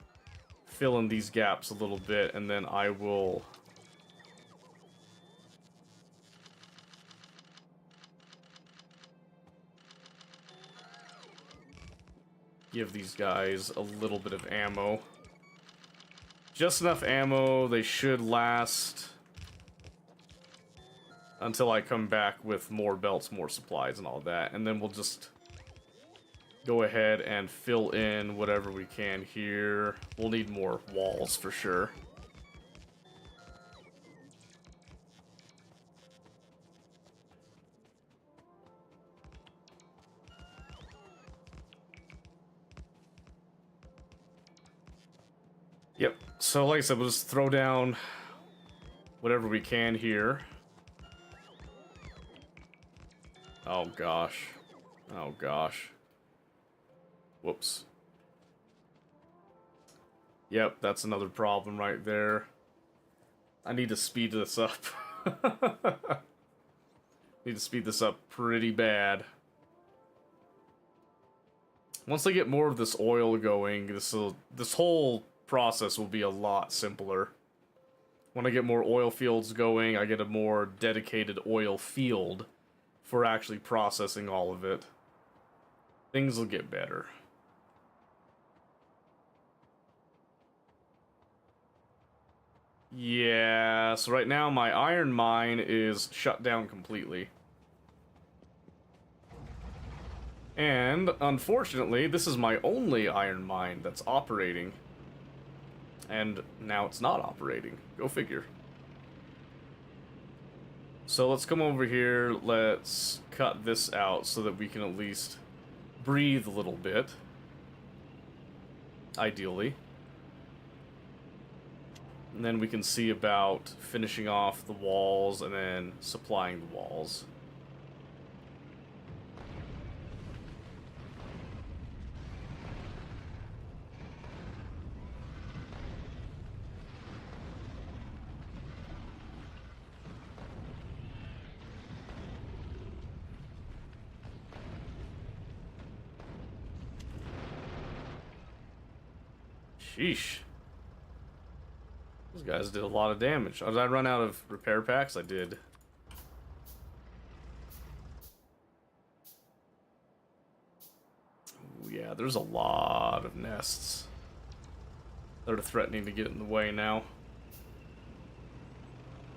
fill in these gaps a little bit, and then I will... give these guys a little bit of ammo. Just enough ammo, they should last until I come back with more belts, more supplies, and all that. And then we'll just go ahead and fill in whatever we can here. We'll need more walls for sure. Yep, so like I said, we'll just throw down whatever we can here. Oh gosh. Oh gosh. Whoops. Yep, that's another problem right there. I need to speed this up. Need to speed this up pretty bad. Once I get more of this oil going, this whole process will be a lot simpler. When I get more oil fields going, I get a more dedicated oil field for actually processing all of it. Things will get better. Yeah, so right now my iron mine is shut down completely. And, unfortunately, this is my only iron mine that's operating. And now it's not operating. Go figure. So let's come over here, let's cut this out so that we can at least breathe a little bit. Ideally. And then we can see about finishing off the walls and then supplying the walls. Sheesh. Those guys did a lot of damage. Did I run out of repair packs? I did. Ooh, yeah, there's a lot of nests. They're threatening to get in the way now.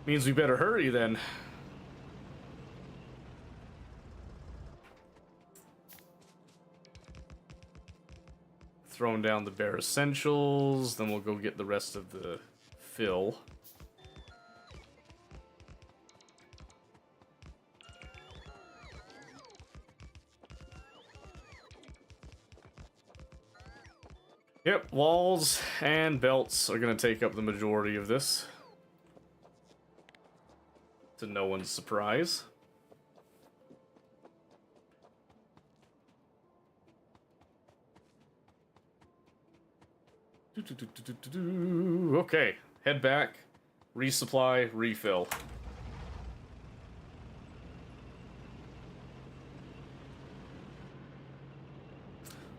Means we better hurry then. Throwing down the bare essentials, then we'll go get the rest of the fill. Yep, walls and belts are going to take up the majority of this. To no one's surprise. Okay, head back, resupply, refill.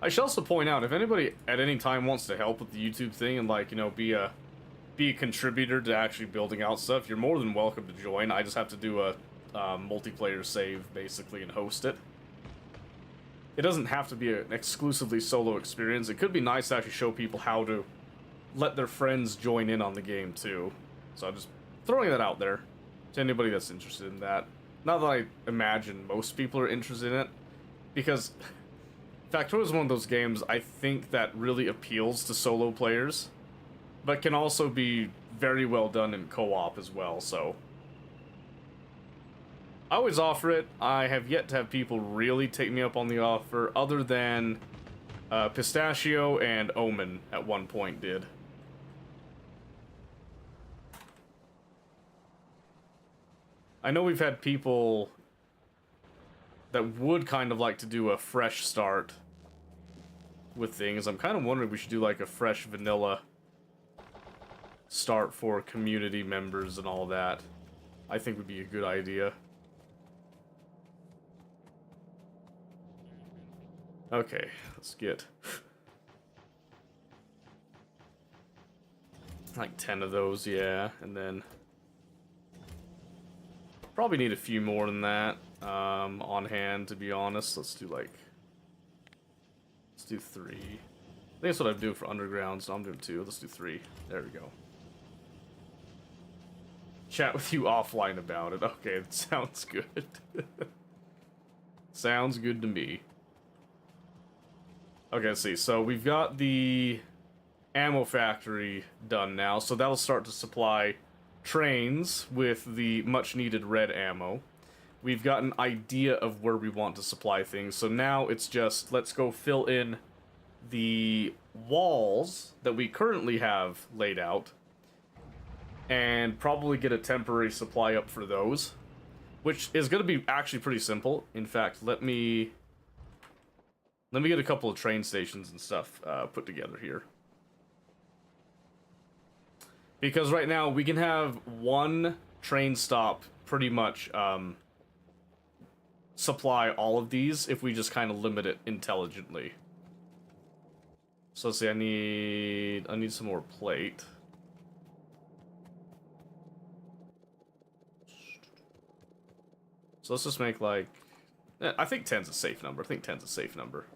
I should also point out, if anybody at any time wants to help with the YouTube thing and, like, you know, be a contributor to actually building out stuff, you're more than welcome to join. I just have to do a multiplayer save, basically, and host it. It doesn't have to be an exclusively solo experience. It could be nice to actually show people how to let their friends join in on the game, too. So I'm just throwing that out there to anybody that's interested in that. Not that I imagine most people are interested in it, because Factorio is one of those games I think that really appeals to solo players, but can also be very well done in co-op as well, so I always offer it. I have yet to have people really take me up on the offer, other than Pistachio and Omen at one point did. I know we've had people that would kind of like to do a fresh start with things. I'm kind of wondering if we should do like a fresh vanilla start for community members and all that. I think would be a good idea. Okay, let's get like 10 of those, yeah, and then probably need a few more than that on hand, to be honest. Let's do 3. I think that's what I'm doing for underground, so I'm doing 2. Let's do 3. There we go. Chat with you offline about it. Okay, that sounds good. Sounds good to me. Okay, let's see. So we've got the ammo factory done now, so that'll start to supply trains with the much needed red ammo. We've got an idea of where we want to supply things, so now it's just let's go fill in the walls that we currently have laid out and probably get a temporary supply up for those, which is going to be actually pretty simple. In fact, let me get a couple of train stations and stuff put together here. Because right now we can have one train stop pretty much supply all of these if we just kind of limit it intelligently. So let's see, I need some more plate. So let's just make like, I think 10's a safe number. I think 10's a safe number.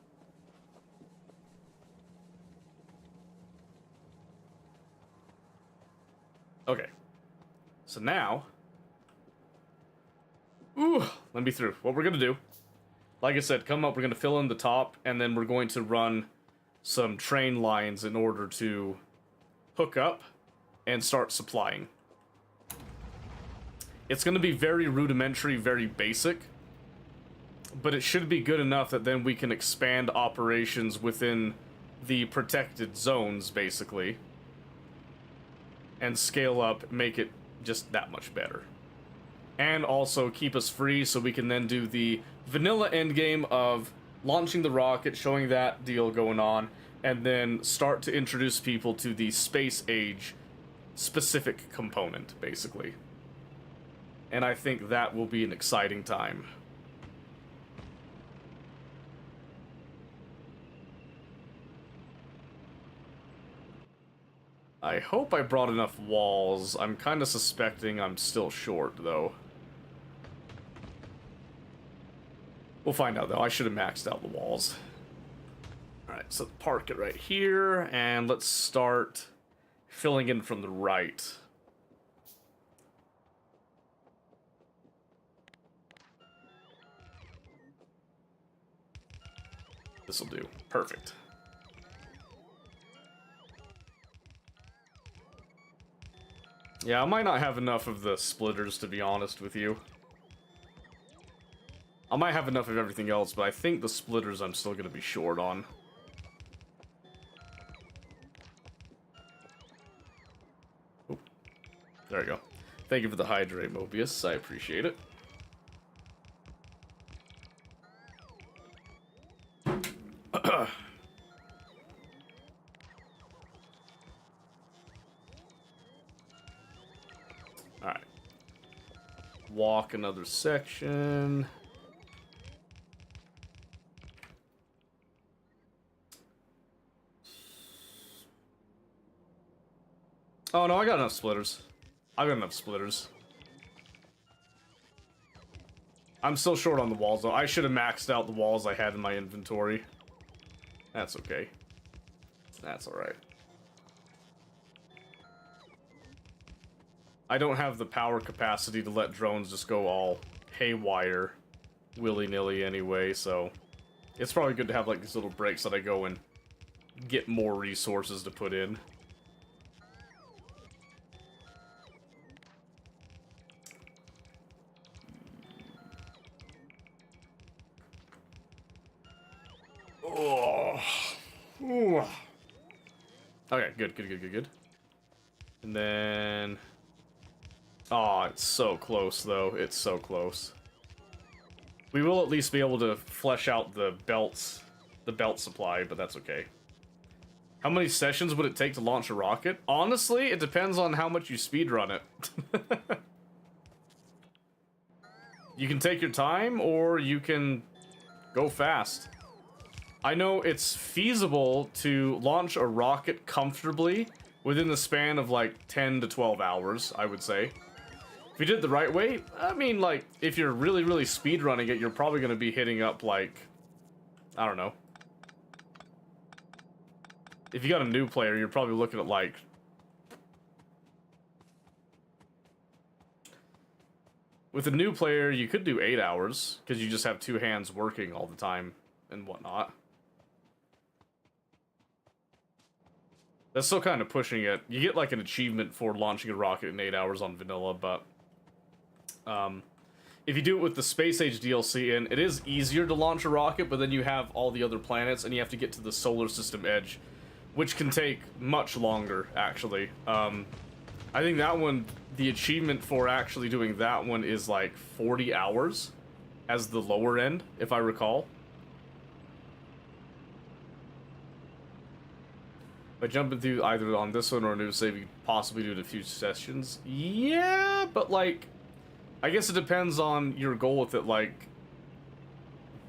Okay. So now, let me through. What we're gonna do, like I said, come up, we're gonna fill in the top, and then we're going to run some train lines in order to hook up and start supplying. It's going to be very rudimentary, very basic, but it should be good enough that then we can expand operations within the protected zones, basically, and scale up, make it just that much better. And also keep us free so we can then do the vanilla endgame of launching the rocket, showing that deal going on, and then start to introduce people to the space age specific component, basically. And I think that will be an exciting time. I hope I brought enough walls. I'm kind of suspecting I'm still short, though. We'll find out, though. I should have maxed out the walls. Alright, so park it right here, and let's start filling in from the right. This'll do. Perfect. Yeah, I might not have enough of the splitters, to be honest with you. I might have enough of everything else, but I think the splitters I'm still going to be short on. Oop. There we go. Thank you for the hydrate, Mobius. I appreciate it. Alright. Walk another section. Oh no, I got enough splitters. I got enough splitters. I'm still short on the walls though. I should have maxed out the walls I had in my inventory. That's okay. That's alright. I don't have the power capacity to let drones just go all haywire willy-nilly anyway, so it's probably good to have like these little breaks that I go and get more resources to put in. Oh. Ooh. Okay, good. And then... Oh, it's so close, though. It's so close. We will at least be able to flesh out the belts, the belt supply, but that's okay. How many sessions would it take to launch a rocket? Honestly, it depends on how much you speedrun it. You can take your time, or you can go fast. I know it's feasible to launch a rocket comfortably within the span of like 10 to 12 hours, I would say. If you did it the right way, I mean, like, if you're really, really speedrunning it, you're probably going to be hitting up, like, I don't know. If you got a new player, you're probably looking at, like... With a new player, you could do 8 hours, because you just have two hands working all the time and whatnot. That's still kind of pushing it. You get, like, an achievement for launching a rocket in 8 hours on vanilla, but... if you do it with the Space Age DLC in, it is easier to launch a rocket, but then you have all the other planets, and you have to get to the solar system edge, which can take much longer, actually. I think that one, the achievement for actually doing that one is like 40 hours as the lower end, if I recall. By jumping through either on this one or a new save, you possibly do it a few sessions. Yeah, but like... I guess it depends on your goal with it, like,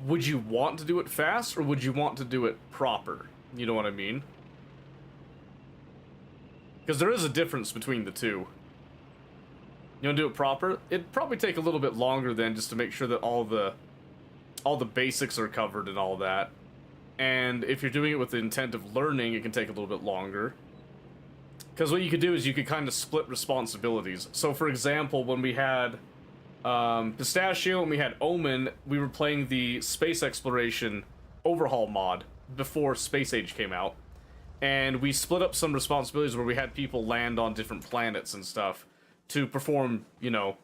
would you want to do it fast, or would you want to do it proper? You know what I mean? Because there is a difference between the two. You want to do it proper? It'd probably take a little bit longer then, just to make sure that all the basics are covered and all that. And if you're doing it with the intent of learning, it can take a little bit longer. Because what you could do is you could kind of split responsibilities. So, for example, when we had... Pistachio and we had Omen, we were playing the space exploration overhaul mod before Space Age came out, and we split up some responsibilities where we had people land on different planets and stuff to perform, you know,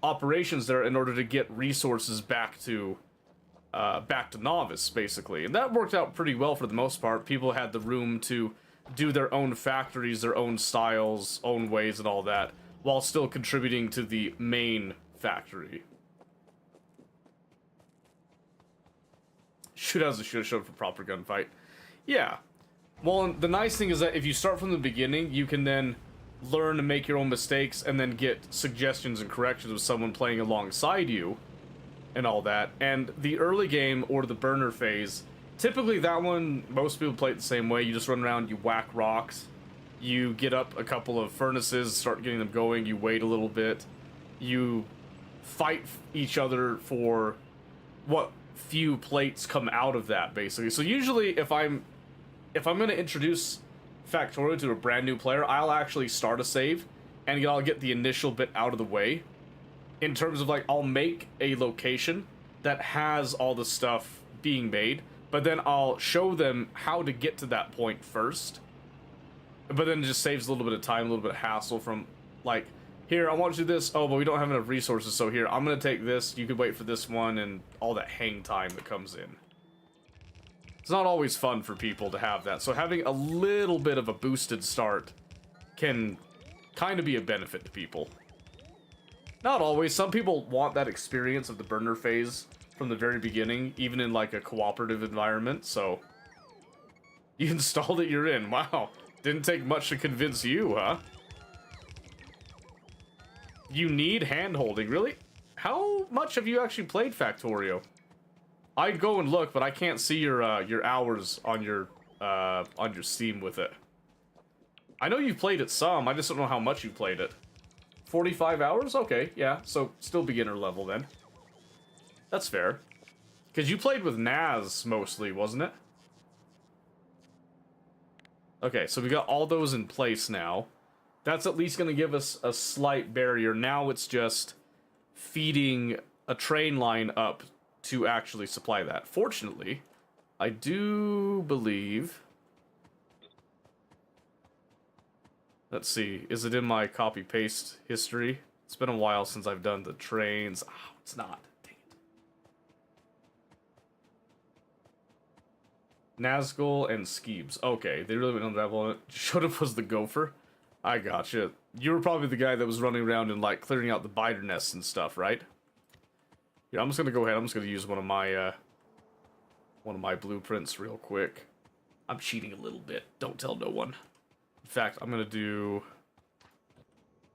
operations there in order to get resources back to Novice, basically. And that worked out pretty well for the most part. People had the room to do their own factories, their own styles, own ways, and all that, while still contributing to the main factory. Shoothouses should have showed up for proper gunfight. Yeah. Well, the nice thing is that if you start from the beginning, you can then learn to make your own mistakes and then get suggestions and corrections of someone playing alongside you and all that. And the early game, or the burner phase, typically that one, most people play it the same way. You just run around, you whack rocks. You get up a couple of furnaces, start getting them going, you wait a little bit, you fight each other for what few plates come out of that, basically. So usually if I'm going to introduce Factorio to a brand new player, I'll actually start a save, and I'll get the initial bit out of the way. In terms of, like, I'll make a location that has all the stuff being made, but then I'll show them how to get to that point first. But then it just saves a little bit of time, a little bit of hassle from, like, here, I want you to do this. Oh, but we don't have enough resources, so here, I'm going to take this. You could wait for this one, and all that hang time that comes in. It's not always fun for people to have that, so having a little bit of a boosted start can kind of be a benefit to people. Not always. Some people want that experience of the burner phase from the very beginning, even in, like, a cooperative environment, so... You installed it, you're in. Wow. Didn't take much to convince you, huh? You need hand-holding, really? How much have you actually played Factorio? I'd go and look, but I can't see your hours on your Steam with it. I know you've played it some, I just don't know how much you played it. 45 hours? Okay, yeah, so still beginner level then. That's fair. Because you played with Naz mostly, wasn't it? Okay, so we got all those in place now. That's at least going to give us a slight barrier. Now it's just feeding a train line up to actually supply that. Fortunately, I do believe... Let's see, is it in my copy-paste history? It's been a while since I've done the trains. Oh, it's not. Dang it. Nazgul and Skeebs. Okay, they really went on that one. Should've was the gopher. I gotcha. You were probably the guy that was running around and, like, clearing out the biter nests and stuff, right? Yeah, I'm just gonna go ahead. I'm just gonna use one of my blueprints real quick. I'm cheating a little bit. Don't tell no one. In fact, I'm gonna do...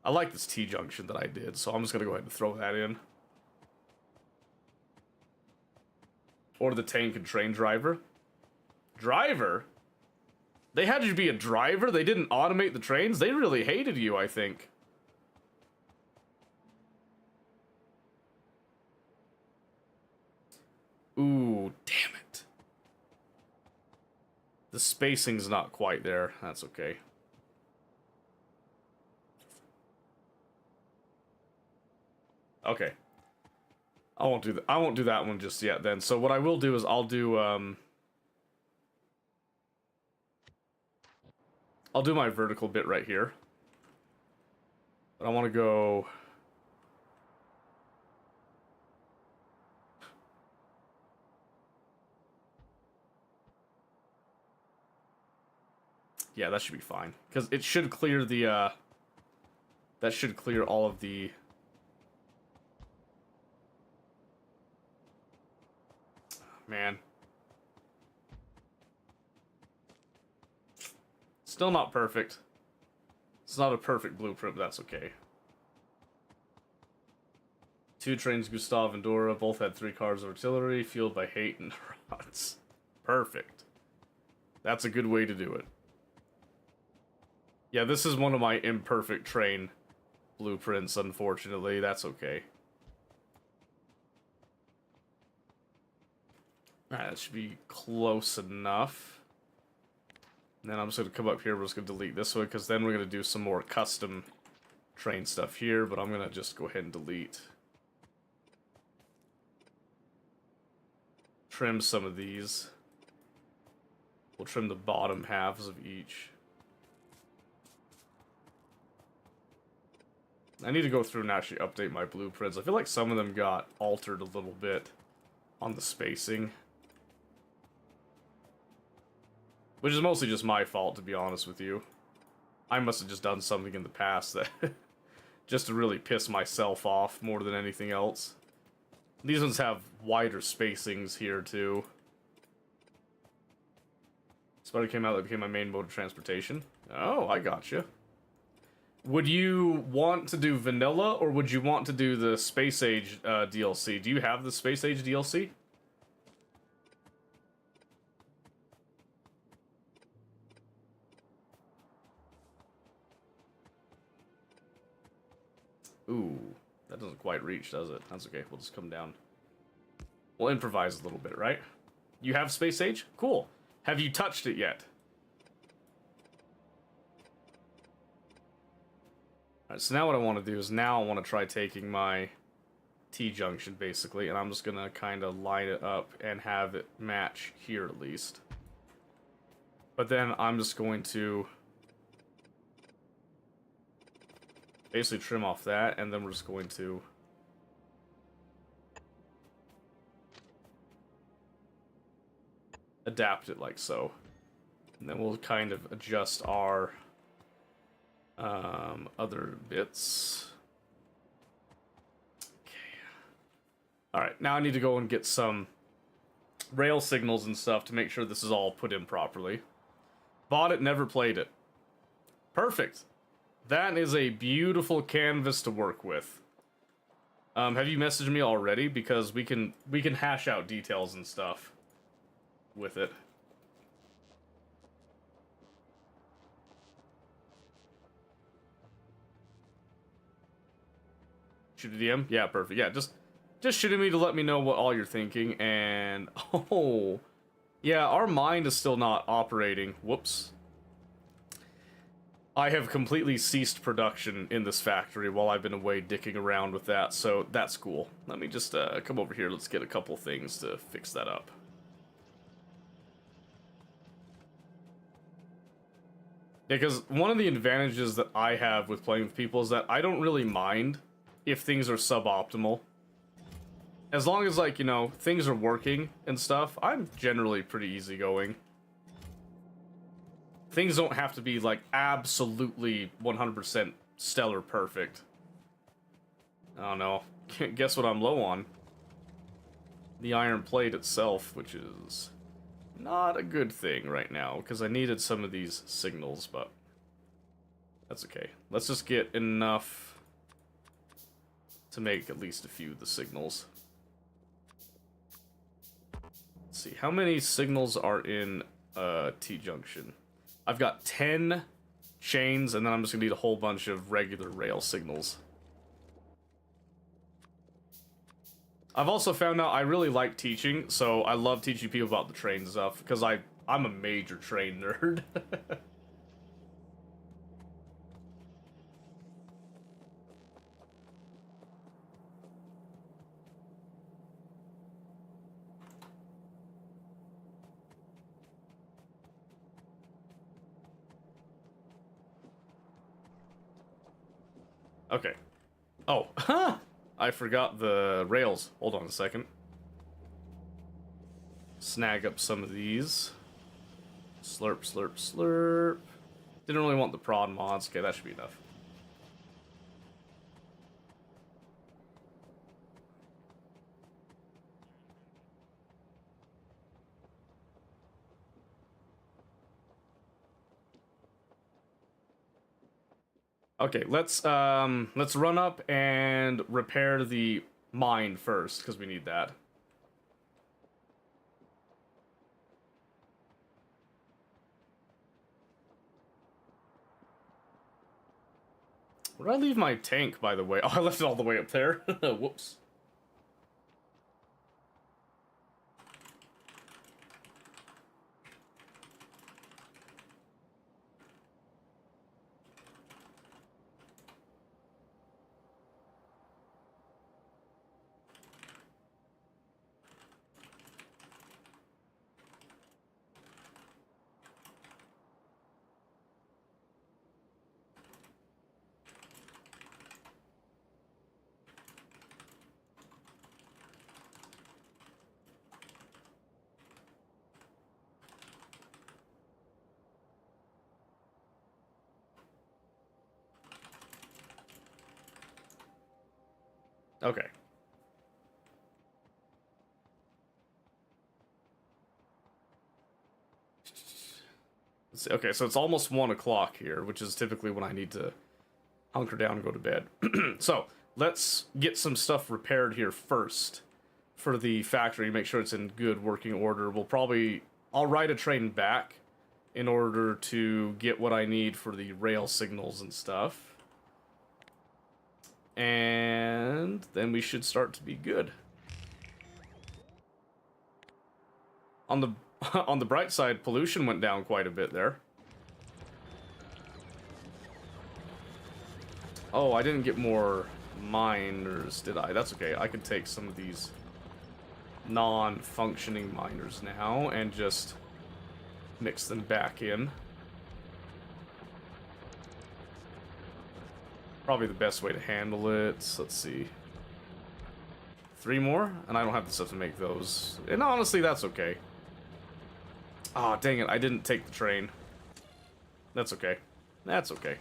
I like this T-junction that I did, so I'm just gonna go ahead and throw that in. Or the tank and train driver. Driver? They had you be a driver? They didn't automate the trains? They really hated you, I think. Ooh, damn it. The spacing's not quite there. That's okay. Okay. I won't do that one just yet then. So what I will do is I'll do my vertical bit right here. But I want to go... Yeah, that should be fine. Because it should clear the, that should clear all of the... Man. Still not perfect. It's not a perfect blueprint, but that's okay. 2 trains, Gustav and Dora, both had 3 cars of artillery, fueled by hate and rods. Perfect. That's a good way to do it. Yeah, this is one of my imperfect train blueprints, unfortunately. That's okay. Alright, that should be close enough. And then I'm just going to come up here, we're just going to delete this one, because then we're going to do some more custom train stuff here, but I'm going to just go ahead and delete. Trim some of these. We'll trim the bottom halves of each. I need to go through and actually update my blueprints. I feel like some of them got altered a little bit on the spacing. Which is mostly just my fault, to be honest with you. I must have just done something in the past that... just to really piss myself off more than anything else. These ones have wider spacings here, too. Spider came out, that became my main mode of transportation. Oh, I gotcha. Would you want to do vanilla, or would you want to do the Space Age DLC? Do you have the Space Age DLC? Ooh, that doesn't quite reach, does it? That's okay, we'll just come down. We'll improvise a little bit, right? You have Space Age? Cool. Have you touched it yet? Alright, so now what I want to do is now I want to try taking my T-junction, basically, and I'm just going to kind of line it up and have it match here, at least. But then I'm just going to basically trim off that, and then we're just going to adapt it like so. And then we'll kind of adjust our other bits. Okay. Alright, now I need to go and get some rail signals and stuff to make sure this is all put in properly. Bought it, never played it. Perfect. That is a beautiful canvas to work with. Have you messaged me already? Because we can hash out details and stuff with it. Shoot a DM? Yeah, perfect. Yeah, just shoot at me to let me know what all you're thinking. And oh, yeah, our mind is still not operating. Whoops. I have completely ceased production in this factory while I've been away dicking around with that, so that's cool. Let me just come over here. Let's get a couple things to fix that up. Because one of the advantages that I have with playing with people is that I don't really mind if things are suboptimal. As long as, like, you know, things are working and stuff, I'm generally pretty easygoing. Things don't have to be, like, absolutely 100% stellar perfect. I don't know. Guess what I'm low on? The iron plate itself, which is not a good thing right now, because I needed some of these signals, but that's okay. Let's just get enough to make at least a few of the signals. Let's see, how many signals are in T-junction? I've got 10 chains, and then I'm just gonna need a whole bunch of regular rail signals. I've also found out I really like teaching, so I love teaching people about the train stuff, because I'm a major train nerd. Okay. Oh, huh! I forgot the rails. Hold on a second. Snag up some of these. Slurp, slurp, slurp. Didn't really want the prod mods. Okay, that should be enough. Okay, let's run up and repair the mine first, because we need that. Where did I leave my tank, by the way? Oh, I left it all the way up there. Whoops. Okay. Let's see. Okay, so it's almost 1 o'clock here, which is typically when I need to hunker down and go to bed. So, let's get some stuff repaired here first for the factory, make sure it's in good working order. I'll ride a train back in order to get what I need for the rail signals and stuff. And then we should start to be good. On the bright side, pollution went down quite a bit there. Oh, I didn't get more miners, did I? That's okay. I can take some of these non-functioning miners now and just mix them back in. Probably the best way to handle it. Let's see. 3 more? And I don't have the stuff to make those. And honestly, that's okay. Ah, dang it. I didn't take the train. That's okay. That's okay.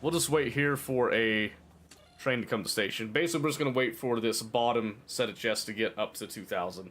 We'll just wait here for a train to come to station. Basically, we're just going to wait for this bottom set of chests to get up to 2,000.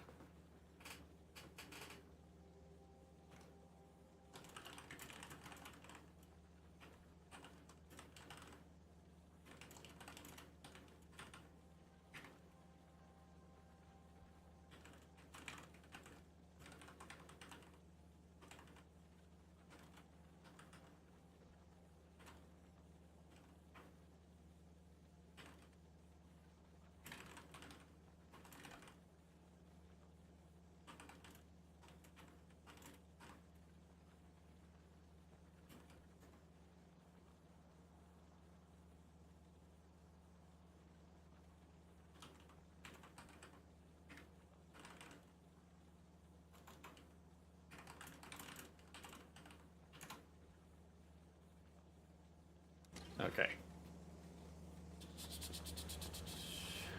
Okay.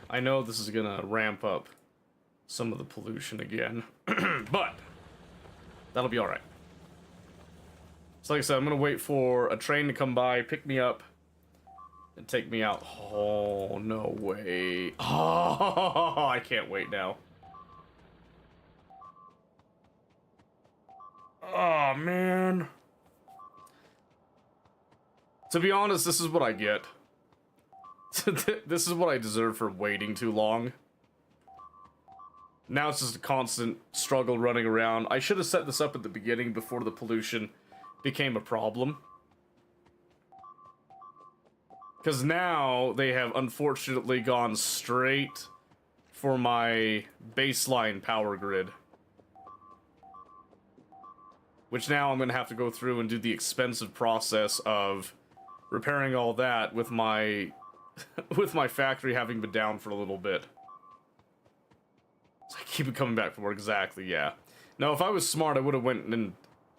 I know this is gonna ramp up some of the pollution again, but that'll be alright. So like I said, I'm gonna wait for a train to come by, pick me up, and take me out. Oh, no way. Oh, I can't wait now. Oh, man. To be honest, this is what I get. This is what I deserve for waiting too long. Now it's just a constant struggle running around. I should have set this up at the beginning before the pollution became a problem. Because now they have unfortunately gone straight for my baseline power grid. Which now I'm going to have to go through and do the expensive process of repairing all that with my with my factory having been down for a little bit. So I keep it coming back for exactly, yeah. Now, if I was smart, I would have went and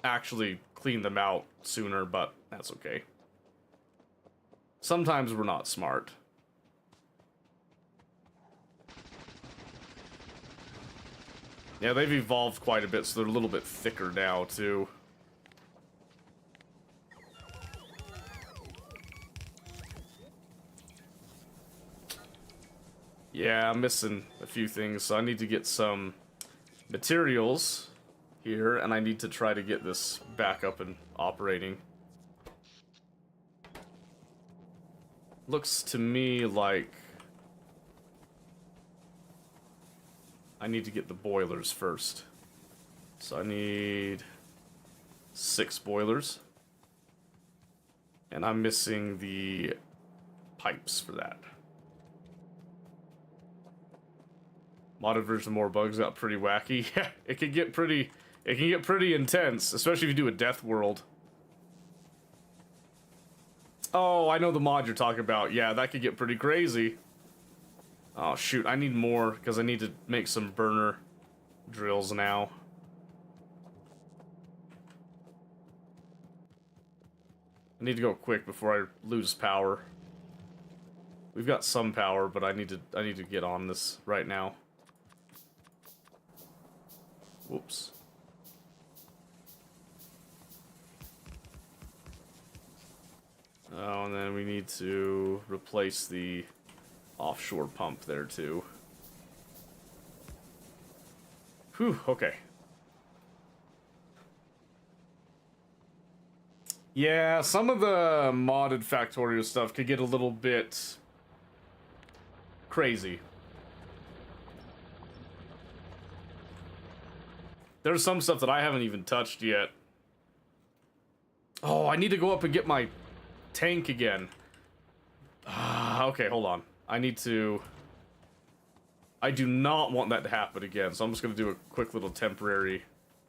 actually cleaned them out sooner, but that's okay. Sometimes we're not smart. Yeah, they've evolved quite a bit, so they're a little bit thicker now, too. Yeah, I'm missing a few things, so I need to get some materials here, and I need to try to get this back up and operating. Looks to me like I need to get the boilers first. So I need 6 boilers. And I'm missing the pipes for that. Modded version, more bugs, got pretty wacky. Yeah, it can get pretty intense, especially if you do a death world. Oh, I know the mod you're talking about. Yeah, that could get pretty crazy. Oh, shoot. I need more, because I need to make some burner drills now. I need to go quick before I lose power. We've got some power, but I need to get on this right now. Whoops. Oh, and then we need to replace the offshore pump there, too. Whew, okay. Yeah, some of the modded Factorio stuff could get a little bit crazy. There's some stuff that I haven't even touched yet. Oh, I need to go up and get my tank again. Okay, hold on. I do not want that to happen again, so I'm just going to do a quick little temporary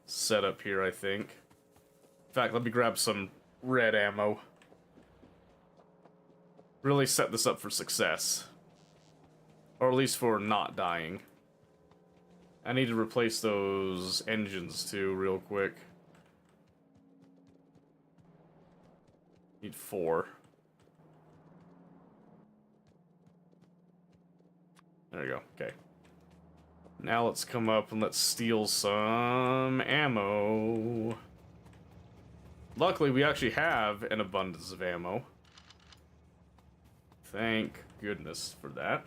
setup here, I think. In fact, let me grab some red ammo. Really set this up for success. Or at least for not dying. I need to replace those engines, too, real quick. Need 4. There we go, okay. Now let's come up and let's steal some ammo. Luckily, we actually have an abundance of ammo. Thank goodness for that.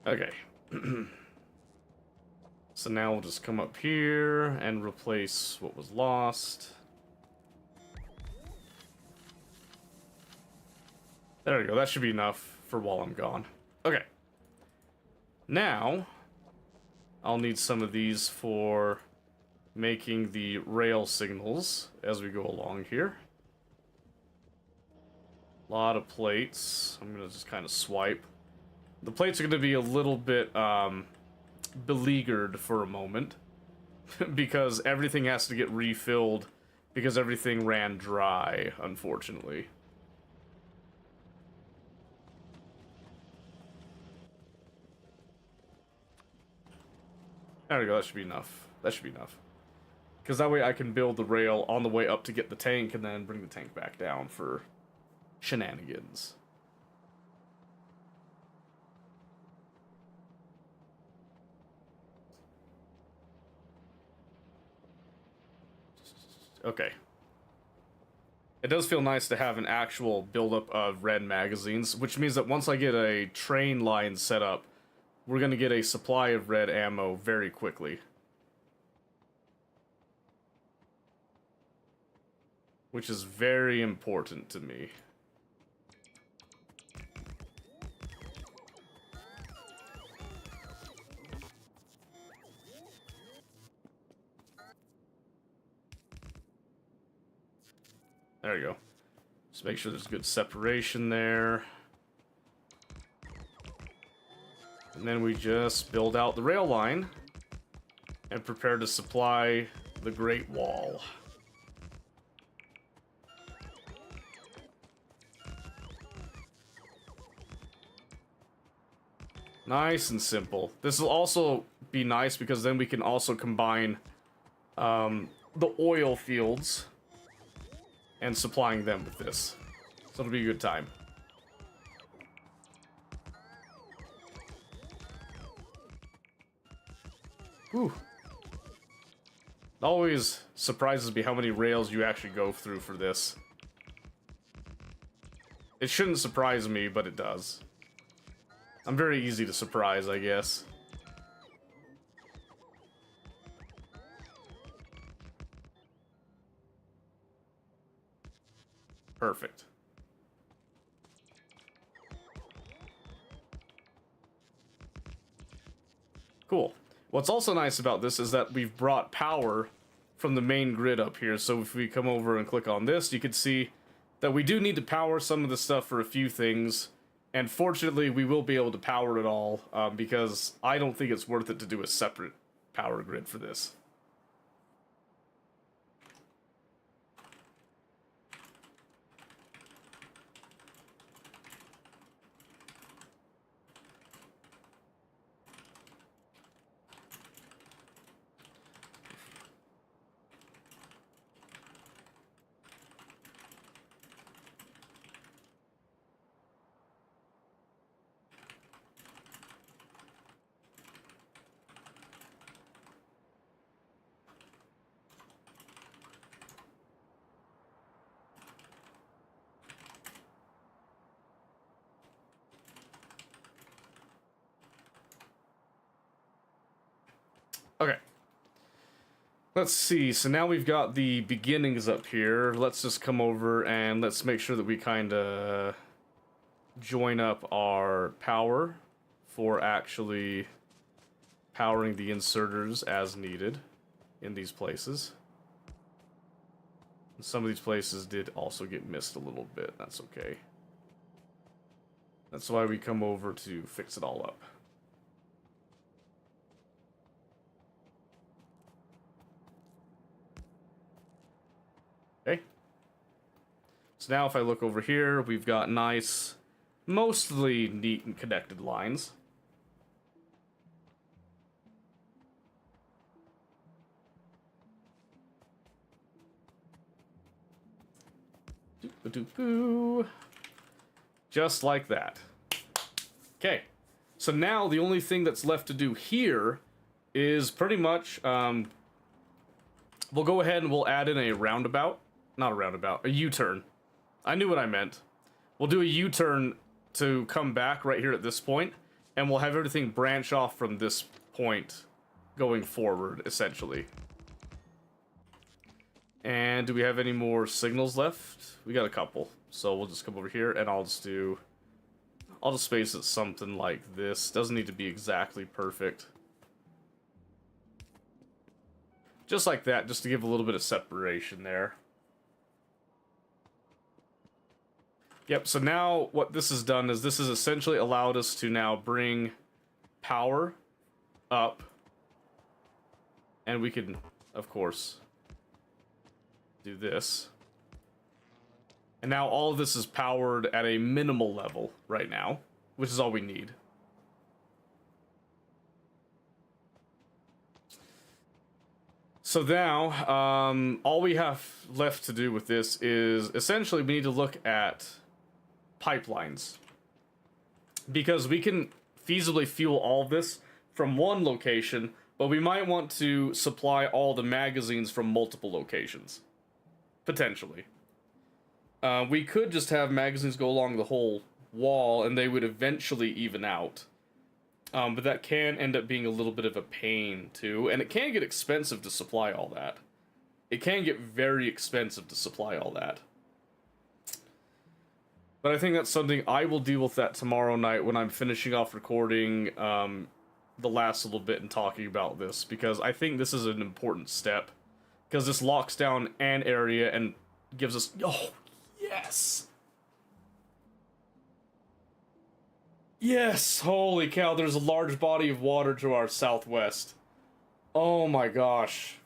Okay. So now we'll just come up here and replace what was lost. There we go. That should be enough for while I'm gone. Okay. Now, I'll need some of these for making the rail signals as we go along here. A lot of plates. I'm gonna just kind of swipe. The plates are gonna be a little bit beleaguered for a moment because everything has to get refilled because everything ran dry, unfortunately. There we go, that should be enough. That should be enough. Because that way I can build the rail on the way up to get the tank and then bring the tank back down for shenanigans. Okay. It does feel nice to have an actual buildup of red magazines, which means that once I get a train line set up, we're going to get a supply of red ammo very quickly. Which is very important to me. There you go. Just make sure there's good separation there. And then we just build out the rail line and prepare to supply the Great Wall. Nice and simple. This will also be nice because then we can also combine the oil fields and supplying them with this. So it'll be a good time. Whew. It always surprises me how many rails you actually go through for this. It shouldn't surprise me, but it does. I'm very easy to surprise, I guess. Perfect. Cool. What's also nice about this is that we've brought power from the main grid up here. So if we come over and click on this, you can see that we do need to power some of the stuff for a few things. And fortunately, we will be able to power it all because I don't think it's worth it to do a separate power grid for this. Okay. Let's see. So now we've got the beginnings up here. Let's just come over and let's make sure that we kind of join up our power for actually powering the inserters as needed in these places. And some of these places did also get missed a little bit. That's okay. That's why we come over to fix it all up. Okay. So now if I look over here, we've got nice, mostly neat and connected lines. Doo-ba-doo-boo. Just like that. Okay. So now the only thing that's left to do here is pretty much, we'll go ahead and we'll add in a roundabout. Not a roundabout, a U-turn. I knew what I meant. We'll do a U-turn to come back right here at this point, and we'll have everything branch off from this point going forward, essentially. And do we have any more signals left? We got a couple. So we'll just come over here, and I'll just space it something like this. Doesn't need to be exactly perfect. Just like that, just to give a little bit of separation there. Yep, so now what this has done is this has essentially allowed us to now bring power up. And we can, of course, do this. And now all of this is powered at a minimal level right now, which is all we need. So now, all we have left to do with this is essentially we need to look at pipelines. Because we can feasibly fuel all of this from one location, but we might want to supply all the magazines from multiple locations. Potentially. We could just have magazines go along the whole wall and they would eventually even out. But that can end up being a little bit of a pain too, and it can get expensive to supply all that. It can get very expensive to supply all that. But I think that's something I will deal with that tomorrow night when I'm finishing off recording the last little bit and talking about this, because I think this is an important step. Because this locks down an area and gives us... Oh, yes! Yes! Holy cow, there's a large body of water to our southwest. Oh my gosh.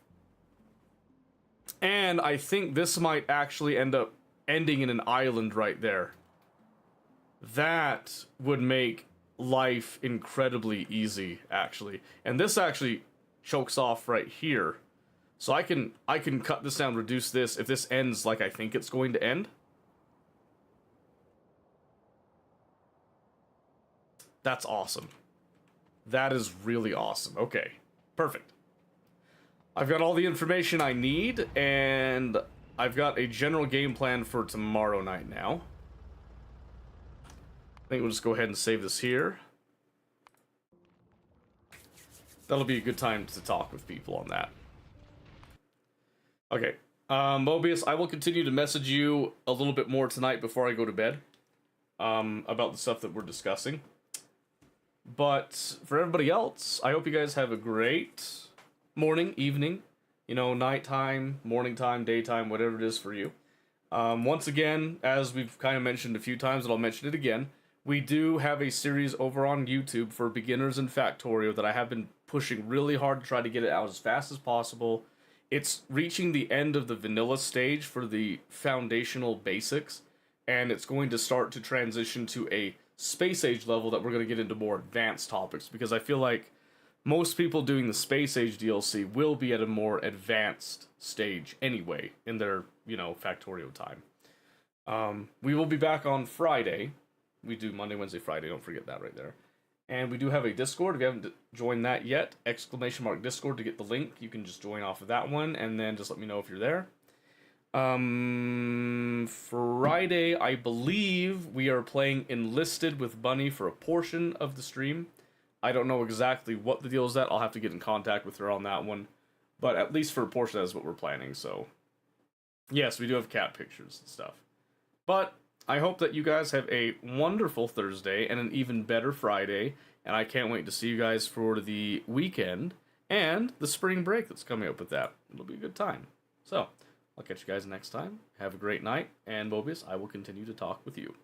And I think this might actually end up ending in an island right there. That would make life incredibly easy, actually. And this actually chokes off right here. So I can cut this down, reduce this, if this ends like I think it's going to end. That's awesome. That is really awesome. Okay, perfect. I've got all the information I need, and I've got a general game plan for tomorrow night now. I think we'll just go ahead and save this here. That'll be a good time to talk with people on that. Okay, Mobius, I will continue to message you a little bit more tonight before I go to bed about the stuff that we're discussing. But for everybody else, I hope you guys have a great morning, evening, you know, nighttime, morning time, daytime, whatever it is for you. Once again, as we've kind of mentioned a few times, and I'll mention it again, we do have a series over on YouTube for beginners in Factorio that I have been pushing really hard to try to get it out as fast as possible. It's reaching the end of the vanilla stage for the foundational basics, and it's going to start to transition to a Space Age level that we're going to get into more advanced topics, because I feel like most people doing the Space Age DLC will be at a more advanced stage anyway in their, you know, Factorio time. We will be back on Friday. We do Monday, Wednesday, Friday, don't forget that right there. And we do have a Discord. If you haven't joined that yet, !Discord to get the link. You can just join off of that one, and then just let me know if you're there. Friday, I believe we are playing Enlisted with Bunny for a portion of the stream. I don't know exactly what the deal is at. I'll have to get in contact with her on that one. But at least for a portion, that's what we're planning, so... Yes, we do have cat pictures and stuff. But I hope that you guys have a wonderful Thursday and an even better Friday. And I can't wait to see you guys for the weekend and the spring break that's coming up with that. It'll be a good time. So, I'll catch you guys next time. Have a great night. And Mobius, I will continue to talk with you.